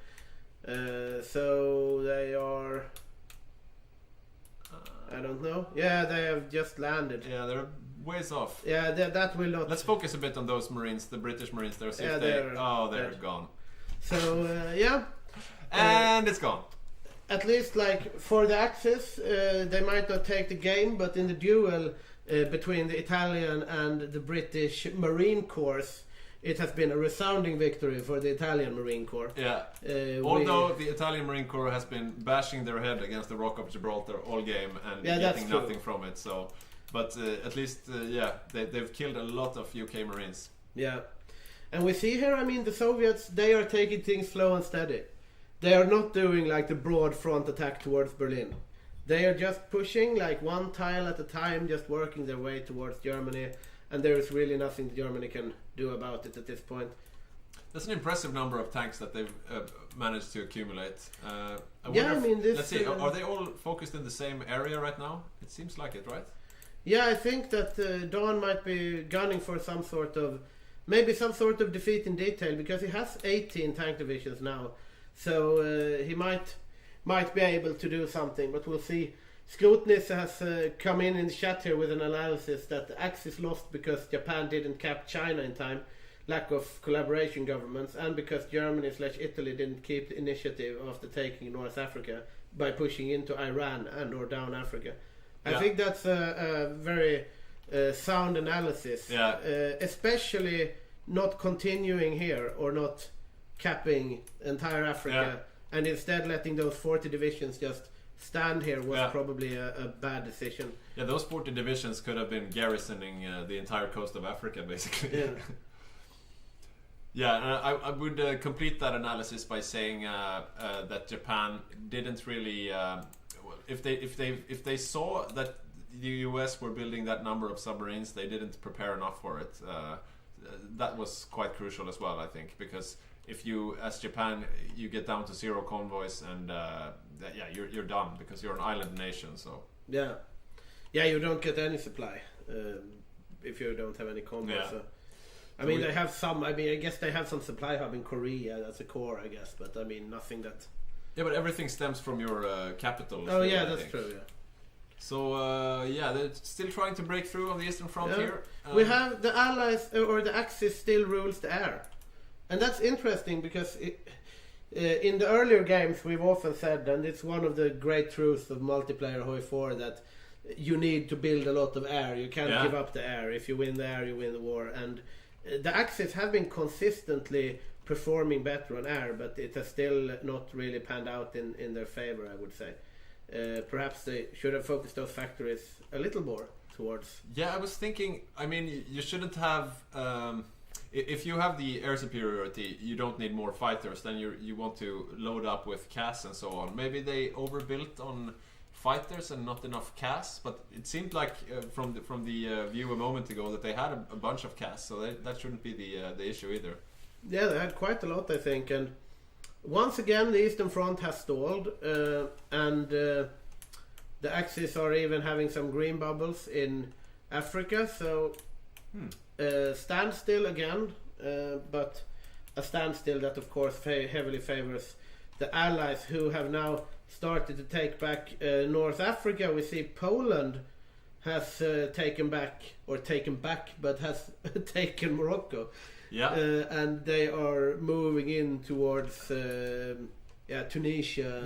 So they are... I don't know. Yeah, they have just landed. Yeah, they're ways off. Yeah, that will not... Let's focus a bit on those Marines, the British Marines there. See if they're gone. So, yeah. And it's gone. At least, like, for the Axis, they might not take the game, but in the duel between the Italian and the British Marine Corps, it has been a resounding victory for the Italian Marine Corps. Yeah. Although the Italian Marine Corps has been bashing their head against the Rock of Gibraltar all game and getting nothing from it. So, but at least, they've killed a lot of UK Marines. Yeah. And we see here, the Soviets, they are taking things slow and steady. They are not doing like the broad front attack towards Berlin. They are just pushing like one tile at a time, just working their way towards Germany. And there is really nothing Germany can do about it at this point. That's an impressive number of tanks that they've managed to accumulate. Let's see, are they all focused in the same area right now? It seems like it, right? Yeah, I think that Don might be gunning for some sort of defeat in detail, because he has 18 tank divisions now. So he might be able to do something, but we'll see. Skrotnis has come in the chat here with an analysis that the Axis lost because Japan didn't cap China in time, lack of collaboration governments, and because Germany/Italy didn't keep the initiative after taking North Africa by pushing into Iran and or down Africa. I think that's a very sound analysis, especially not continuing here or not capping entire Africa and instead letting those 40 divisions just stand here was probably a bad decision. Yeah, those 40 divisions could have been garrisoning the entire coast of Africa, basically. I would complete that analysis by saying that Japan didn't really. If they saw that the US were building that number of submarines, they didn't prepare enough for it. That was quite crucial as well, I think, because if you, as Japan, you get down to 0 convoys and you're done because you're an island nation. So you don't get any supply if you don't have any convoys. So. They have some. I guess they have some supply hub in Korea. That's a core, I guess. But nothing that. Yeah, but everything stems from your capital. Oh yeah, that's true. Yeah. So they're still trying to break through on the Eastern Front here. We have the Allies, or the Axis still rules the air. And that's interesting because in the earlier games we've often said, and it's one of the great truths of multiplayer HOI4, that you need to build a lot of air. You can't give up the air. If you win the air, you win the war. And the Axis have been consistently performing better on air, but it has still not really panned out in their favor, I would say. Perhaps they should have focused those factories a little more towards... Yeah, I was thinking, I mean, you shouldn't have... if you have the air superiority, you don't need more fighters, then you want to load up with CAS and so on. Maybe they overbuilt on fighters and not enough CAS, but it seemed like from the view a moment ago that they had a bunch of CAS, so that shouldn't be the issue either. Yeah, they had quite a lot, I think, and once again the Eastern Front has stalled, and the Axis are even having some green bubbles in Africa, so standstill again, but a standstill that of course heavily favors the Allies, who have now started to take back North Africa. We see Poland has taken back, but has taken Morocco. Yeah. And they are moving in towards Tunisia.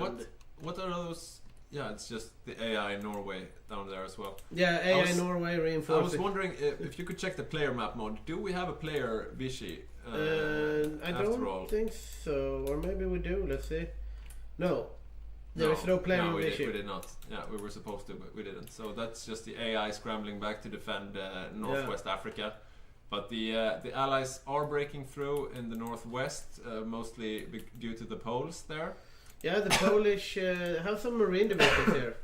What are those? Yeah, it's just the AI Norway down there as well. Yeah, AI Norway reinforcing. I was wondering if you could check the player map mod. Do we have a player Vichy? I don't think so, or maybe we do. Let's see. No, there is no player Vichy. We did not. Yeah, we were supposed to, but we didn't. So that's just the AI scrambling back to defend Northwest Africa. But the Allies are breaking through in the northwest, mostly due to the Poles there. Yeah, the Polish have some marine divisions here.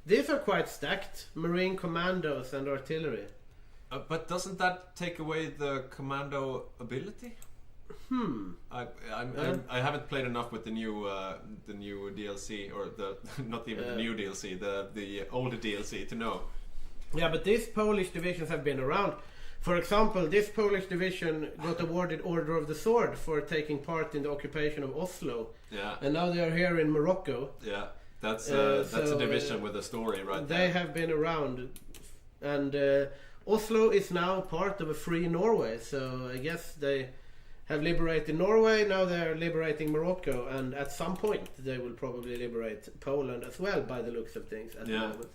These are quite stacked. Marine commandos and artillery. But doesn't that take away the commando ability? I haven't played enough with the new DLC, or the not even the new DLC, the older DLC to know. Yeah, but these Polish divisions have been around. For example, this Polish division got awarded Order of the Sword for taking part in the occupation of Oslo. Yeah. And now they are here in Morocco. Yeah, that's a division with a story, right? They have been around, and Oslo is now part of a free Norway. So I guess they have liberated Norway. Now they are liberating Morocco, and at some point they will probably liberate Poland as well, by the looks of things at the moment.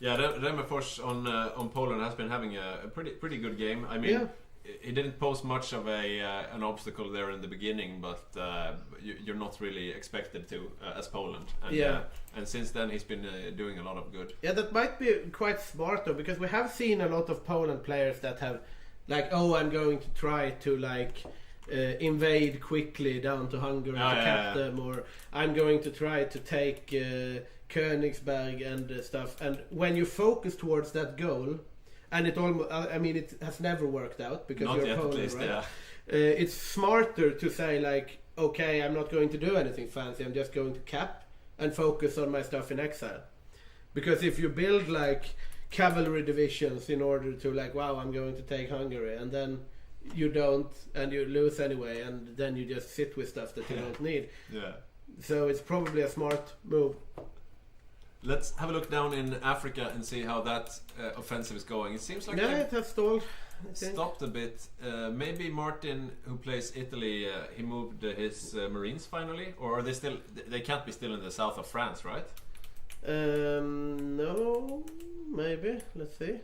Yeah, Remefors on Poland has been having a pretty good game. I mean, he didn't pose much of an obstacle there in the beginning, but you're not really expected to as Poland. And, and since then he's been doing a lot of good. Yeah, that might be quite smart though, because we have seen a lot of Poland players that have like, I'm going to try to like invade quickly down to Hungary to cap them, or I'm going to try to take Königsberg and stuff. And when you focus towards that goal, and it almost, I mean, it has never worked out because not you're yet, Poland, at least, right? Yeah. It's smarter to say like, okay, I'm not going to do anything fancy. I'm just going to cap and focus on my stuff in exile. Because if you build like cavalry divisions in order to like, wow, I'm going to take Hungary, and then you don't, and you lose anyway, and then you just sit with stuff that you don't need. Yeah. So it's probably a smart move. Let's have a look down in Africa and see how that offensive is going. It seems like it has stalled. Stopped a bit. Maybe Martin, who plays Italy, he moved his Marines finally, or are they still? They can't be still in the south of France, right? No, maybe. Let's see.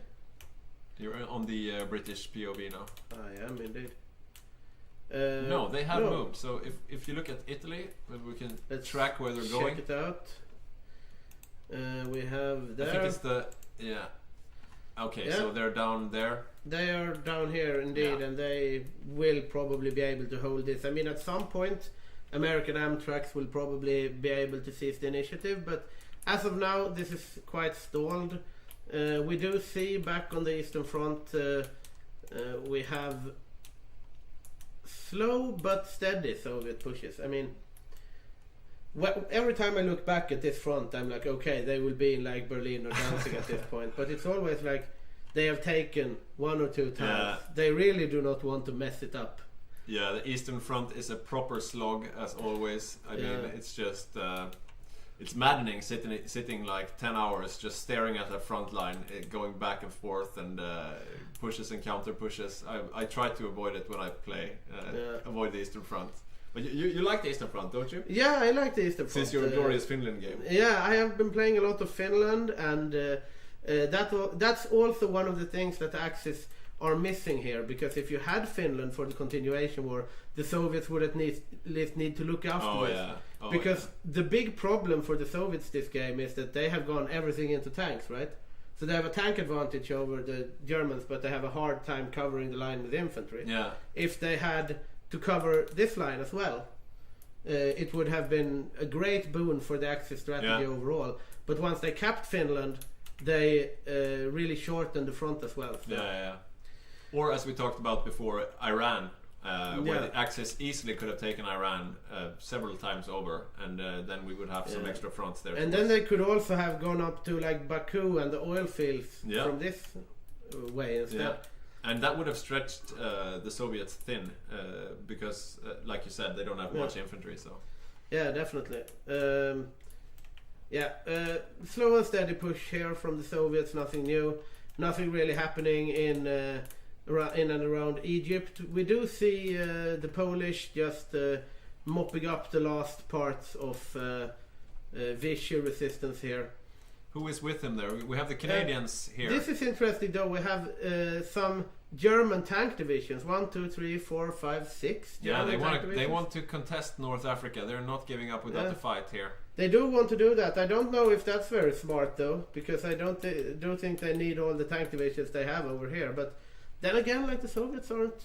You're on the British POV now. I am indeed. No, they have moved. So if you look at Italy, we can track where they're going. Check it out. We have there. I think it's Okay, so they're down there. They are down here indeed, and they will probably be able to hold this. I mean, at some point, American Amtracs will probably be able to seize the initiative, but as of now, this is quite stalled. We do see back on the Eastern Front, we have slow but steady Soviet pushes. I mean, every time I look back at this front, I'm like, okay, they will be in like Berlin or Danzig at this point. But it's always like they have taken one or two times. They really do not want to mess it up. Yeah, the Eastern Front is a proper slog as always. I mean, it's just it's maddening sitting like 10 hours just staring at that front line, going like 10 hours just staring at that front line, going back and forth and pushes and counter pushes. I try to avoid it when I play, avoid the Eastern Front. But you like the Eastern Front, don't you? Yeah, I like the Eastern Front. Since your glorious Finland game. Yeah, I have been playing a lot of Finland, and that's also one of the things that the Axis are missing here, because if you had Finland for the continuation war, the Soviets would at least need to look after this. Because the big problem for the Soviets this game is that they have gone everything into tanks, right? So they have a tank advantage over the Germans, but they have a hard time covering the line with infantry. Yeah. If they had to cover this line as well, it would have been a great boon for the Axis strategy overall. But once they capped Finland, they really shortened the front as well. So. Yeah. Or as we talked about before, Iran, where the Axis easily could have taken Iran several times over, and then we would have some extra fronts there. And then they could also have gone up to like Baku and the oil fields from this way instead. Yeah. And that would have stretched the Soviets thin, because, like you said, they don't have much infantry. So. Yeah, definitely. Slow and steady push here from the Soviets. Nothing new. Nothing really happening in and around Egypt. We do see the Polish just mopping up the last parts of Vichy resistance here. Who is with him there? We have the Canadians here. This is interesting though. We have some German tank divisions. 1, 2, 3, 4, 5, 6. They want to contest North Africa. They're not giving up without the fight here. They do want to do that. I don't know if that's very smart though, because I don't think they need all the tank divisions they have over here. But then again, like the Soviets aren't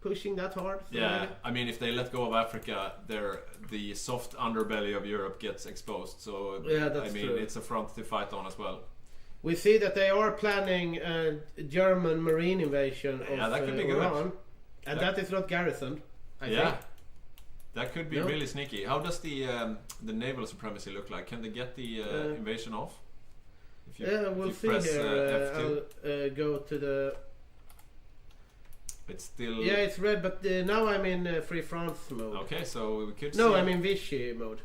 pushing that hard. So I mean, if they let go of Africa, the soft underbelly of Europe gets exposed. So that's true. It's a front to fight on as well. We see that they are planning a German marine invasion of that could be Iran, good. And that is not garrisoned. I think. That could be really sneaky. How does the naval supremacy look like? Can they get the invasion off? We'll see here. I'll go to the. It's still. Yeah, it's red, but now I'm in Free France mode. Okay, so we could. No, I'm in Vichy mode.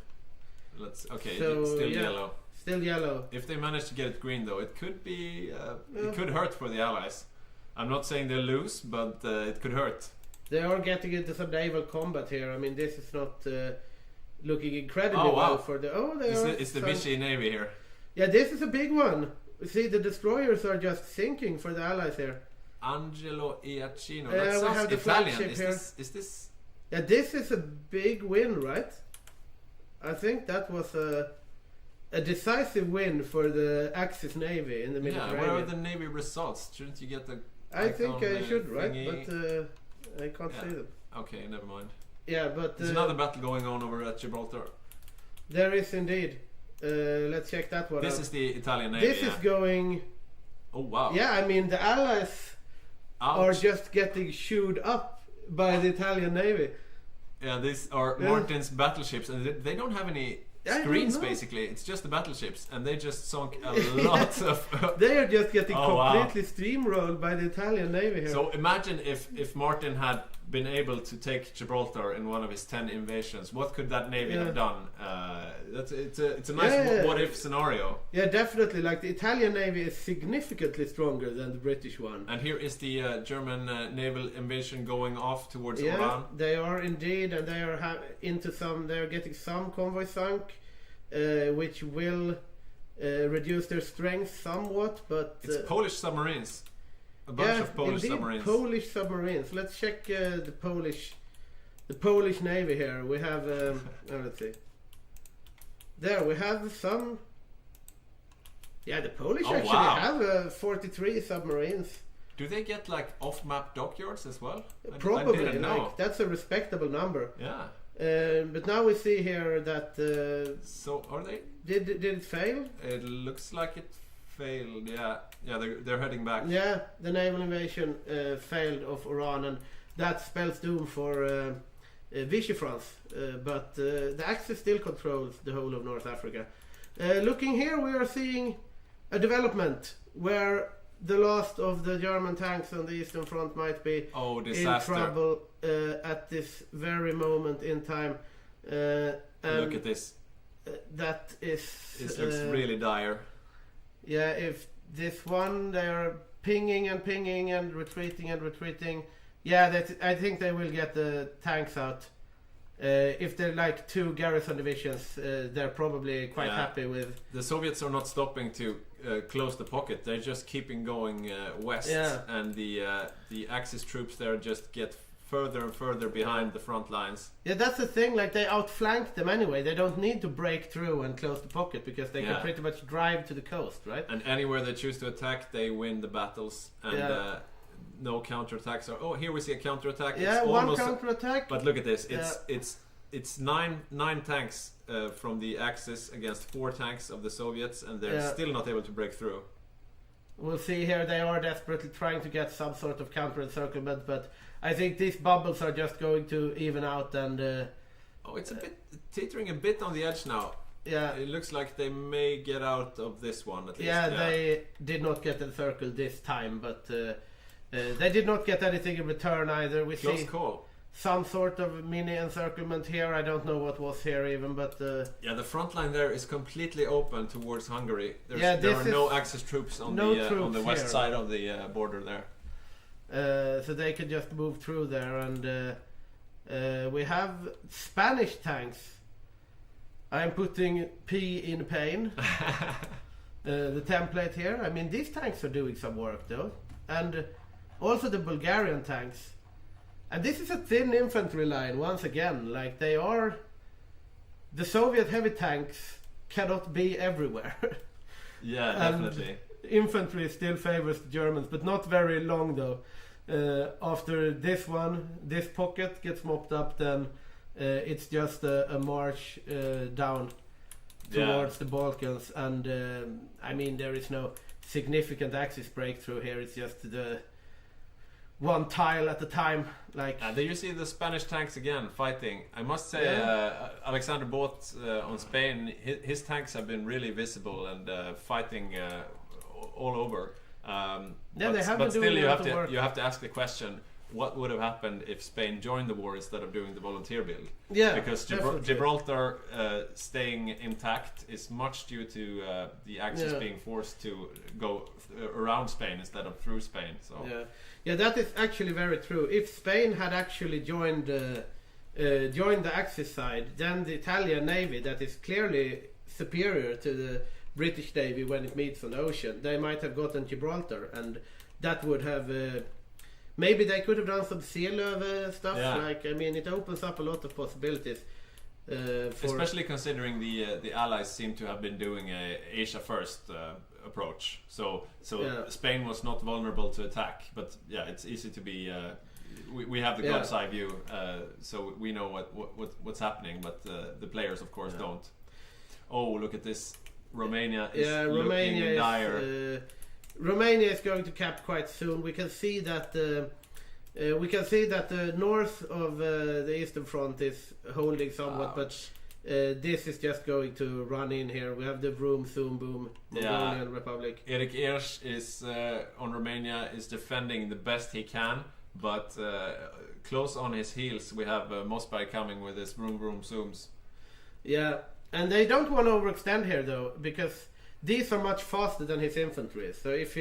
It's still yellow. Still yellow. If they manage to get it green, though, it could be. It could hurt for the Allies. I'm not saying they'll lose, but it could hurt. They are getting into some naval combat here. I mean, this is not looking incredibly well for the. It's the Vichy Navy here. Yeah, this is a big one. See, the destroyers are just sinking for the Allies here. Angelo Iacchino. That sounds Italian. flagship here. Is this? Yeah, this is a big win, right? I think that was a decisive win for the Axis Navy in the Mediterranean. Yeah, what are the Navy results? Shouldn't you get the? I think I should, right? But I can't see them. Okay, never mind. Yeah, but there's another battle going on over at Gibraltar. There is indeed. Let's check that one out. This is the Italian Navy. This is going. Oh wow! Yeah, I mean the Allies are just getting chewed up by the Italian Navy. Yeah, these are Martin's battleships, and they don't have any screens. Basically, it's just the battleships, and they just sunk a lot of. They are just getting completely steamrolled by the Italian Navy here. So imagine if Martin had been able to take Gibraltar in one of his 10 invasions, what could that navy have done? It's a nice what if scenario. Yeah, definitely. Like the Italian navy is significantly stronger than the British one. And here is the German naval invasion going off towards Iran. They are indeed, and they are they are getting some convoy sunk, which will reduce their strength somewhat. But it's Polish submarines. A bunch of Polish submarines. Polish submarines. Let's check the Polish navy here. We have let's see. There we have some. Yeah, the Polish actually have 43 submarines. Do they get like off-map dockyards as well? Probably. That's a respectable number. Yeah. But now we see here that. So are they? Did it fail? It looks like it failed. Yeah, they're heading back. Yeah, the naval invasion failed of Iran, and that spells doom for Vichy France. But the Axis still controls the whole of North Africa. Looking here, we are seeing a development where the last of the German tanks on the Eastern Front might be in trouble at this very moment in time. Look at this. that is... It looks really dire. Yeah, if this one, they are pinging and retreating. Yeah, I think they will get the tanks out. If they're like 2 garrison divisions, they're probably quite happy with... The Soviets are not stopping to close the pocket. They're just keeping going west. Yeah. And the Axis troops there just get further and further behind the front lines. Yeah, that's the thing. Like, they outflank them anyway. They don't need to break through and close the pocket because they can pretty much drive to the coast, right? And anywhere they choose to attack, they win the battles. And no counterattacks. Oh, here we see a counterattack. Yeah, it's one counterattack. But look at this. It's nine tanks from the Axis against 4 tanks of the Soviets, and they're still not able to break through. We'll see here. They are desperately trying to get some sort of counter-encirclement, but I think these bubbles are just going to even out and... it's a bit teetering a bit on the edge now. Yeah. It looks like they may get out of this one at least. Yeah, they did not get encircled this time, but they did not get anything in return either. We Close see call. Some sort of mini encirclement here. I don't know what was here even, but... yeah, the front line there is completely open towards Hungary. There are no Axis troops on the west side of the border there. So they could just move through there, and we have Spanish tanks. I'm putting P in pain. The template here. I mean, these tanks are doing some work though, and also the Bulgarian tanks. And this is a thin infantry line once again. Like, they are... The Soviet heavy tanks cannot be everywhere. Yeah, definitely. Infantry still favors the Germans, but not very long though. After this pocket gets mopped up, then it's just a march down towards the Balkans. And I mean, there is no significant Axis breakthrough here. It's just the one tile at a time. Like, there you see the Spanish tanks again fighting. I must say, Alexander Bot on Spain, his tanks have been really visible and fighting all over. But still, you have to ask the question: what would have happened if Spain joined the war instead of doing the volunteer build? Yeah, because Gibraltar staying intact is much due to the Axis being forced to go around Spain instead of through Spain. So yeah, that is actually very true. If Spain had actually joined the Axis side, then the Italian Navy, that is clearly superior to the British Navy when it meets on the ocean, they might have gotten Gibraltar, and that would have maybe they could have done some sea stuff. Like, I mean, it opens up a lot of possibilities. Especially considering the Allies seem to have been doing a Asia first approach. So Spain was not vulnerable to attack, but it's easy to be. We have the God's eye view, so we know what's happening, but the players, of course, don't. Oh, look at this! Romania is looking dire. Romania is going to cap quite soon. We can see that the north of the Eastern Front is holding somewhat, but this is just going to run in here. We have the Vroom Zoom Boom Mongolian Republic. Erik Ersch is on Romania is defending the best he can, but close on his heels we have Mossberg coming with his Vroom Vroom Zooms. Yeah, and they don't want to overextend here though, because these are much faster than his infantry. So if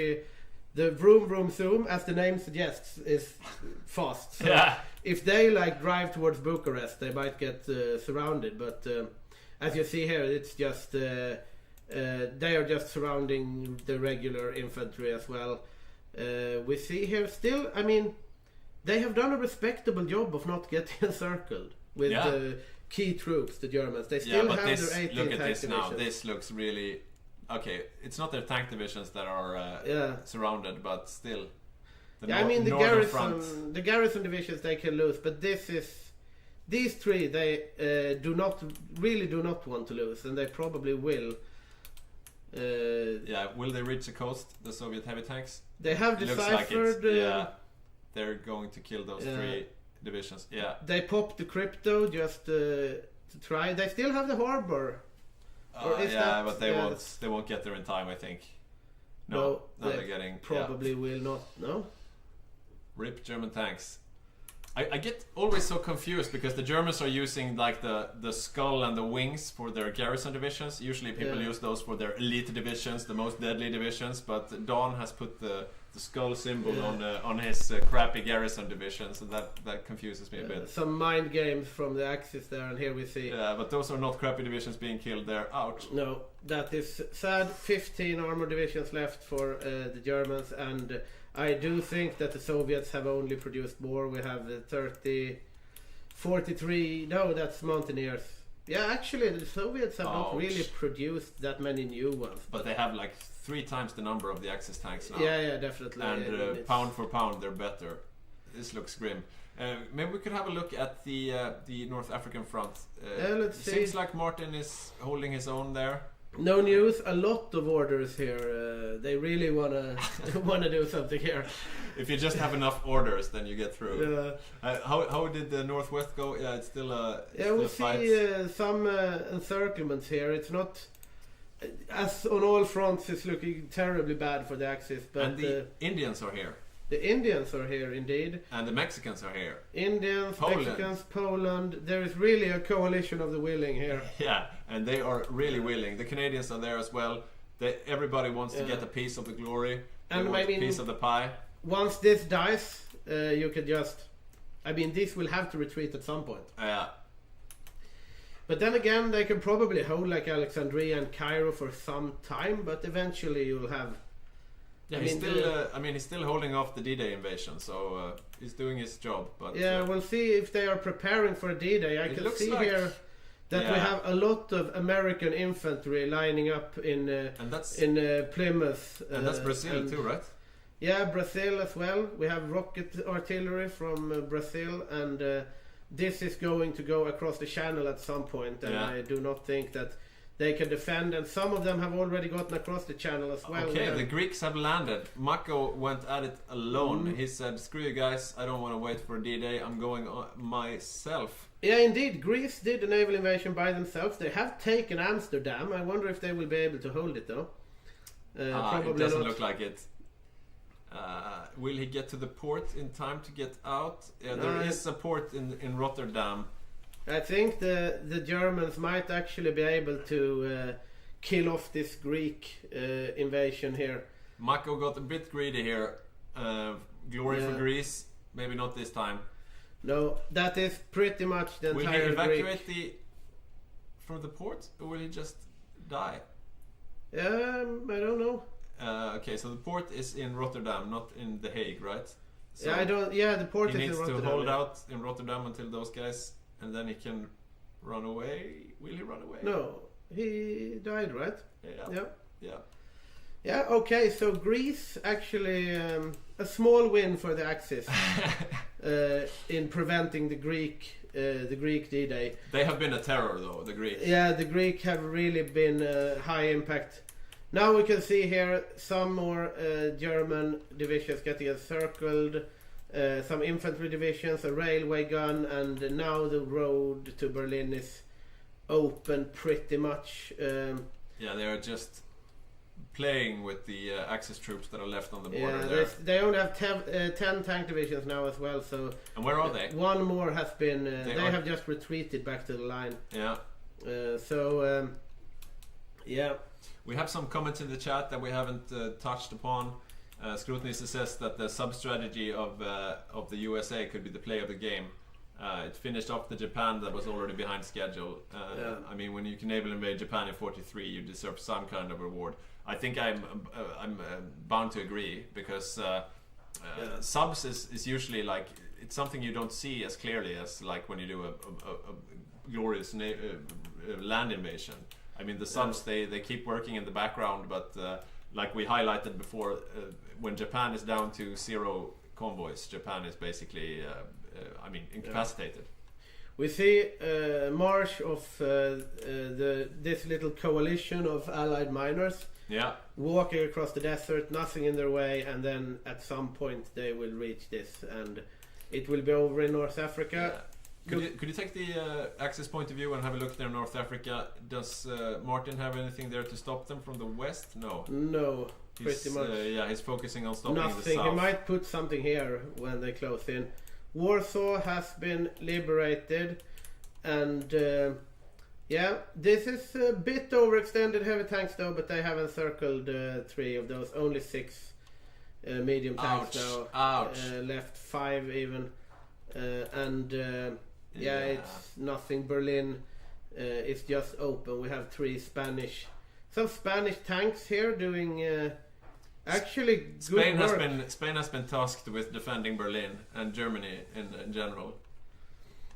the Vroom Vroom Zoom, as the name suggests, is fast. So if they like drive towards Bucharest, they might get surrounded. But as you see here, it's just they are just surrounding the regular infantry as well. We see here still, I mean, they have done a respectable job of not getting encircled with the key troops, the Germans. They still have their 18 look at tank this divisions. now. This looks really... Okay, it's not their tank divisions that are surrounded, but still. The garrison divisions they can lose, but these three they do not want to lose, and they probably will. Will they reach the coast? The Soviet heavy tanks? They have deciphered. They're going to kill those 3 divisions. Yeah, they popped the crypto just to try. They still have the harbor. But they won't get there in time, I think. No, they're getting probably will not. No. Rip German tanks. I get always so confused because the Germans are using like the skull and the wings for their garrison divisions. Usually people use those for their elite divisions, the most deadly divisions. But Don has put the skull symbol on his crappy garrison division, so that confuses me a bit. Some mind games from the Axis there, and here we see. Yeah, but those are not crappy divisions being killed there. Ouch. No, that is sad. 15 armor divisions left for the Germans, and I do think that the Soviets have only produced more. We have 43. No, that's Mountaineers. Yeah, actually, the Soviets have not really produced that many new ones. But they have like 3 times the number of the Axis tanks now. Yeah, definitely. And pound for pound, they're better. This looks grim. Maybe we could have a look at the North African front. Let's see. Seems like Martin is holding his own there. No news. A lot of orders here. They really wanna do something here. If you just have enough orders, then you get through. How did the Northwest go? Yeah, it's still a we see some encirclements here. It's not as on all fronts. It's looking terribly bad for the Axis. But and the Indians are here. The Indians are here indeed. And the Mexicans are here. Indians, Poland. Mexicans, Poland. There is really a coalition of the willing here. Yeah, and they are really willing. The Canadians are there as well. Everybody wants to get a piece of the glory. They want a piece of the pie. Once this dies, you could just... I mean, this will have to retreat at some point. Yeah. But then again, they can probably hold like Alexandria and Cairo for some time, but eventually you'll have... Yeah, he's still holding off the D-Day invasion, so he's doing his job. But we'll see if they are preparing for a D-Day. I can see here that we have a lot of American infantry lining up in Plymouth. And that's Brazil too, right? Yeah, Brazil as well. We have rocket artillery from Brazil, and this is going to go across the channel at some point, and I do not think that they can defend, and some of them have already gotten across the channel as well. Okay, the Greeks have landed. Mako went at it alone. He said, screw you guys, I don't want to wait for D-Day, I'm going myself. Yeah, indeed, Greece did a naval invasion by themselves. They have taken Amsterdam. I wonder if they will be able to hold it though. Probably it doesn't not. Look like it. Will he get to the port in time to get out? Yeah, there is a port in Rotterdam. I think the Germans might actually be able to kill off this Greek invasion here. Mako got a bit greedy here. Glory for Greece. Maybe not this time. No, that is pretty much the entire Will he evacuate from the port, or will he just die? I don't know. Okay, so the port is in Rotterdam, not in The Hague, right? So the port is in Rotterdam. He needs to hold out in Rotterdam until those guys... And then he can run away. Will he run away? No, he died, right? Yeah. Yeah. Okay. So Greece actually a small win for the Axis in preventing the Greek D-Day. They have been a terror, though. The Greeks. Yeah, the Greek have really been high impact. Now we can see here some more German divisions getting encircled. Some infantry divisions, a railway gun, and now the road to Berlin is open pretty much. They are just playing with the Axis troops that are left on the border there. They only have 10 tank divisions now as well. So and where are they? One more has been... they have just retreated back to the line. Yeah. We have some comments in the chat that we haven't touched upon. Scrutinis says that the sub-strategy of the USA could be the play of the game. It finished off the Japan that was already behind schedule. I mean, when you can naval invade Japan in 43, you deserve some kind of reward. I think I'm bound to agree, because subs is usually like, it's something you don't see as clearly as like when you do a glorious land invasion. I mean, the subs they keep working in the background, but like we highlighted before, when Japan is down to 0 convoys, Japan is basically, incapacitated. We see march of this little coalition of allied miners walking across the desert, nothing in their way, and then at some point they will reach this, and it will be over in North Africa. Could you take the Axis point of view and have a look there in North Africa? Does Martin have anything there to stop them from the west? No. Pretty much. He's focusing on stopping nothing. the south. He might put something here when they close in. Warsaw has been liberated, and this is a bit overextended heavy tanks though, but they have encircled 3 of those, only 6 medium tanks now. Left 5 even, it's nothing. Berlin is just open. We have 3 some Spanish tanks here doing actually good work. Spain has been tasked with defending Berlin and Germany in general.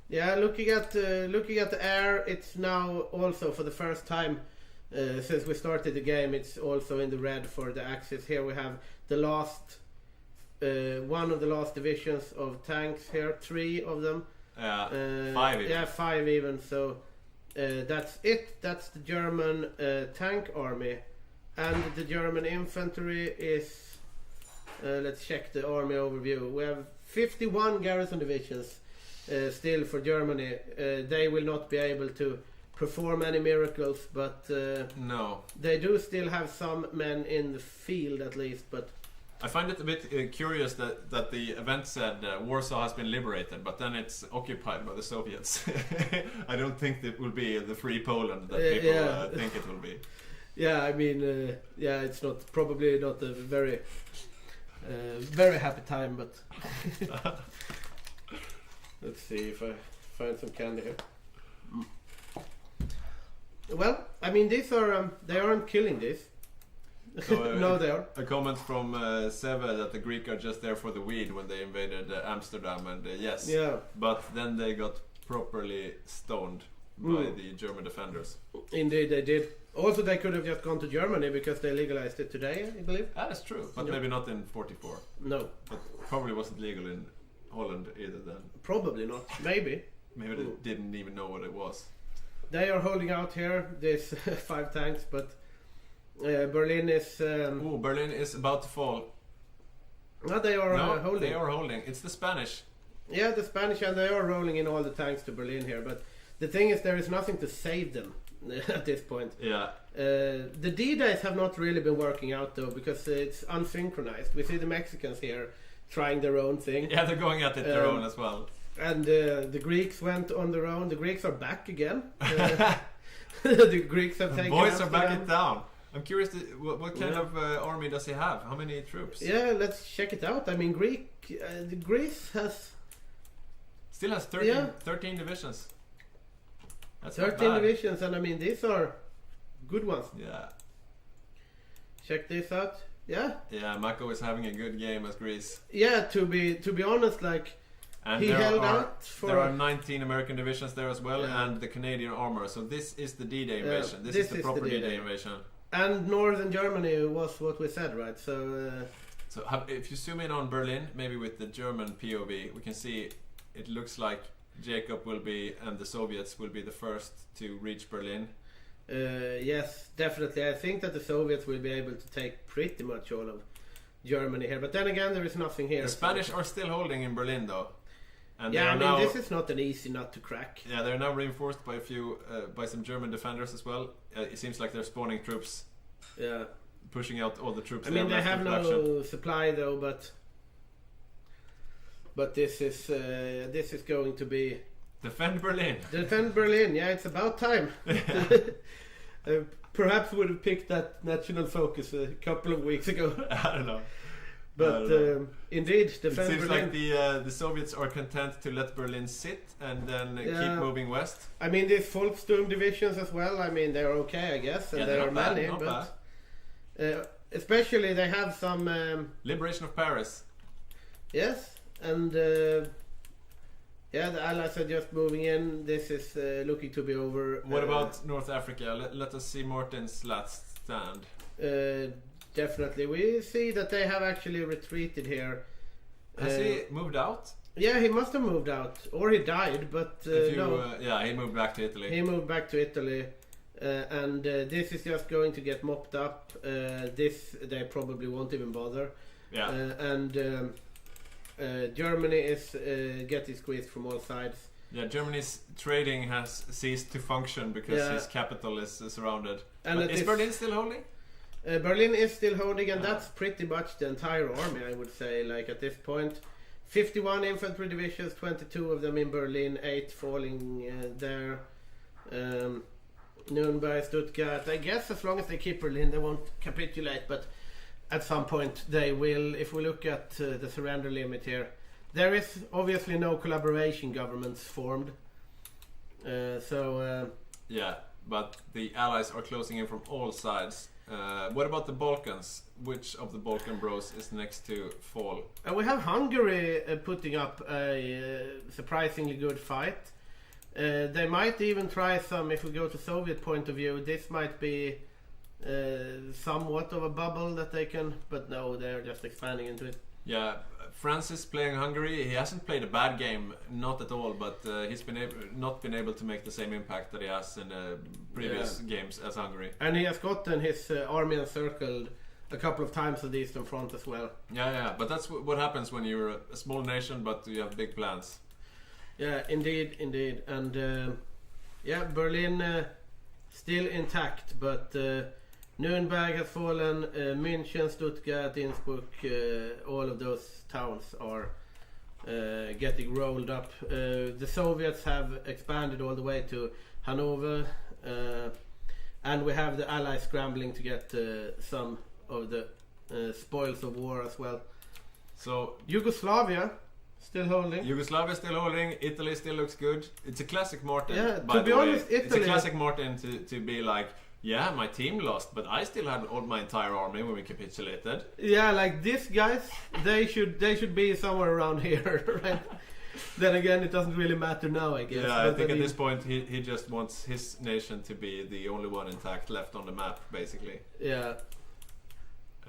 Yeah, looking at the air, it's now also for the first time since we started the game. It's also in the red for the Axis. Here we have the last one of the last divisions of tanks here. 3 of them. 5 even. Yeah, 5 even. So that's it. That's the German tank army, and the German infantry is. Let's check the army overview. We have 51 garrison divisions. Still for Germany, they will not be able to perform any miracles, but no, they do still have some men in the field at least. But I find it a bit curious that the event said Warsaw has been liberated, but then it's occupied by the Soviets. I don't think it will be the free Poland that people think it will be. Yeah, I mean, it's probably not a very very happy time, but. Let's see if I find some candy here. Well, I mean, these are they aren't killing this. So, no, they are. A comment from Seve that the Greek are just there for the weed when they invaded Amsterdam, and yes. Yeah. But then they got properly stoned by the German defenders. Indeed, they did. Also, they could have just gone to Germany because they legalized it today, I believe. That's true, but maybe not in 44. No. But probably wasn't legal in Holland either then. Probably not. Maybe. Maybe they didn't even know what it was. They are holding out here. There's 5 tanks, but Berlin is. Berlin is about to fall. No, they are holding. They are holding. It's the Spanish. Yeah, the Spanish, and they are rolling in all the tanks to Berlin here. But the thing is, there is nothing to save them at this point. Yeah. The D-days have not really been working out though, because it's unsynchronized. We see the Mexicans here trying their own thing. Yeah, they're going at it their own as well. And the Greeks went on their own. The Greeks are back again. The Greeks have taken. Boys are backing down. I'm curious, what kind of army does he have? How many troops? Yeah, let's check it out. I mean, Greece has. Still has 13 divisions. That's 13 divisions, and I mean, these are good ones. Yeah. Check this out. Yeah. Yeah, Mako is having a good game as Greece. Yeah, to be honest, like and he held out for. There are 19 American divisions there as well, and the Canadian armor. So this is the D-Day invasion. This is the proper D-Day invasion. And northern Germany was what we said, right? So. If you zoom in on Berlin, maybe with the German POV, we can see it looks like Jacob will be and the Soviets will be the first to reach Berlin. Yes, definitely. I think that the Soviets will be able to take pretty much all of Germany here. But then again, there is nothing here. The Spanish are still holding in Berlin, though. And yeah, I mean, this is not an easy nut to crack. Yeah, they're now reinforced by by some German defenders as well. It seems like they're spawning troops. Yeah. Pushing out all the troops. I mean, they have no supply though, but this is going to be defend Berlin. Defend Berlin. Yeah, it's about time. Perhaps would have picked that national focus a couple of weeks ago. I don't know. But indeed, defend Berlin. It seems Berlin. like the Soviets are content to let Berlin sit and then keep moving west. I mean, these Volkssturm divisions as well. I mean, they're okay, I guess, and there are many, but. Especially they have some Liberation of Paris. Yes, and the Allies are just moving in. This is looking to be over. What about North Africa? Let us see Martin's last stand. Definitely, we see that they have actually retreated here. Has he moved out? Yeah, he must have moved out, or he died. But no. Yeah, he moved back to Italy. He moved back to Italy. And this is just going to get mopped up. This they probably won't even bother. Yeah. And Germany is getting squeezed from all sides. Yeah, Germany's trading has ceased to function because his capital is surrounded. And is Berlin still holding? Berlin is still holding, and that's pretty much the entire army, I would say. Like at this point, 51 infantry divisions, 22 of them in Berlin, 8 falling there. Nuremberg, Stuttgart. I guess as long as they keep Berlin, they won't capitulate, but at some point they will. If we look at the surrender limit here, there is obviously no collaboration governments formed. Yeah, but the Allies are closing in from all sides. What about the Balkans? Which of the Balkan bros is next to fall? We have Hungary putting up a surprisingly good fight. They might even try some, if we go to Soviet point of view, this might be somewhat of a bubble that they can, but no, they're just expanding into it. Yeah, France is playing Hungary. He hasn't played a bad game, not at all, but he's not been able to make the same impact that he has in previous games as Hungary. And he has gotten his army encircled a couple of times at the Eastern Front as well. Yeah, but that's what happens when you're a small nation, but you have big plans. Yeah, indeed. And Berlin still intact, but Nuremberg has fallen, München, Stuttgart, Innsbruck, all of those towns are getting rolled up. The Soviets have expanded all the way to Hanover, and we have the Allies scrambling to get some of the spoils of war as well. So Yugoslavia still holding. Yugoslavia still holding. Italy still looks good. It's a classic Martin. Yeah, by to be the way. honest, Italy. It's a classic Martin to be like, yeah, my team lost, but I still had all my entire army when we capitulated. Yeah, like these guys, they should be somewhere around here, right? Then again, it doesn't really matter now, I guess. Yeah, I think at this point he just wants his nation to be the only one intact left on the map, basically. Yeah,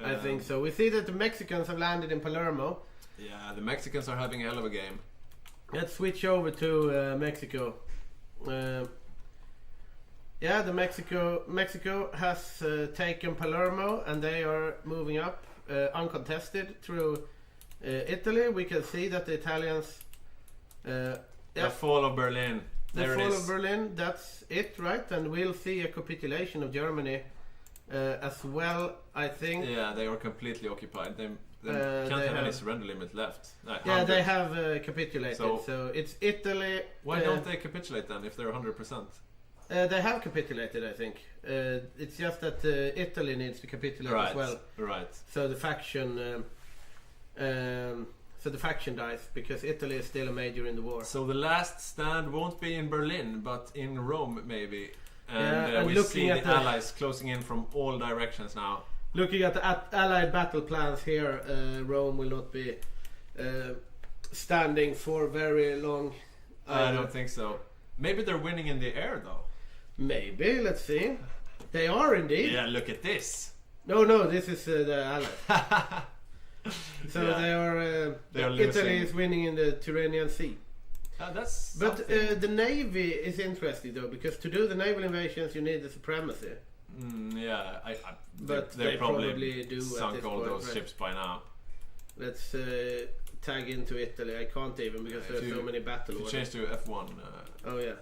I think so. We see that the Mexicans have landed in Palermo. Yeah, the Mexicans are having a hell of a game. Let's switch over to Mexico. The Mexico has taken Palermo, and they are moving up uncontested through Italy. We can see that the Italians. The fall of Berlin. The fall of Berlin. That's it, right? And we'll see a capitulation of Germany as well, I think. Yeah, they are completely occupied. They can't have any surrender limit left. They have capitulated. So it's Italy. Why don't they capitulate then if they're 100%? They have capitulated, I think. It's just that Italy needs to capitulate as well. Right. So the faction, dies because Italy is still a major in the war. So the last stand won't be in Berlin, but in Rome maybe. And we see the Allies closing in from all directions now. Looking at the Allied battle plans here, Rome will not be standing for very long. I don't think so. Maybe they're winning in the air though. Maybe, let's see. They are indeed. Yeah, look at this. No, this is the Allies. So they are Italy is winning in the Tyrrhenian Sea. But the Navy is interesting though, because to do the naval invasions you need the supremacy. But they probably do sunk all those ships by now. Let's tag into Italy. I can't even because there are so many battle orders. Change to F1. Oh yeah.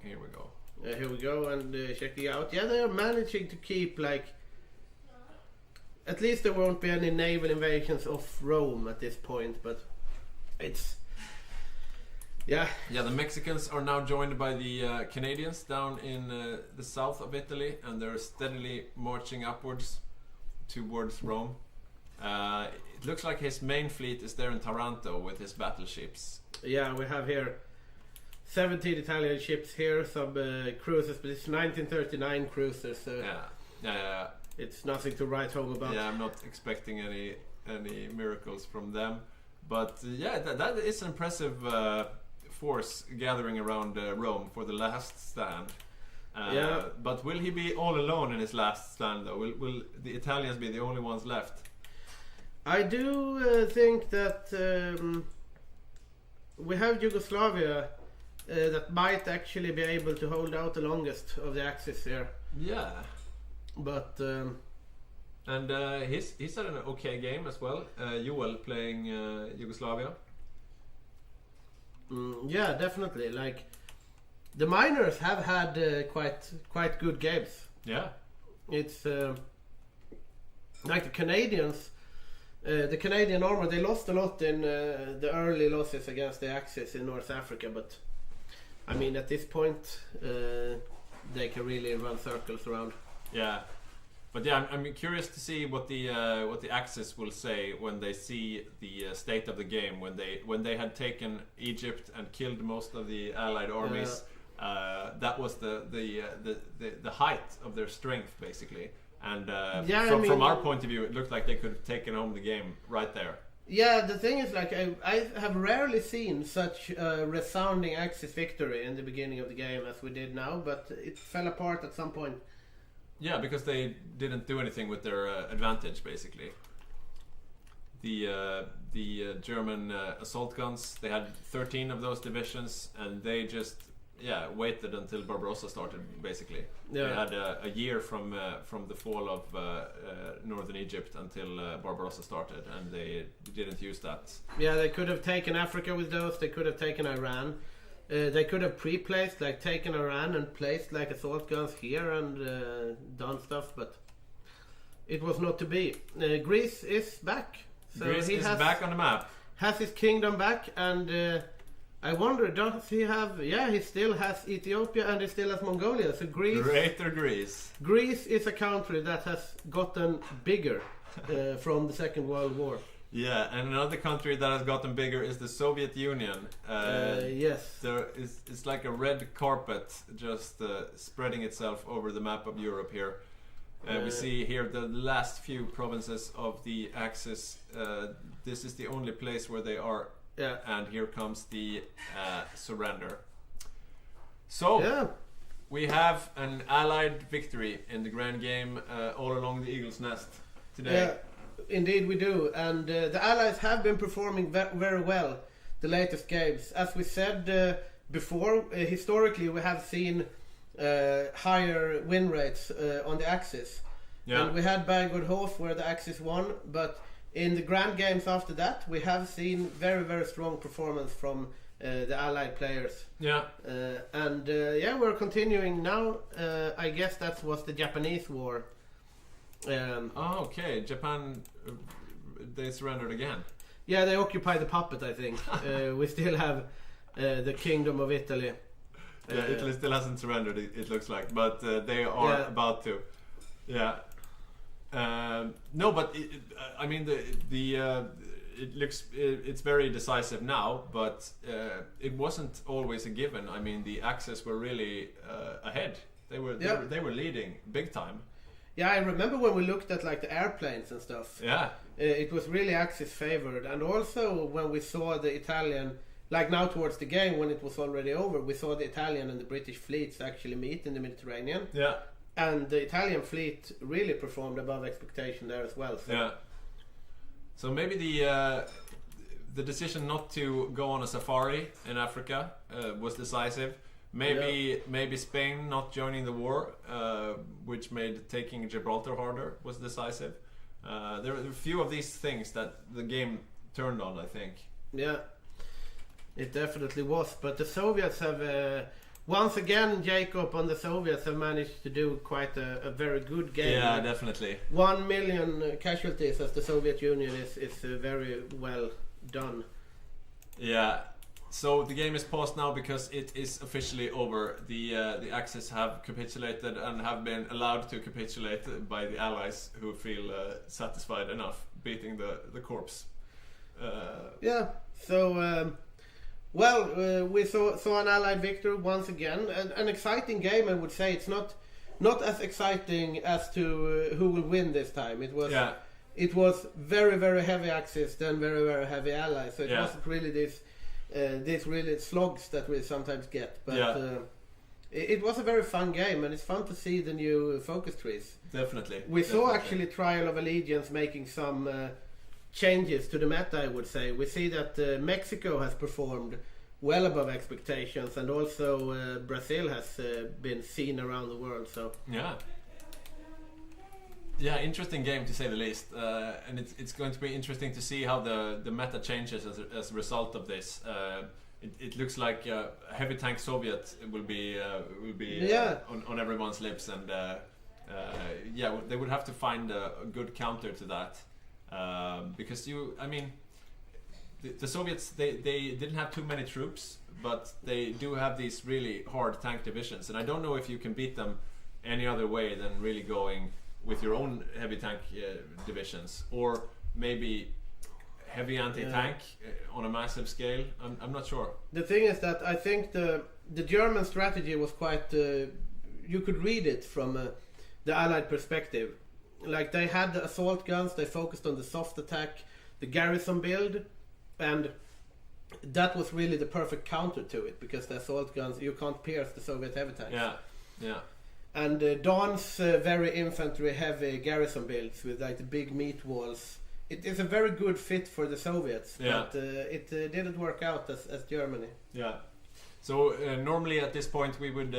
Here we go. Here we go, and checking out. Yeah, they are managing to keep at least there won't be any naval invasions of Rome at this point, but it's. Yeah, the Mexicans are now joined by the Canadians down in the south of Italy, and they're steadily marching upwards towards Rome. It looks like his main fleet is there in Taranto with his battleships. Yeah, we have here 17 Italian ships here, some cruisers, but it's 1939 cruisers, so yeah. It's nothing to write home about. Yeah, I'm not expecting any miracles from them, but that is an impressive force gathering around Rome for the last stand. But will he be all alone in his last stand though? Will the Italians be the only ones left? I do think that we have Yugoslavia that might actually be able to hold out the longest of the Axis here. Yeah. But and he's had an okay game as well. Joel playing Yugoslavia. Yeah, definitely. Like the miners have had quite good games. Yeah. It's like the Canadians. The Canadian armor, they lost a lot in the early losses against the Axis in North Africa, but I mean at this point they can really run circles around. Yeah, but yeah, I'm curious to see what the Axis will say when they see the state of the game when they had taken Egypt and killed most of the Allied armies. That was the height of their strength, basically. And from our point of view, it looked like they could have taken home the game right there. Yeah, the thing is, like, I have rarely seen such a resounding Axis victory in the beginning of the game as we did now, but it fell apart at some point. Yeah, because they didn't do anything with their advantage, basically. The German assault guns, they had 13 of those divisions, and they just waited until Barbarossa started, basically. Yeah. They had a year from the fall of northern Egypt until Barbarossa started, and they didn't use that. Yeah, they could have taken Africa with those, they could have taken Iran. They could have pre-placed, like taken Iran and placed like assault guns here and done stuff, but it was not to be. Greece is back. So Greece is back on the map. Has his kingdom back, and I wonder, does he have... Yeah, he still has Ethiopia and he still has Mongolia. So Greece... Greater Greece. Greece is a country that has gotten bigger from the Second World War. Yeah, and another country that has gotten bigger is the Soviet Union. Yes. It's like a red carpet just spreading itself over the map of Europe here. We see here the last few provinces of the Axis. This is the only place where they are. Yeah. And here comes the surrender. So, we have an Allied victory in the grand game all along the Eagle's Nest today. Yeah, indeed we do. And the Allies have been performing very well the latest games. As we said before, historically we have seen higher win rates on the Axis. Yeah. And we had Barbarossa where the Axis won, but in the grand games after that, we have seen very strong performance from the Allied players. Yeah. We're continuing now. I guess that was the Japanese war. Okay. Japan, they surrendered again. Yeah, they occupied the puppet, I think. We still have the Kingdom of Italy. Yeah, Italy still hasn't surrendered, it looks like, but they are about to. Yeah. No, but I mean it looks it's very decisive now, but it wasn't always a given. I mean, the Axis were really ahead. They were leading big time. Yeah, I remember when we looked at like the airplanes and stuff. Yeah, it was really Axis favored, and also when we saw the Italian, like now towards the game when it was already over, we saw the Italian and the British fleets actually meet in the Mediterranean. Yeah. And the Italian fleet really performed above expectation there as well. So. Yeah. So maybe the decision not to go on a safari in Africa was decisive. Maybe Spain not joining the war, which made taking Gibraltar harder, was decisive. There were a few of these things that the game turned on, I think. Yeah, it definitely was. But the Soviets have... once again, Jacob and the Soviets have managed to do quite a very good game. Yeah, definitely. 1 million casualties as the Soviet Union is very well done. Yeah. So the game is paused now because it is officially over. The Axis have capitulated and have been allowed to capitulate by the Allies, who feel satisfied enough beating the corpse. Yeah. So... we saw an Allied victory once again. An exciting game, I would say. It's not as exciting as to who will win this time. It was very heavy Axis, then very heavy Allies. So it wasn't really this really slogs that we sometimes get. But it was a very fun game, and it's fun to see the new focus trees. Definitely. We saw actually Trial of Allegiance making some... changes to the meta, I would say. We see that Mexico has performed well above expectations, and also Brazil has been seen around the world. So interesting game to say the least, and it's going to be interesting to see how the meta changes as a result of this. It looks like heavy tank Soviet will be on everyone's lips, and they would have to find a good counter to that. because the Soviets they didn't have too many troops, but they do have these really hard tank divisions, and I don't know if you can beat them any other way than really going with your own heavy tank divisions, or maybe heavy anti-tank on a massive scale. I'm not sure. The thing is that I think the German strategy was quite you could read it from the Allied perspective. Like, they had the assault guns, they focused on the soft attack, the garrison build, and that was really the perfect counter to it, because the assault guns, you can't pierce the Soviet heavy tanks. Yeah. And Don's very infantry heavy garrison builds with like the big meat walls, it is a very good fit for the Soviets, but it didn't work out as Germany. Yeah. So normally at this point we would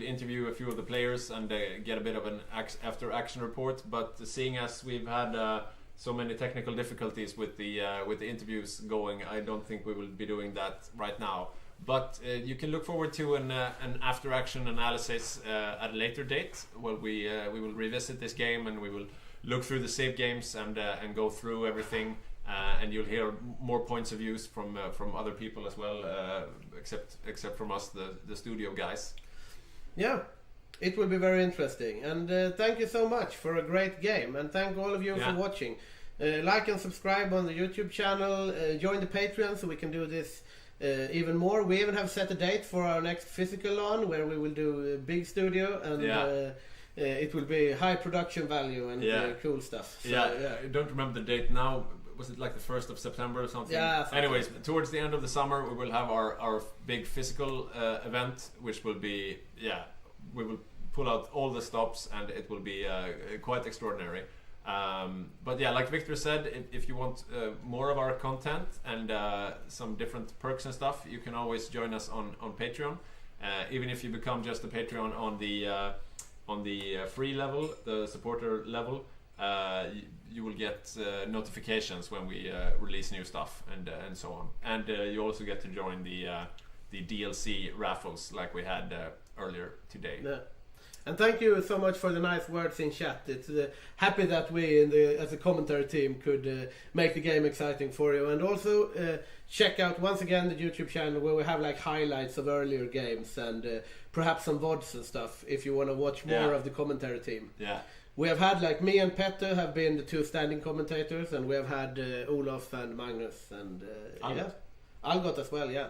interview a few of the players and get a bit of an after action report, but seeing as we've had so many technical difficulties with the interviews going, I don't think we will be doing that right now. But you can look forward to an after action analysis at a later date, where we will revisit this game and we will look through the save games and go through everything. And you'll hear more points of views from other people as well, except from us, the studio guys. Yeah, it will be very interesting. And thank you so much for a great game, and thank all of you for watching. Like and subscribe on the YouTube channel. Join the Patreon so we can do this even more. We even have set a date for our next physical LAN, where we will do a big studio, and it will be high production value and cool stuff. So, I don't remember the date now. Was it like the 1st of September or something? Yeah. Anyways, towards the end of the summer we will have our big physical event, which will be, we will pull out all the stops and it will be quite extraordinary. But yeah, like Victor said, if you want more of our content and some different perks and stuff, you can always join us on Patreon. Even if you become just a Patreon on the free level, the supporter level, you will get notifications when we release new stuff and so on. And you also get to join the DLC raffles like we had earlier today. Yeah. And thank you so much for the nice words in chat. It's happy that we as a commentary team could make the game exciting for you. And also check out once again the YouTube channel, where we have like highlights of earlier games and perhaps some VODs and stuff if you want to watch more of the commentary team. Yeah. We have had, like, me and Petter have been the two standing commentators, and we have had Olof and Magnus and Algot as well, yeah.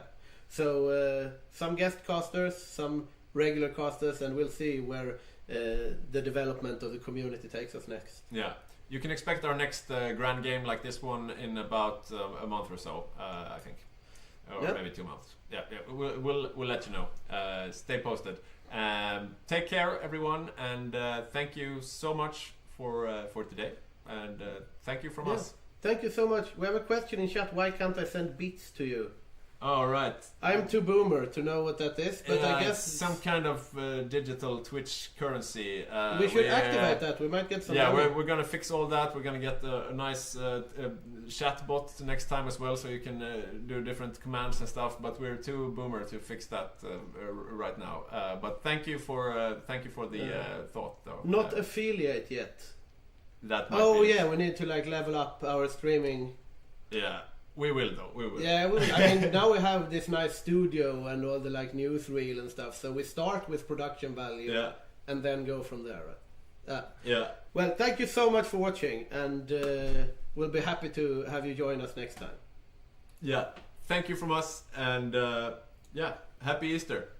So some guest casters, some regular casters, and we'll see where the development of the community takes us next. Yeah, you can expect our next grand game like this one in about a month or so, I think, or maybe 2 months. Yeah, we'll let you know. Stay posted. Take care, everyone, and thank you so much for today. And thank you from us. Thank you so much. We have a question in chat. Why can't I send beats to you? All right. I'm too boomer to know what that is, but I guess it's some kind of digital Twitch currency. We should activate that. We might get some. Yeah, we're gonna fix all that. We're gonna get a nice chat bot next time as well, so you can do different commands and stuff. But we're too boomer to fix that right now. But thank you for the thought, though. Not affiliate yet. That might be we need to like level up our streaming. Yeah. We will though. We will. Yeah, I mean, now we have this nice studio and all the like newsreel and stuff. So we start with production value, and then go from there. Well, thank you so much for watching, and we'll be happy to have you join us next time. Yeah, thank you from us, and happy Easter.